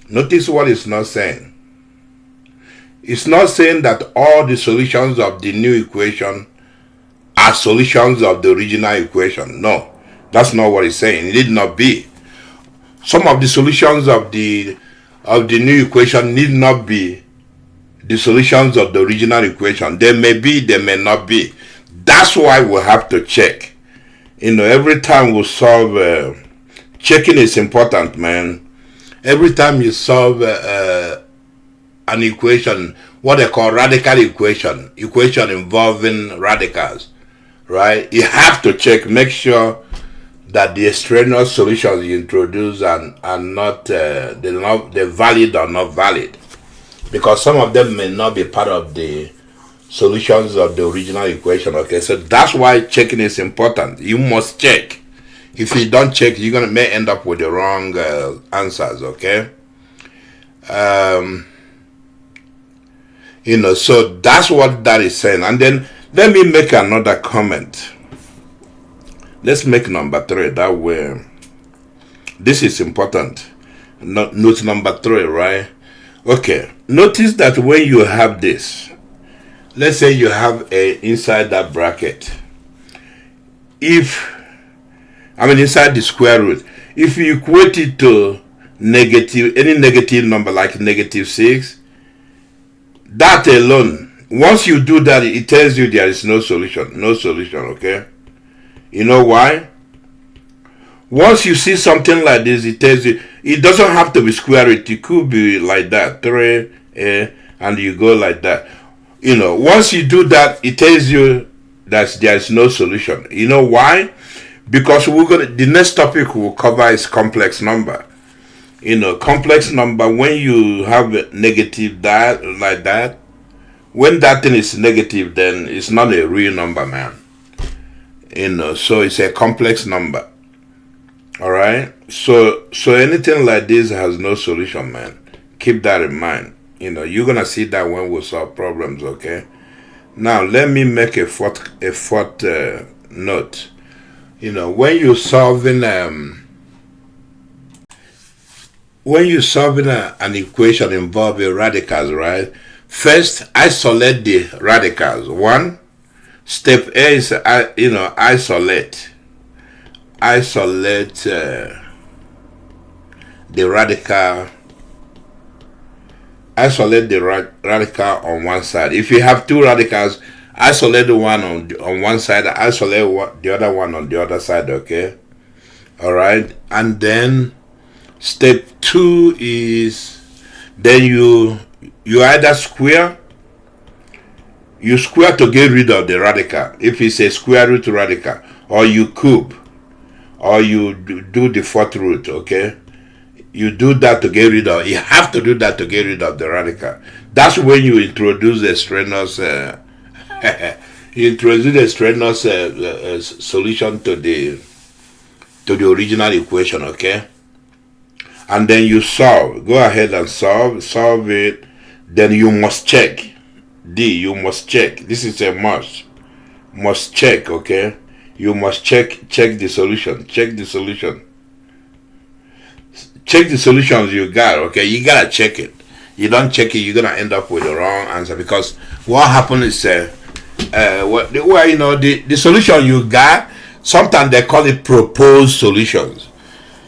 Notice what it's not saying. It's not saying that all the solutions of the new equation are solutions of the original equation. No, that's not what it's saying. It need not be. Some of the solutions of the new equation need not be the solutions of the original equation. They may be, they may not be. That's why we have to check. Every time we solve, checking is important, man. Every time you solve an equation, what they call radical equation involving radicals, right? You have to check, make sure that the extraneous solutions you introduce are not they're valid or not valid, because some of them may not be part of the solutions of the original equation. Okay, so that's why checking is important. You must check. If you don't check, you're may end up with the wrong answers. Okay. So that's what that is saying. And then let me make another comment. Let's make number 3. That way, this is important. Note number 3, right? Okay. Notice that when you have this, let's say you have inside that bracket. Inside the square root, if you equate it to any negative number like -6, that alone, once you do that, it tells you there is no solution. No solution, okay? You know why? Once you see something like this, it tells you, it doesn't have to be square root. It could be like that, 3, and you go like that. Once you do that, it tells you that there is no solution. You know why? Because the next topic we'll cover is complex number. Complex number, when you have a negative that like that, when that thing is negative, then it's not a real number, man. So it's a complex number. All right. So anything like this has no solution, man. Keep that in mind. You're gonna see that when we solve problems. Okay. Now let me make a fourth note. When you're solving an equation involving radicals, right? First, isolate the radicals. Step A is isolate the radical. Isolate the radical on one side. If you have two radicals, isolate the one on one side, isolate the other one on the other side, okay? All right. And then step 2 is, then you either square to get rid of the radical, if it's a square root radical, or you cube, or you do the fourth root, okay? You do that to get rid of, you have to do that to get rid of the radical. That's when you introduce the extraneous solution to the original equation, okay? And then you solve. Go ahead and solve it. Then you must check. You must check. This is a must. Must check, okay? You must check the solution. Check the solution. Check the solutions you got, okay? You gotta check it. You don't check it, you're gonna end up with the wrong answer, because what happens is the solution you got, sometimes they call it proposed solutions.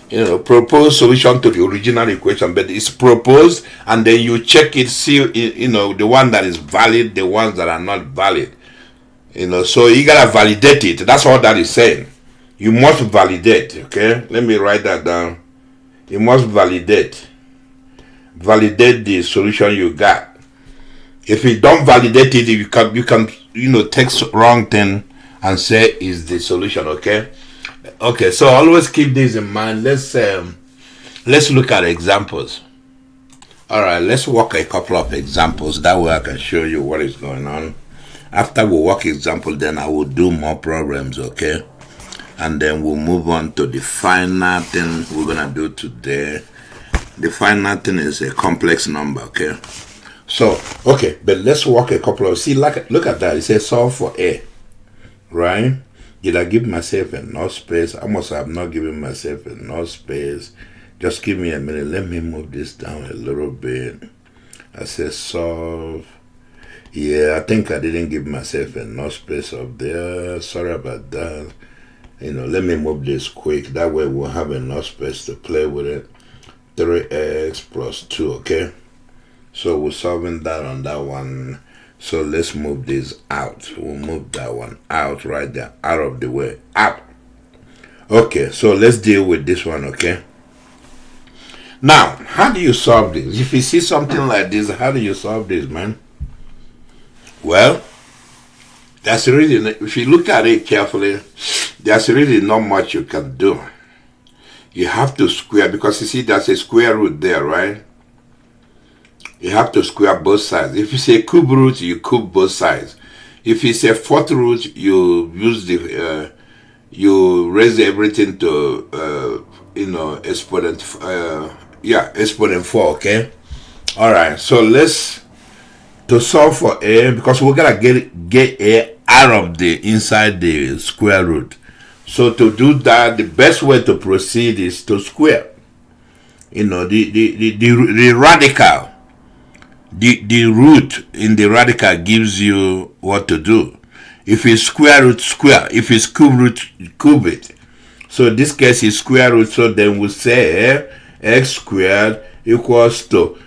Proposed solution to the original equation, but it's proposed, and then you check it, see the one that is valid, the ones that are not valid. So you gotta validate it. That's all that is saying. You must validate, okay? Let me write that down. You must validate the solution you got. If you don't validate it, you can take wrong thing and say is the solution, okay? Okay, so always keep this in mind. Let's look at examples. All right, let's work a couple of examples. That way I can show you what is going on. After we work example, then I will do more problems, okay? And then we'll move on to the final thing we're gonna do today. The final thing is a complex number, okay? So, okay, but let's work a couple of, look at that. It says solve for A, right? Did I give myself enough space? I must have not given myself enough space. Just give me a minute. Let me move this down a little bit. I said solve. Yeah, I think I didn't give myself enough space up there. Sorry about that. Let me move this quick. That way we'll have enough space to play with it. 3x plus 2, okay? So we're solving that on that one. So let's move this out. We'll move that one out right there, out of the way, out. Okay, so let's deal with this one, okay? Now, how do you solve this? If you see something like this, how do you solve this, man? Well, that's really, if you look at it carefully, there's really not much you can do. You have to square, because you see there's a square root there, right? You have to square both sides. If you say cube root, you cube both sides. If you say fourth root, you use the you raise everything to exponent. Exponent 4. Okay. All right. So let's solve for a, because we're gonna get a out of the inside the square root. So to do that, the best way to proceed is to square. The radical. The root in the radical gives you what to do. If it's square root, square. If it's cube root, cube it. So in this case is square root. So then we say x squared equals to,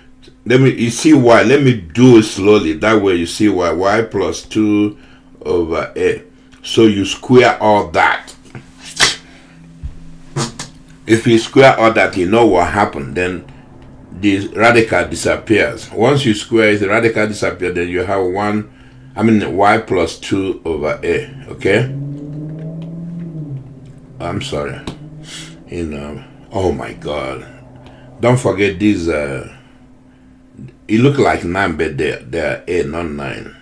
you see y. Let me do it slowly. That way you see y plus 2 over a. So you square all that. If you square all that, you know what happened. Then the radical disappears. Once you square it, the radical disappears, then you have y plus 2 over a, okay? I'm sorry. Oh my God. Don't forget these, it look like 9, but they're a, not 9.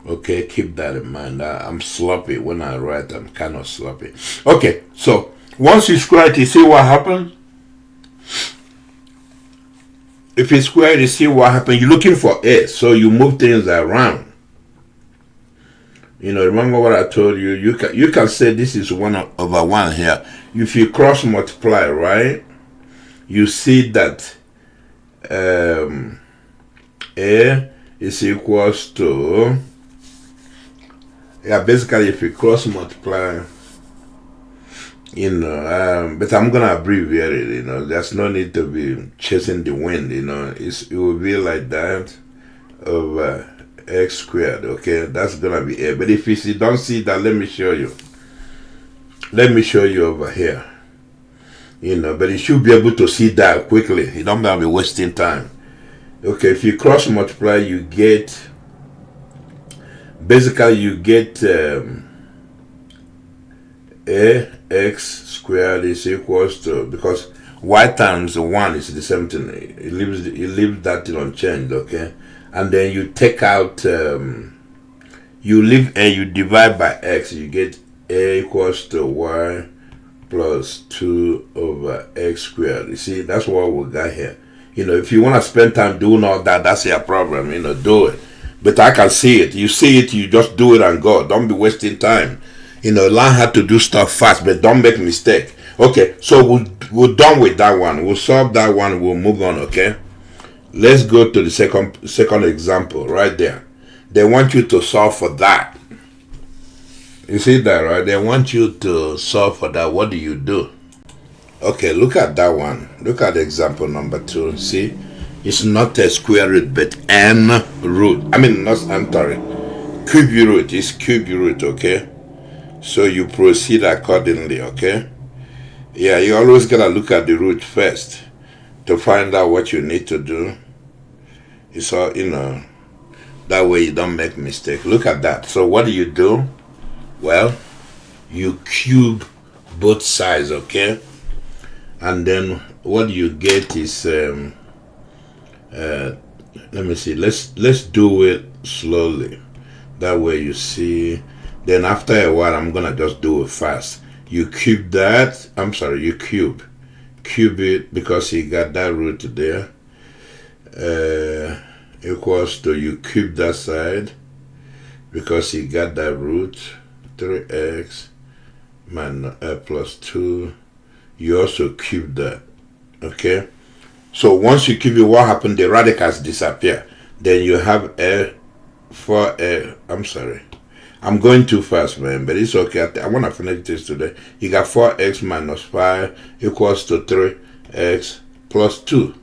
Okay, keep that in mind. I'm sloppy. When I write, I'm kind of sloppy. Okay, so once you square it, you see what happens? If you square it, you see what happens. You're looking for a, so you move things around. Remember what I told you? You can say this is 1 over 1 here. If you cross multiply, right? You see that a is equals to, basically if you cross multiply, but I'm gonna abbreviate it. There's no need to be chasing the wind. It will be like that over x squared. Okay, that's gonna be a. But if you don't see that, let me show you. Let me show you over here. But you should be able to see that quickly. You don't have to be wasting time. Okay, if you cross multiply, you get, basically you get a x squared is equals to, because y times 1 is the same thing. It leaves that thing unchanged, okay? And then you take out, you leave a, you divide by x, you get a equals to y plus 2 over x squared. You see, that's what we got here. If you want to spend time doing all that, that's your problem. Do it. But I can see it. You see it, you just do it and go. Don't be wasting time. Learn how to do stuff fast, but don't make mistake. Okay, so we're done with that one. We'll solve that one. We'll move on, okay? Let's go to the second example right there. They want you to solve for that. You see that, right? They want you to solve for that. What do you do? Okay, look at that one. Look at example number 2. See? It's not a square root, but n root. Cube root. It's cube root, okay? So you proceed accordingly, okay? Yeah, you always gotta look at the root first to find out what you need to do. It's all, that way you don't make mistake. Look at that. So what do? Well, you cube both sides, okay? And then what you get is, let me see. Let's do it slowly. That way you see. Then after a while, I'm gonna just do it fast. You cube that. You cube it, because you got that root there. Equals to, you cube that side, because you got that root. 3x minus plus 2. You also cube that. Okay. So once you cube it, what happened? The radicals disappear. Then you have a 4a. I'm sorry. I'm going too fast, man, but it's okay. I want to finish this today. You got 4x minus 5 equals to 3x plus 2.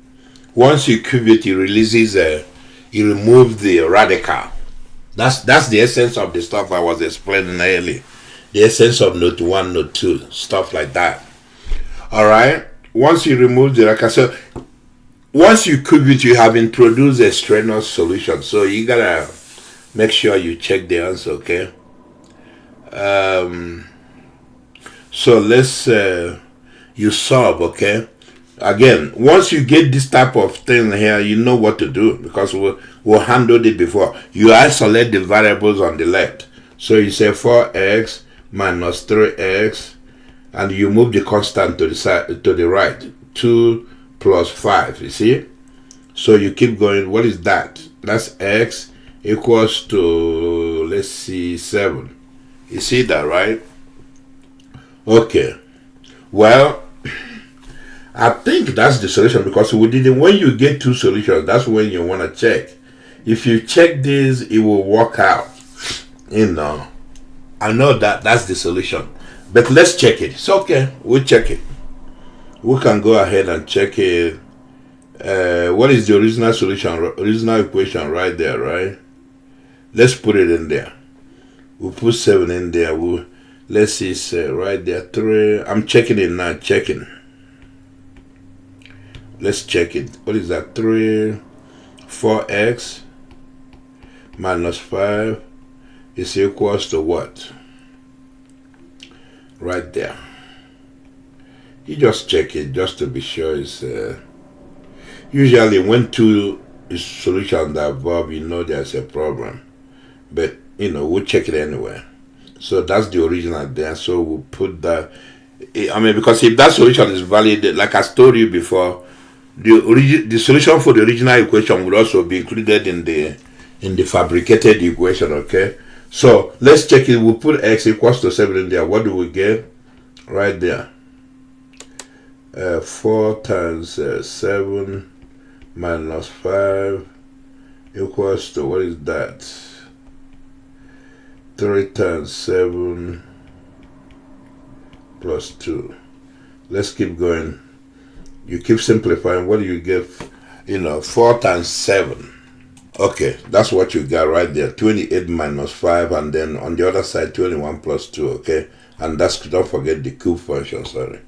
Once you cube it, it releases it removes the radical. That's the essence of the stuff I was explaining earlier. The essence of note 1, note 2, stuff like that. Alright? Once you remove the radical, so once you cube it, you have introduced a strenuous solution. So you gotta make sure you check the answer, okay? So let's you solve, okay? Again, once you get this type of thing here, you know what to do because we'll handled it before. You isolate the variables on the left. So you say 4x minus 3x, and you move the constant to the side, to the right. 2 plus 5, you see? So you keep going. What is that? That's x equals to, let's see, 7. You see that, right? Okay. Well, I think that's the solution because we didn't. When you get two solutions, that's when you want to check. If you check this, it will work out. You know, I know that that's the solution, but let's check it. It's okay. We'll check it. We can go ahead and check it. What is the original solution? Original equation right there, right? Let's put it in there. We'll put 7 in there. Let's see, right there, 3. I'm checking it now. Checking. Let's check it. What is that? 4x minus 5 is equals to what? Right there. You just check it just to be sure. It's usually when two solutions are above, you know there's a problem. But you know, we'll check it anyway. So that's the original there. So we'll put that. I mean, because if that solution is valid, like I told you before, the solution for the original equation would also be included in the fabricated equation, okay? So let's check it. We'll put x equals to 7 in there. What do we get? Right there. 4 times 7 minus 5 equals to, what is that? 3 times 7 plus 2. Let's keep going. You keep simplifying. What do you get? 4 times 7. Okay, that's what you got right there. 28 minus 5, and then on the other side 21 plus 2, okay? And that's, don't forget the cube function, sorry.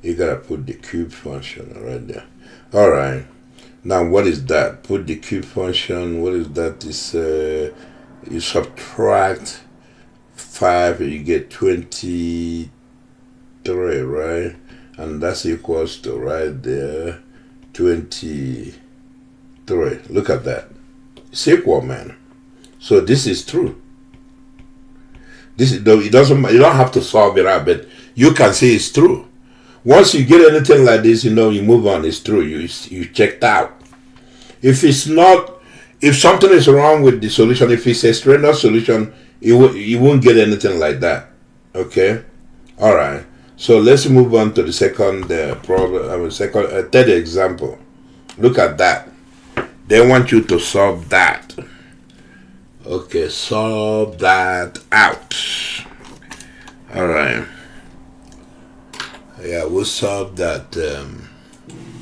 You gotta put the cube function right there. Alright. Now what is that? Put the cube function. What is that? Is you subtract 5, you get 23, right? And that's equals to right there 23. Look at that. It's equal, man. So this is true. This is, it doesn't, you don't have to solve it out, but you can see it's true. Once you get anything like this, you move on. It's true. You checked out. If it's not, if something is wrong with the solution, if it's a strenuous solution, you won't get anything like that. Okay. All right. So let's move on to the second problem. Third example. Look at that. They want you to solve that. Okay, solve that out. All right. Yeah, we'll solve that.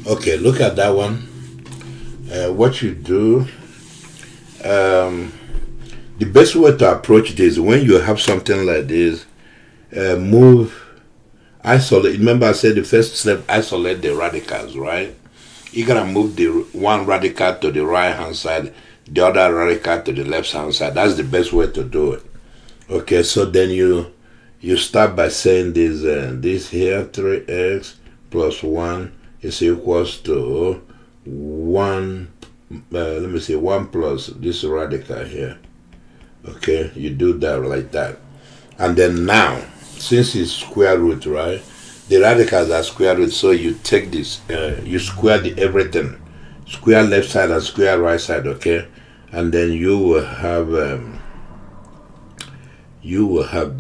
Okay, look at that one. What you do, the best way to approach this, when you have something like this, isolate. Remember I said the first step, isolate the radicals, right? You're going to move the one radical to the right hand side, the other radical to the left hand side. That's the best way to do it. Okay, so then you start by saying this here, 3x plus 1 is equals to 1, let me see, 1 plus this radical here. Okay, you do that like that. And then now, since it's square root, right? The radicals are square root, so you take this, you square everything. Square left side and square right side, okay? And then you will have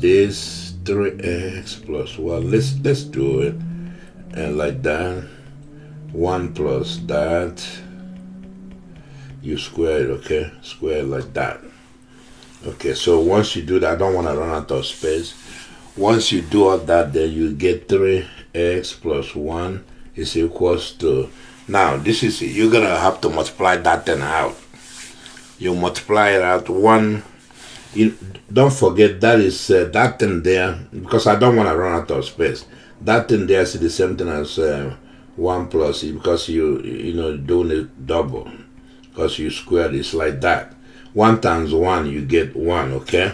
this 3x plus 1. Let's do it and like that. 1 plus that. You square it, okay? Square it like that. Okay, so once you do that, I don't want to run out of space. Once you do all that, then you get 3x plus 1 is equals to Now this is, you're gonna have to multiply that thing out. You multiply it out. One, you don't forget that is that thing there, because I don't want to run out of space. That thing there is the same thing as 1 plus e, because you know doing it double, because you squared it's like that. 1 times 1 you get 1, okay,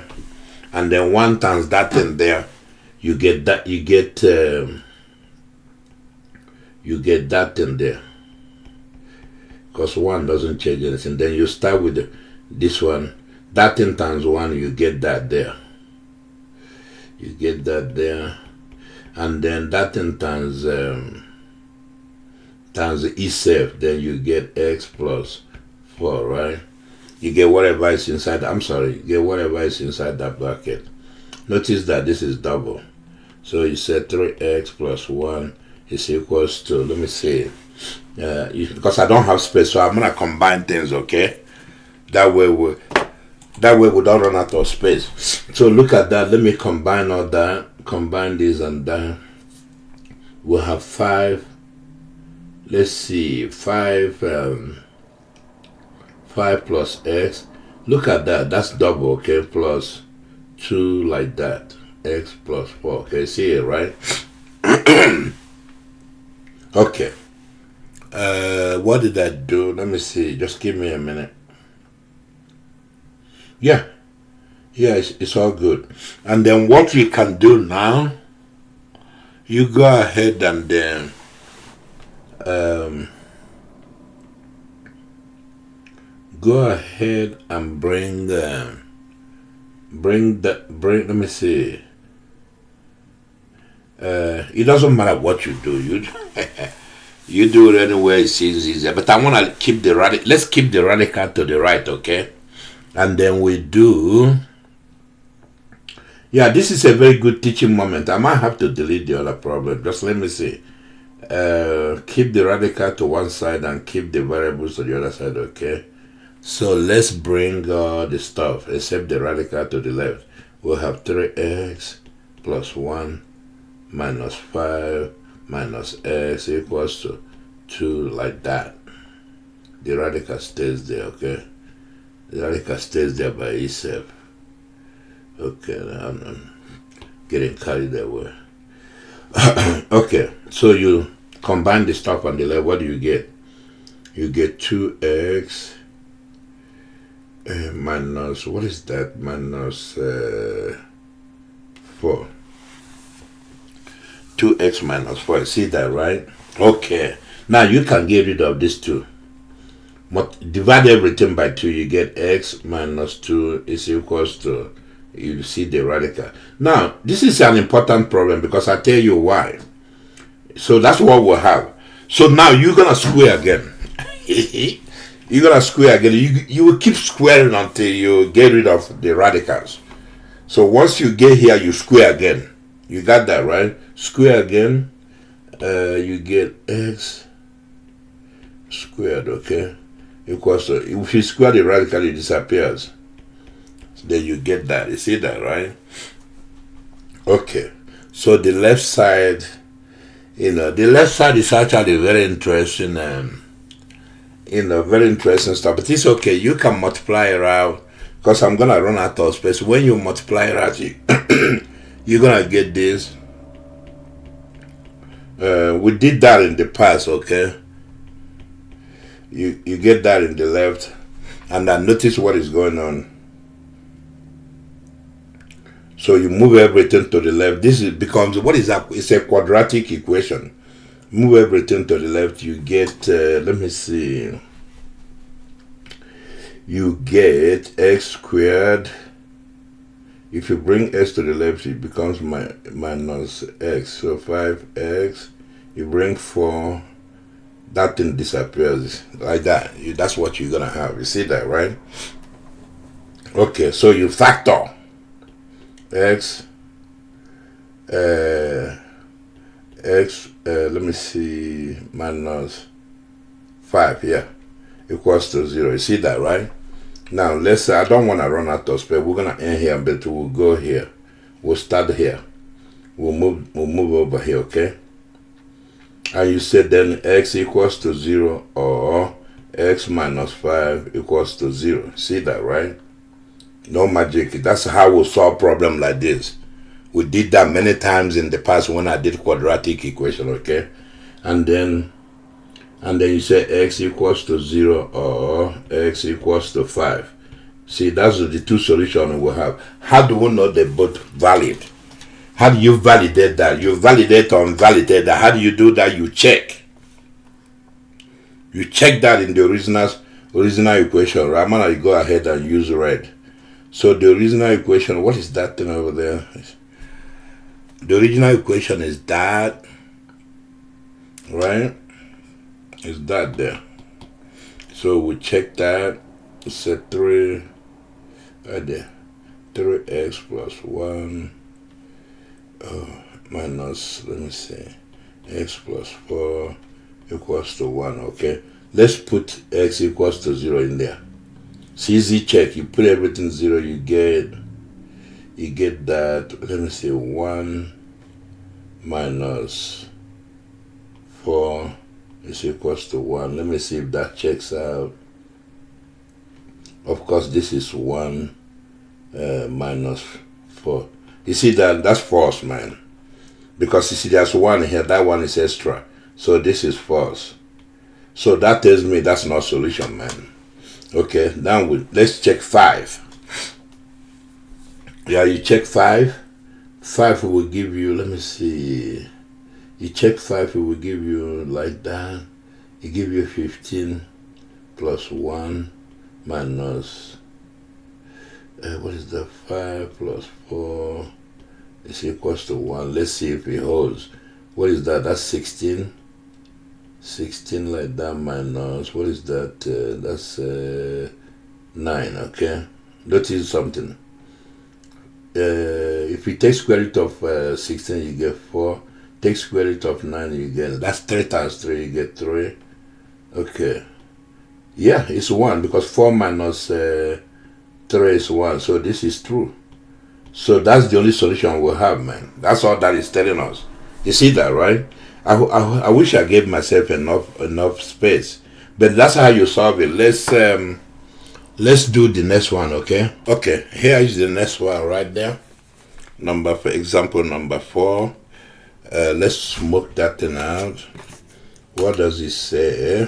and then 1 times that thing there, you get that, you get that thing there, because 1 doesn't change anything. Then you start with this one, that thing times 1, you get that there, you get that there, and then that thing times e self, then you get x plus 4, right? You get whatever is inside, I'm sorry, you get whatever is inside that bracket. Notice that this is double, so you said 3x plus 1 is equals to, let me see, because I don't have space, so I'm gonna combine things, okay? That way we don't run out of space. So look at that. Let me combine all that, combine this and that. We'll have 5. Let's see, 5 plus x. Look at that. That's double, okay? Plus 2 like that. X plus 4. Okay, see it, right? Okay. What did I do? Let me see. Just give me a minute. Yeah, it's all good. And then what you can do now, you go ahead and then go ahead and bring let me see. It doesn't matter what you do. You do it anywhere it seems easier. But I want to keep the radical. Let's keep the radical to the right, okay? And then we do, yeah, this is a very good teaching moment. I might have to delete the other problem. Just let me see. Keep the radical to one side and keep the variables to the other side, okay? So let's bring the stuff except the radical to the left. We'll have 3x plus 1 minus 5 minus x equals to 2, like that. The radical stays there, okay? The radical stays there by itself. Okay, I'm getting carried away. Okay, so you combine the stuff on the left. What do you get? You get 2x minus, what is that? Minus 4. 2x minus 4. See that, right? Okay. Now you can get rid of this 2. Divide everything by 2, you get x minus 2 is equals to, you see the radical. Now, this is an important problem because I tell you why. So that's what we'll have. So now you're going to square again. You're going to square again. You will keep squaring until you get rid of the radicals. So once you get here, you square again. You got that, right? Square again. You get x squared, okay? Equals to, if you square the radical, it disappears. Then you get that. You see that, right? Okay. So the left side, the left side is actually very interesting, very interesting stuff. But it's okay. You can multiply it out because I'm gonna run out of space. When you multiply it out, you're gonna get this. We did that in the past, okay? You get that in the left, and then notice what is going on. So you move everything to the left. This becomes, what is that? It's a quadratic equation. Move everything to the left. You get, let me see. You get x squared. If you bring x to the left, it becomes minus x. So 5x. You bring 4. That thing disappears like that. That's what you're gonna have. You see that, right? Okay, so you factor x let me see, minus 5, yeah, equals to 0. You see that, right? Now let's say I don't want to run out of space. We're gonna end here, but we'll go here. We'll start here. We'll move over here, okay? And you said then x equals to 0 or x minus 5 equals to 0. See that, right? No magic. That's how we solve problem like this. We did that many times in the past when I did quadratic equation, okay? And then you say x equals to 0 or x equals to 5. See, that's the two solutions we have. How do we know they're both valid? How do you validate that? You validate or invalidate that. How do you do that? You check. You check that in the original equation. Right? I'm going to go ahead and use red. So the original equation, what is that thing over there? The original equation is that, right? Is that there? So we check that. It's set 3 right there. 3x plus 1 minus, let me see, x plus 4 equals to 1. Okay, let's put x equals to 0 in there. It's easy check. You put everything 0, you get that. Let me see, 1 minus 4 is equals to 1. Let me see if that checks out. Of course, this is 1 minus 4. You see that's false, man. Because you see there's 1 here, that one is extra. So this is false. So that tells me that's not solution, man. Okay, now let's check 5. Yeah, you check 5. 5 will give you, let me see. You check 5, it will give you like that. It give you 15 plus 1 minus, what is that? 5 plus 4 is equals to 1. Let's see if it holds. What is that? That's 16. 16 like that minus, what is that? That's 9, okay? Notice something. If you take square root of 16, you get 4. Take square root of 9, you get, that's 3 times 3, you get 3. Okay. Yeah, it's 1 because 4 minus 3 is 1. So this is true. So that's the only solution we'll have, man. That's all that is telling us. You see that, right? I wish I gave myself enough space, but that's how you solve it. Let's do the next one, okay? Okay, here is the next one right there. For example, number 4. Let's smoke that thing out. What does it say?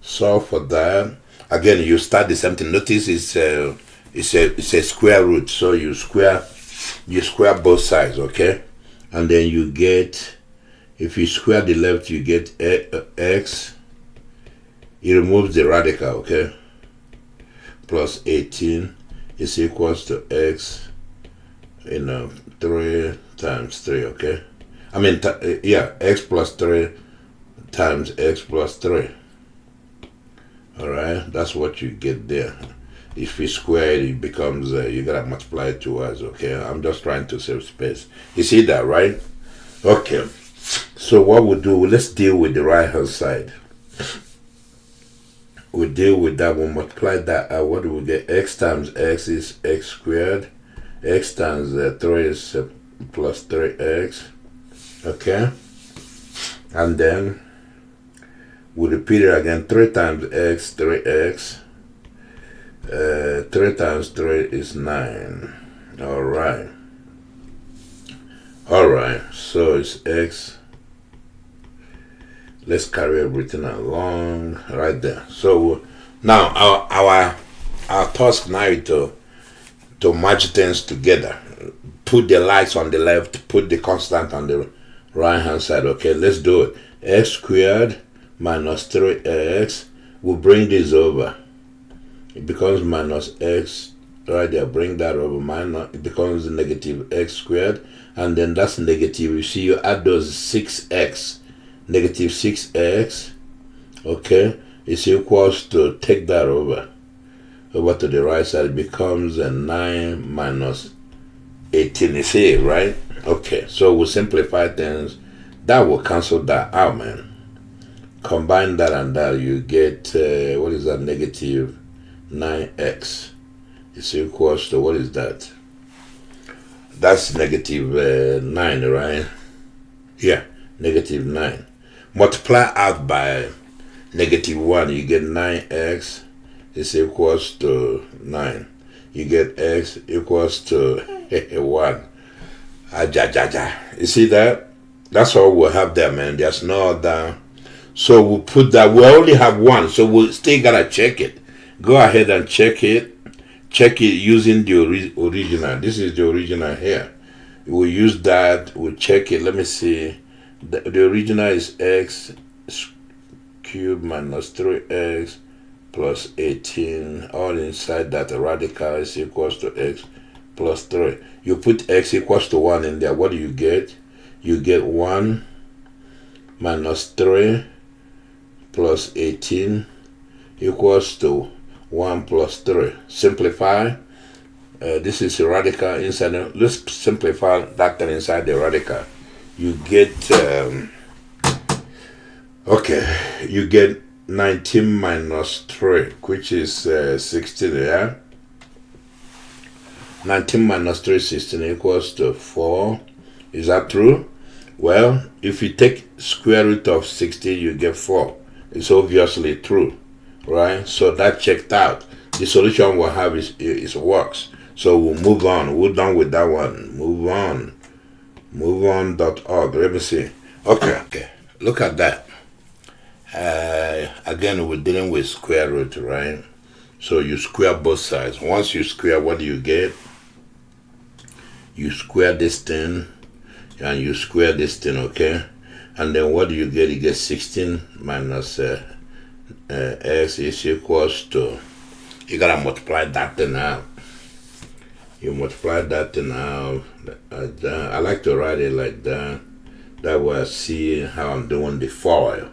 Solve for that. Again, you start the same thing. Notice it's a square root, so you square both sides, okay? And then you get, if you square the left, you get x. It removes the radical, okay? Plus 18 is equals to x, 3 times 3, okay? I mean, x plus 3 times x plus 3. All right, that's what you get there. If you square it, it becomes, you gotta multiply it twice, okay? I'm just trying to save space. You see that, right? Okay, so what we'll do, let's deal with the right hand side. We deal with that, we'll multiply that out. What do we get? X times x is x squared. X times 3 is plus 3x, okay? And then we repeat it again. 3 times x, 3x. 3 times 3 is 9. Alright. Alright, so it's x. Let's carry everything along right there. So now our task now is to match things together. Put the lights on the left, put the constant on the right hand side. Okay, let's do it. X squared minus 3x. We'll bring this over. It becomes minus x right there. Bring that over. Minus, it becomes negative x squared. And then that's negative. You see, you add those 6x. Negative 6x. Okay. It's equals to, take that over to the right side. It becomes a 9 minus 18. You see it, right? Okay. So we'll simplify things. That will cancel that out, man. Combine that and that, you get, what is that? Negative 9x is equals to, what is that? That's negative 9, right? Yeah, negative 9. multiply out by -1, you get 9x is equals to 9. You get x equals to 1. You see that? That's all we'll have there, man. There's no other. So we'll put that. We only have 1, so we'll still gotta check it. Go ahead and check it. Check it using the original. This is the original here. We'll use that. We'll check it. Let me see. The original is x cubed minus 3x plus 18. All inside that radical is equals to x plus 3. You put x equals to 1 in there. What do you get? You get 1 minus 3 plus 18 equals to 1 plus 3. Simplify. This is a radical inside. Let's simplify that thing inside the radical. You get, you get 19 minus 3, which is 16, yeah? 19 minus 3 is 16 equals to 4. Is that true? Well, if you take square root of 16, you get 4. It's obviously true, right? So that checked out. The solution we'll have is works. So we'll move on. We're done with that one. Move on. MoveOn.org. Let me see. Okay. Look at that. Again, we're dealing with square root, right? So you square both sides. Once you square, what do you get? You square this thing, and you square this thing, okay? And then what do you get? You get 16 minus x is equals to, you gotta multiply that thing out. You multiply that thing out. I like to write it like that. That way I see how I'm doing the FOIL.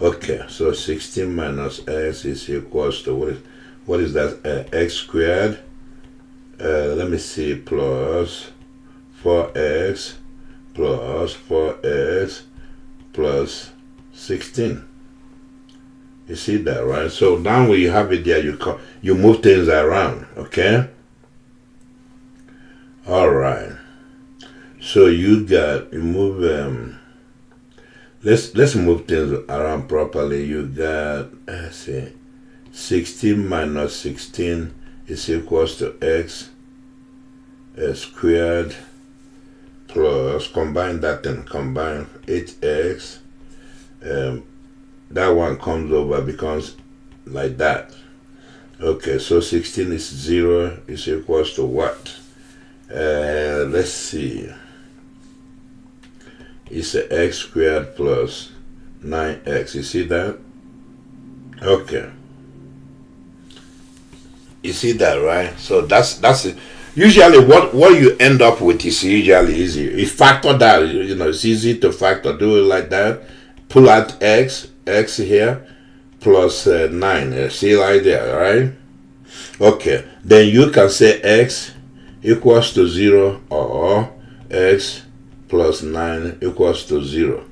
Okay, so 16 minus x is equals to, what is that? X squared. Let me see, plus 4x plus 4x plus 16. You see that, right? So now when you have it there, you move things around, okay? All right. So you move. Let's move things around properly. You got, let's see, 16 minus 16 is equals to x squared plus, combine that and combine 8x. That one comes over, becomes like that. Okay, so 16 is 0 is equals to what? Let's see. It's x squared plus 9x. You see that? Okay. You see that, right? So that's it. Usually what you end up with is usually easy. You factor that, it's easy to factor. Do it like that. Pull out x here, plus 9. See right there, right? Okay. Then you can say x equals to 0 or x plus 9 equals to 0.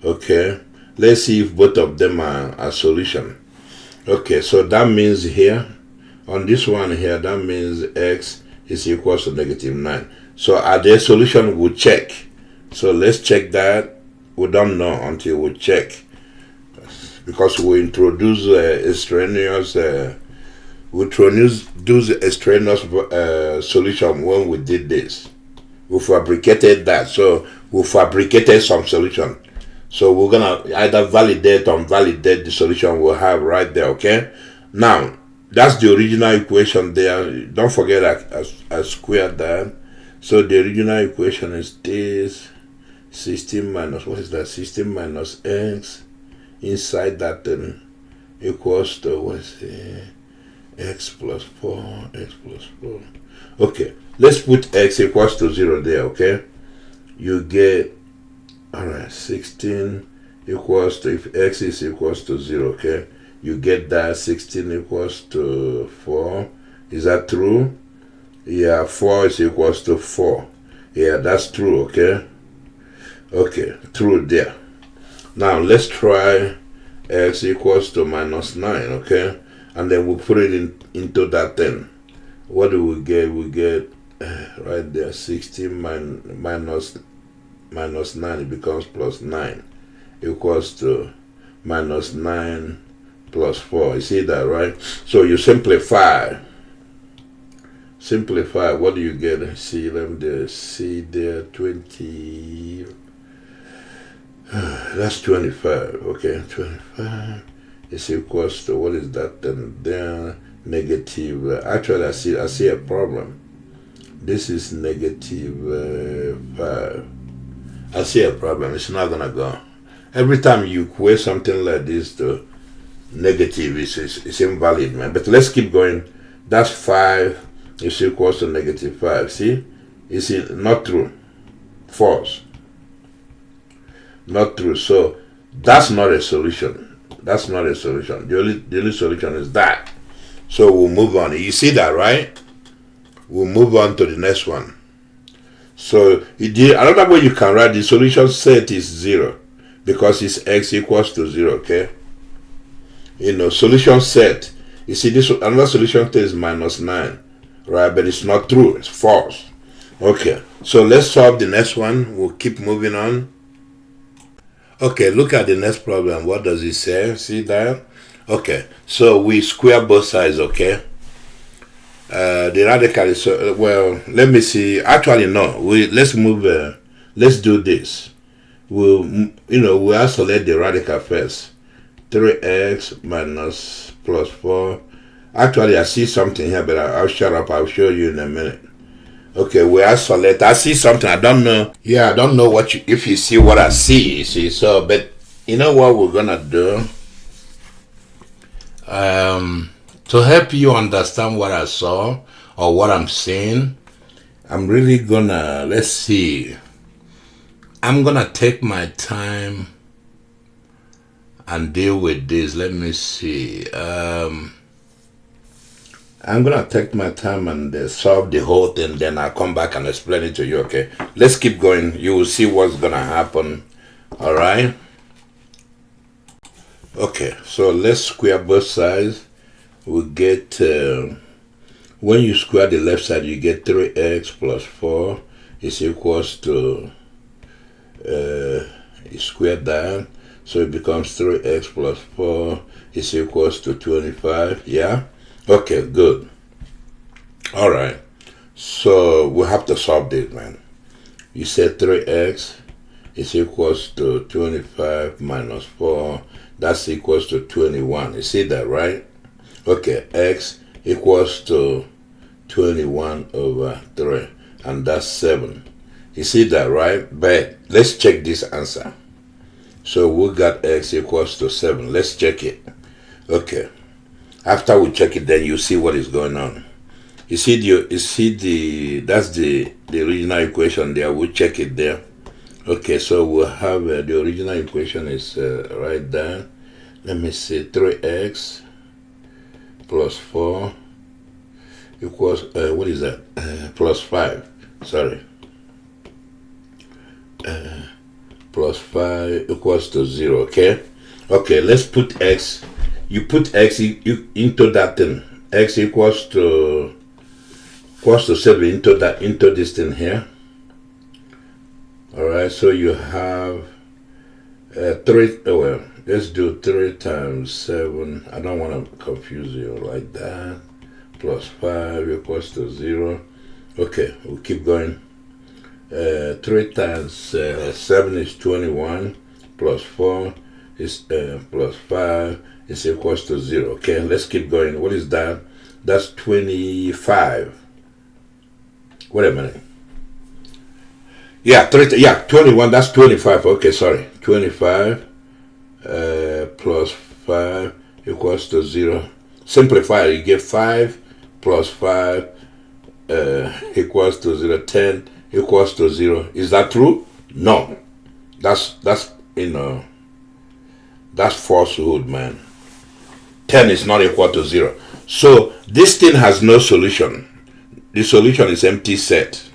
Okay. Let's see if both of them are a solution. Okay, so that means here, on this one here, that means x is equals to -9. So are they solution? We'll check. So let's check that. We don't know until we check. Because we introduce extraneous solution when we did this. We fabricated that. So we fabricated some solution. So we're gonna either validate or invalidate the solution we'll have right there, okay? Now, that's the original equation there. Don't forget I squared that. So the original equation is this. 16 minus, what is that? 16 minus x inside that thing equals to, what is it? X plus 4, x plus 4. Okay, let's put x equals to 0 there, okay? You get, alright, 16 equals to, if x is equals to 0, okay? You get that 16 equals to 4. Is that true? Yeah, 4 is equals to 4. Yeah, that's true, okay? Okay, true there. Now let's try x equals to -9, okay? And then we'll put it into that thing. What do we get? We get right there 16 minus 9, it becomes plus 9. equals to minus 9 plus 4. You see that, right? So you simplify. What do you get? See, let me see there, 20. That's 25. Okay, 25 is equals to, what is that then? There, negative. Actually, I see a problem. This is negative 5. I see a problem. It's not gonna go. Every time you equate something like this to negative, it's invalid, man. But let's keep going. That's 5 is equals to negative 5. See? It's not true. False. Not true. So that's not a solution. That's not a solution. The only solution is that. So we'll move on. You see that, right? We'll move on to the next one. So another way you can write the solution set is 0 because it's x equals to 0. Okay. Solution set. You see, this another solution set is minus 9, right? But it's not true. It's false. Okay. So let's solve the next one. We'll keep moving on. Okay, look at the next problem. What does it say? See that? Okay, so we square both sides, okay? The radical is, well, let me see. Actually, no. Let's move, let's do this. We'll isolate the radical first. 3x minus plus 4. Actually, I see something here, but I'll shut up. I'll show you in a minute. Okay, we isolate. I see something. I don't know. Yeah, I don't know if you see what I see. You see, so, but you know what we're gonna do? To help you understand what I saw or what I'm saying, I'm really gonna, let's see. I'm gonna take my time and deal with this. Let me see. I'm gonna take my time and solve the whole thing, then I'll come back and explain it to you, okay? Let's keep going. You will see what's gonna happen. Alright? Okay, so let's square both sides. We get, when you square the left side, you get 3x plus 4 is equals to, you square that, so it becomes 3x plus 4 is equals to 25, yeah? Okay, good. All right. So we have to solve this, man. You said 3x is equals to 25 minus 4. That's equals to 21. You see that, right? Okay, x equals to 21 over 3. And that's 7. You see that, right? But let's check this answer. So we got x equals to 7. Let's check it. Okay. After we check it, then you see what is going on. You see that's the original equation there. We'll check it there. Okay, so we'll have the original equation is right there. Let me see, 3x plus 4 equals, what is that? Plus 5, sorry. Plus 5 equals to 0, okay? Okay, let's put x. You put x into that thing. X equals to 7 into this thing here. All right. So you have 3. Well, let's do 3 times 7. I don't want to confuse you like that. Plus 5 equals to 0. Okay, we'll keep going. 3 times 7 is 21. Plus 4 is plus 5. Is equals to 0. Okay, let's keep going. What is that? That's 25. Wait a minute. Yeah, 21. That's 25. Okay, sorry. 25 plus 5 equals to 0. Simplify. You get 5 plus 5 equals to 0. 10 equals to 0. Is that true? No. That's that's falsehood, man. 10 is not equal to 0. So this thing has no solution. The solution is empty set.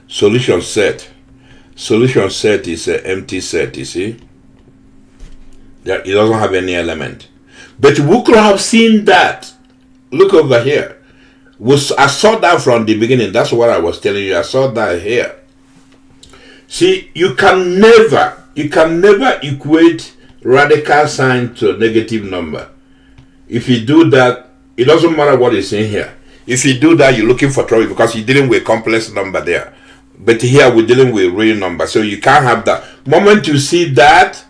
Solution set. Solution set is an empty set, you see? It doesn't have any element. But we could have seen that. Look over here. I saw that from the beginning. That's what I was telling you. I saw that here. See, you can never equate radical sign to negative number. If you do that, it doesn't matter what is in here. If you do that, you're looking for trouble because you're dealing with a complex number there. But here we're dealing with real number, so you can't have that. Moment you see that,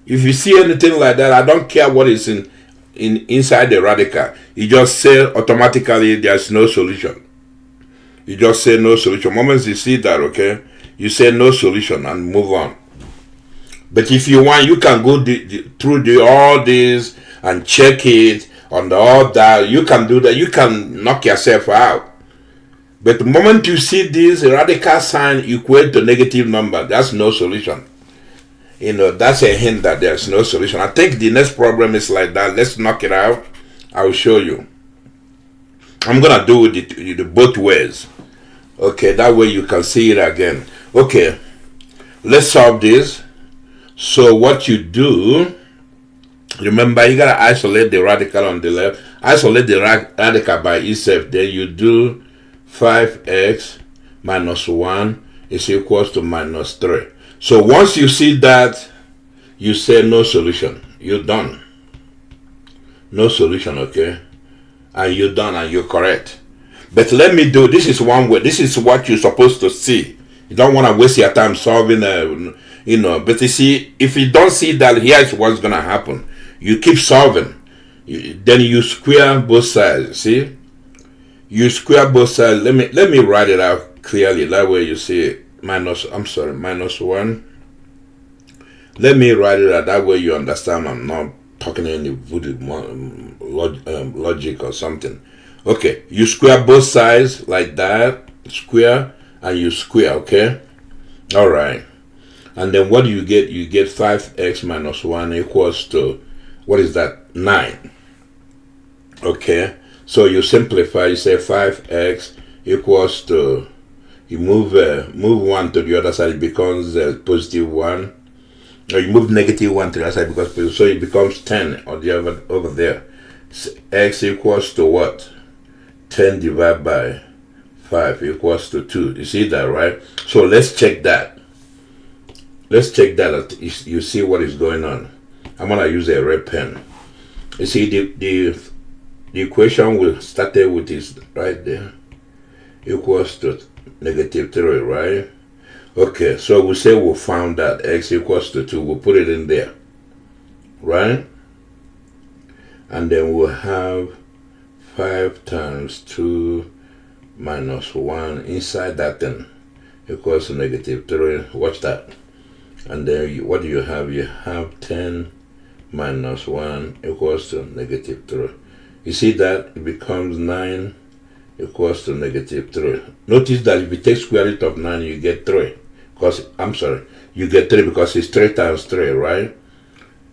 if you see anything like that, I don't care what is inside the radical. You just say automatically there's no solution. You just say no solution. Moments you see that, okay, you say no solution and move on. But if you want, you can go through all this and check it on all that. You can do that. You can knock yourself out. But the moment you see this radical sign equate to negative number, that's no solution. That's a hint that there's no solution. I think the next problem is like that. Let's knock it out. I will show you. I'm gonna do it both ways. Okay, that way you can see it again. Okay, let's solve this. So what you do, remember you gotta isolate the radical on the left. Isolate the radical by itself. Then you do 5x minus 1 is equals to minus 3. So once you see that, you say no solution. You're done. No solution, okay? And you're done and you're correct. But let me do, this is one way. This is what you're supposed to see. You don't want to waste your time solving, But you see, if you don't see that, here's what's going to happen. You keep solving. Then you square both sides, see? You square both sides. Let me write it out clearly. That way you see it. Minus 1. Let me write it out. That way you understand I'm not talking any voodoo logic or something. Okay, you square both sides like that. Square and you square, okay? Alright. And then what do you get? You get 5x minus 1 equals to, what is that? 9. Okay. So you simplify, you say 5x equals to, you move 1 to the other side, it becomes positive 1. Or you move negative 1 to the other side, because so it becomes 10 or the other over there. So x equals to what? 10 divided by 5 equals to 2. You see that, right? So let's check that. Let's check that. You see what is going on. I'm going to use a red pen. You see the equation we started with is right there. Equals to negative 3, right? Okay, so we say we found that x equals to 2. We'll put it in there. Right? And then we'll have 5 times 2 minus 1 inside that thing equals to negative 3. Watch that. And then what do you have? You have 10 minus 1 equals to negative 3. You see that? It becomes 9 equals to negative 3. Notice that if you take square root of 9, you get 3. You get 3 because it's 3 times 3, right?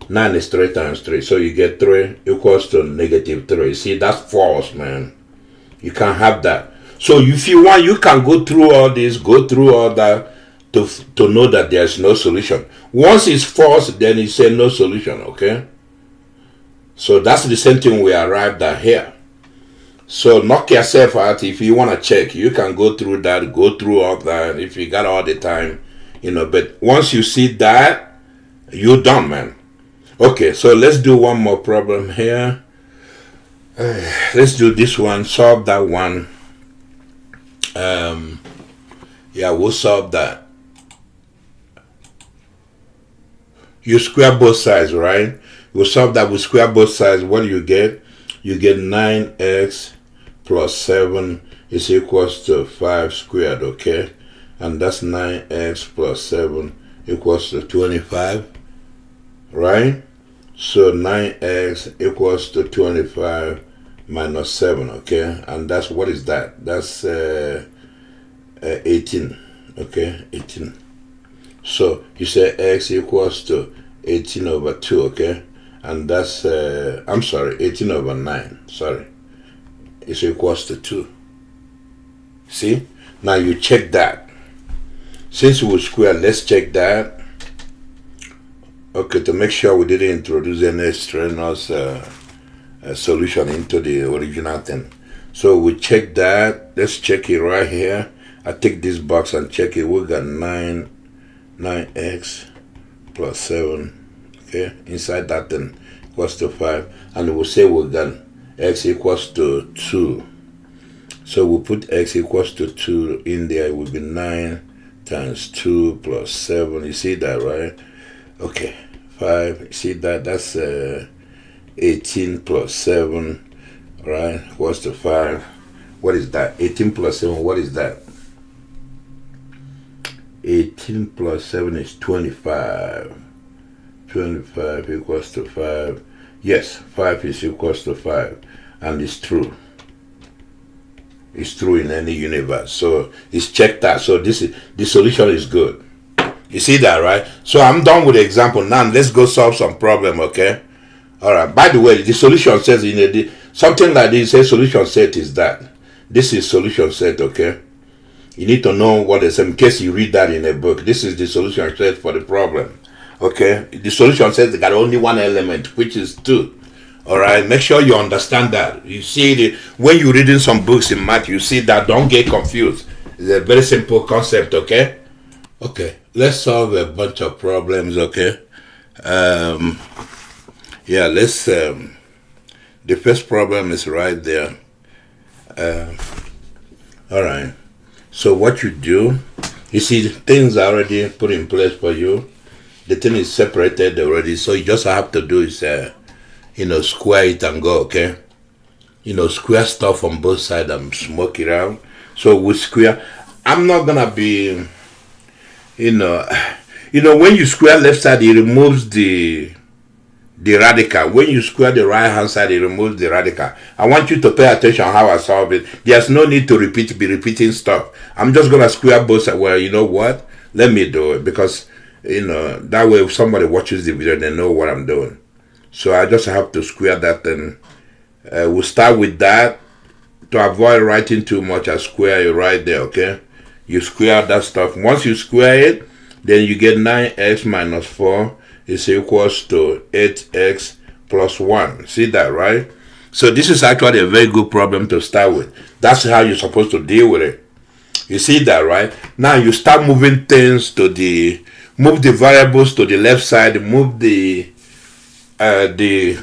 9 is 3 times 3. So you get 3 equals to negative 3. See, that's false, man. You can't have that. So if you want, you can go through all this, go through all that to know that there's no solution. Once it's false, then you say no solution, okay? So that's the same thing we arrived at here. So knock yourself out. If you want to check, you can go through that, go through all that if you got all the time, but once you see that, you're done, man. Okay, so let's do one more problem here. Let's do this one, solve that one. Yeah, we'll solve that. You square both sides, right? We'll solve that with square both sides. What do you get? You get 9x plus 7 is equals to 5 squared, okay? And that's 9x plus 7 equals to 25, right? So 9x equals to 25 minus 7, okay? And that's, what is that? That's 18, okay? 18. So you say x equals to 18 over 2, okay? And that's, 18 over 9, sorry. It's equals to 2. See? Now you check that. Since we square, let's check that. Okay, to make sure we didn't introduce any extraneous solution into the original thing. So we check that. Let's check it right here. I take this box and check it. We got 9x plus 7. okay, inside that thing equals to 5, and we'll say we're done. X equals to 2. So we'll put x equals to 2 in there. It will be 9 times 2 plus 7. You see that, right? Okay, 5. You see that? That's 18 plus 7, right? Equals to 5. What is that? 18 plus 7, what is that? 18 plus 7 is 25. 25 equals to 5. Yes, 5 is equals to 5. And it's true. It's true in any universe. So it's checked out. So the solution is good. You see that, right? So I'm done with the example. Now let's go solve some problem, okay? All right. By the way, the solution says something like this. Say solution set is that. This is solution set, okay? You need to know what it says in case you read that in a book. This is the solution set for the problem, okay? The solution says they got only one element, which is 2. All right, make sure you understand that. You see, when you're reading some books in math, you see that. Don't get confused. It's a very simple concept, okay? Okay, let's solve a bunch of problems, okay? Yeah, let's. The first problem is right there. All right. So what you do, you see, things are already put in place for you. The thing is separated already, so you just have to do is square it and go, okay? Square stuff on both sides and smoke it out. So with square, I'm not gonna be, when you square left side, it removes the radical. When you square the right hand side, it removes the radical. I want you to pay attention how I solve it. There's no need to be repeating stuff. I'm just gonna square both sides. Well, you know what? Let me do it, because that way if somebody watches the video, they know what I'm doing. So I just have to square that thing. We'll start with that. To avoid writing too much, I square it right there, okay? You square that stuff. Once you square it, then you get 9x minus 4 is equals to 8x plus 1. See that, right? So this is actually a very good problem to start with. That's how you're supposed to deal with it. You see that, right? Now you start moving things move the variables to the left side, move the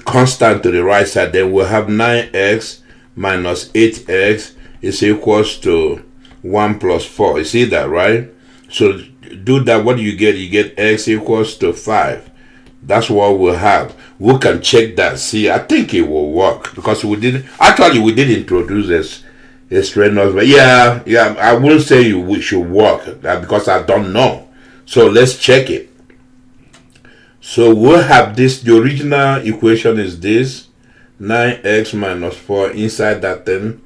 constant to the right side. Then we'll have 9x minus 8x is equals to 1 plus 4. You see that, right? So do that. What do you get? You get x equals to 5. That's what we'll have. We can check that. See, I think it will work, because we did introduce this Reynolds. But yeah, I wouldn't say we should work because I don't know. So let's check it. So we'll have this. The original equation is this: 9x minus 4 inside that thing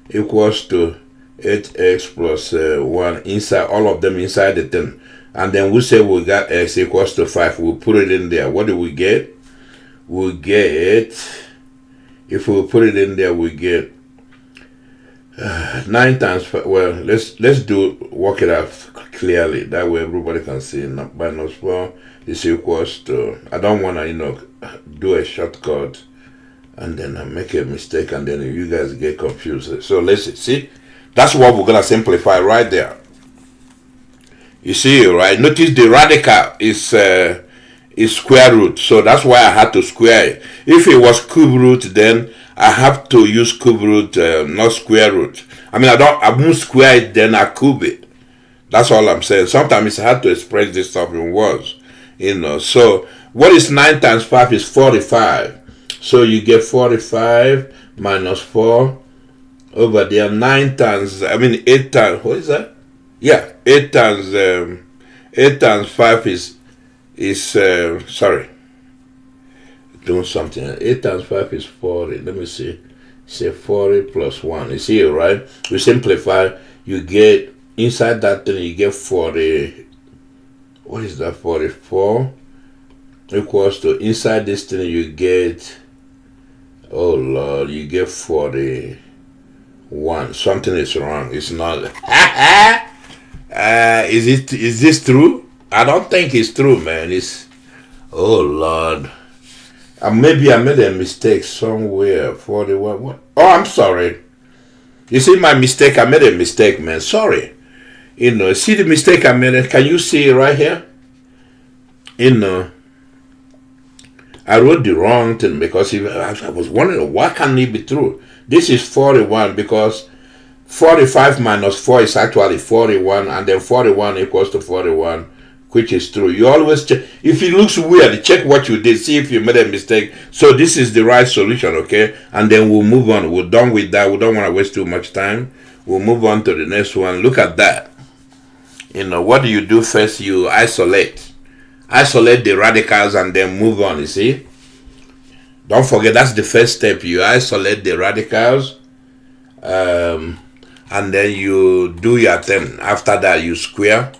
equals to 8x plus 1 inside, all of them inside the thing. And then we say we got x equals to 5. We'll put it in there. What do we get? We'll get, if we put it in there, we get 9 times 5. Well, let's work it out clearly. That way everybody can see. Minus 4 is equals to, I don't want to, do a shortcut and then I make a mistake and then you guys get confused. So let's see. That's what we're going to simplify right there. You see, right? Notice the radical is square root. So that's why I had to square it. If it was cube root, then I have to use cube root, not square root. I mean, I won't square it, then I cube it. That's all I'm saying. Sometimes it's hard to express this stuff in words. So what is 9 times 5 is 45. So you get 45 minus 4 over there. 8 times, what is that? Yeah, 8 times 5 is sorry, doing something. 8 times 5 is 40. Let me see. Say 40 plus 1. You see it, right? We simplify. You get inside that thing. You get 40. What is that? 44 equals to, inside this thing you get, oh Lord, you get 41. Something is wrong. It's not. Is this true? I don't think it's true, man. It's, oh Lord. Maybe I made a mistake somewhere. 41. What? Oh, I'm sorry. You see my mistake? I made a mistake, man. Sorry. See the mistake I made? Can you see it right here? I wrote the wrong thing because I was wondering why can't it be true. This is 41 because 45 minus 4 is actually 41, and then 41 equals to 41, which is true. You always check. If it looks weird, check what you did, see if you made a mistake. So this is the right solution, okay? And then we'll move on. We're done with that. We don't want to waste too much time. We'll move on to the next one. Look at that. What do you do first? You isolate the radicals and then move on, you see? Don't forget, that's the first step. You isolate the radicals, and then you do your thing. After that, you square.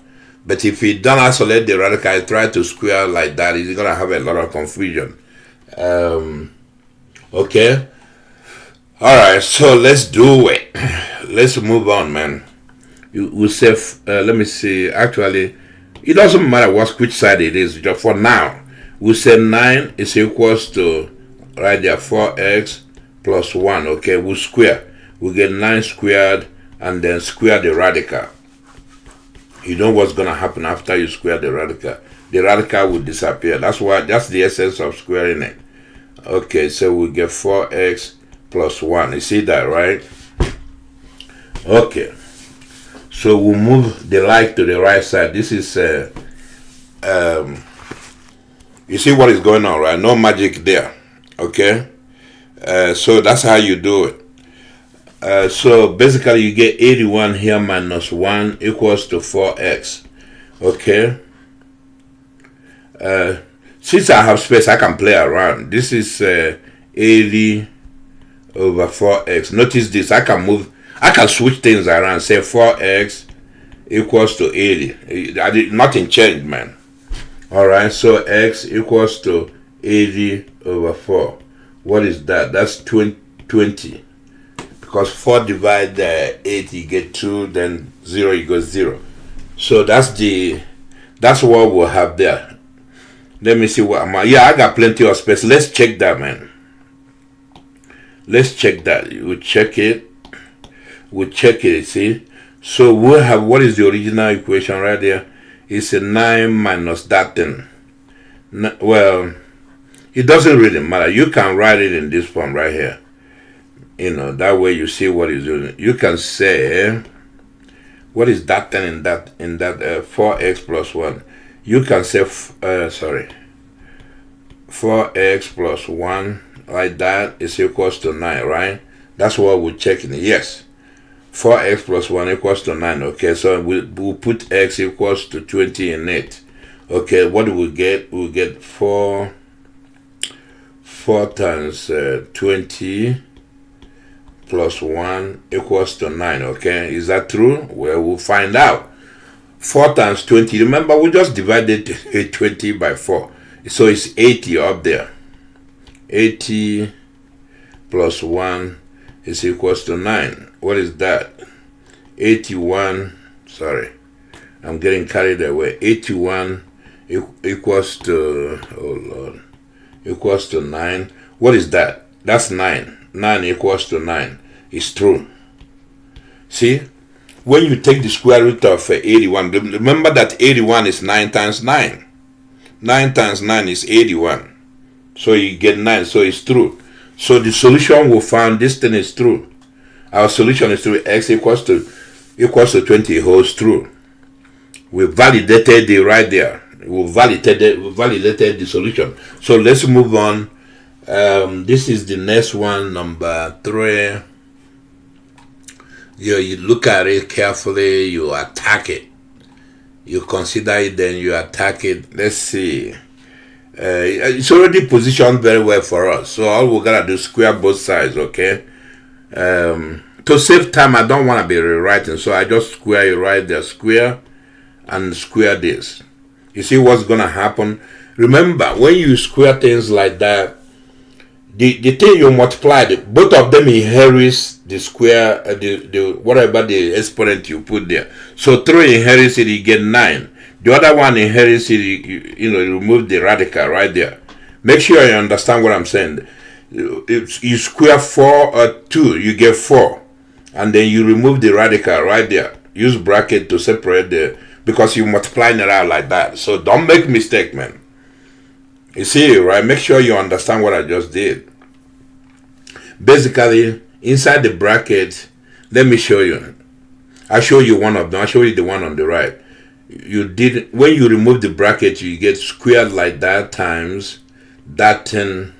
But if you don't isolate the radical, try to square like that, it's going to have a lot of confusion. Okay? Alright, so let's do it. Let's move on, man. We say, let me see, actually, it doesn't matter which side it is. Just for now, we say 9 is equals to, right there, 4x plus 1. Okay, we square. We get 9 squared and then square the radical. You know what's going to happen after you square the radical. The radical will disappear. That's the essence of squaring it. Okay, so we get 4x plus 1. You see that, right? Okay. So we'll move the like to the right side. This is, you see what is going on, right? No magic there. Okay? So that's how you do it. So basically you get 81 here minus 1 equals to 4x. Okay. Since I have space, I can play around. This is 80 over 4x. Notice this, I can switch things around. Say 4x equals to 80. Nothing changed, man. Alright, so x equals to 80 over 4. What is that? That's 20. Because 4 divide 8, you get 2, then 0, you go 0. So that's what we'll have there. Let me see what I got plenty of space. Let's check that, man. Let's check that. We'll check it. See? So we'll have, what is the original equation right there? It's a 9 minus that thing. Well, it doesn't really matter. You can write it in this form right here. That way you see what he's doing. You can say, what is that thing in that 4x plus 1? You can say, 4x plus 1, like that, is equals to 9, right? That's what we're checking. Yes. 4x plus 1 equals to 9. Okay, so we'll put x equals to 20 in it. Okay, what do we get? We'll get 4 times 20 plus 1 equals to 9. Okay, is that true? Well, we'll find out. 4 times 20, remember we just divided 20 by 4, so it's 80 up there. 80 plus 1 is equals to 9. What is that? 81, sorry, I'm getting carried away. 81 equals to, oh Lord, equals to 9. What is that? That's 9. 9 equals to 9. It's true. See, when you take the square root of 81, remember that 81 is 9 times 9. 9 times 9 is 81. So you get 9, so it's true. So the solution we found, this thing is true. Our solution is true. X equals to 20 holds true. We validated it right there. We validated the solution. So let's move on. This is the next one, number 3. You look at it carefully, you attack it. You consider it, then you attack it. Let's see. It's already positioned very well for us. So all we gotta do is square both sides, okay? To save time, I don't want to be rewriting, so I just square it right there. Square and square this. You see what's gonna happen? Remember, when you square things like that, the thing you multiplied, both of them inherits the square, the whatever the exponent you put there. So 3 inherits it, you get 9. The other one inherits it, you remove the radical right there. Make sure you understand what I'm saying. You square 4 or 2, you get 4. And then you remove the radical right there. Use bracket to separate because you multiply it out like that. So don't make mistake, man. You see, right? Make sure you understand what I just did. Basically, inside the bracket, let me show you. I'll show you one of them. I'll show you the one on the right. You did, when you remove the bracket, you get squared like that times that thing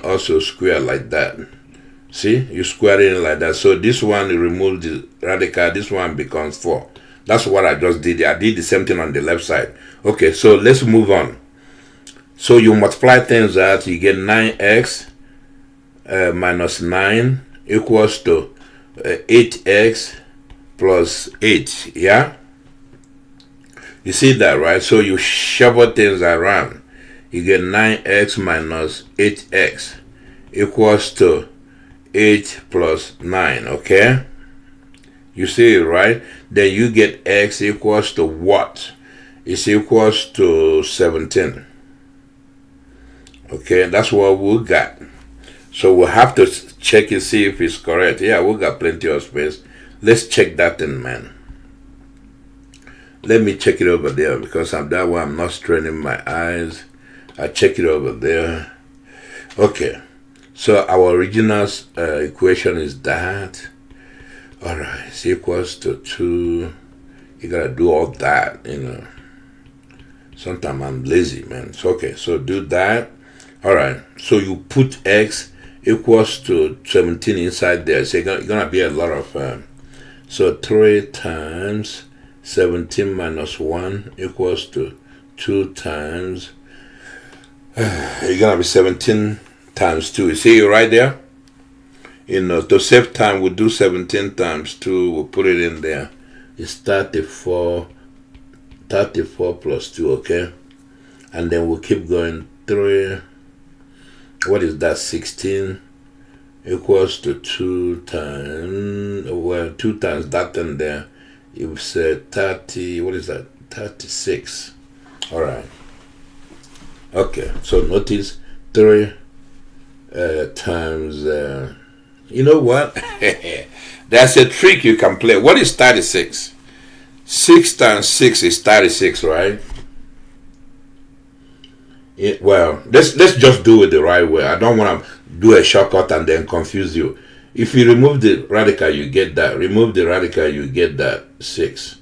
also squared like that. See, you square it in like that. So this one, you remove the radical, this one becomes 4. That's what I just did. I did the same thing on the left side. Okay, so let's move on. So you multiply things out, you get 9x minus 9 equals to 8x plus 8. Yeah? You see that, right? So you shuffle things around. You get 9x minus 8x equals to 8 plus 9, okay? You see it, right? Then you get x equals to what? It's equals to 17. Okay, that's what we got. So we'll have to check and see if it's correct. Yeah, we got plenty of space. Let's check that in, man. Let me check it over there because that way I'm not straining my eyes. I check it over there. Okay, so our original equation is that. All right, it's equals to 2. You gotta do all that, you know. Sometimes I'm lazy, man. It's okay, so do that. All right, so you put x equals to 17 inside there. So you're gonna be a lot of so 3 times 17 minus 1 equals to 2 times you're gonna be 17 times 2. You see it right there? You know, to save time, we'll do 17 times 2. We'll put it in there. It's 34 plus 2, okay? And then we'll keep going. 3, what is that? 16 equals to 2 times, well, 2 times that in there. You said 30, what is that? 36. All right. Okay, so notice 3 times, you know what? There's a trick you can play. What is 36? 6 times 6 is 36, right? Well, let's just do it the right way. I don't want to do a shortcut and then confuse you. If you remove the radical, you get that. Remove the radical, you get that 6.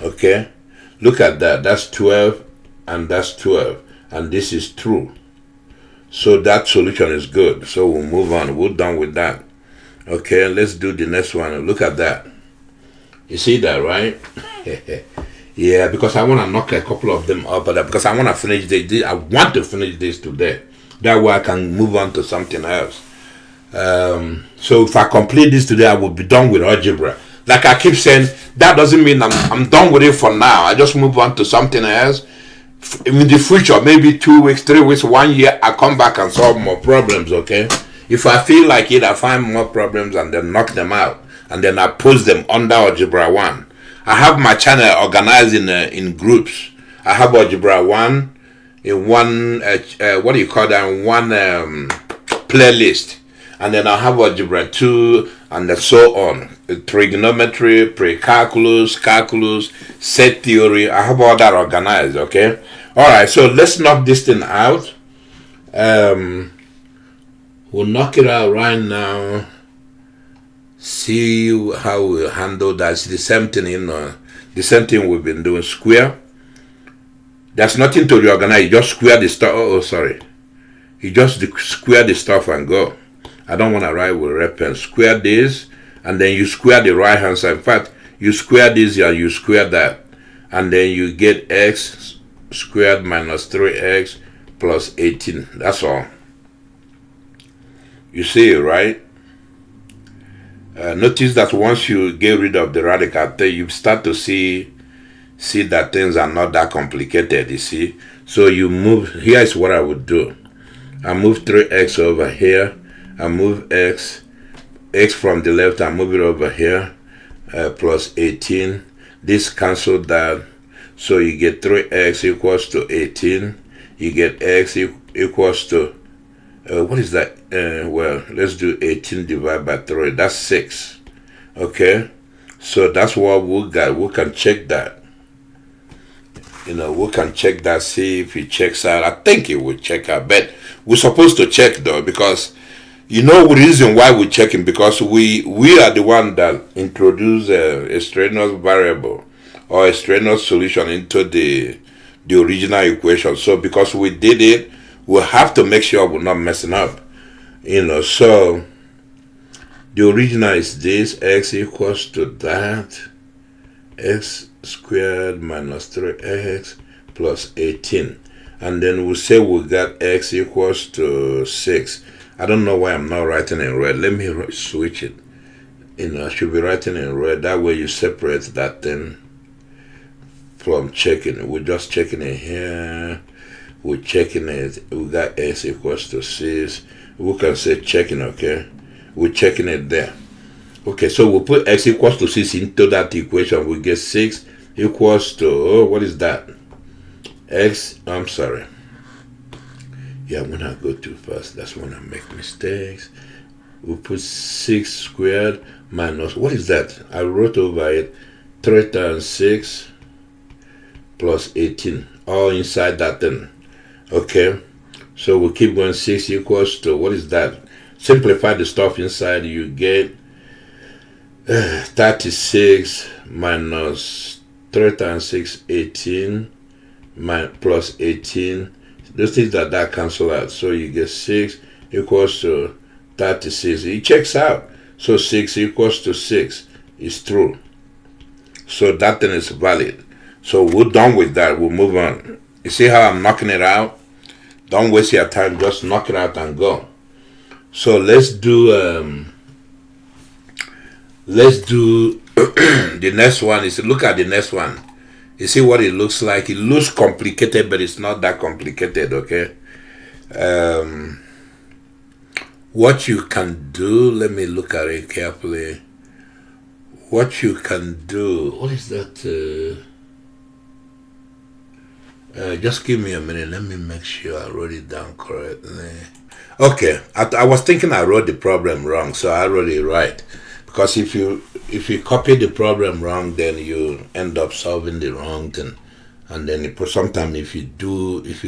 Okay? Look at that. That's 12 and that's 12. And this is true. So that solution is good. So we'll move on. We're done with that. Okay, let's do the next one. Look at that. You see that, right? Yeah, because I want to knock a couple of them up, but because I want to finish this. I want to finish this today. That way I can move on to something else. So if I complete this today, I will be done with algebra. Like I keep saying, that doesn't mean I'm done with it for now. I just move on to something else. In the future, maybe 2 weeks, 3 weeks, 1 year, I come back and solve more problems, okay? If I feel like it, I find more problems and then knock them out. And then I post them under Algebra 1. I have my channel organized in groups. I have Algebra 1 in one, what do you call that, in one playlist. And then I have Algebra 2 and so on. Trigonometry, pre-calculus, calculus, set theory. I have all that organized, okay? All right, so let's knock this thing out. We'll knock it out right now. See how we'll handle that. It's the same thing, you know. The same thing we've been doing. Square. There's nothing to reorganize. You just square the stuff. Oh, sorry. You just square the stuff and go. I don't want to write with red pen. Square this, and then you square the right hand side. In fact, you square this and you square that. And then you get x squared minus 3x plus 18. That's all. You see it, right? Notice that once you get rid of the radical, you start to see that things are not that complicated, you see. So you move, here is what I would do. I move 3x over here. I move x from the left, I move it over here, plus 18. This cancels that. So you get 3x equals to 18. You get x equals to, what is that? Well, let's do 18 divided by 3. That's 6. Okay? So that's what we got. We can check that. We can check that, see if it checks out. I think it will check out, but we're supposed to check though, because the reason why we're checking, because we are the one that introduce a extraneous variable or a extraneous solution into the original equation. So because we did it, we have to make sure we're not messing up. So the original is this: x equals to that, x squared minus 3x plus 18. And then we say we got x equals to 6. I don't know why I'm not writing in red. Let me switch it. I should be writing in red. That way you separate that thing from checking. We're just checking it here. We're checking it. We got x equals to 6. We can say checking, okay? We're checking it there. Okay, so we'll put x equals to 6 into that equation. We get 6 equals to, what is that? I'm sorry. Yeah, when I go too fast, that's when I make mistakes. We put 6 squared minus, what is that? I wrote over it, 3 times 6 plus 18, all inside that thing. Okay, so we'll keep going. 6 equals to, what is that? Simplify the stuff inside, you get 36 minus 3 times 6, 18, plus 18. Those things that cancel out. So you get 6 equals to 36. It checks out. So 6 equals to 6 is true. So that thing is valid. So we're done with that. We'll move on. You see how I'm knocking it out? Don't waste your time. Just knock it out and go. So let's do the next one. Look at the next one. You see what it looks like? It looks complicated, but it's not that complicated, okay? What you can do, let me look at it carefully. What you can do, what is that? Just give me a minute. Let me make sure I wrote it down correctly. Okay, I was thinking I wrote the problem wrong, so I wrote it right. Because if you copy the problem wrong, then you end up solving the wrong thing. And then sometimes if you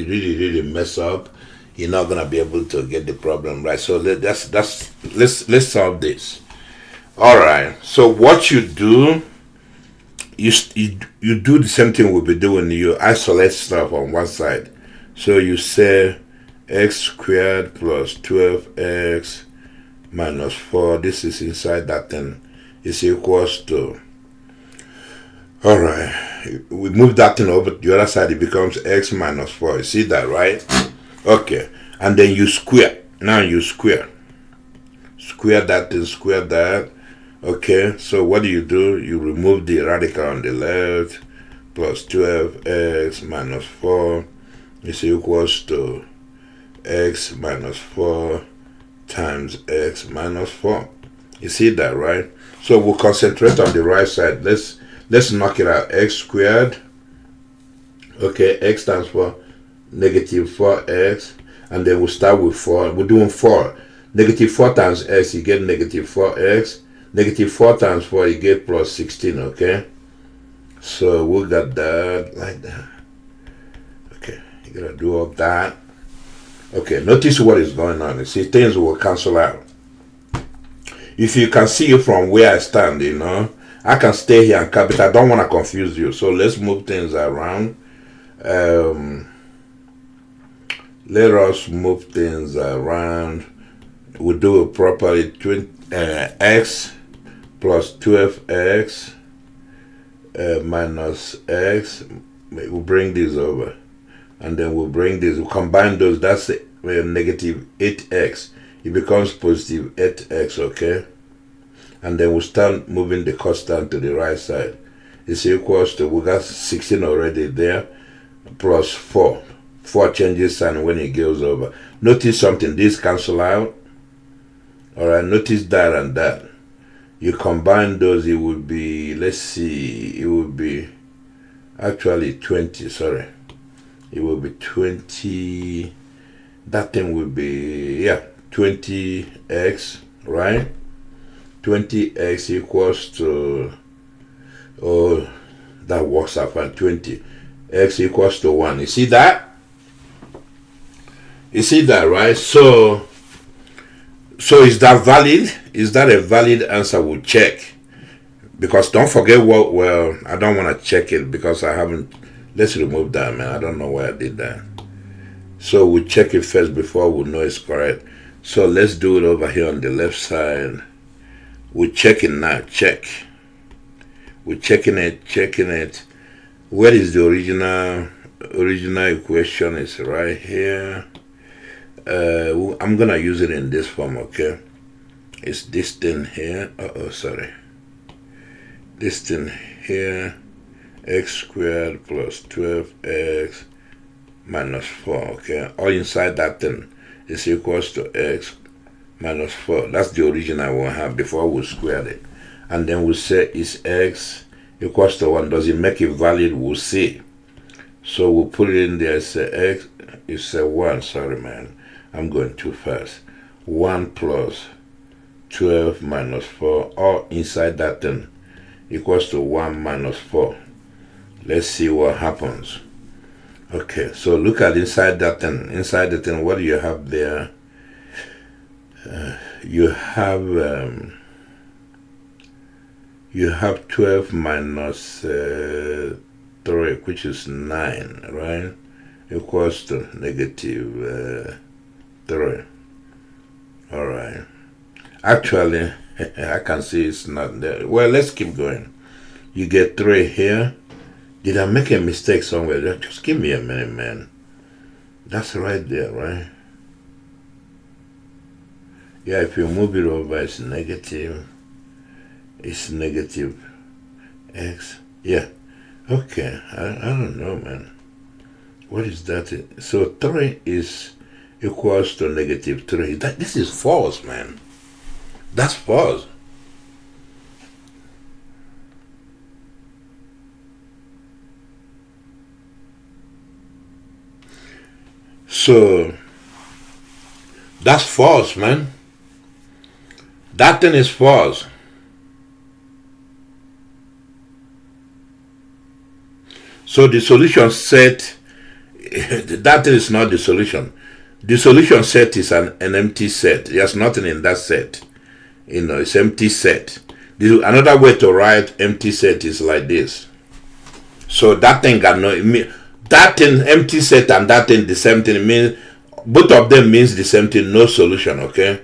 really mess up, you're not gonna be able to get the problem right. So let's solve this. All right. So what you do, you do the same thing we'll be doing. You isolate stuff on one side. So you say x squared plus 12x minus 4, this is inside that thing, is equals to, all right, we move that thing over to the other side, it becomes x minus 4. You see that, right? Okay, and then you square. Now you square that thing, square that. Okay, so what do? You remove the radical on the left, plus 12x minus 4 is equals to x minus 4 times x minus 4. You see that, right? So we'll concentrate on the right side. Let's knock it out. X squared. Okay, x stands for negative 4x. And then we'll start with 4. We're doing 4. Negative 4 times x, you get negative 4x. Negative 4 times 4, you get plus 16, okay? So we got that like that. Okay, you gotta do all that. Okay, notice what is going on. You see, things will cancel out. If you can see from where I stand, I can stay here and but I don't want to confuse you. So let's move things around. Let us move things around. We'll do it properly. X plus 12x minus x. We'll bring this over. And then we'll bring this, we'll combine those, that's negative 8x. It becomes positive 8x, okay? And then we'll start moving the constant to the right side. It's equals to, we got 16 already there, plus 4. 4 changes sign when it goes over. Notice something, this cancel out. Alright, notice that and that. You combine those, it would be, let's see, it would be actually 20, sorry. It will be 20, that thing will be, 20x, right? 20x equals to, that works out fine, 20. x equals to 1. You see that? You see that, right? So is that valid? Is that a valid answer? We'll check. Because don't forget what, well, I don't want to check it because I haven't. Let's remove that, man. I don't know why I did that. So we'll check it first before we know it's correct. So let's do it over here on the left side. We're checking now. Check. We're checking it. Where is the original equation? Is right here. I'm gonna use it in this form, okay? It's this thing here. Sorry. This thing here, x squared plus 12x minus 4, okay? All inside that thing is equals to x minus 4. That's the original we'll have before we squared it. And then we'll say is x equals to 1. Does it make it valid? We'll see. So we'll put it in there. Say x is a 1. Sorry, man. I'm going too fast. 1 plus 12 minus 4. All inside that thing equals to 1 minus 4. Let's see what happens. Okay, so look at inside that thing. Inside the thing, what do you have there? You have 12 minus 3, which is 9, right? Equals to negative 3. All right. Actually, I can see it's not there. Well, let's keep going. You get 3 here. Did I make a mistake somewhere? Just give me a minute, man. That's right there, right? Yeah, if you move it over, it's negative. It's negative x. Yeah. Okay. I don't know, man. What is that? So 3 is equals to negative 3. This is false, man. That's false. So that's false, man. That thing is false. So the solution set, that thing is not the solution. The solution set is an empty set. There's nothing in that set. It's empty set. Another way to write empty set is like this. So that thing got no, that thing empty set and that thing the same thing, means both of them means the same thing, no solution, okay?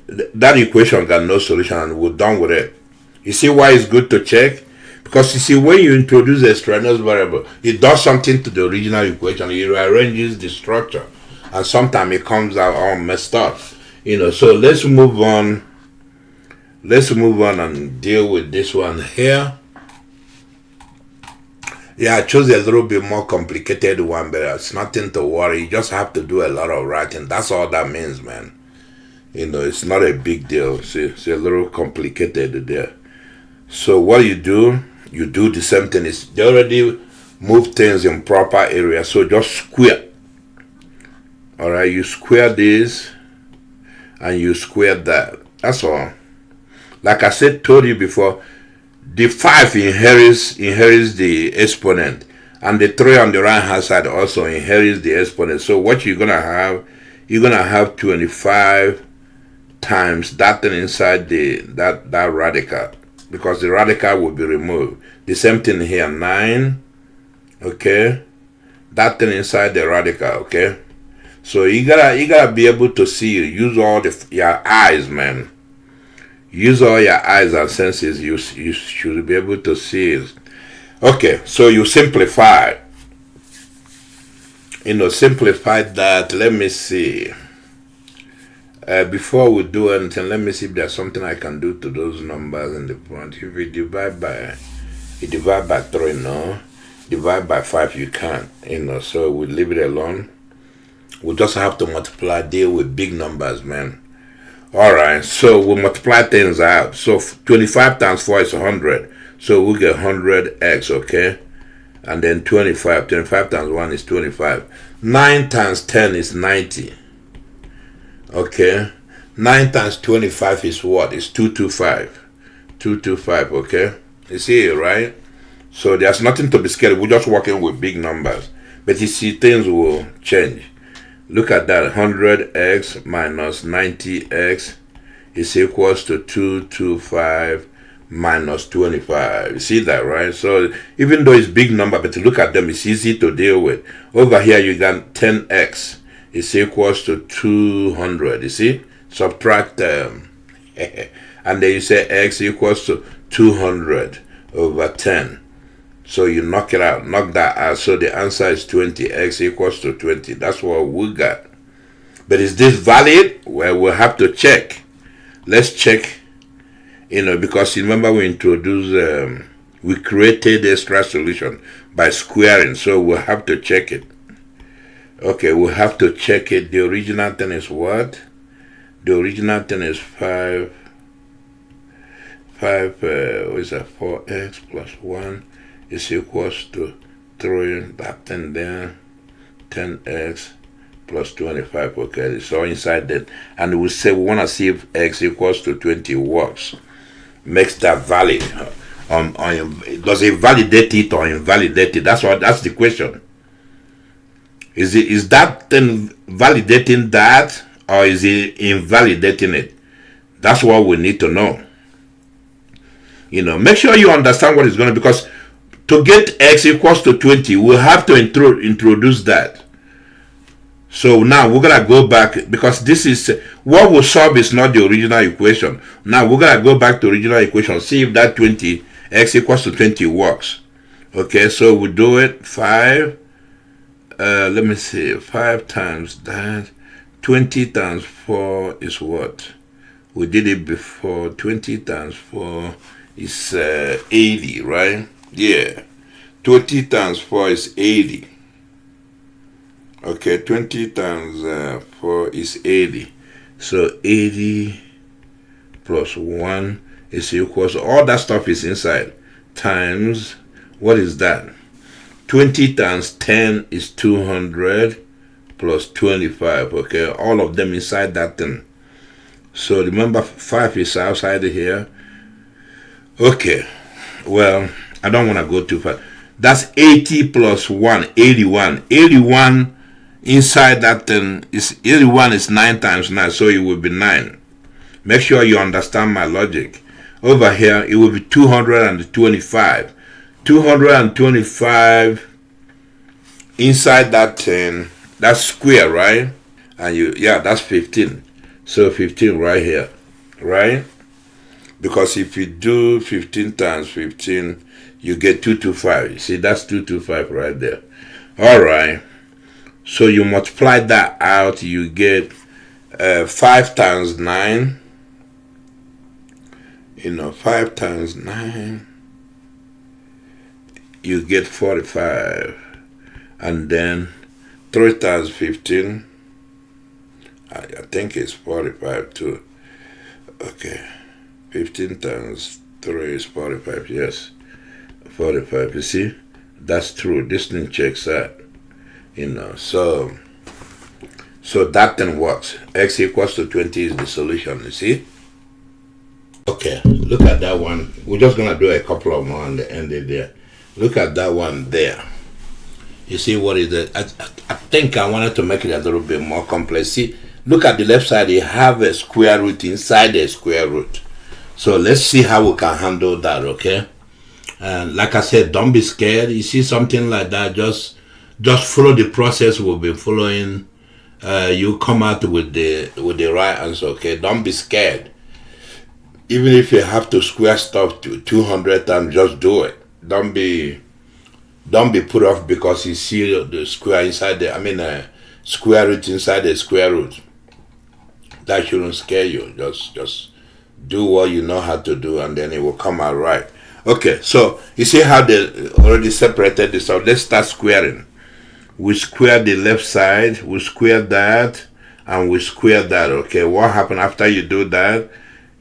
That equation got no solution and we're done with it. You see why it's good to check? Because you see, when you introduce a extraneous variable, it does something to the original equation. It rearranges the structure and sometimes it comes out all messed up. So let's move on. Let's move on and deal with this one here. Yeah, I chose a little bit more complicated one, but it's nothing to worry. You just have to do a lot of writing. That's all that means, man. It's not a big deal. See, it's a little complicated there. So what you do the same thing. They already move things in proper area. So just square. All right, you square this and you square that. That's all. Like I told you before, the 5 inherits the exponent, and the 3 on the right hand side also inherits the exponent. So what you're gonna have 25 times that thing inside that radical, because the radical will be removed. The same thing here, 9. Okay, that thing inside the radical. Okay, so you gotta be able to see. Use all your eyes, man. Use all your eyes and senses. You should be able to see it. Okay, so you simplify. Simplify that. Let me see. Before we do anything, let me see if there's something I can do to those numbers in the front. If you divide by 3, no. Divide by 5, you can't. So we leave it alone. We just have to multiply, deal with big numbers, man. Alright, so we'll multiply things out. So 25 times 4 is 100. So we'll get 100x, okay? And then 25 times 1 is 25. 9 times 10 is 90. Okay? 9 times 25 is what? It's 225. 225, okay? You see it, right? So there's nothing to be scared. We're just working with big numbers. But you see, things will change. Look at that. 100x minus 90x is equals to 225 minus 25. You see that, right? So even though it's big number, but look at them, it's easy to deal with. Over here, you got 10x is equals to 200. You see? Subtract and then you say x equals to 200 over 10. So you knock it out, knock that out. So the answer is 20. X equals to 20. That's what we got. But is this valid? Well, we'll have to check. Let's check, because remember we introduced, we created extra solution by squaring. So we'll have to check it. Okay, we'll have to check it. The original thing is what? The original thing is 4x plus 1 is equals to 3, that thing there, 10x plus 25. Okay, so inside that, and we say we want to see if x equals to 20 works. Makes that valid. Does it validate it or invalidate it? That's the question. Is that thing validating that, or is it invalidating it? That's what we need to know. Make sure you understand what is going to, because to get x equals to 20, we'll have to introduce that. So now we're going to go back, because this is, what we solve is not the original equation. Now we're going to go back to original equation, see if that 20, x equals to 20 works. Okay, so we do it, 5, let me see, 5 times that, 20 times 4 is what? We did it before. 20 times 4 is 80, right? Yeah. 20 times 4 is 80. Okay, 20 times 4 is 80. So 80 plus 1 is equals, all that stuff is inside, times, what is that? 20 times 10 is 200 plus 25. Okay, all of them inside that thing. So remember, 5 is outside here. Okay, well, I don't want to go too far. That's 80 plus 1, 81. 81 inside that thing is 81 is 9 times 9, so it will be 9. Make sure you understand my logic. Over here, it will be 225. 225 inside that thing, that's square, right? And that's 15. So 15 right here, right? Because if you do 15 times 15, you get 225. You see, that's 225 right there. All right. So you multiply that out, you get 5 times 9. 5 times 9, you get 45. And then 3 times 15, I think it's 45 too. Okay. 15 times 3 is 45, yes. 45, you see? That's true. This thing checks out. So that thing works. X equals to 20 is the solution, you see? Okay, look at that one. We're just going to do a couple of more on the end there. Look at that one there. You see what is it? I think I wanted to make it a little bit more complex. See, look at the left side. You have a square root inside a square root. So let's see how we can handle that, okay? And like I said, don't be scared. You see something like that, just follow the process we've been following. You come out with the right answer, okay? Don't be scared. Even if you have to square stuff to 200 times, just do it. Don't be put off because you see the square inside square root inside the square root. That shouldn't scare you. Just do what you know how to do, and then it will come out right. Okay, so you see how they already separated this out. Let's start squaring. We square the left side, we square that, and we square that. Okay, what happened after you do that?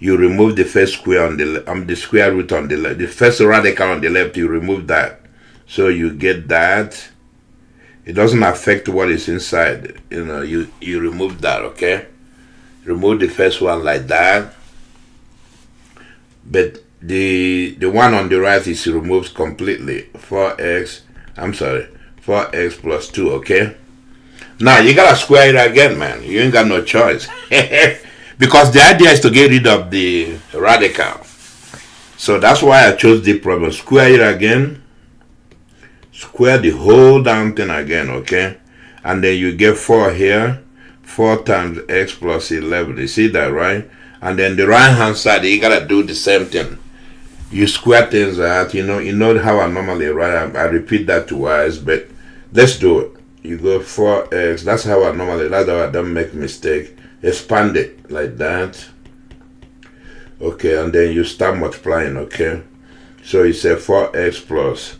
You remove the first square on the square root on the left. The first radical on the left, you remove that. So you get that. It doesn't affect what is inside. You remove that, okay? Remove the first one like that. But the one on the right is removed completely. 4x plus 2, okay? Now you gotta square it again, man. You ain't got no choice. Because the idea is to get rid of the radical. So that's why I chose the problem. Square it again. Square the whole damn thing again, okay? And then you get 4 here. 4 times x plus 11. You see that, right? And then the right hand side, you gotta do the same thing. You square things out. You know how I normally write. I repeat that twice, but let's do it. You go 4x. That's how I normally. That's how I don't make mistake. Expand it like that. Okay, and then you start multiplying. Okay, so you say 4x plus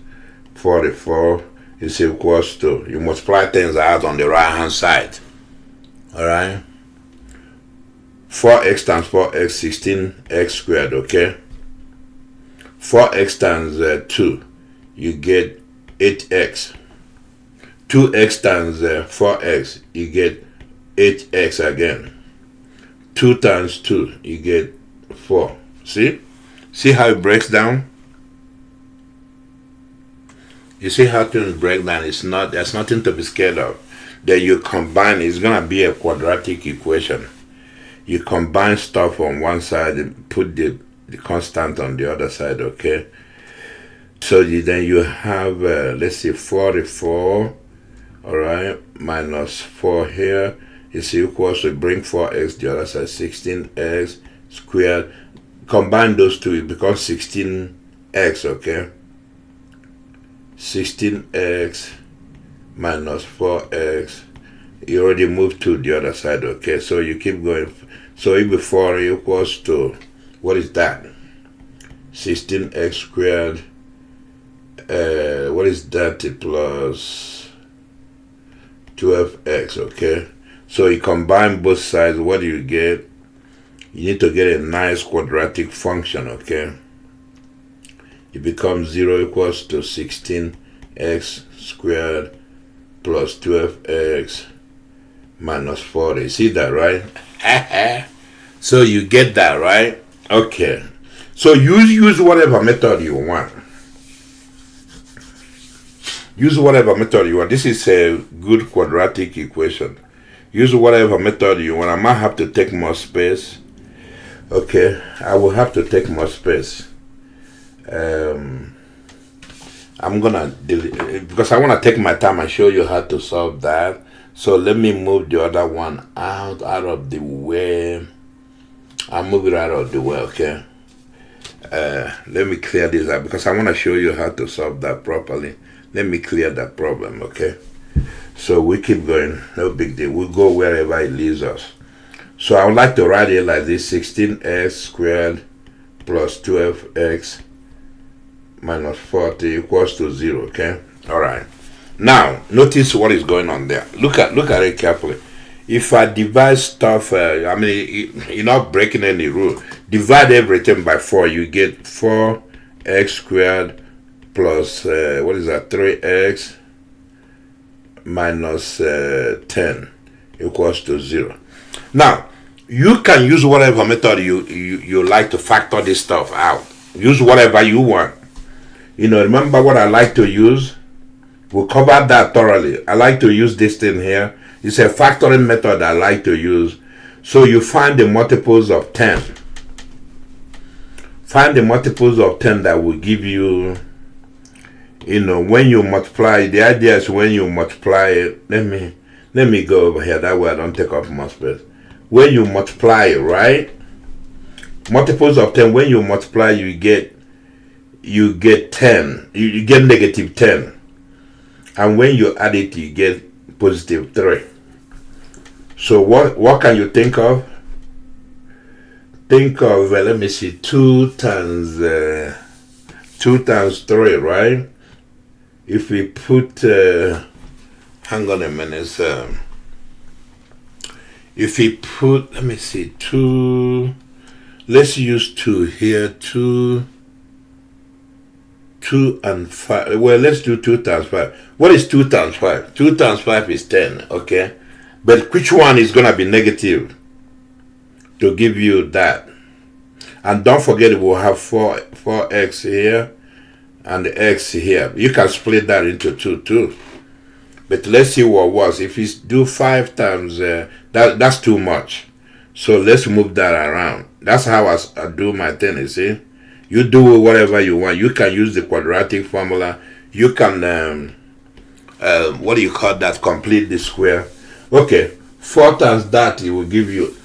44 is equals to. You multiply things out on the right hand side. All right. 4x times 4x, 16x squared. Okay. 4x times 2, you get 8x. 2x times 4x, you get 8x again. 2 times 2, you get 4. See? See how it breaks down? You see how things break down? There's nothing to be scared of. Then you combine, it's gonna be a quadratic equation. You combine stuff on one side and put the constant on the other side, okay? So then you have, let's see, 44, all right, minus 4 here is equals to bring 4x the other side, 16x squared. Combine those two, it becomes 16x, okay? 16x minus 4x. You already moved to the other side, okay? So you keep going. So if before equals to, what is that? 16x squared. What is that? Plus 12x, okay? So you combine both sides. What do you get? You need to get a nice quadratic function, okay? It becomes 0 equals to 16x squared plus 12x minus 40. See that, right? So you get that, right? Okay. So use whatever method you want. Use whatever method you want. This is a good quadratic equation. Use whatever method you want. I might have to take more space. Okay, I will have to take more space. I'm gonna delete because I want to take my time and show you how to solve that. So let me move the other one out of the way. I'll move it out of the way, okay? Let me clear this out because I want to show you how to solve that properly. Let me clear that problem, okay? So we keep going, no big deal. We'll go wherever it leads us. So I would like to write it like this: 16x squared plus 12x minus 40 equals to 0, okay? All right. Now, notice what is going on there. Look at it carefully. If I divide stuff, you're not breaking any rule. Divide everything by 4, you get 4x squared plus, 3x minus 10 equals to 0. Now, you can use whatever method you like to factor this stuff out. Use whatever you want. Remember what I like to use? We'll cover that thoroughly. I like to use this thing here. It's a factoring method I like to use. So you find the multiples of 10. Find the multiples of 10 that will give you, when you multiply. The idea is when you multiply it. Let me go over here. That way I don't take up more space. When you multiply it, right? Multiples of 10, when you multiply, you get 10. You get negative 10. And when you add it, you get positive 3. So what can you think of? Think of, let me see, 2 times 3, right? If we put, hang on a minute, if we put, let me see, 2, let's use 2 here, 2 and 5. Well, let's do 2 times 5. What is 2 times 5? 2 times 5 is 10, okay? But which one is going to be negative to give you that? And don't forget we'll have 4x here and the x here. You can split that into 2 too. But let's see what works. If you do 5 times, that's too much. So let's move that around. That's how I do my thing, you see. You do whatever you want. You can use the quadratic formula. You can, what do you call that? Complete the square. Okay, 4 times that, it will give you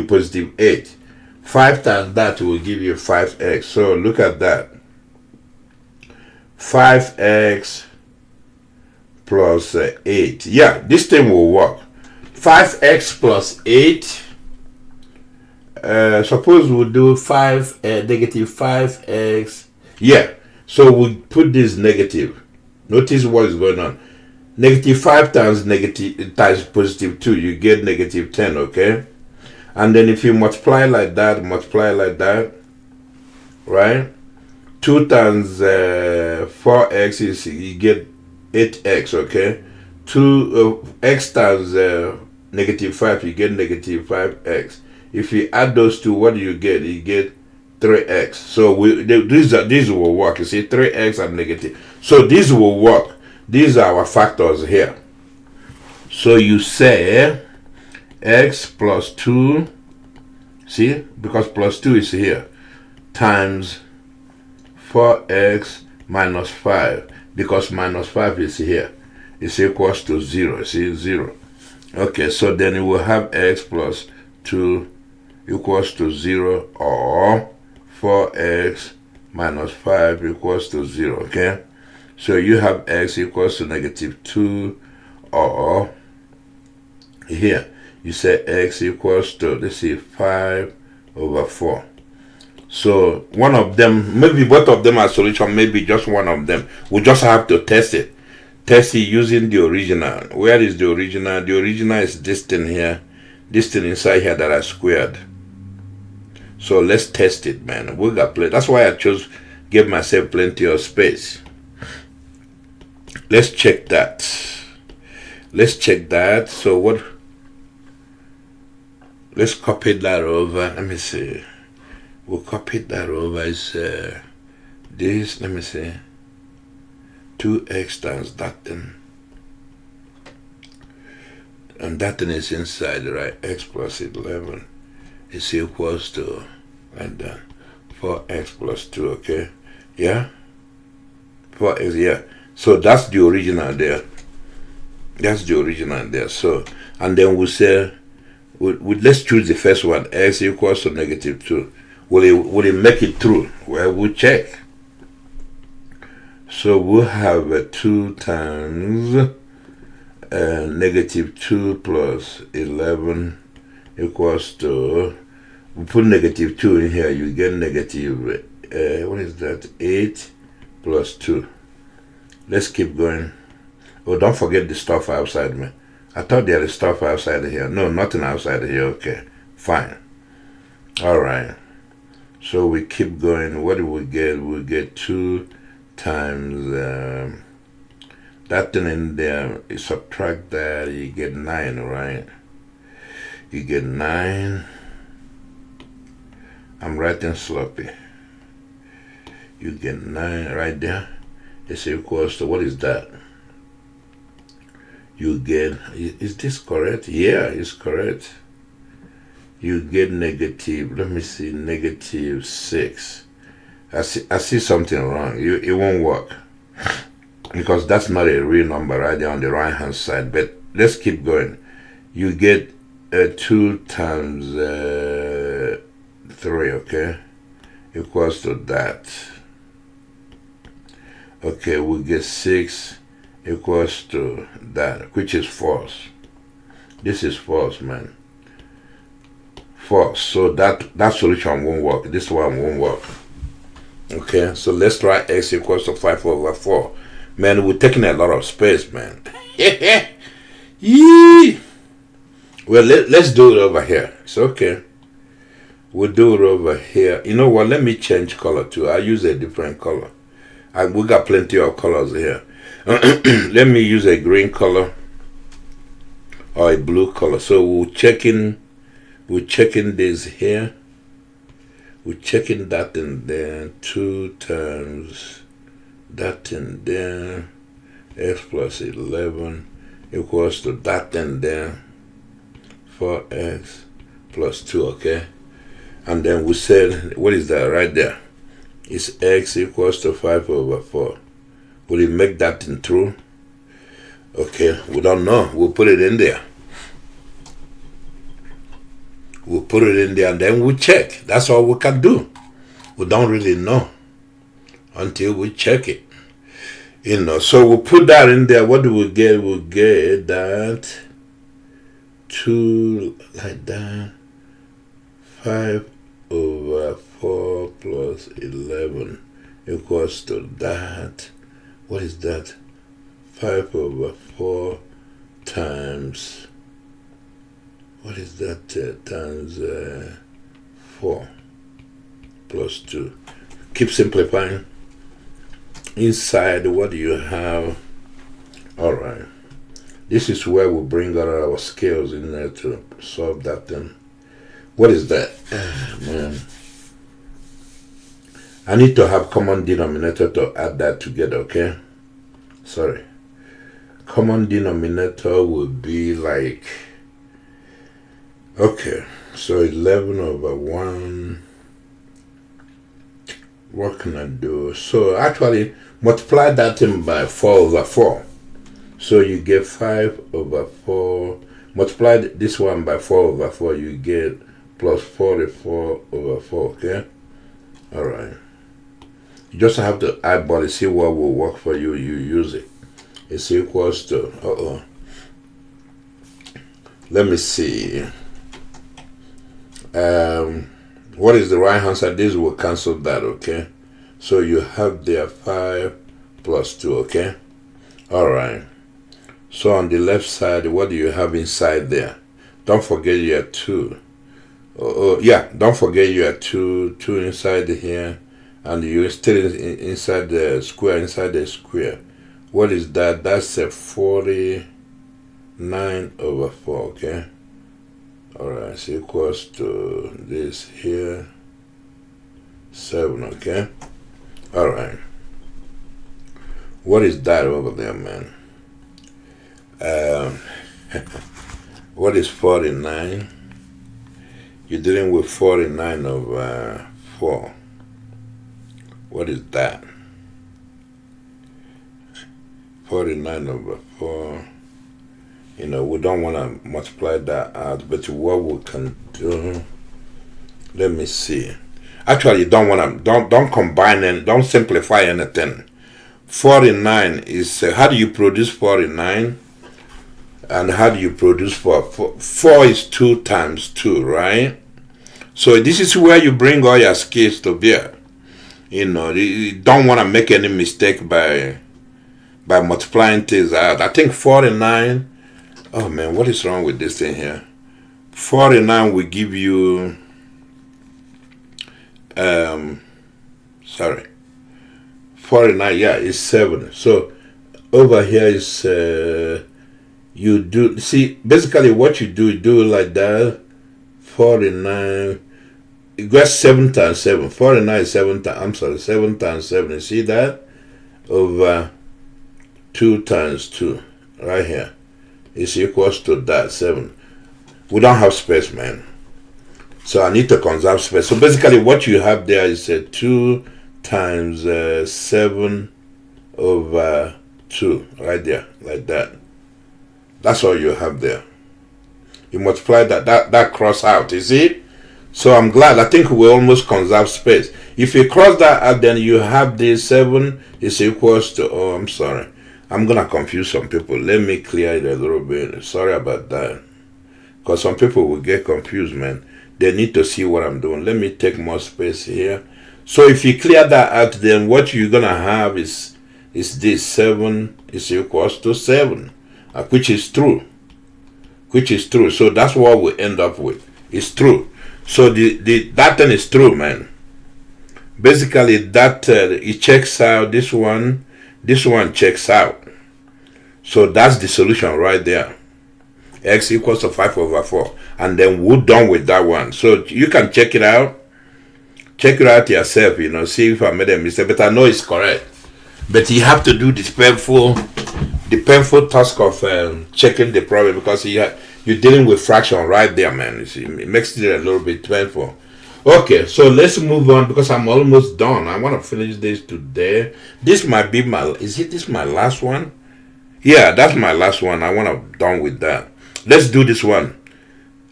positive 8. 5 times that will give you 5x. So look at that. 5x plus 8. Yeah, this thing will work. 5x plus 8. Suppose we'll do negative 5x. Yeah, so we put this negative. Notice what is going on. Negative 5 times positive 2, you get negative 10, okay? And then if you multiply like that, right? 2 times 4x is, you get 8x, okay? 2x times negative 5, you get negative 5x. If you add those two, what do you get? You get 3x. So these will work. You see, 3x and negative. So these will work. These are our factors here. So you say x plus 2, see, because plus 2 is here, times 4x minus 5, because minus 5 is here, is equals to 0. See, 0. Okay, so then you will have x plus 2 equals to 0, or 4x minus 5 equals to 0, okay? So you have x equals to negative 2, or here you say x equals to, let's see, 5 over 4. So one of them, maybe both of them are solution, maybe just one of them. We just have to test it. Test it using the original. Where is the original? The original is this thing here. This thing inside here that I squared. So let's test it, man. We got plenty. That's why I gave myself plenty of space. Let's check that. Let's check that. So what? Let's copy that over. Let me see. We'll copy that over. Is this? Let me see. 2x times that thing. And that thing is inside, right? X plus 11 is equals to, like that, 4x plus 2, okay? Yeah? 4x, yeah. So that's the original there. That's the original there. So, and then we say, let's choose the first one, x equals to negative 2. Will it make it true? Well, we'll check. So we'll have 2 times negative 2 plus 11 equals to, we put negative 2 in here, you get negative, what is that, 8 plus 2. Let's keep going. Oh, don't forget the stuff outside, man. I thought there is stuff outside here. No, nothing outside here. Okay, fine. All right. So we keep going. What do we get? We get 2 times that thing in there. You subtract that, you get 9, right? You get 9. I'm writing sloppy. You get 9 right there. It's equals to, what is that? You get, is this correct? Yeah, it's correct. You get negative, let me see, negative 6. I see something wrong. It won't work. Because that's not a real number right there on the right hand side. But let's keep going. You get 2 times 3, okay? Equals to that. Okay, we get 6 equals to that, which is false. This is false, man. False. So that solution won't work. This one won't work. Okay, so let's try x equals to 5 over 4. Man, we're taking a lot of space, man. Yee! Well, let's do it over here. It's okay. We'll do it over here. You know what? Let me change color too. I'll use a different color. We got plenty of colors here. Let me use a green color or a blue color. So we're checking this here. we're checking that in there. 2 times that in there. X plus 11 equals to that in there. 4x plus 2, okay? And then we said, what is that right there? It's x equals to 5 over 4. Will it make that in true? Okay, we don't know. We'll put it in there. We'll put it in there and then we'll check. That's all we can do. We don't really know until we check it. So we'll put that in there. What do we get? We'll get that 2 like that. 5 over 4 plus 11 equals to that. What is that? 5 over 4 times, what is that? Times 4 plus 2. Keep simplifying. Inside, what do you have? All right. This is where we bring out our scales in there to solve that thing. What is that? Man. I need to have common denominator to add that together, okay? Sorry. Common denominator would be like, okay, so 11 over 1. What can I do? So actually, multiply that in by 4 over 4. So you get 5 over 4. Multiply this one by 4 over 4, you get plus 44 over 4, okay? All right. You just have to eyeball it, see what will work for you, you use it. It's equals to, let me see. What is the right answer? This will cancel that, okay? So you have there 5 plus 2, okay? All right. So on the left side, what do you have inside there? Don't forget you have 2. Yeah, don't forget you have 2 inside here, and you're still inside the square, What is that? That's a 49 over 4, okay? Alright, so equals to this here, 7, okay? Alright. What is that over there, man? What is 49? You're dealing with 49 over 4. What is that? 49 over 4. We don't want to multiply that out, but what we can do, let me see. Actually, you don't want to, don't combine and don't simplify anything. 49 is, how do you produce 49? And how do you produce 4? 4 is 2 times 2, right? So this is where you bring all your skills to bear. You don't want to make any mistake by multiplying things out. I think 49, oh man, what is wrong with this thing here? 49 will give you, sorry, 49, yeah, is 7. So over here is, you do, see, basically what you do like that, 49, it goes 7 times 7, 49 is 7 times, I'm sorry, 7 times 7, you see that? Over 2 times 2, right here, is equals to that, 7. We don't have space, man. So I need to conserve space. So basically what you have there is 2 times 7 over 2, right there, like that. That's all you have there. You multiply that cross out, you see? So I'm glad. I think we almost conserve space. If you cross that out, then you have this 7 is equals to, oh, I'm sorry. I'm going to confuse some people. Let me clear it a little bit. Sorry about that. Because some people will get confused, man. They need to see what I'm doing. Let me take more space here. So if you clear that out, then what you're going to have is this 7 is equals to 7. Which is true. So that's what we end up with. It's true. So that thing is true, man. Basically, that it checks out. This one checks out. So that's the solution right there. X equals to 5 over 4. And then we're done with that one. So you can check it out. check it out yourself, see if I made a mistake. But I know it's correct. But you have to do this painful task of checking the problem, because you're dealing with fraction right there, man. You see, it makes it a little bit painful. Okay, so let's move on, because I'm almost done. I want to finish this today. This might be this my last one? Yeah, that's my last one. I want to done with that. Let's do this one.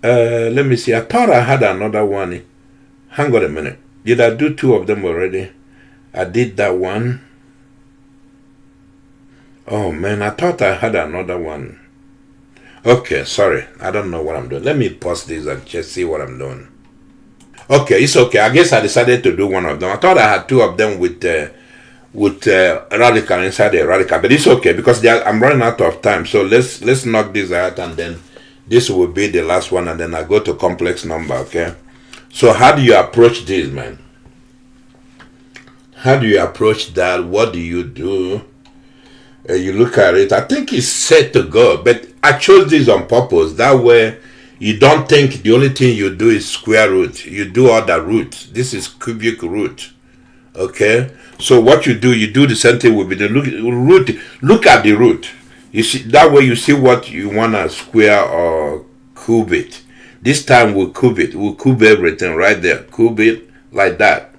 Let me see. I thought I had another one. Hang on a minute. Did I do two of them already? I did that one. Oh man, I thought I had another one. Okay, sorry. I don't know what I'm doing. Let me pause this and just see what I'm doing. Okay, it's okay. I guess I decided to do one of them. I thought I had two of them with radical inside the radical, but it's okay, because I'm running out of time. So let's knock this out, and then this will be the last one, and then I go to complex number. Okay. So how do you approach this, man? How do you approach that? What do you do? You look at it. I think it's set to go, but I chose this on purpose. That way, you don't think the only thing you do is square root. You do other roots. This is cubic root. Okay. So what you do the same thing with the root. Look at the root. You see, that way you see what you want to square or cube it. This time we'll cube it. We'll cube everything right there. Cube it like that.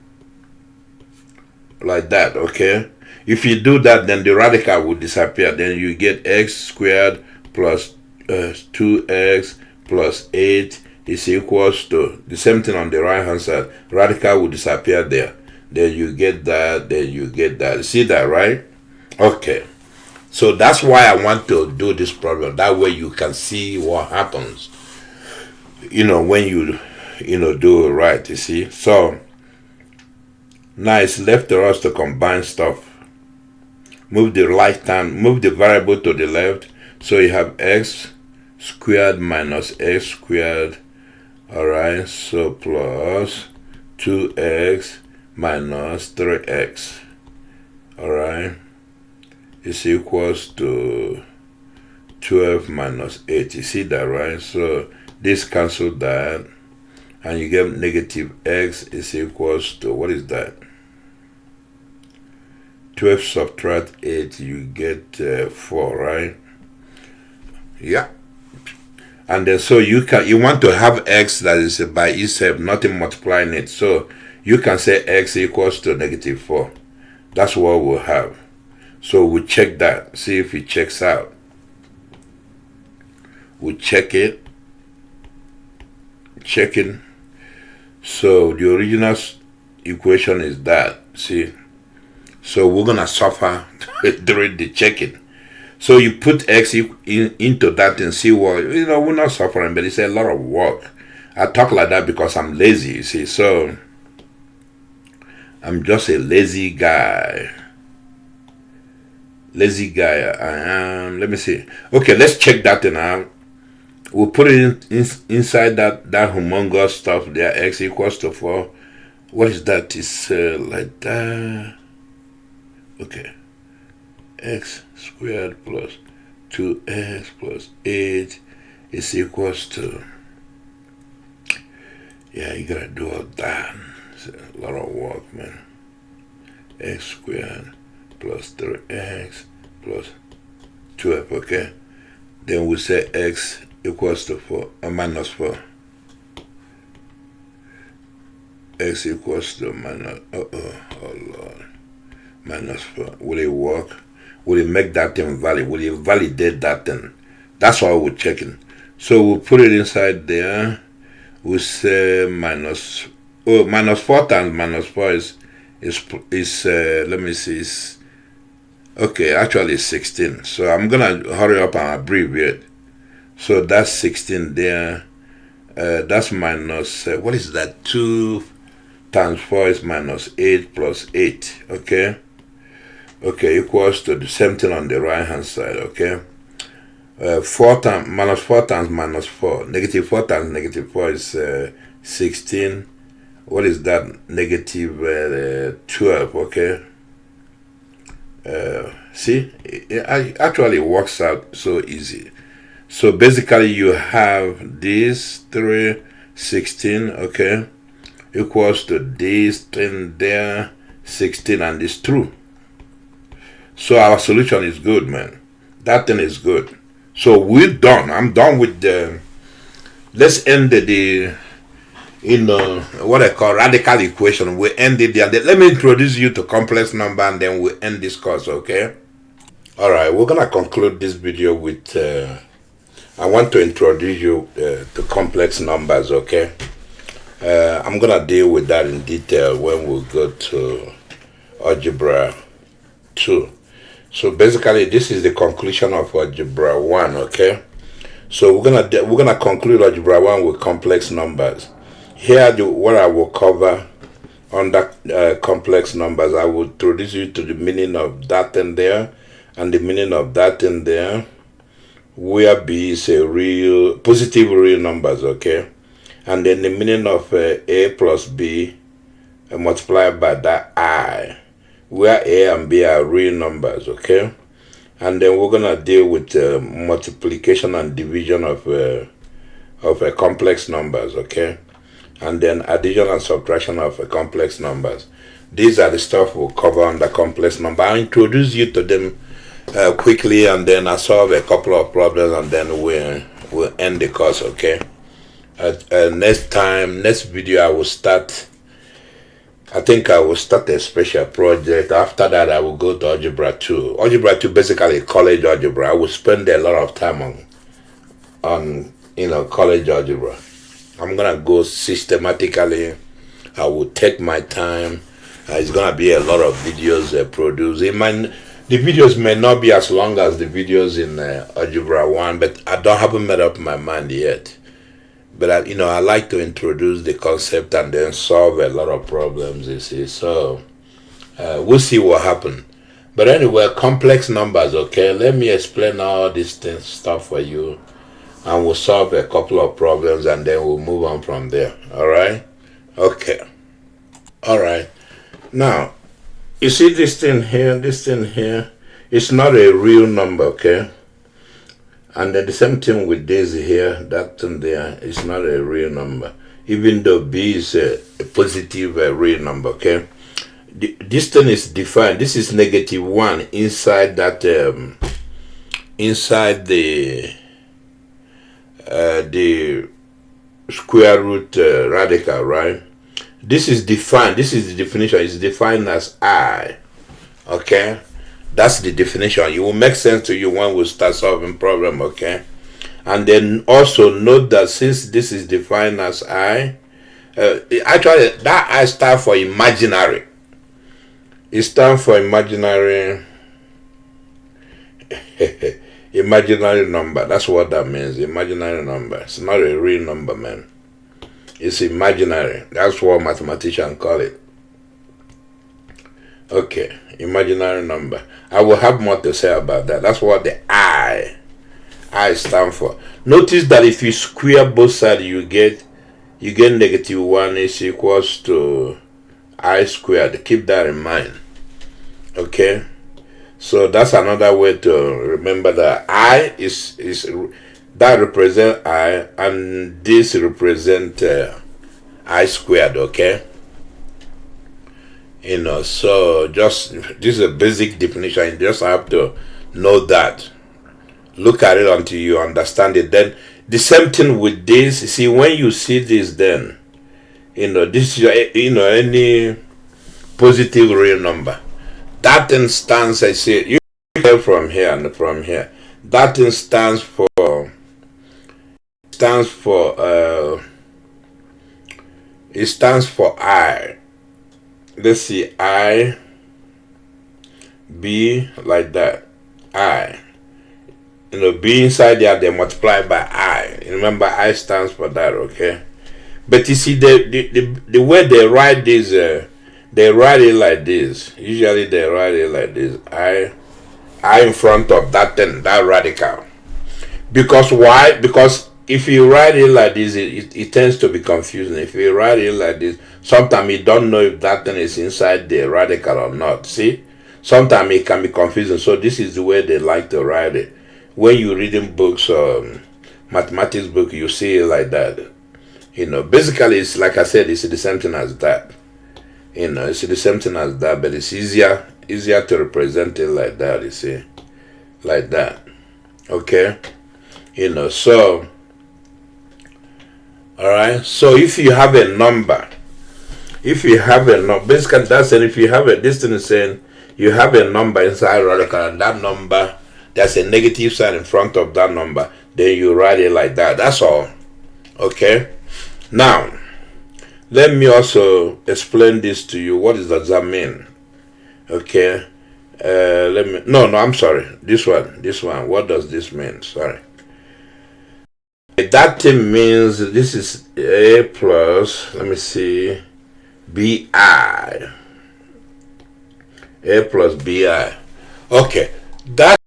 Like that, okay? If you do that, then the radical will disappear. Then you get x squared plus 2x plus 8 is equals to the same thing on the right hand side. Radical will disappear there. Then you get that, then you get that. See that, right? Okay. So that's why I want to do this problem. That way you can see what happens, when you, do it right, you see. So now it's left to us to combine stuff. Move the variable to the left. So you have x squared minus x squared. Alright, so plus 2x minus 3x. Alright, is equals to 12 minus 8. You see that, right? So this cancel that, and you get negative x is equals to, what is that? 12 subtract 8, you get 4, right? Yeah. And then so you want to have x that is by itself, nothing multiplying it. So you can say x equals to negative 4. That's what we'll have. So we check that, see if it checks out. We check it. Checking. So the original equation is that, see. So we're gonna suffer during the checking. So you put x into that and see what, we're not suffering, but it's a lot of work. I talk like that because I'm lazy, you see. So I'm just a lazy guy. Lazy guy I am. Let me see. Okay, let's check that thing out. We'll put it inside that humongous stuff there. X equals to 4. What is that? It's like that. Okay. X squared plus 2x plus 8 is equals to. Yeah, you gotta do all that. It's a lot of work, man. X squared plus 3x plus 12. Okay. Then we say x equals to 4, minus 4. X equals to minus, oh Lord, minus 4. Will it work? Will it make that thing valid? Will it validate that thing? That's what we're checking. So we'll put it inside there. We'll say minus 4 times minus 4 is let me see, is, okay, actually it's 16. So I'm gonna hurry up and abbreviate. So that's 16 there. That's minus, what is that? 2 times 4 is minus 8 plus 8. Okay. Okay, equals to the same thing on the right hand side. Okay. 4 times minus 4. Negative 4 times negative 4 is 16. What is that? Negative 12. Okay. See, it actually works out so easy. So basically you have this 3, 16, okay, equals to this thing there, 16, and it's true. So our solution is good, man. That thing is good. So we're done. I'm done with the, let's end the what I call radical equation. We end it there. Let me introduce you to complex number, and then we'll end this course, okay? All right, we're gonna conclude this video with I want to introduce you to complex numbers, okay? I'm gonna deal with that in detail when we go to algebra 2. So basically, this is the conclusion of algebra 1, okay? So we're gonna conclude algebra 1 with complex numbers. Here, what I will cover under complex numbers, I will introduce you to the meaning of that in there, and the meaning of that in there, where B is a real positive real numbers, okay? And then the meaning of A plus B multiplied by that I, where A and B are real numbers, okay? And then we're gonna deal with multiplication and division of complex numbers, okay? And then addition and subtraction of complex numbers. These are the stuff we'll cover under complex number. I'll introduce you to them quickly, and then I'll solve a couple of problems, and then we'll end the course, okay? Next video, I think I will start a special project. After that, I will go to algebra 2. Algebra 2, basically college algebra. I will spend a lot of time on college algebra. I'm gonna go systematically. I will take my time. It's gonna be a lot of videos produced. The videos may not be as long as the videos in algebra 1, but I haven't made up my mind yet. But I like to introduce the concept and then solve a lot of problems, you see. So we'll see what happens. But anyway, complex numbers, okay? Let me explain all this stuff for you, and we'll solve a couple of problems, and then we'll move on from there. All right? Okay. All right. Now, you see this thing here, it's not a real number, okay? And then the same thing with this here, that thing there is not a real number, even though B is a positive real number, okay? This thing is defined. This is -1 inside that, inside the square root radical, right? This is defined. This is the definition. It's defined as I, okay? That's the definition. It will make sense to you when we start solving problem, okay? And then also note that since this is defined as I, actually that I stands for imaginary. It stands for imaginary imaginary number. That's what that means. Imaginary number. It's not a real number, man. It's imaginary. That's what mathematicians call it. Okay, imaginary number. I will have more to say about that. That's what the I stand for. Notice that if you square both sides, you get -1 is equals to I squared. Keep that in mind. Okay, so that's another way to remember that I is that represent I, and this represent I squared. Okay. So just this is a basic definition. You just have to know that. Look at it until you understand it. Then the same thing with this. See, when you see this, then this is any positive real number. That thing stands. I say you get from here and from here. That thing stands for it stands for I. Let's see, I, B, like that, I. B inside there, they multiply by I. Remember, I stands for that, okay? But you see, the way they write this, they write it like this. Usually they write it like this, I in front of that thing, that radical. Because why? Because if you write it like this, it tends to be confusing. If you write it like this, sometimes you don't know if that thing is inside the radical or not. See? Sometimes it can be confusing. So this is the way they like to write it. When you're reading books, mathematics book, you see it like that. Basically, it's like I said, it's the same thing as that. It's the same thing as that, but it's easier to represent it like that. You see, like that. Okay. So all right. So if you have a number, basically that's saying if you have this thing is saying you have a number inside radical, and that number there's a negative sign in front of that number, then you write it like that. That's all. Okay. Now, let me also explain this to you. What does that mean? Okay. I'm sorry. This one. What does this mean? Sorry. That thing means this is A plus, let me see, BI. A plus BI. Okay. That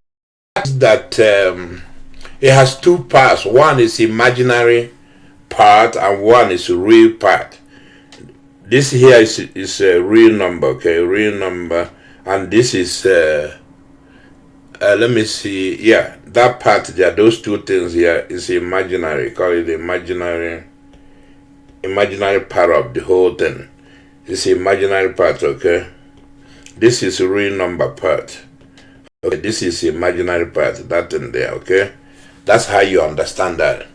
it has two parts. One is imaginary part and one is real part. This here is a real number, okay, real number, and this is let me see, yeah, that part there, those two things here is imaginary. Call it imaginary part of the whole thing. It's imaginary part, okay. This is real number part. Okay, this is imaginary part, that in there, okay. That's how you understand that.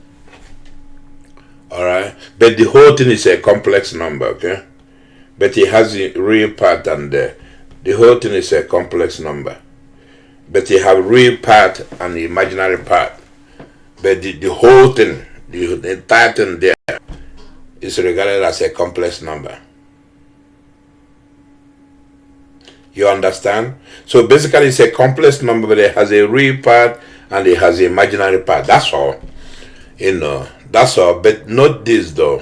Alright, but the whole thing is a complex number, okay? But it has a real part and the whole thing is a complex number. But you have real part and the imaginary part. But the whole thing, the entire thing there is regarded as a complex number. You understand? So basically it's a complex number, but it has a real part and it has the imaginary part. That's all. That's all. But note this though.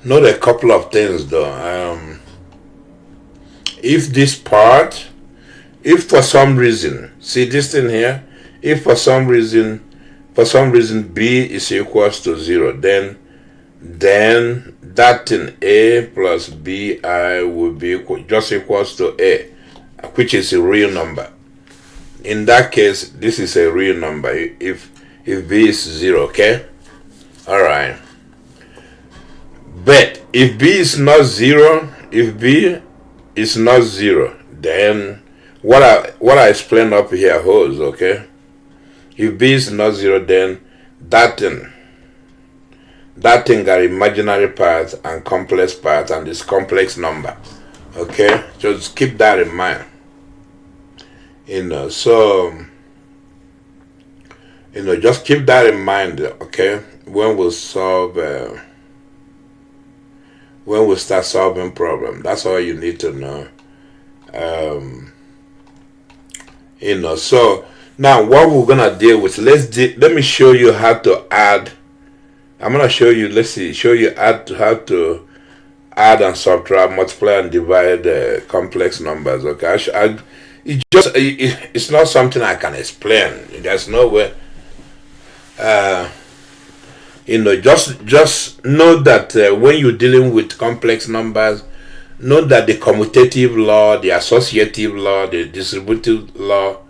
Note a couple of things though. If this part, if for some reason, see this thing here, if for some reason B is equals to 0, then that thing A plus BI will be just equals to A, which is a real number. In that case, this is a real number if B is 0, okay? Alright. But if B is not 0, then what I explained up here holds, okay? If B is not 0, then that thing got imaginary part and complex part and this complex number. Okay? Just keep that in mind. Just keep that in mind, okay? When we start solving problem. That's all you need to know. So now what we're gonna deal with, let me show you how to add. I'm gonna show you, how to add and subtract, multiply and divide complex numbers, okay? It's not something I can explain. There's no way. Just know that when you're dealing with complex numbers, know that the commutative law, the associative law, the distributive law,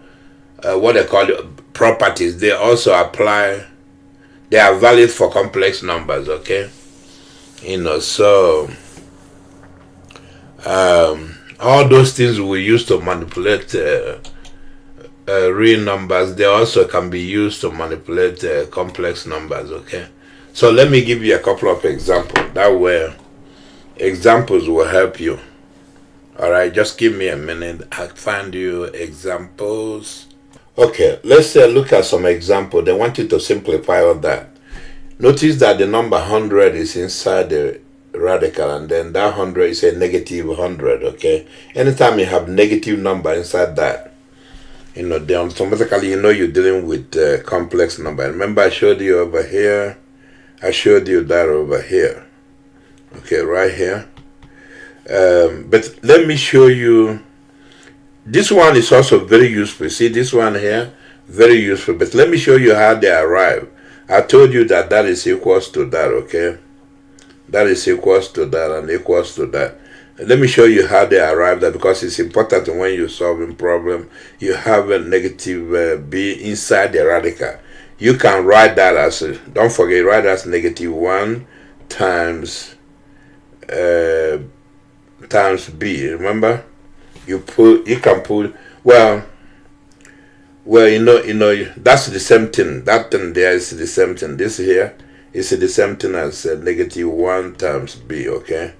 what they call properties, they also apply. They are valid for complex numbers, okay? All those things we use to manipulate real numbers, they also can be used to manipulate complex numbers, okay? So let me give you a couple of examples. That way, examples will help you. Alright, just give me a minute. I'll find you examples. Okay, let's look at some examples. They want you to simplify all that. Notice that the number 100 is inside the radical, and then that 100 is a negative 100, okay? Anytime you have negative number inside that, then automatically you're dealing with complex number. Remember I showed you over here. I showed you that over here. Okay, right here. But let me show you. This one is also very useful. See this one here? Very useful. But let me show you how they arrive. I told you that is equals to that, okay? That is equals to that and equals to that. Let me show you how they arrive at, because it's important when you're solving problem. You have a negative B inside the radical. you can write that as, don't forget, write as negative 1 times times b. Remember, you can put, well, that's the same thing. That thing there is the same thing. This here is the same thing as negative 1 times b, okay?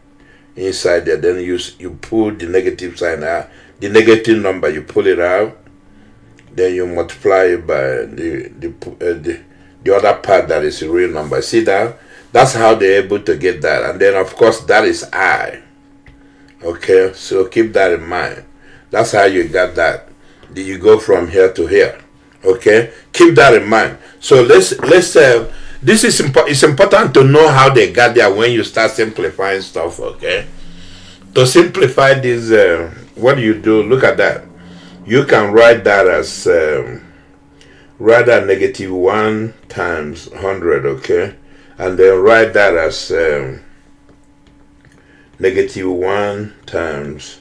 Inside there, then you pull the negative sign out, the negative number, you pull it out, then you multiply it by the other part that is a real number. See that? That's how they're able to get that. And then, of course, that is I. Okay, so keep that in mind. That's how you got that. You go from here to here. Okay, keep that in mind. So let's this is it's important to know how they got there when you start simplifying stuff. Okay, to simplify this, what do you do? Look at that. You can write that as negative 1 times 100. Okay, and then write that as negative 1 times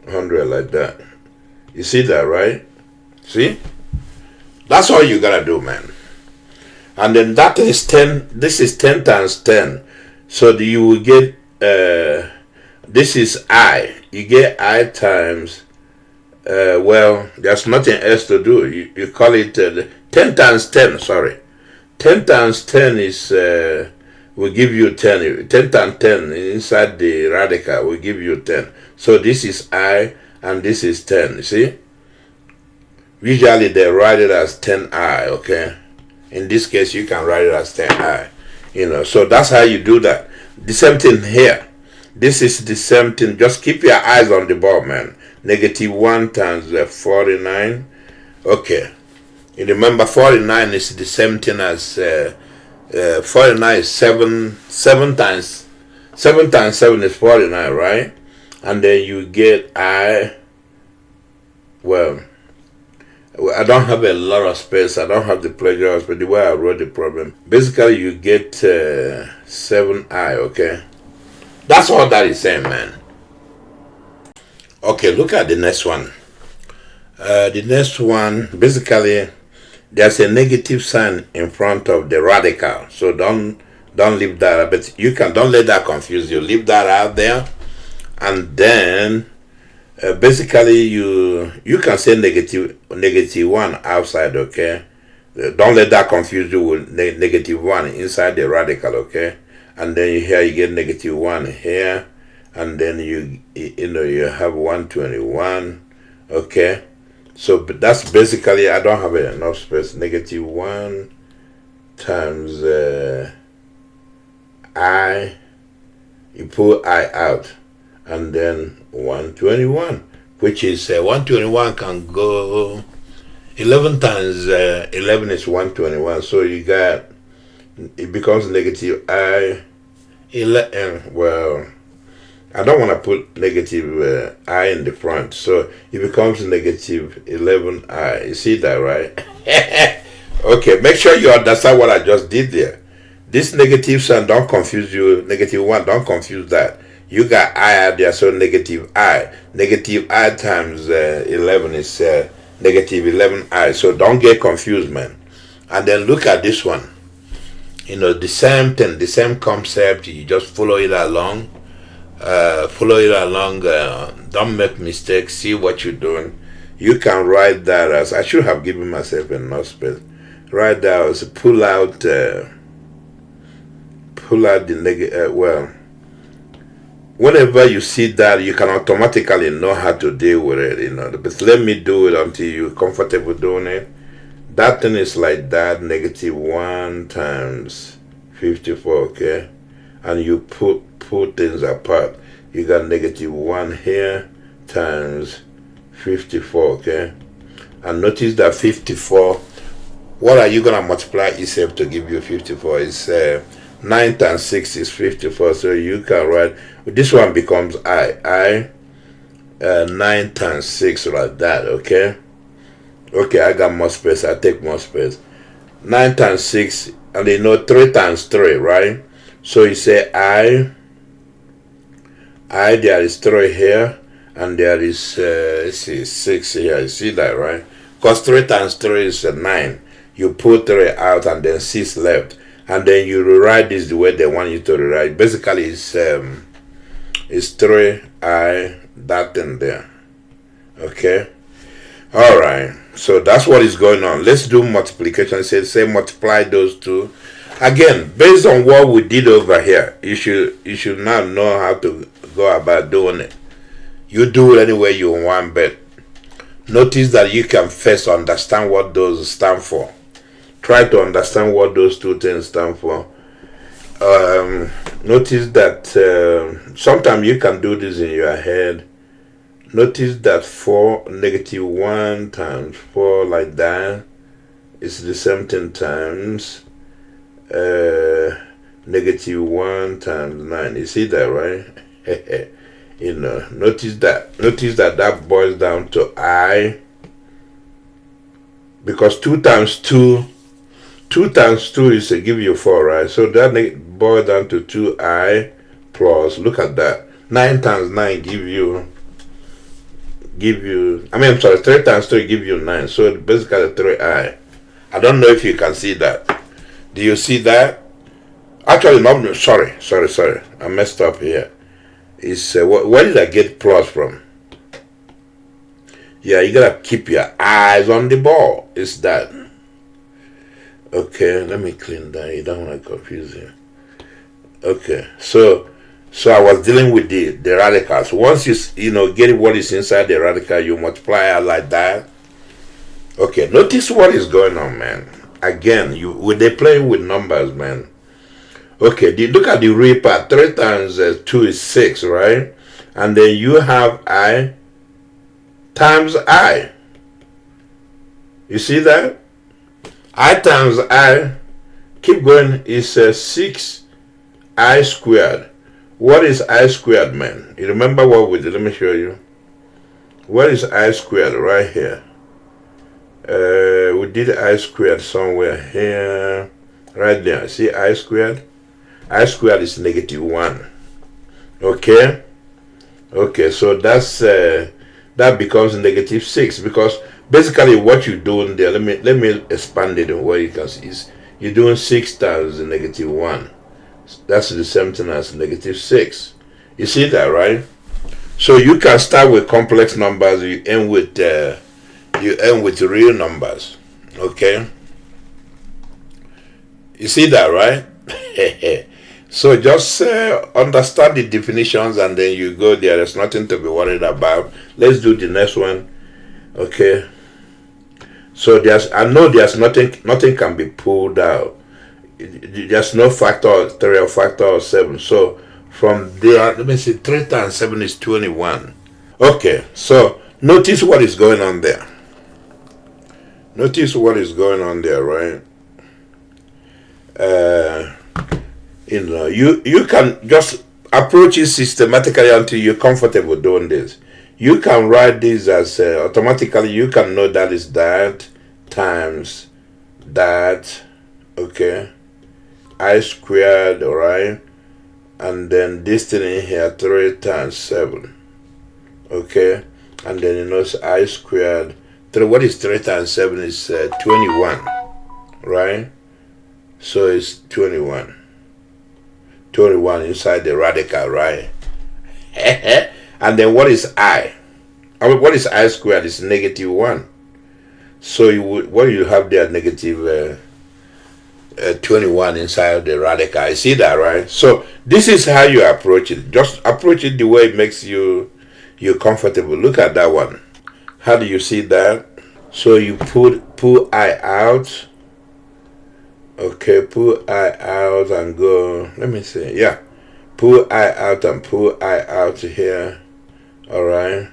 100, like that. You see that, right? See? That's all you gotta do, man. And then that is 10. This is 10 times 10. So you will get, this is I. You get I times, well, there's nothing else to do. You call it 10 times 10, sorry. 10 times 10 is, will give you 10. 10 times 10 inside the radical will give you 10. So this is I and this is 10, you see? Usually they write it as 10i, okay? In this case, you can write it as 10i, So that's how you do that. The same thing here. This is the same thing. Just keep your eyes on the ball, man. Negative 1 times 49. Okay. You remember 49 is the same thing as 49 is 7 times 7 is 49, right? And then you get I, well, I don't have a lot of space. I don't have the pleasure of space. The way I wrote the problem, basically you get 7i, okay? That's all that is saying, man. Okay, look at the next one. The next one, basically, there's a negative sign in front of the radical. So don't leave that, but don't let that confuse you. Leave that out there. And then basically you can say negative 1 outside, okay? Don't let that confuse you with negative 1 inside the radical, okay? And then here you get negative 1 here, and then you have 121, okay? So that's basically, I don't have enough space. Negative 1 times I, you pull I out, and then 121, which is 121 can go 11 times 11 is 121. So you got, it becomes negative I 11. Well, I don't want to put negative I in the front, so it becomes negative 11i. You see that, right? Okay, make sure you understand what I just did there. This negative sign, don't confuse you. Negative 1, don't confuse that. You got I out there, so negative I. Negative I times 11 is negative 11i. So don't get confused, man. And then look at this one. The same thing, the same concept. You just follow it along. Don't make mistakes. See what you're doing. You can write that as, I should have given myself enough space. Write that as pull out the negative. Well, whenever you see that, you can automatically know how to deal with it. But let me do it until you're comfortable doing it. That thing is like that, negative 1 times 54, okay? And you put things apart. You got negative 1 here times 54, okay? And notice that 54, what are you going to multiply itself to give you 54? It's 9 times 6 is 54, so you can write, this one becomes I 9 times 6, like that, okay? Okay, I got more space, I take more space. 9 times 6, and 3 times 3, right? So you say I, there is 3 here, and there is 6 here. You see that, right? Because 3 times 3 is 9. you put 3 out and then 6 left, and then you rewrite this the way they want you to rewrite. Basically, it's 3i, that in there. Okay. All right. So that's what is going on. Let's do multiplication. Say multiply those two. Again, based on what we did over here, you should now know how to go about doing it. You do it any way you want, but notice that you can first understand what those stand for. Try to understand what those two things stand for. Notice that sometimes you can do this in your head. Notice that 4 negative 1 times 4 like that is the same thing times negative 1 times 9. You see that, right? Notice that boils down to I, because 2 times 2 is to give you 4, right? So that boils down to 2i plus, look at that, 9 times 9 I'm sorry, 3 times 3 give you 9. So basically 3i. I don't know if you can see that. Do you see that? Actually, no, sorry. I messed up here. It's where did I get plus from? Yeah, you gotta keep your eyes on the ball. It's that. Okay, let me clean that. You don't want to confuse you. Okay, so I was dealing with the radicals. Once you get what is inside the radical, you multiply it like that. Okay, notice what is going on, man. Again, they play with numbers, man. Okay, look at the real part. 3 times 2 is 6, right? And then you have I times I. You see that? I times I, keep going, is 6i squared. What is I squared, man? You remember what we did? Let me show you. What is I squared right here? We did I squared somewhere here. Right there. See I squared? I squared is negative 1. Okay? Okay, so that becomes negative 6, because basically what you're doing there, let me expand it where you can see, is you're doing 6 times negative 1. That's the same thing as negative 6. You see that, right? So you can start with complex numbers, you end with real numbers. Okay? You see that, right? So just understand the definitions and then you go there. There's nothing to be worried about. Let's do the next one. Okay. So I know there's nothing can be pulled out. There's no factor 3 or factor 7. So from there, let me see, 3 times 7 is 21. Okay, so notice what is going on there. Notice what is going on there, right? You can just approach it systematically until you're comfortable doing this. You can write this as automatically. You can know that is that times that. Okay, I squared, all right, and then this thing in here, 3 times 7. Okay, and then it's I squared. What is 3 times 7 is 21, right? So it's 21. 21 inside the radical, right? And then what is I? What is I squared? It's negative 1. So what do you have there? Negative 21 inside the radical. I see that, right? So this is how you approach it. Just approach it the way it makes you're comfortable. Look at that one. How do you see that? So you pull I out. Okay, pull I out and go. Let me see. Yeah, pull I out and pull I out here. All right.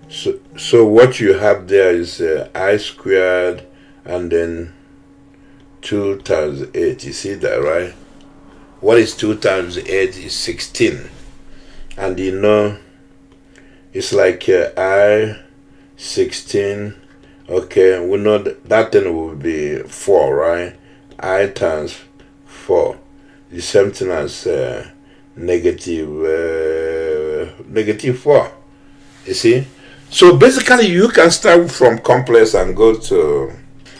So what you have there is I squared and then 2 times 8. You see that, right? What is 2 times 8 is 16. And it's like I 16. Okay, we know that thing will be 4, right? I times 4. The same thing as negative 4. You see? So basically you can start from complex and go to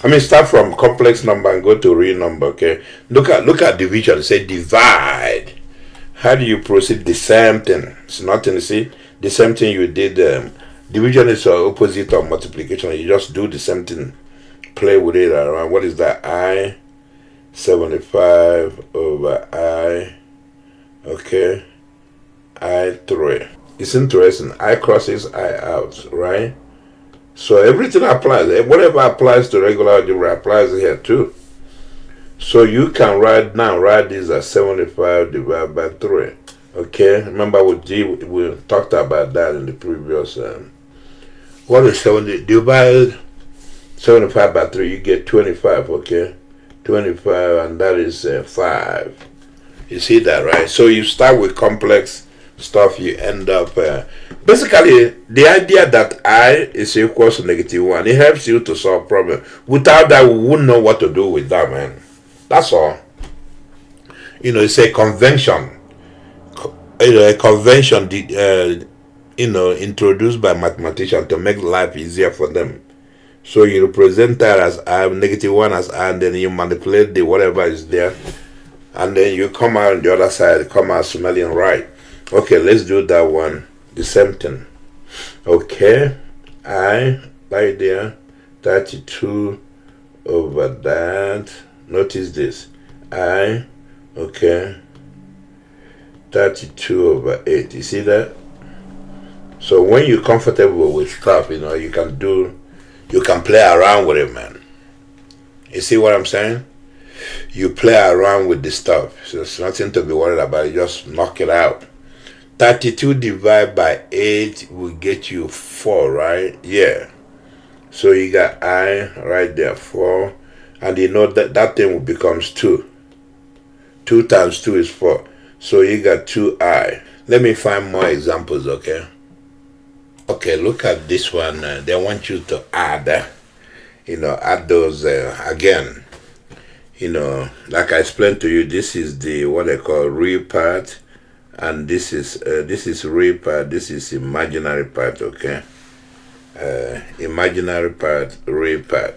I mean, start from complex number and go to real number. Okay. Look at division. Say divide. How do you proceed? The same thing. It's nothing. You see, the same thing you did. Division is opposite of multiplication. You just do the same thing. Play with it around. What is that? I 75 over I. Okay. I 3. It's interesting. I crosses I out, right? So everything applies. Whatever applies to regular algebra applies here too. So you can write this as 75 divided by 3. Okay? Remember we talked about that in the previous what is 70? Divide 75 by 3, you get 25, okay? 25, and that is 5. You see that, right? So you start with complex stuff, you end up basically the idea that I is equals to -1, it helps you to solve problem. Without that, we wouldn't know what to do with that, man. That's all. It's a convention. A convention introduced by mathematicians to make life easier for them. So you represent that as I, -1 as I, and then you manipulate the whatever is there, and then you come out on the other side, come out smelling right. Okay, let's do that one. The same thing. Okay, I right there, 32 over that. Notice this. I, okay, 32 over 8. You see that? So when you're comfortable with stuff, you can play around with it, man. You see what I'm saying? You play around with the stuff. So it's nothing to be worried about. You just knock it out. 32 divided by 8 will get you 4, right? Yeah. So you got I right there, 4. And that thing will becomes 2. 2 times 2 is 4. So you got 2I. Let me find more examples, okay? Okay, look at this one. They want you to add, add those again. Like I explained to you, this is the what they call real part, and this is real part. This is imaginary part, okay? Imaginary part, real part.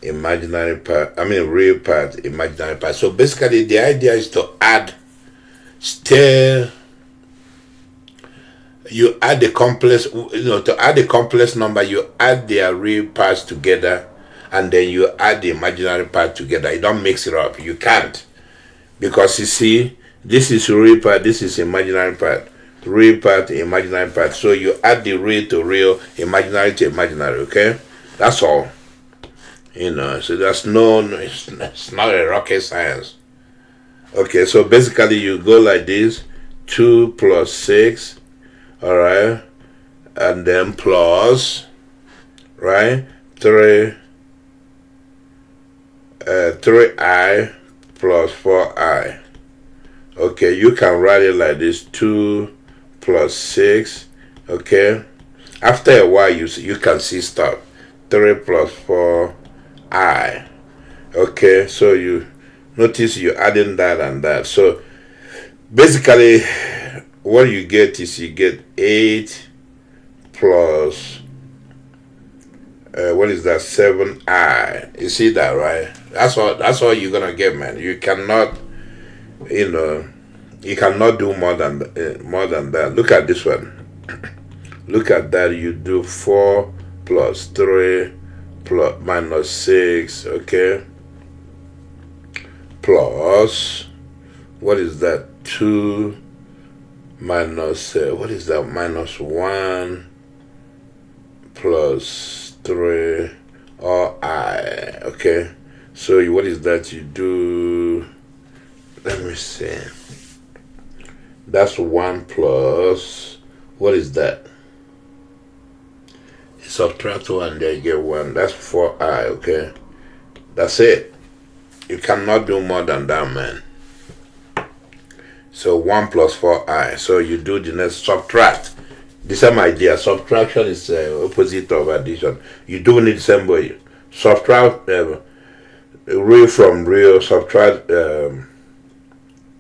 Imaginary part. I mean real part, imaginary part. So basically, the idea is to add. Still, you add the complex. To add the complex number, you add their real parts together, and then you add the imaginary part together. You don't mix it up. You can't, because you see, this is real part, this is imaginary part. Real part, imaginary part. So you add the real to real, imaginary to imaginary. Okay, that's all. So that's it's not a rocket science. Okay, so basically you go like this: 2 plus 6, all right, and then plus, right, 3i plus 4i. Okay, you can write it like this: 2 plus 6. Okay, after a while you can see stuff. 3 plus 4i. Okay, so you notice you're adding that and that. So basically what you get is you get 8 plus what is that, 7i. You see that, right? That's all you're gonna get, man. You cannot you cannot do more than that. Look at this one. Look at that. You do 4 plus 3 plus minus 6, okay, plus what is that, 2 minus what is that, minus 1 plus 3 or I. Okay, so what is that? You do, let me see, that's 1 plus, what is that? You subtract 1, there you get 1. That's 4i. Okay, that's it. You cannot do more than that, man. So 1 plus 4i. So you do the next, subtract. The same idea. Subtraction is opposite of addition. You do need the same way. Subtract real from real. Subtract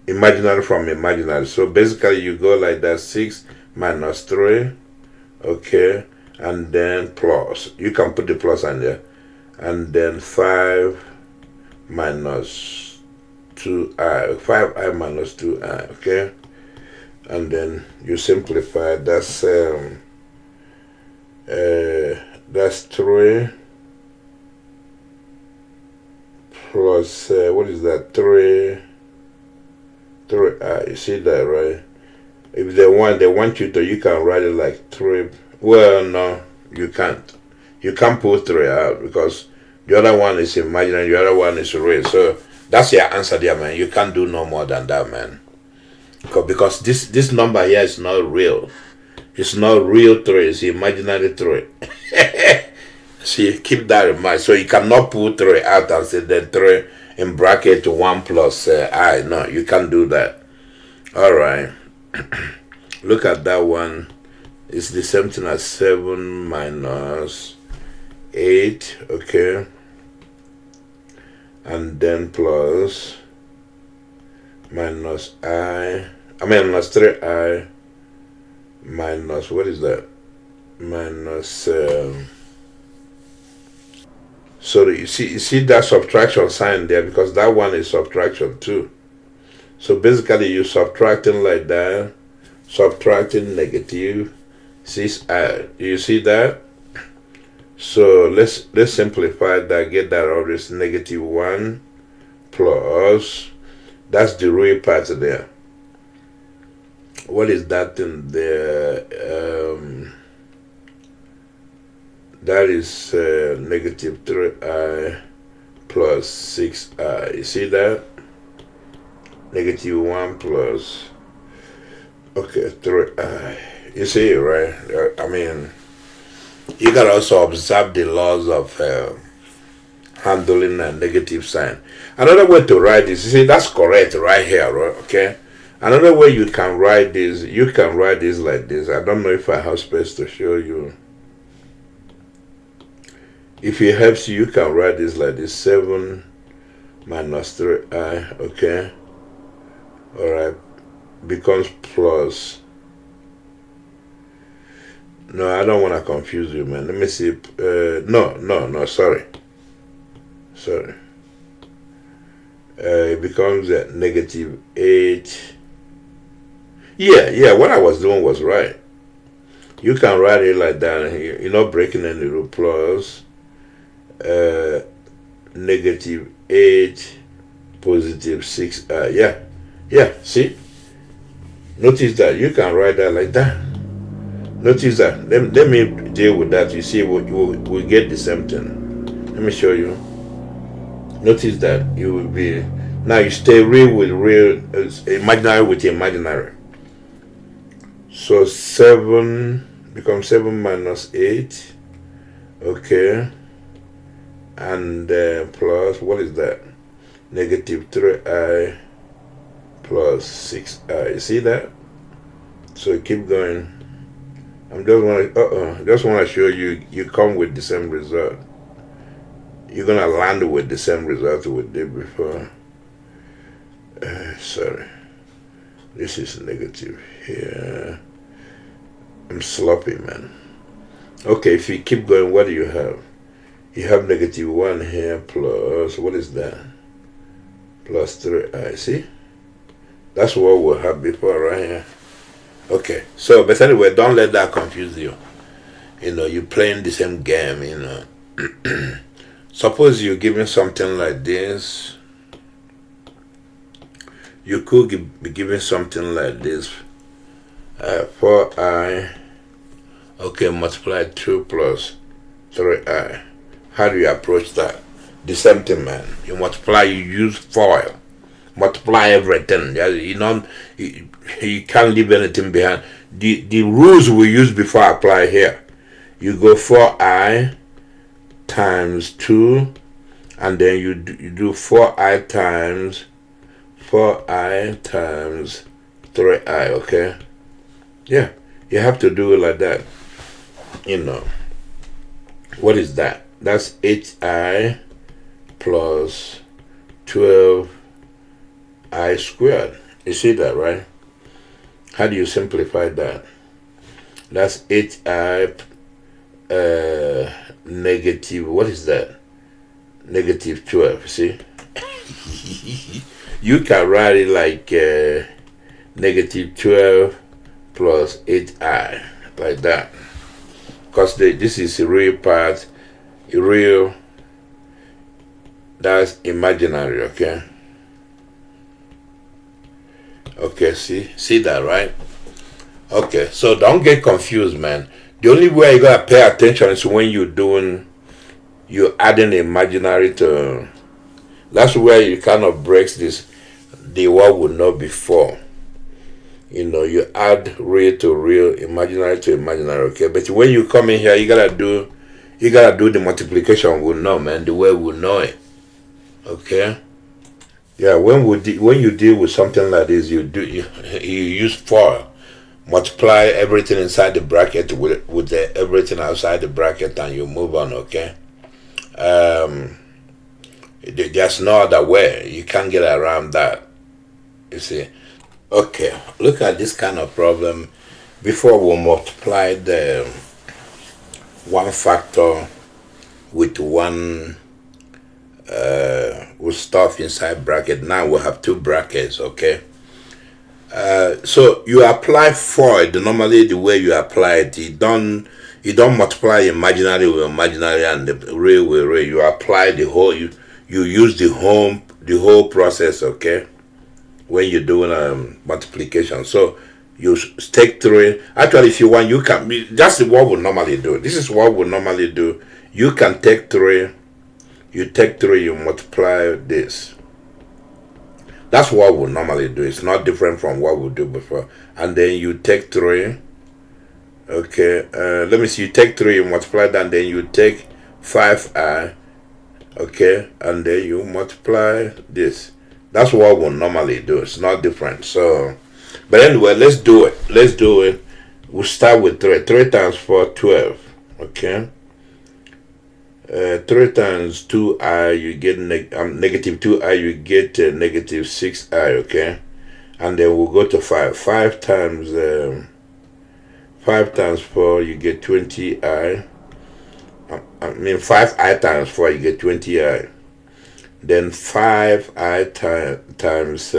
imaginary from imaginary. So basically you go like that: 6 minus 3. Okay, and then plus. You can put the plus in there. and then 5 minus 2i, 5i minus 2i, okay? And then you simplify, that's 3 plus, what is that, 3i, you see that, right? If they want you to, you can write it like 3, well, no, you can't. You can't pull 3 out because the other one is imaginary, the other one is real. So that's your answer there, man. You can't do no more than that, man. Because this number here is not real. It's not real 3, it's imaginary 3. See, keep that in mind. So you cannot pull 3 out and say then 3 in bracket to 1 plus I. No, you can't do that. Alright. Look at that one. It's the same thing as 7 minus 8, okay? And then plus minus minus 3i minus, what is that? Minus, so you see that subtraction sign there, because that one is subtraction too. So basically you're subtracting like that, subtracting negative 6i. You see that? So let's simplify that, get that out. It's negative 1 plus, that's the real part there. What is that in there? That is negative 3i plus 6i. You see that? Negative 1 plus, okay, 3i. You see it, right? I mean, you gotta also observe the laws of handling a negative sign. Another way to write this, you see, that's correct right here, right? Okay. Another way you can write this, you can write this like this. I don't know if I have space to show you. If it helps you, you can write this like this: 7 minus 3i, okay? Alright, becomes plus. No, I don't want to confuse you, man. Let me see. No, sorry. It becomes negative 8. Yeah, what I was doing was right. You can write it like that. You're not breaking any rule. Plus negative 8 positive 6. Yeah, see? Notice that. You can write that like that. Notice that. Let me deal with that. You see, we get the same thing. Let me show you. Notice that you will be, now you stay real with real, imaginary with imaginary. So 7 becomes 7 minus 8, okay, and plus, what is that? Negative 3i plus 6i. You see that? So keep going. Just want to show you, you come with the same result. You're gonna land with the same result we did before. Sorry, this is negative here. I'm sloppy, man. Okay, if you keep going, what do you have? You have negative 1 here plus, what is that? Plus 3i. See? That's what we had before right here. Okay, so but anyway, don't let that confuse you. You know, you're playing the same game, you know. Suppose you're given something like this. You could be given something like this. 4i, okay, multiply 2 plus 3i. How do you approach that? The same thing, man. You multiply, you use FOIL. Multiply everything. You can't leave anything behind. The rules we used before apply here. You go 4i times 2, and then you do 4i times 3i, okay? Yeah, you have to do it like that. You know, what is that? That's 8i plus 12i squared. You see that, right? How do you simplify that? That's 8i negative, what is that? negative 12. See, you can write it like negative 12 plus 8i, like that, because this is a real part, a real, that's imaginary. Okay, see that, right? Okay, so don't get confused, man. The only way you gotta pay attention is when you're adding imaginary to. That's where you kind of breaks the what would know before. You add real to real, imaginary to imaginary. Okay, but when you come in here, you gotta do the multiplication we know, man, the way we know it. Okay. Yeah, when you deal with something like this, you use for multiply everything inside the bracket with everything outside the bracket, and you move on. Okay. There's no other way. You can't get around that. You see. Okay. Look at this kind of problem. Before we multiply the one factor with one with stuff inside bracket. Now we have two brackets. Okay. So you apply for it normally the way you apply it. You don't multiply imaginary with imaginary and the real with real. You apply the whole. You use the whole process. Okay. When you're doing multiplication, so you take 3. Actually, if you want, you can. That's what we normally do. This is what we normally do. You can take 3. You take 3. You multiply this. That's what we normally do. It's not different from what we do before. And then you take 3. Okay. Let me see. You take 3. You multiply that. And then you take 5i. Okay. And then you multiply this. That's what we normally do. It's not different. So, but anyway, let's do it. We'll start with 3. 3 times 4, 12. Okay. 3 times 2i, you get negative 2i, you get negative 6i. Okay. And then we'll go to 5. 5 times 4, you get 20i. I mean 5i times 4, you get 20i. Then 5i times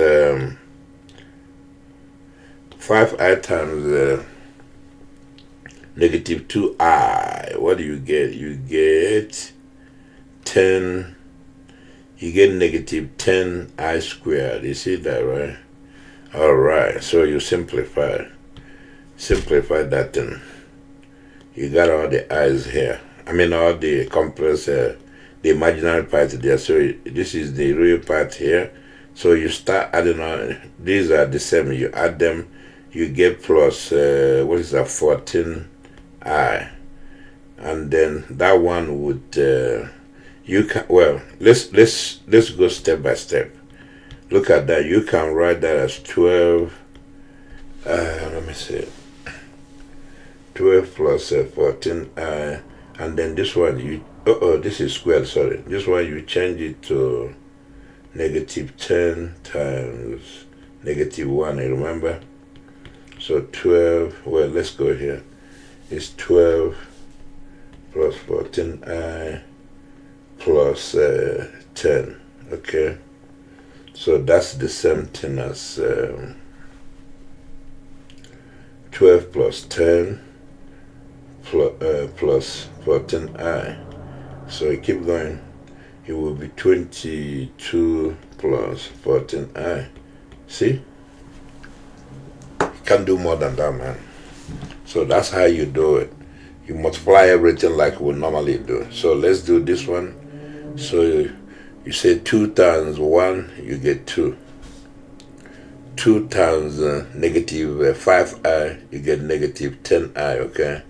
5i times negative 2i. What do you get? You get 10. You get negative 10i squared. You see that, right? All right. So you simplify that thing. You got all the i's here. I mean all the complex. The imaginary part there. So this is the real part here. So you start adding on. These are the same. You add them, you get plus what is that? 14i, and then that one would you can. Well, let's go step by step. Look at that. You can write that as 12. Let me see. 12 plus 14i, and then this one you. This is squared, sorry. This one you change it to negative 10 times negative 1, you remember? So 12, well, let's go here. It's 12 plus 14i plus 10, okay? So that's the same thing as 12 plus 10 plus 14i. So you keep going, it will be 22 plus 14i. See? You can't do more than that, man. So that's how you do it. You multiply everything like we normally do. So let's do this one. So you say 2 times 1, you get 2. 2 times negative 5i, you get negative 10i, okay?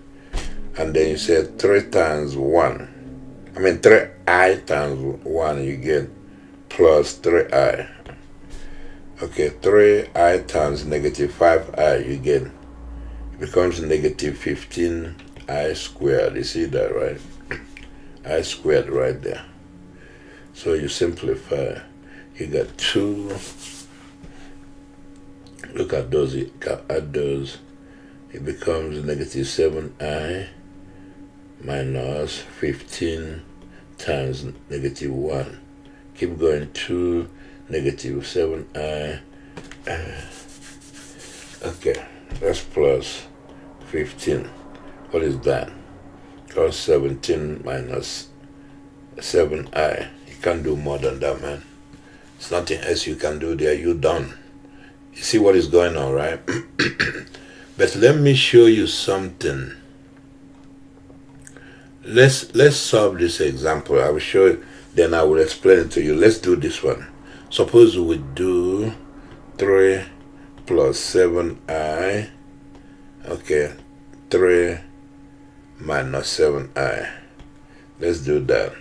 And then you say 3 times 1. 3i times 1, you get plus 3i. Okay, 3i times negative 5i, you get, it becomes negative 15i squared. You see that, right? I squared right there. So you simplify. You got 2. Look at those, you can add those. It becomes negative 7i minus 15 times negative 1. Keep going, 2 negative 7i. Okay, that's plus 15. What is that? Cos 17 minus 7i. You can't do more than that, man. There's nothing else you can do there. You're done. You see what is going on, right? But let me show you something. Let's solve this example. I will show it, then I will explain it to you. Let's do this one. Suppose we do 3 plus 7i. Okay, 3 minus 7i. Let's do that.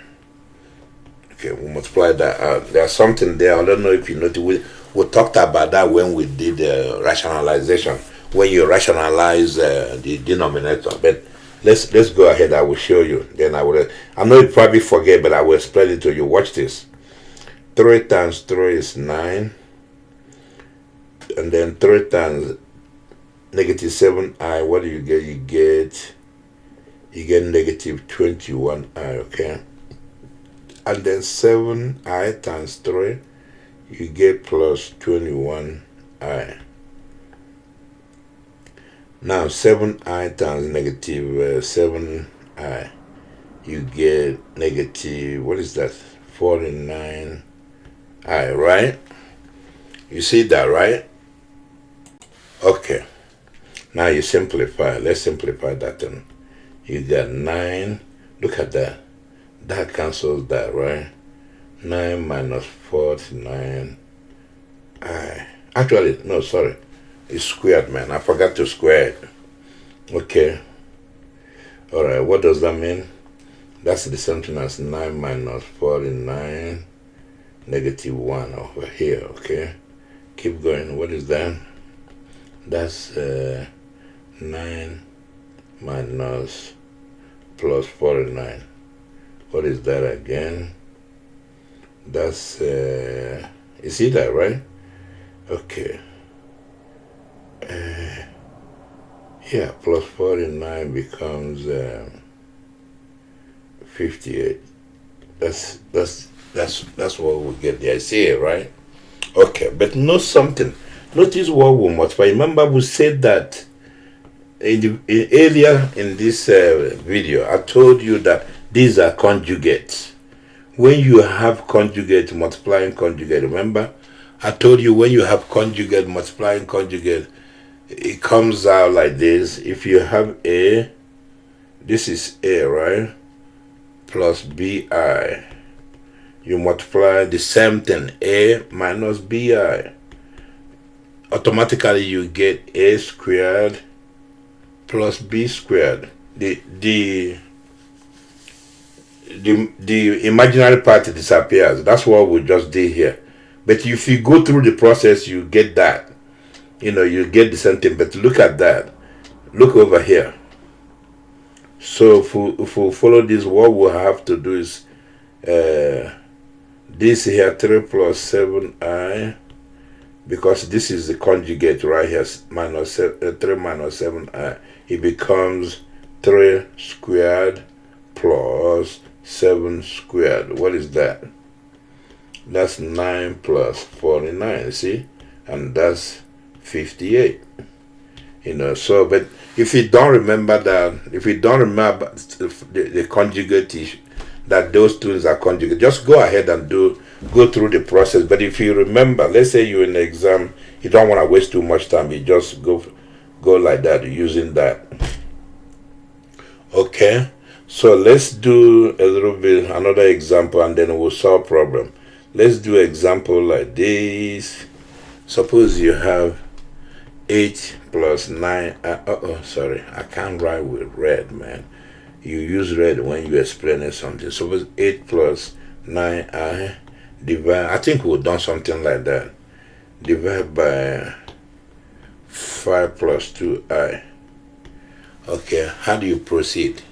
Okay, we multiply that out. There's something there. I don't know if you noticed. We talked about that when we did rationalization. When you rationalize the denominator. But let's go ahead. I will show you. Then I will. I know you probably forget, but I will explain it to you. Watch this. 3 times 3 is 9. And then 3 times negative 7i. What do you get? You get negative 21i. Okay. And then 7i times 3, you get plus 21i. Now 7i times negative 7i, you get negative, what is that? 49i, right? You see that, right? Okay. Now you simplify. Let's simplify that then. You got 9. Look at that. That cancels that, right? 9 minus 49i. Actually, no, sorry. It's squared, man. I forgot to square it. Okay. Alright, what does that mean? That's the same thing as 9 minus 49, negative 1 over here, okay? Keep going. What is that? That's 9 minus plus 49. What is that again? That's, you see that, right? Okay. Yeah, plus 49 becomes 58. That's what we get there. I see it, right? Okay, but note something. Notice what we multiply. Remember, we said that earlier in this video, I told you that these are conjugates. When you have conjugate multiplying conjugate, remember? I told you when you have conjugate multiplying conjugate, it comes out like this. If you have A, this is A, right? Plus BI. You multiply the same thing, A minus BI. Automatically you get A squared plus B squared. The imaginary part disappears. That's what we just did here. But if you go through the process, you get that. You get the same thing. But look at that. Look over here. So if we follow this, what we have to do is this here, 3 plus 7i, because this is the conjugate right here, minus 3 minus 7i. It becomes 3 squared plus 7 squared. What is that? That's 9 plus 49, see? And that's 58. So, but if you don't remember that, if you don't remember the conjugate issue, that those two are conjugate, just go ahead and go through the process. But if you remember, let's say you're in the exam, you don't want to waste too much time, you just go like that, using that. Okay, so let's do a little bit, another example, and then we'll solve problem. Let's do an example like this. Suppose you have 8 plus 9. Sorry, I can't write with red, man. You use red when you explain something. Suppose 8 plus 9i divide. I think we've done something like that. Divide by 5 plus 2i. Okay, how do you proceed?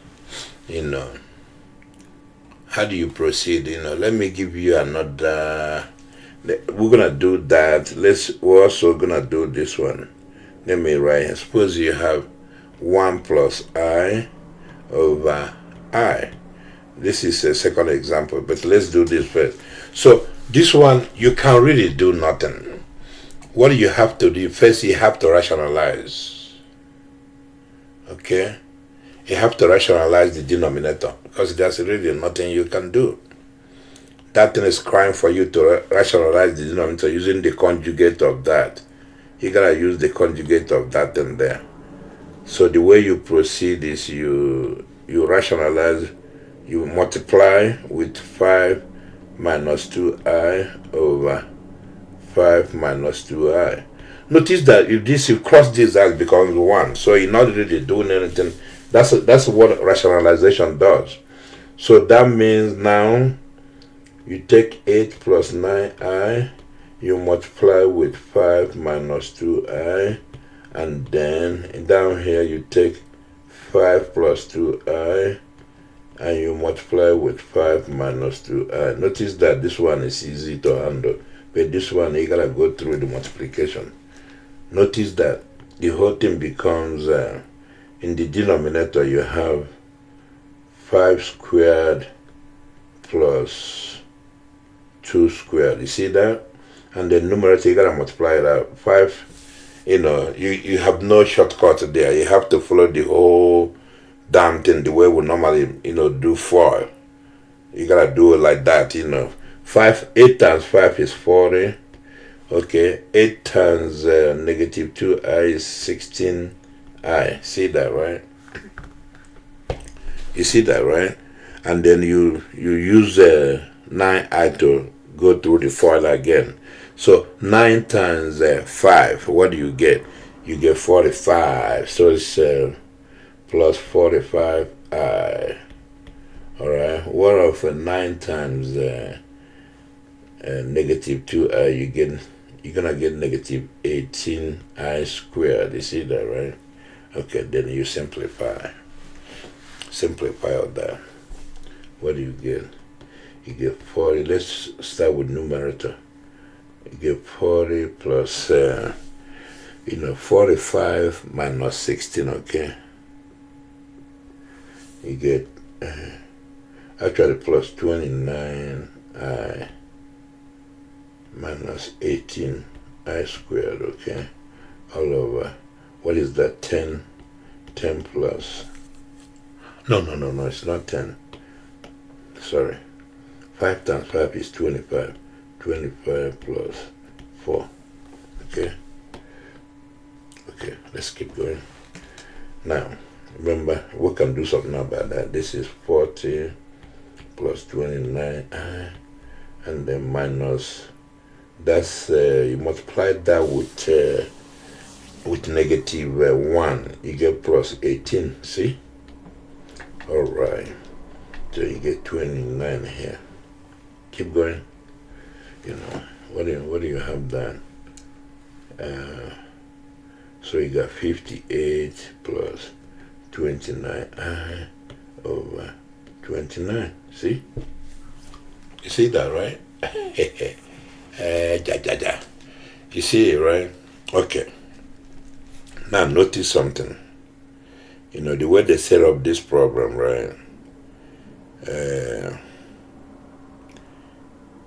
How do you proceed? Let me give you another. We're gonna do that. We're also gonna do this one. Let me write here. Suppose you have 1 plus I over I. This is a second example, but let's do this first. So this one, you can really do nothing. What do you have to do? First, you have to rationalize. Okay? You have to rationalize the denominator because there's really nothing you can do. That thing is crying for you to rationalize the denominator using the conjugate of that. You gotta use the conjugate of that in there. So the way you proceed is you rationalize, you multiply with 5 minus 2i over 5 minus 2i. Notice that if you cross this out, it becomes 1. So you're not really doing anything. That's what rationalization does. So that means now you take 8 plus 9i, you multiply with 5 minus 2i, and then down here you take 5 plus 2i, and you multiply with 5 minus 2i. Notice that this one is easy to handle, but this one you gotta go through the multiplication. Notice that the whole thing becomes, in the denominator you have 5 squared plus 2 squared. You see that? And the numerator you gotta multiply it out. 5, you have no shortcut there. You have to follow the whole damn thing the way we normally do 4. You gotta do it like that. 8 times 5 is 40. Okay, 8 times negative 2i is 16i. See that, right? You see that, right? And then you use 9i to go through the formula again. So 9 times 5, what do you get? You get 45. So it's plus 45i. Alright, what of 9 times negative 2i, you're gonna get negative 18i squared. You see that, right? Okay, then you simplify all that. What do you get? You get 40. Let's start with numerator. You get 40 plus 45 minus 16. Okay, you get actually plus 29i minus 18i squared. Okay, all over, what is that? 10 plus, no, it's not 10, sorry, 5 times 5 is 25. 25 plus 4. Okay, let's keep going. Now remember, we can do something about that. This is 40 plus 29i, and then minus, that's you multiply that with negative 1, you get plus 18. See? Alright, so you get 29 here. Keep going. What do you have done? So you got 58 plus 29i over 29. See? You see that, right? You see it, right? Okay. Now notice something. The way they set up this problem, right?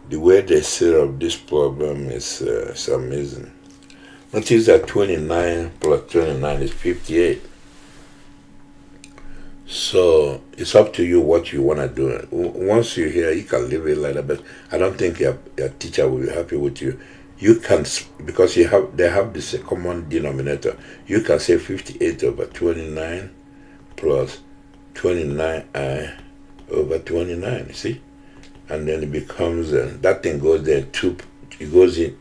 The way they set up this problem is amazing. Notice that 29 plus 29 is 58. So it's up to you what you want to do. Once you're here, you can leave it like that, but I don't think your teacher will be happy with you. You can, because they have this common denominator. You can say 58 over 29 plus 29i over 29. See? And then it becomes, that thing goes there, 2, it goes in,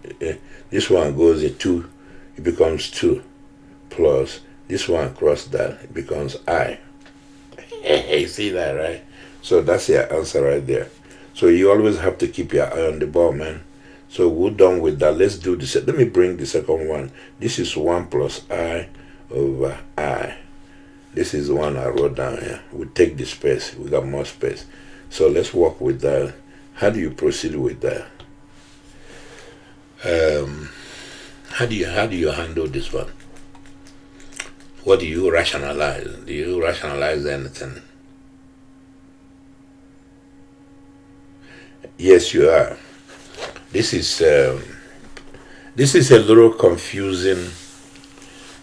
this one goes in 2, it becomes 2, plus this one across that, it becomes I. You see that, right? So that's your answer right there. So you always have to keep your eye on the ball, man. So we're done with that. Let's do this. Let me bring the second one. This is 1 plus I over I. This is the one I wrote down here. We take the space. We got more space. So let's work with that. How do you proceed with that? How do you handle this one? What do you rationalize? Do you rationalize anything? Yes, you are. This is a little confusing,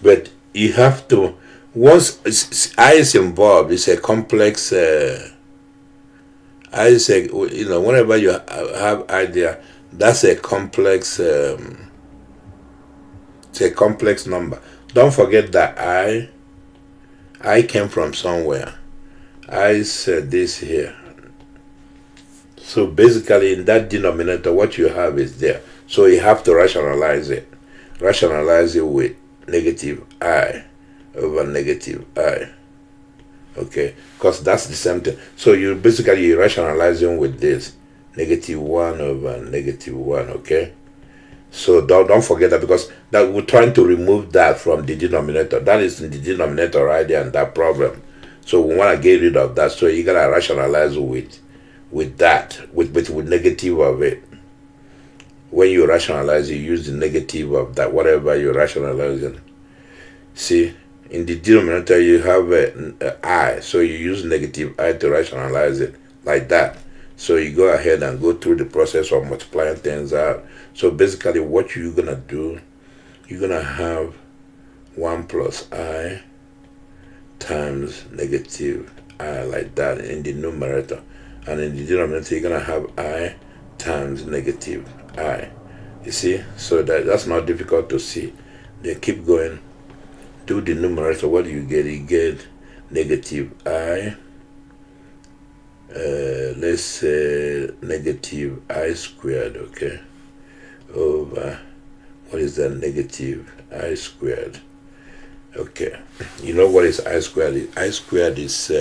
but you have to, once I is involved, it's a complex. I say, whenever you have idea, that's a complex. It's a complex number. Don't forget that I came from somewhere. I said this here. So basically, in that denominator, what you have is there. So you have to rationalize it. Rationalize it with negative I over negative I. Okay, because that's the same thing. So you basically rationalizing with this negative 1 over negative 1. Okay, so don't forget that, because that we're trying to remove that from the denominator. That is in the denominator right there, and that problem. So we want to get rid of that. So you gotta rationalize with that, with negative of it. When you rationalize, you use the negative of that, whatever you're rationalizing. See, in the denominator you have a I, so you use negative I to rationalize it, like that. So you go ahead and go through the process of multiplying things out. So basically what you're gonna do, you're gonna have 1 plus I times negative I, like that, in the numerator. And in the denominator you're gonna have I times negative I. You see? So that's not difficult to see. Then keep going. Do the numerator. What do you get? You get negative I. Let's say negative I squared. Okay. Over, what is that? Negative I squared. Okay. You know what is I squared? I squared is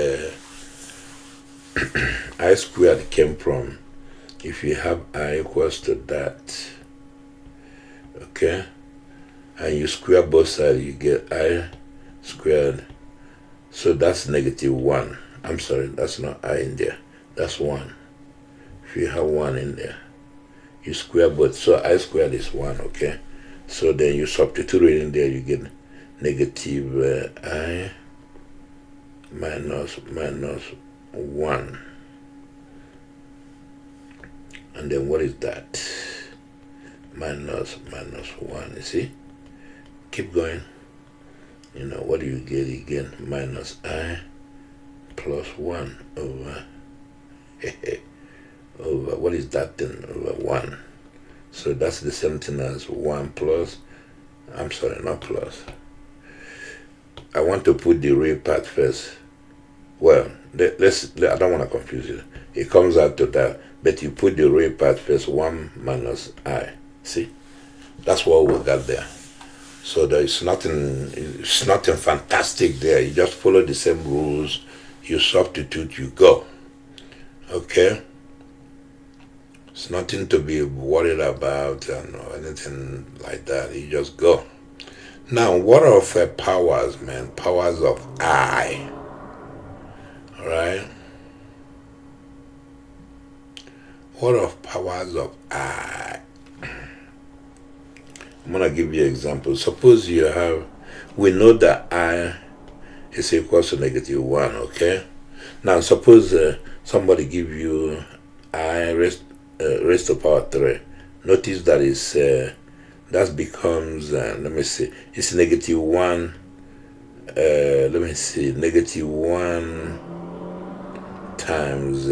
I squared came from, if you have I equals to that, okay, and you square both sides, you get I squared. So that's negative 1. I'm sorry, that's not I in there. That's 1. If you have 1 in there, you square both. So I squared is 1, okay? So then you substitute it in there, you get negative I minus 1. And then what is that? Minus 1, you see? Keep going. What do you get? You get minus I plus 1 over over, what is that then? Over 1. So that's the same thing as 1 plus, I'm sorry, not plus. I want to put the real part first. Well, I don't want to confuse you. It comes out to that, but you put the real part first, 1 minus I. See? That's what we got there. So it's nothing fantastic there. You just follow the same rules, you substitute, you go. Okay? It's nothing to be worried about or anything like that. You just go. Now, what of powers, man? Powers of I. Alright? What of powers of I? I'm going to give you an example. Suppose we know that I is equal to negative 1, okay? Now, suppose somebody give you I raised to power 3. Notice that that becomes, let me see, it's negative 1, let me see, negative 1 times,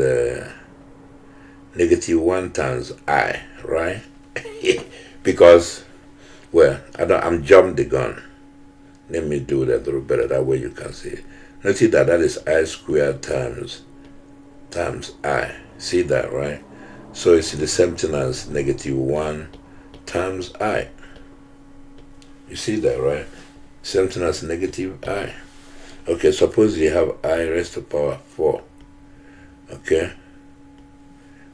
negative 1 times I, right? Because, well, I'm jumping the gun. Let me do that a little better, that way you can see it. Notice that is I squared times I. See that, right? So it's the same thing as negative 1 times I. You see that, right? Same thing as negative I. Okay, suppose you have I raised to power 4. Okay?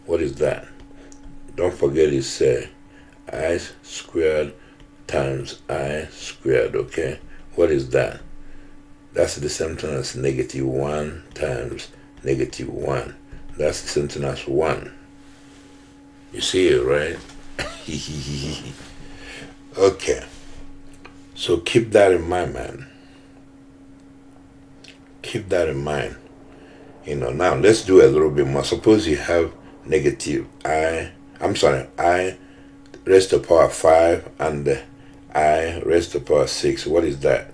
What is that? Don't forget it's I squared times I squared, okay? What is that? That's the same thing as negative 1 times negative 1. That's the same thing as 1. You see it, right? Okay. So keep that in mind, man. Keep that in mind. Now let's do a little bit more. Suppose you have negative I, I'm sorry, I raised to the power 5 and I raised to the power 6. What is that?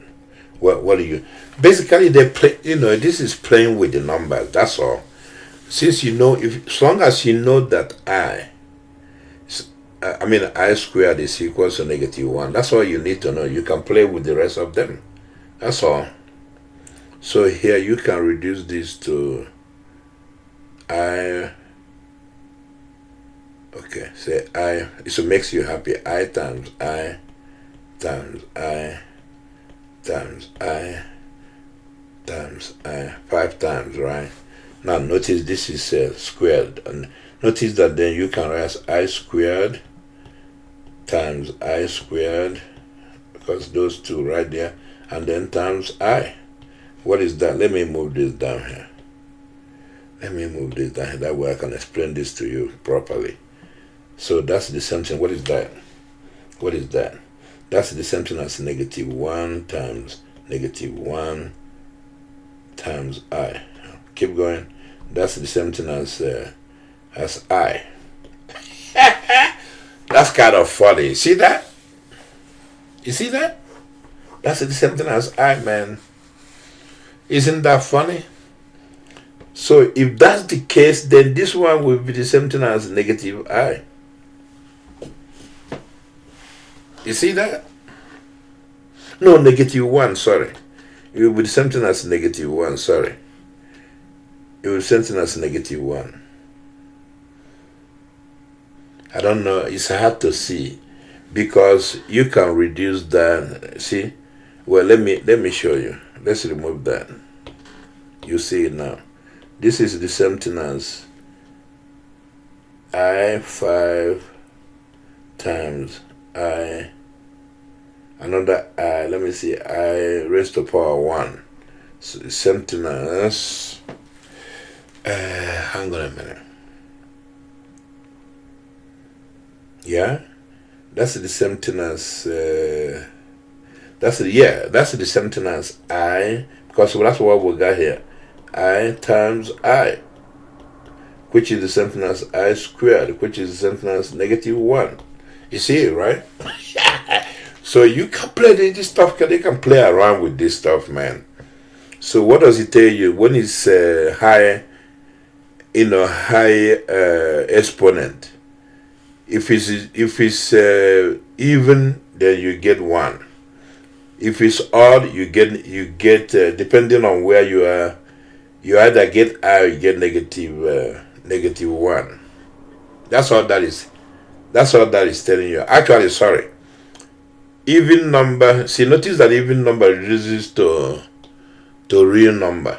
What do you, basically they play, this is playing with the numbers, that's all. Since as long as you know that I squared is equals to -1, that's all you need to know. You can play with the rest of them, that's all. So here you can reduce this to I, okay, say I, so it makes you happy. I times I times I times I times I, 5 times, right? Now notice this is squared, and notice that then you can write I squared times I squared, because those two right there, and then times I. What is that? Let me move this down here. Let me move this down here. That way I can explain this to you properly. So that's the same thing. What is that? What is that? That's the same thing as -1 times -1 times I. Keep going. That's the same thing as I. That's kind of funny. You see that? You see that? That's the same thing as I, man. Isn't that funny? So if that's the case, then this one will be the same thing as -I. You see that? No, -1, sorry. It will be the same thing as -1, sorry. It will be the same thing as -1. I don't know, it's hard to see because you can reduce that. See? Well, let me show you. Let's remove that. You see it now. This is the same thing as I5 times I, another I, let me see, I raised to the power 1. So the same thing as, hang on a minute. Yeah, that's the same thing as, that's the same thing as I, because that's what we got here. I times I, which is the same thing as I squared, which is the same thing as -1. You see it, right? So you can play this stuff, they can play around with this stuff, man. So what does it tell you? When it's high, high exponent, if it's even, then you get 1. If it's odd, you get depending on where you are, you either get I or you get -1. That's all that is. That's all that is telling you. Actually, sorry. Even number. See, notice that even number reduces to real number.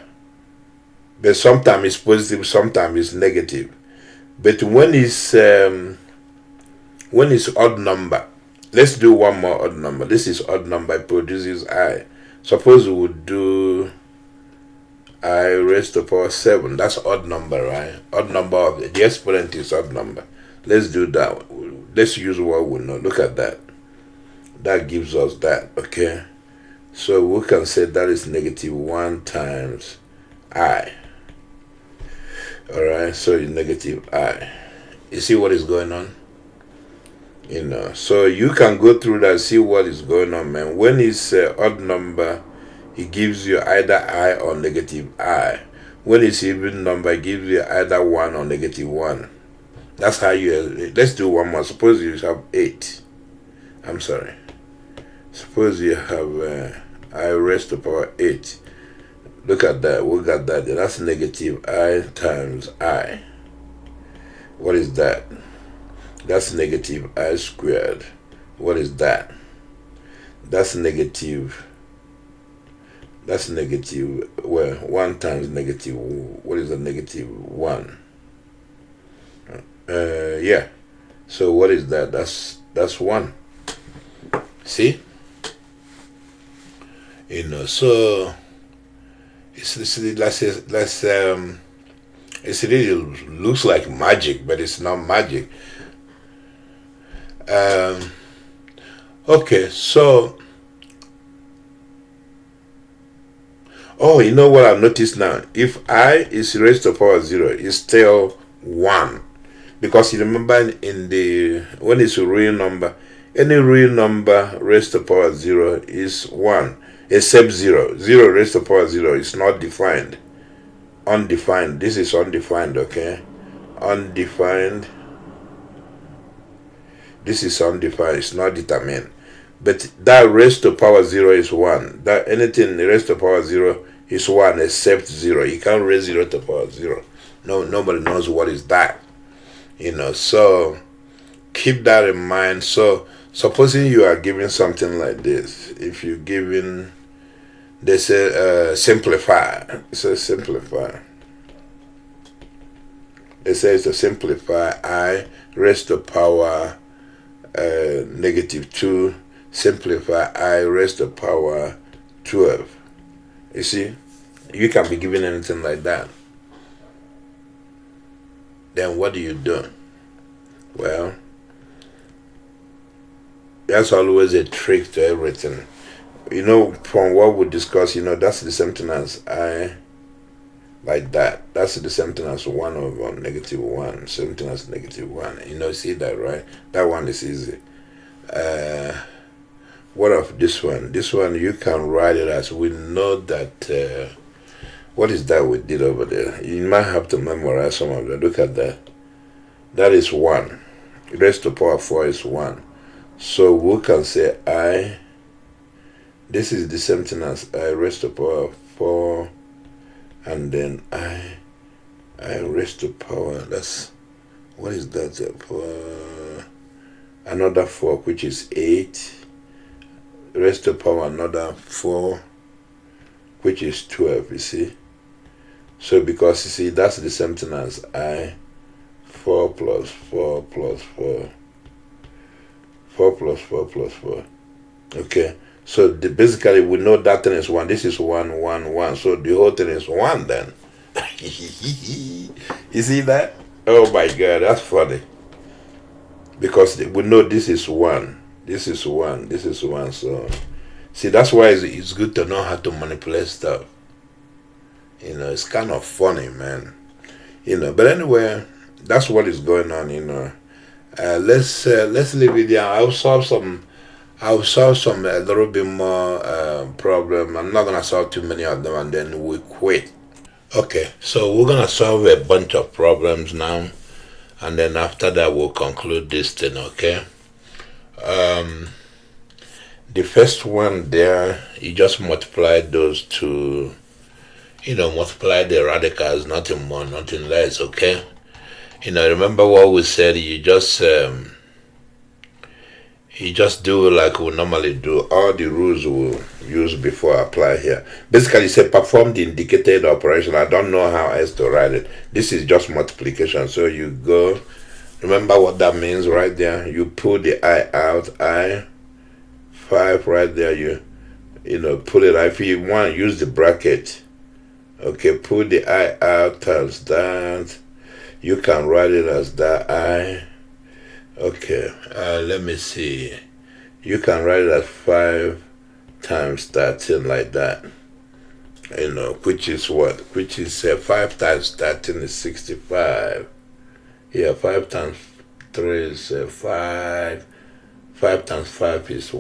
But sometimes it's positive, sometimes it's negative. But when it's odd number, let's do one more odd number. This is odd number. It produces I. Suppose we would do I raised to the power 7. That's odd number, right? Odd number of the exponent is odd number. Let's do that. Let's use what we know. Look at that. That gives us that, okay? So we can say that is -1 times I. Alright, so it's -I. You see what is going on? So you can go through that, see what is going on, man. When it's odd number, it gives you either I or -I. When it's even number, it gives you either 1 or -1. That's how you, let's do one more. Suppose you have 8. I'm sorry. Suppose you have I raised to the power 8. Look at that. We got that. That's -I times I. What is that? That's -I squared. What is that? That's negative. That's negative. Well, 1 times negative. What is a -1? Yeah. So what is that? That's 1. See? So it really looks like magic, but it's not magic. Okay, so you know what I've noticed now? If I is raised to the power 0, it's still 1. because you remember in the when it's a real number, any real number raised to power 0 is 1, except 0. 0 raised to power 0 is not defined. Undefined. This is undefined, okay? Undefined. This is undefined. It's not determined. But that raised to power 0 is 1. That anything raised to power 0 is 1 except 0. You can't raise 0 to power 0. No, nobody knows what is that. So keep that in mind. So supposing you are giving something like this, if you're giving, they say simplify. It says simplify. It says to simplify I raised to power -2. Simplify I raised to power 12. You see, you can be given anything like that. Then what do you do? Well, there's always a trick to everything. From what we discuss, that's the same thing as I, like that. That's the same thing as 1 over -1. Same thing as -1. See that, right? That one is easy. What of this one? This one, you can write it as, we know that, what is that we did over there? You might have to memorize some of it. Look at that. That is 1. Raised to power 4 is 1. So we can say I, this is the same thing as I raised to power 4, and then I raised to power, that's, what is that? Another 4, which is 8. Raised to power another 4, which is 12, you see. So because, you see, that's the same thing as I, 4 plus 4 plus 4. 4 plus 4 plus 4. Okay. So basically we know that thing is 1. This is 1, 1, 1. So the whole thing is 1 then. You see that? Oh my God, that's funny. Because we know this is 1. This is 1. This is 1. So, see, that's why it's good to know how to manipulate stuff. It's kind of funny, man. But anyway, that's what is going on. Let's leave it there. I'll solve some a little bit more problem. I'm not gonna solve too many of them, and then we quit. Okay, so we're gonna solve a bunch of problems now, and then after that we'll conclude this thing. Okay. The first one there, you just multiply those two. Multiply the radicals, nothing more, nothing less. Okay. Remember what we said. You just do like we normally do. All the rules we'll use before I apply here. Basically, say perform the indicated operation. I don't know how else to write it. This is just multiplication. So you go. Remember what that means right there. You pull the I out. I 5 right there. You pull it out. If you want, use the bracket. Okay, pull the I out times that. You can write it as that I. Okay, let me see. You can write it as 5 times 13 like that. Which is what? Which is 5 times 13 is 65. Yeah, 5 times 3 is 5. 5 times 5 is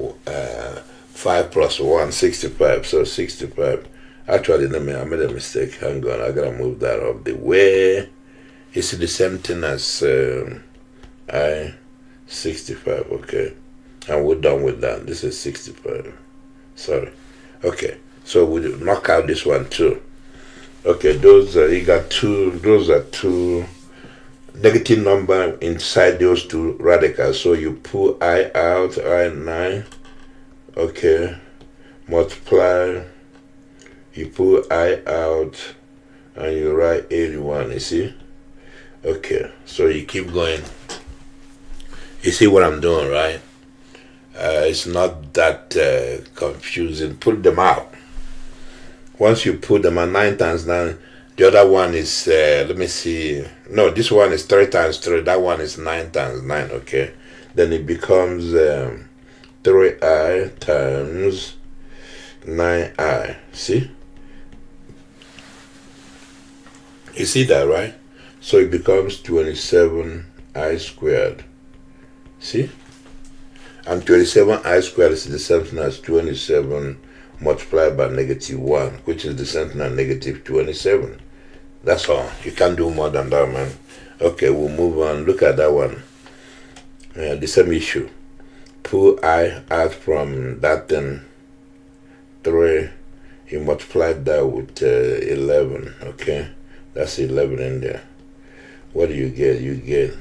5 plus 1, 65. So 65. Actually, I made a mistake. Hang on, I gotta move that off the way. It's the same thing as I 65. Okay, and we're done with that. This is 65. Sorry. Okay, so we knock out this one too. Okay, those you got two. Those are two negative number inside those two radicals. So you pull I out, I 9. Okay, multiply. You pull I out, and you write 81. You see? Okay, so you keep going. You see what I'm doing, right? It's not that confusing. Put them out. Once you put them out, 9 times 9, the other one is, let me see. No, this one is 3 times 3. That one is 9 times 9, okay? Then it becomes 3i times 9i. See? You see that, right? So it becomes 27i. I squared. See? And 27I squared is the same thing as 27 multiplied by -1, which is the same thing as -27. That's all. You can't do more than that, man. Okay, we'll move on. Look at that one. The same issue. Pull I out from that thing 3. You multiplied that with 11. Okay, that's 11 in there. What do you get? You get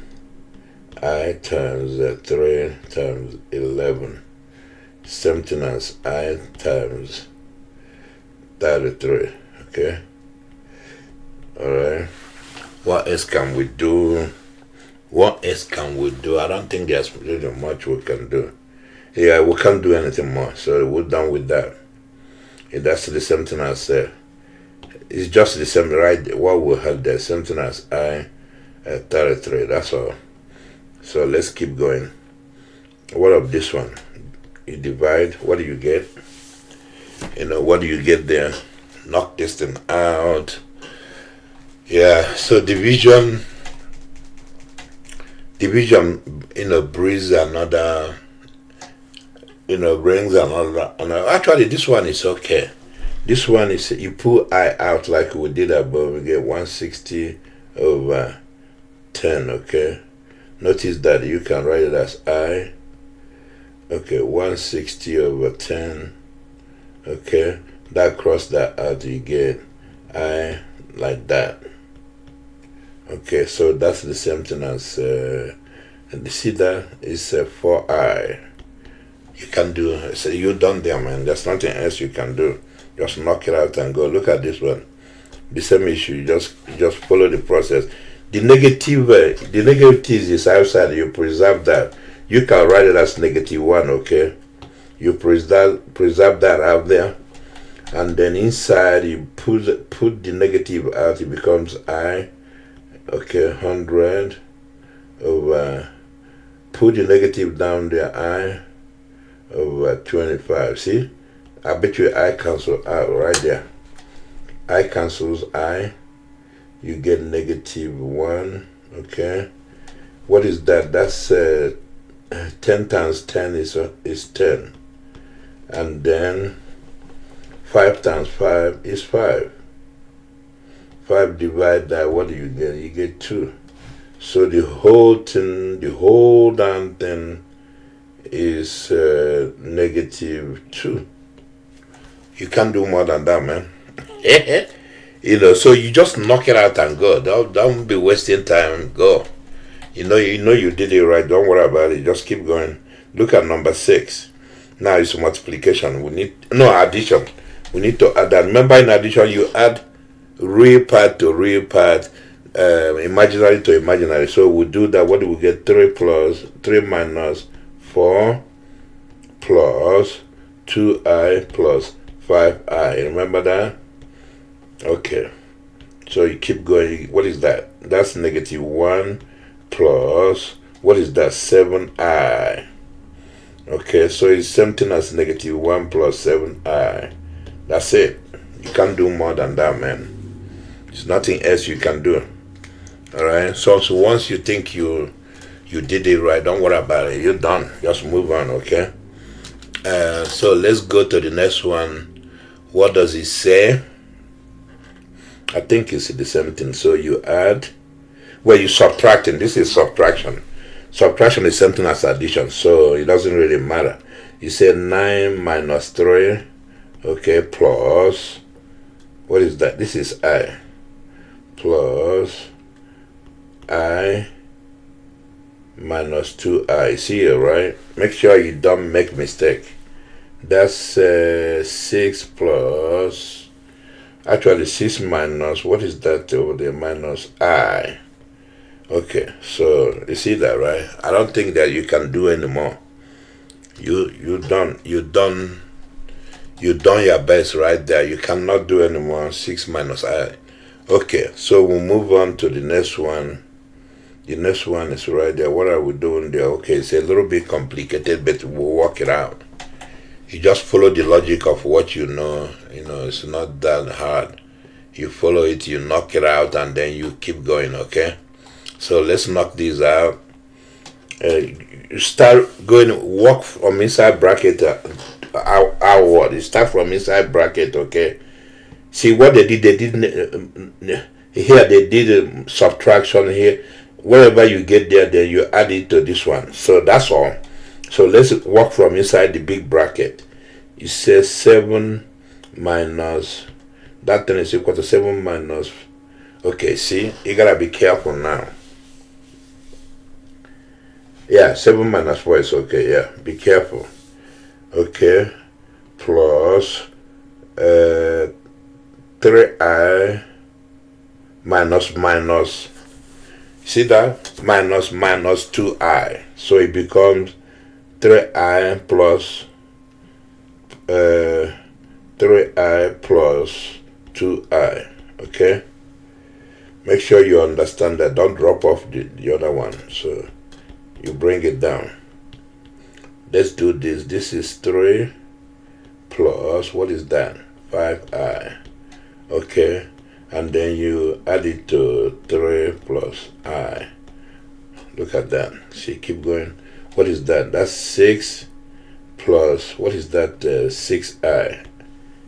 I times 3 times 11. Same thing as I times 33. Okay. Alright. What else can we do? What else can we do? I don't think there's really much we can do. Yeah, we can't do anything more. So we're done with that. That's the same thing as it's just the same, right? What we had there, same thing as I 33. That's all. So let's keep going. What of this one? You divide. What do you get? What do you get there? Knock this thing out. Yeah. So division. Brings another. Brings another. Actually, this one is okay. This one is, you pull I out like we did above, we get 160 over 10. Okay. Notice that you can write it as I. Okay, 160 over 10. Okay, that cross that out, you get I like that. Okay, so that's the same thing as you see that is 4I. You can do, so you're done there, man. There's nothing else you can do. Just knock it out and go. Look at this one. The same issue. You just follow the process. The negatives is outside. You preserve that. You can write it as -1. Okay. You preserve that out there, and then inside you put the negative out. It becomes I. Okay, 100 over. Put the negative down there. I over 25. See, I bet you I cancel out right there. I cancels I. You get -1. Okay, what is that? That's 10 times 10 is 10, and then 5 times 5 is 5. 5 divide that. What do you get? You get 2. So the whole thing, the whole damn thing, is -2. You can't do more than that, man. So you just knock it out and go. Don't be wasting time. Go. You did it right. Don't worry about it. Just keep going. Look at number 6. Now it's multiplication. Addition. We need to add that. Remember, in addition, you add real part to real part, imaginary to imaginary. So we do that. What do we get? 3 minus 4 plus 2I plus 5I. Remember that? Okay. So you keep going. What is that? That's -1 plus, what is that? 7I. Okay, so it's something as -1 plus 7I. That's it. You can't do more than that, man. There's nothing else you can do. Alright, so once you think you did it right, don't worry about it. You're done. Just move on, okay? So let's go to the next one. What does it say? I think it's the same thing. So you add, you're subtracting. This is subtraction. Subtraction is something as addition, so it doesn't really matter. You say 9 minus 3, okay, plus, what is that? This is I, plus I minus 2I. See here, right? Make sure you don't make mistake. That's 6 plus, actually 6 minus, what is that over there? Minus I. Okay, so you see that, right? I don't think that you can do anymore. You done your best right there. You cannot do anymore. 6 minus I. Okay, so we'll move on to the next one. The next one is right there. What are we doing there? Okay, it's a little bit complicated, but we'll work it out. You just follow the logic of what you know. It's not that hard. You follow it, you knock it out, and then you keep going, okay? So let's knock these out. You start going walk from inside bracket outward. You start from inside bracket, okay? See what they did? They didn't here. They did subtraction here. Wherever you get there, then you add it to this one. So that's all. So let's walk from inside the big bracket. It says 7 minus, that thing is equal to 7 minus. Okay, see, you gotta be careful now. Yeah, 7 minus 4 is okay. Yeah, be careful. Okay, plus 3i minus. See that? Minus 2i. So it becomes 3i plus 3i plus 2i. Okay? Make sure you understand that. Don't drop off the other one. So you bring it down. Let's do this. This is 3 plus, what is that? 5i. Okay? And then you add it to 3 plus I. Look at that. See, keep going. What is that? That's 6 plus, what is that? 6i.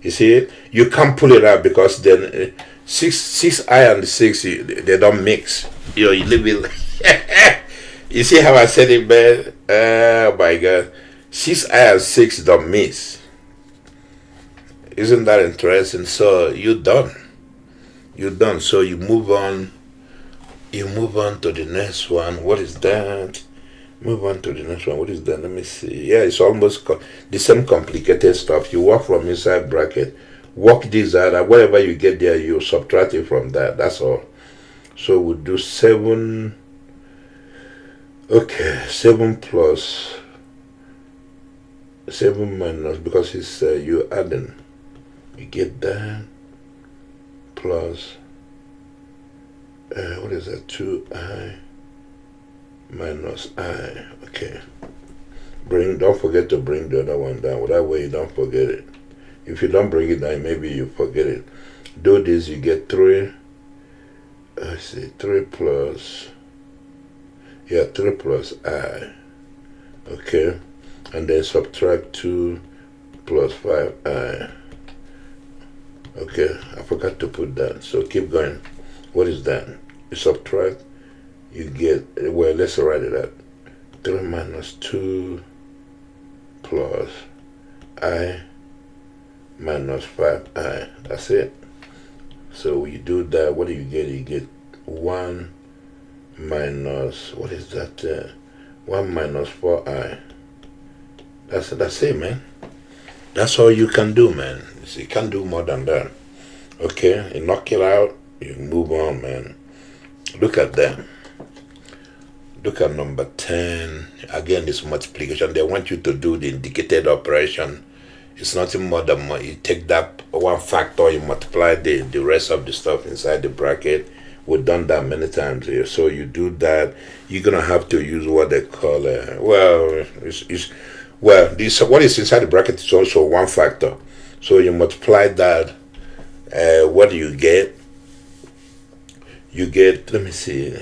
You see it? You can't pull it out because then 6i and 6, they don't mix. You leave it. You see how I said it, man? Oh my God. 6i and 6 don't mix. Isn't that interesting? So you're done. You're done. So you move on. You move on to the next one. What is that? Move on to the next one. What is that? Let me see. Yeah, it's almost the same complicated stuff. You work from inside bracket. Work this out. Whatever you get there, you subtract it from that. That's all. So we'll do 7. Okay, 7 plus 7 minus, because it's you adding. You get that. Plus, what is that? 2i minus I. Okay. Don't forget to bring the other one down. That way you don't forget it. If you don't bring it down, maybe you forget it. Do this, you get 3. I see, 3 plus. Yeah, 3 plus I. Okay. And then subtract 2 plus 5i. Okay, I forgot to put that. So keep going. What is that? You subtract, you get, well, let's write it out. 3 minus 2 plus I minus 5i. That's it. So you do that, what do you get? You get 1 minus, what is that? 1 minus 4i. That's it, man. That's all you can do, man. You can't do more than that. Okay, you knock it out, you move on, man. Look at that. Look at number 10. Again, this multiplication. They want you to do the indicated operation. It's nothing more than you take that one factor, you multiply the rest of the stuff inside the bracket. We've done that many times here. So you do that. You're going to have to use what they call, what is inside the bracket is also one factor. So you multiply that. What do you get? You get, let me see.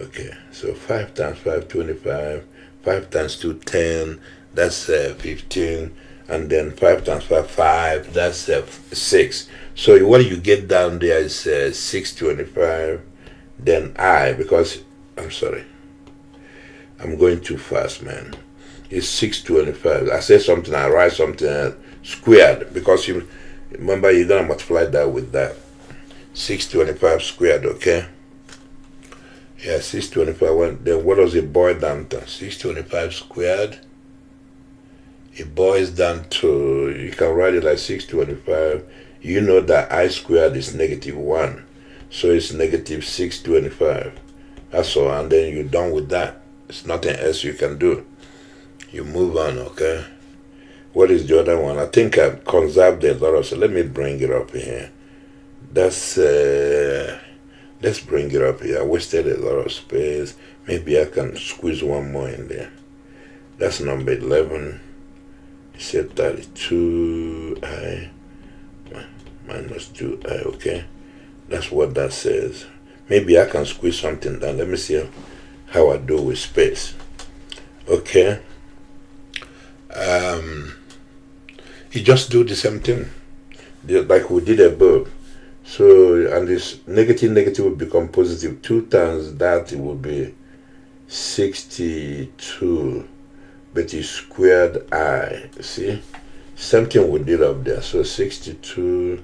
Okay, so 5 times 5, 25. 5 times 2, 10. That's 15. And then 5 times 5, 5. That's 6. So what you get down there is 625. Then I, because, I'm sorry. I'm going too fast, man. It's 625. I say something, I write something squared, because you remember you're going to multiply that with that. 625 squared, okay? Yeah, 625. Then what does it boil down to? 625 squared. It boils down to, you can write it like 625. You know that I squared is -1. So it's -625. That's all. And then you're done with that. There's nothing else you can do. You move on, okay? What is the other one? I think I've conserved a lot of, so let me bring it up here. That's, let's bring it up here. I wasted a lot of space. Maybe I can squeeze one more in there. That's number 11. You said 32i minus 2i, okay? That's what that says. Maybe I can squeeze something down. Let me see how I do with space. Okay. You just do the same thing like we did above. So, and this negative will become positive. 2 times that, it will be 62, but you squared I. See, same thing we did up there. So 62,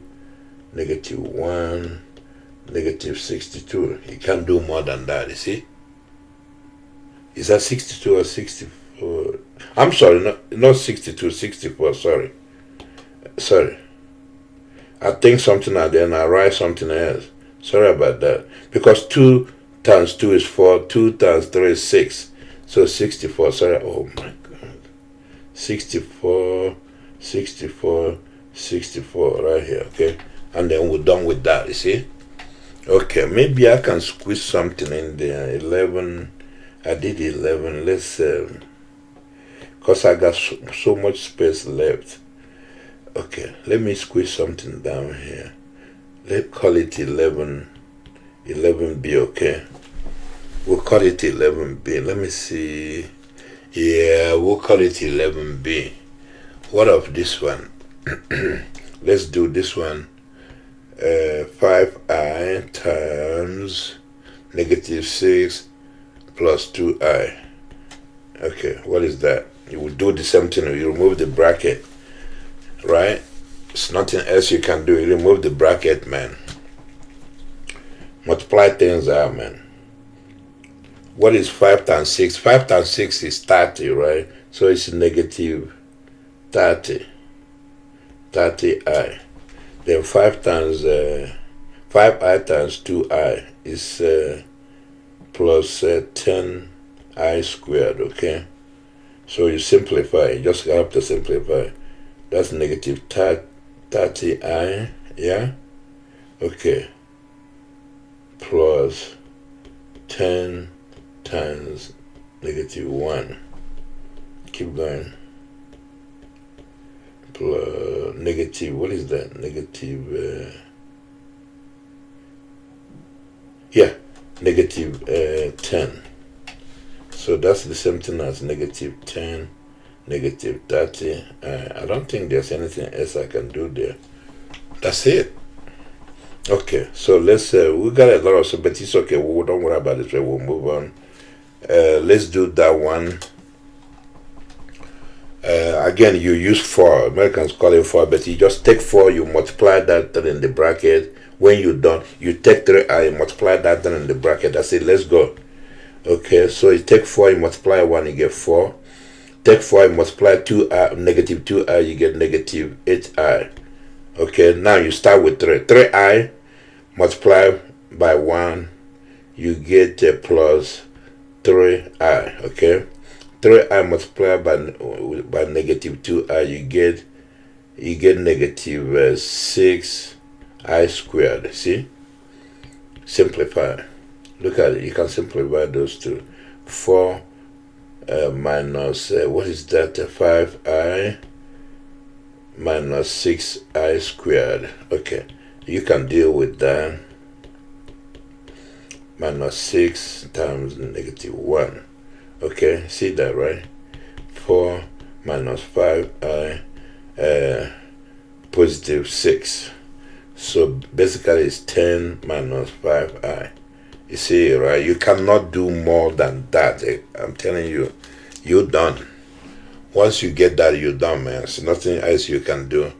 -1, -62. You can't do more than that. You see, is that 62 or 64? I'm sorry, not 62, 64. Sorry. I think something and then I write something else. Sorry about that. Because 2 times 2 is 4, 2 times 3 is 6. So 64, sorry. Oh my God. 64, 64, 64 right here, okay? And then we're done with that, you see? Okay, maybe I can squeeze something in there. 11, I did 11. Let's, because I got so much space left. Okay, let me squeeze something down here. Let's call it 11B, okay? We'll call it 11B. Let me see. Yeah, we'll call it 11B. What of this one? Let's do this one. 5I times -6 plus 2I. Okay, what is that? You will do the same thing. You remove the bracket. Right? It's nothing else you can do. You remove the bracket, man. Multiply things out, man. What is 5 times 6? 5 times 6 is 30, right? So it's -30. 30I. Then 5 times 5I times 2I is plus 10I squared, okay? So you simplify. You just have to simplify. That's -30I, yeah? Okay. Plus 10 times -1. Keep going. Plus negative, what is that? Negative, yeah, -10. So that's the same thing as -10. -30. I don't think there's anything else I can do there. That's it. Okay, so let's, we got a lot of stuff, but it's okay. We don't worry about it. We'll move on. Let's do that one. Again, you use 4. Americans call it 4, but you just take 4, you multiply that in the bracket. When you're done, you take 3I, you multiply that in the bracket. That's it. Let's go. Okay, so you take 4, you multiply 1, you get 4. Take 4 and multiply 2I, -2I, you get -8I. Okay, now you start with 3. 3I multiply by 1, you get plus 3I. Okay, 3I multiplied by -2I, you get -6I squared. See? Simplify. Look at it. You can simplify those two. 4 minus, what is that? 5I minus 6I squared. Okay, you can deal with that. Minus 6 times -1. Okay, see that, right? 4 minus 5I positive 6. So basically it's 10 minus 5I. You see, right? You cannot do more than that. I'm telling you, you're done. Once you get that, you're done, man. There's nothing else you can do.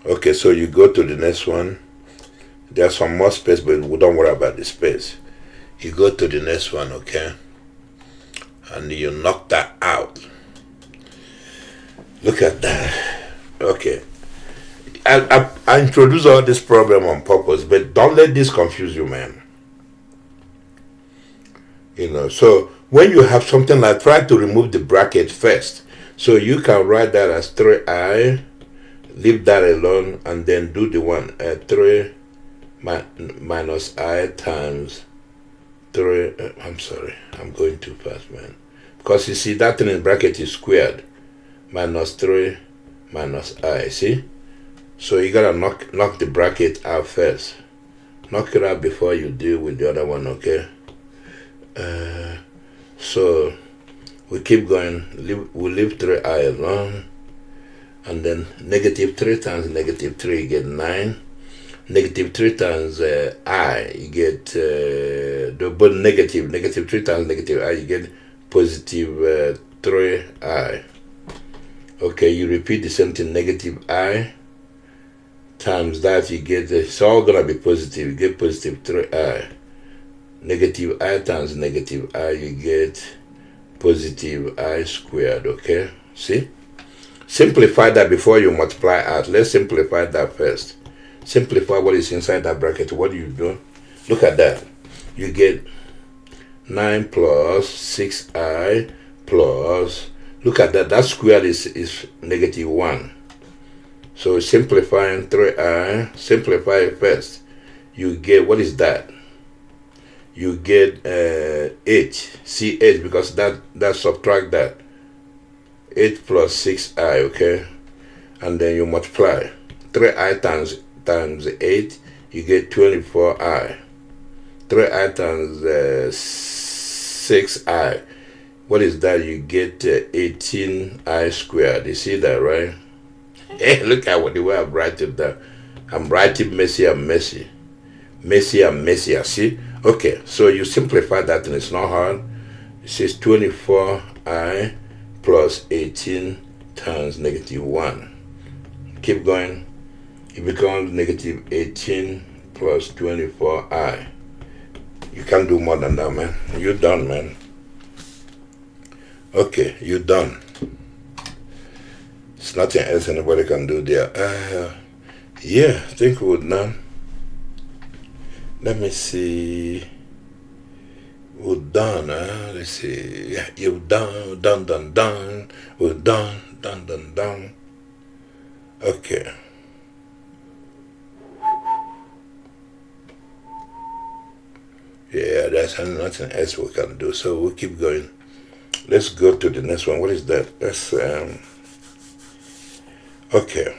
Okay, so you go to the next one. There's some more space, but we don't worry about the space. You go to the next one, okay? And you knock that out. Look at that. Okay. I introduce all this problem on purpose, but don't let this confuse you, man. You know, so when you have something like, try to remove the bracket first. So you can write that as 3I, leave that alone, and then do the one 3 minus I times 3. I'm sorry, I'm going too fast, man. Because you see, that thing in bracket is squared. Minus 3 minus I, see? So you gotta knock the bracket out first. Knock it out before you deal with the other one, okay? So we keep going. We leave 3i alone. And then negative 3 times negative 3, you get 9. Negative 3 times I, you get but negative 3 times negative I, you get positive 3i. Okay, you repeat the same thing. Negative I times that, you get it's all gonna be positive. You get positive 3i. Negative I times negative I, you get positive I squared. Okay, see? Simplify that before you multiply out. Let's simplify that first. Simplify what is inside that bracket. What do you do? Look at that. You get 9 plus 6i plus, look at that. That square is negative 1. So simplifying 3i, simplify it first. You get, what is that? You get 8. See 8 because that subtract that. 8 plus 6i, okay? And then you multiply. 3i times 8, you get 24i. 3i times 6i, what is that? You get 18i squared. You see that, right? Hey, look at the way I'm writing that. I'm writing messy and messy. Messy and messy, see? Okay, so you simplify that and it's not hard. It says 24i plus 18 times negative 1. Keep going. It becomes negative 18 plus 24i. You can't do more than that, man. You're done, man. Okay, you're done. There's nothing else anybody can do there. Yeah, I think we're done. Let me see. We're done, let's see. Yeah, you're done. We're done. Okay. Yeah, there's nothing else we can do, so we'll keep going. Let's go to the next one. What is that? That's okay.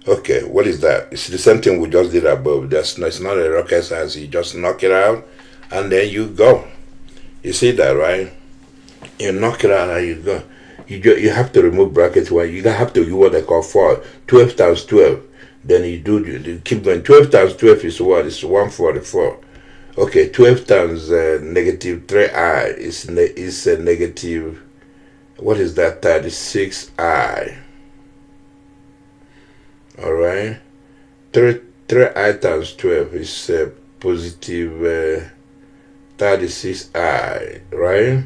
Okay, what is that? It's the same thing we just did above. It's not a rocket science. You just knock it out, and then you go. You see that, right? You knock it out, and you go. You have to remove brackets. Where you have to do what they call 4. 12 times 12. Then you keep going. 12 times 12 is what? It's 144. Okay, 12 times negative 3i is negative. What is that? 36i. All right. 3i times 12 is positive 36i, right?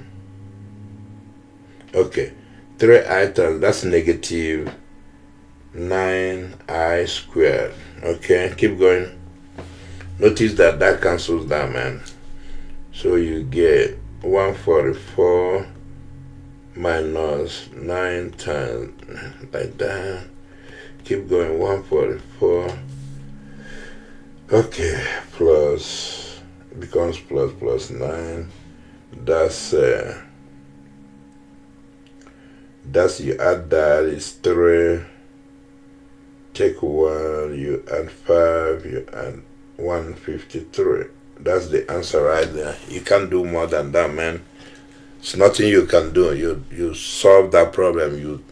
Okay. 3i times, that's negative 9i squared. Okay, keep going. Notice that cancels that, man. So you get 144 minus 9 times, like that. Keep going, 144. Okay, plus, it becomes plus 9. That's you add that is 3. Take 1, you add 5, you add 153. That's the answer right there. You can't do more than that, man. It's nothing you can do. You solve that problem. You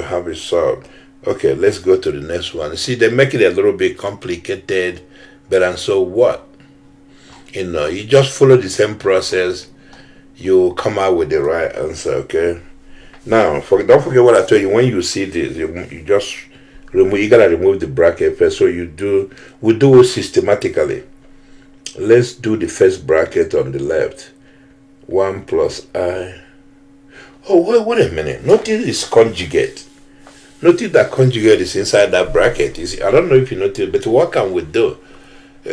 have it solved. Okay, let's go to the next one. See, they make it a little bit complicated, but and so what? You just follow the same process. You come out with the right answer. Okay. Now, don't forget what I told you. When you see this, you just remove. You gotta remove the bracket first. So we do it systematically. Let's do the first bracket on the left. 1 plus I. Oh, wait a minute. Notice it's conjugate. Notice that conjugate is inside that bracket. I don't know if you noticed, but what can we do?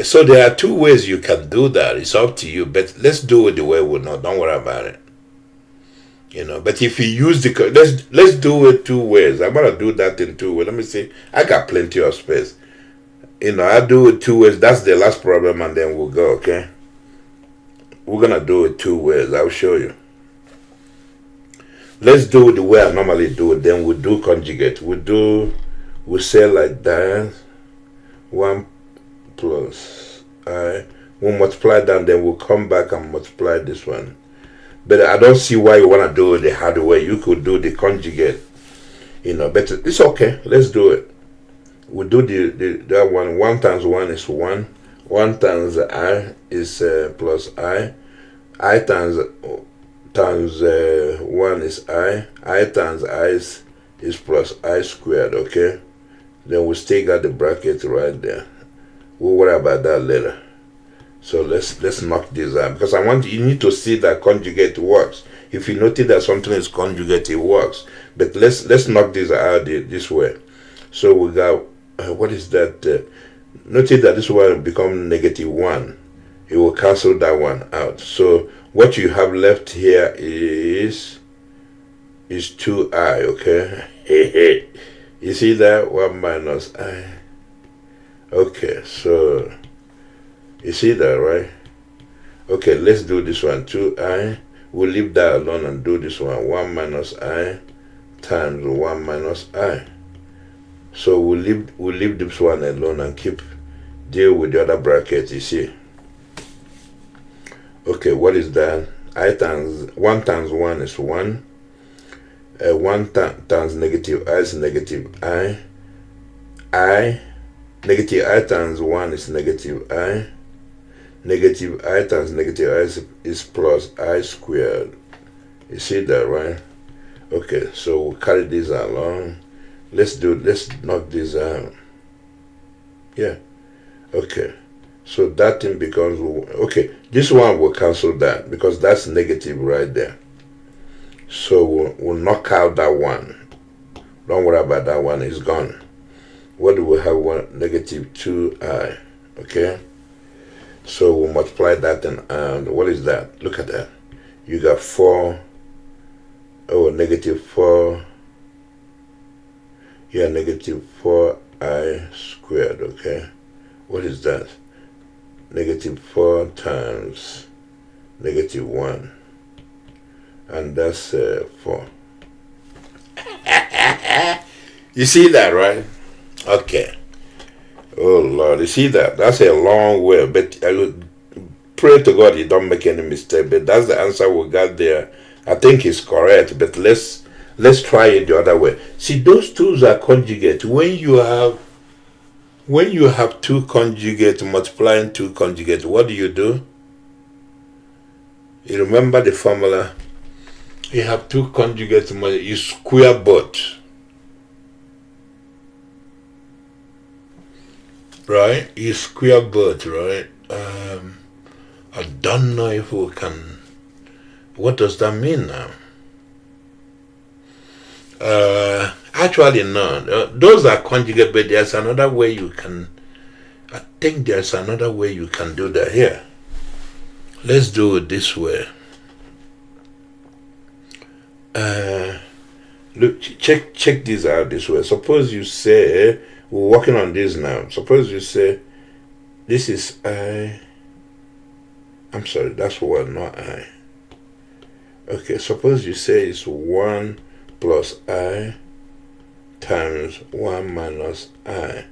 So there are 2 ways you can do that. It's up to you. But let's do it the way we know. Don't worry about it. But if you use let's do it 2 ways. I'm gonna do that in 2 ways. Let me see. I got plenty of space. I do it 2 ways. That's the last problem, and then we'll go. Okay. We're gonna do it 2 ways. I'll show you. Let's do it the way I normally do it. Then we'll do conjugate. We'll say like that. 1 plus I. We'll multiply that, then we'll come back and multiply this one. But I don't see why you want to do it the hard way. You could do the conjugate, but it's okay. Let's do it. We'll do that one. 1 times 1 is 1. 1 times I is plus I. I times 1 is I. I times I is plus I squared, okay? Then we still got the bracket right there. We'll worry about that later. So let's knock this out, because you need to see that conjugate works. If you notice that something is conjugate, it works. But let's knock this out this way. So we got what is that? Notice that this one will become -1. It will cancel that one out. So what you have left here is 2i, okay? You see that? 1 minus I. Okay, so you see that, right? Okay, let's do this one. 2i. We'll leave that alone and do this one. 1 minus I times 1 minus I. So we'll leave this one alone and deal with the other bracket, you see. Okay, what is that? 1 times 1 is 1. 1 times negative I is negative I. Negative I times 1 is negative I. Negative I times negative I is plus I squared. You see that, right? Okay, so we'll carry this along. Let's knock this out. Yeah. Okay. So that thing becomes, okay, this one will cancel that, because that's negative right there. So we'll knock out that one. Don't worry about that one, it's gone. What do we have? Negative 2i, okay? So we'll multiply that, and what is that? Look at that. You got 4, negative 4. Yeah, negative 4i squared, okay? What is that? Negative 4 times negative 1. And that's 4. You see that, right? Okay. Oh, Lord, you see that? That's a long way. But I would pray to God you don't make any mistake. But that's the answer we got there. I think it's correct. But let's try it the other way. See, those twos are conjugate. When you have two conjugate multiplying two conjugate, what do? You remember the formula? You have two conjugates, you square both. Right? You square both, right? I don't know if we can. What does that mean now? Actually, no. Those are conjugate, but there's another way you can. I think there's another way you can do that here. Let's do it this way. Look, check this out this way. Suppose you say, we're working on this now. Suppose you say, this is I. I'm sorry, that's 1, not I. Okay, suppose you say it's 1 plus I times 1 minus I.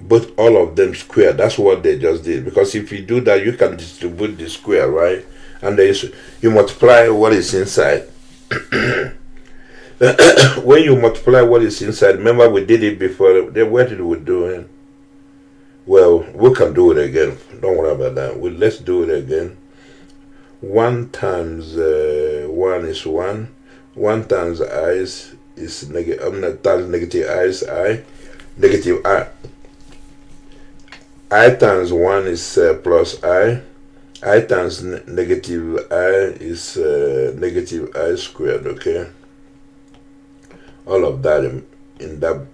But all of them square. That's what they just did. Because if you do that, you can distribute the square, right? And then you multiply what is inside. When you multiply what is inside, remember we did it before. Then what did we do it? Well, we can do it again. Don't worry about that. Let's do it again. 1 times 1 is 1. 1 times I is negative. Times negative I is I. Negative I. I times 1 is plus I. I times negative I is negative I squared, okay? All of that in that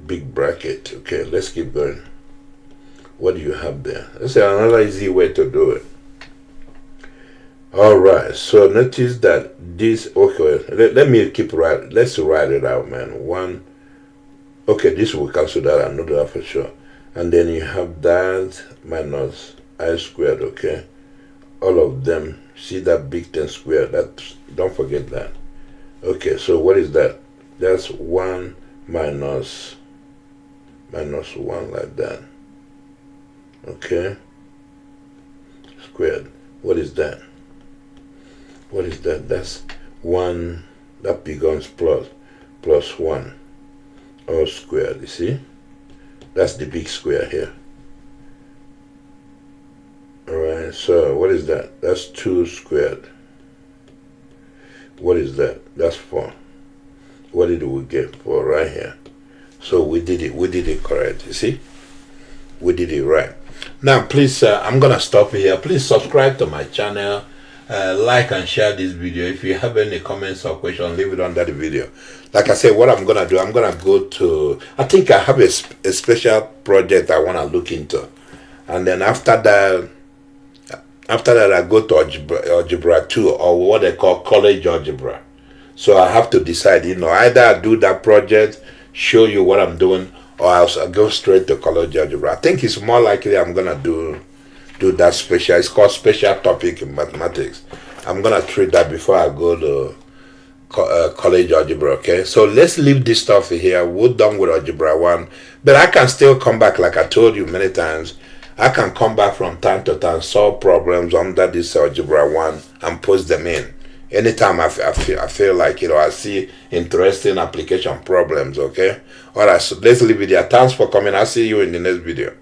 big bracket, okay? Let's keep going. What do you have there? That's another easy way to do it. Alright, so notice that this, okay, let me let's write it out, man. 1, okay, this will cancel that, I know that for sure. And then you have that minus I squared, okay? All of them, see that big thing squared, don't forget that. Okay, so what is that? That's 1 minus 1 like that. Okay. Squared. What is that? What is that? That's 1. That becomes plus 1 all squared. You see? That's the big square here. Alright, so what is that? That's 2 squared. What is that? That's 4. What did we get? 4 right here. So we did it correct. You see? We did it right. Now please, I'm gonna stop here. Please subscribe to my channel, like and share this video. If you have any comments or questions, leave it under the video. Like I said, what I'm gonna do, I'm gonna go to, I think I have a special project I want to look into, and then after that I go to algebra 2, or what they call college algebra. So I have to decide, either I do that project, show you what I'm doing, or I'll go straight to college algebra. I think it's more likely I'm gonna do that special. It's called special topic in mathematics. I'm gonna treat that before I go to college algebra. Okay, so let's leave this stuff here. We're done with algebra 1, but I can still come back, like I told you many times. I can come back from time to time, solve problems under this algebra 1 and post them in anytime I feel like, I see interesting application problems. Okay, all right, so let's leave it there. Thanks for coming. I'll see you in the next video.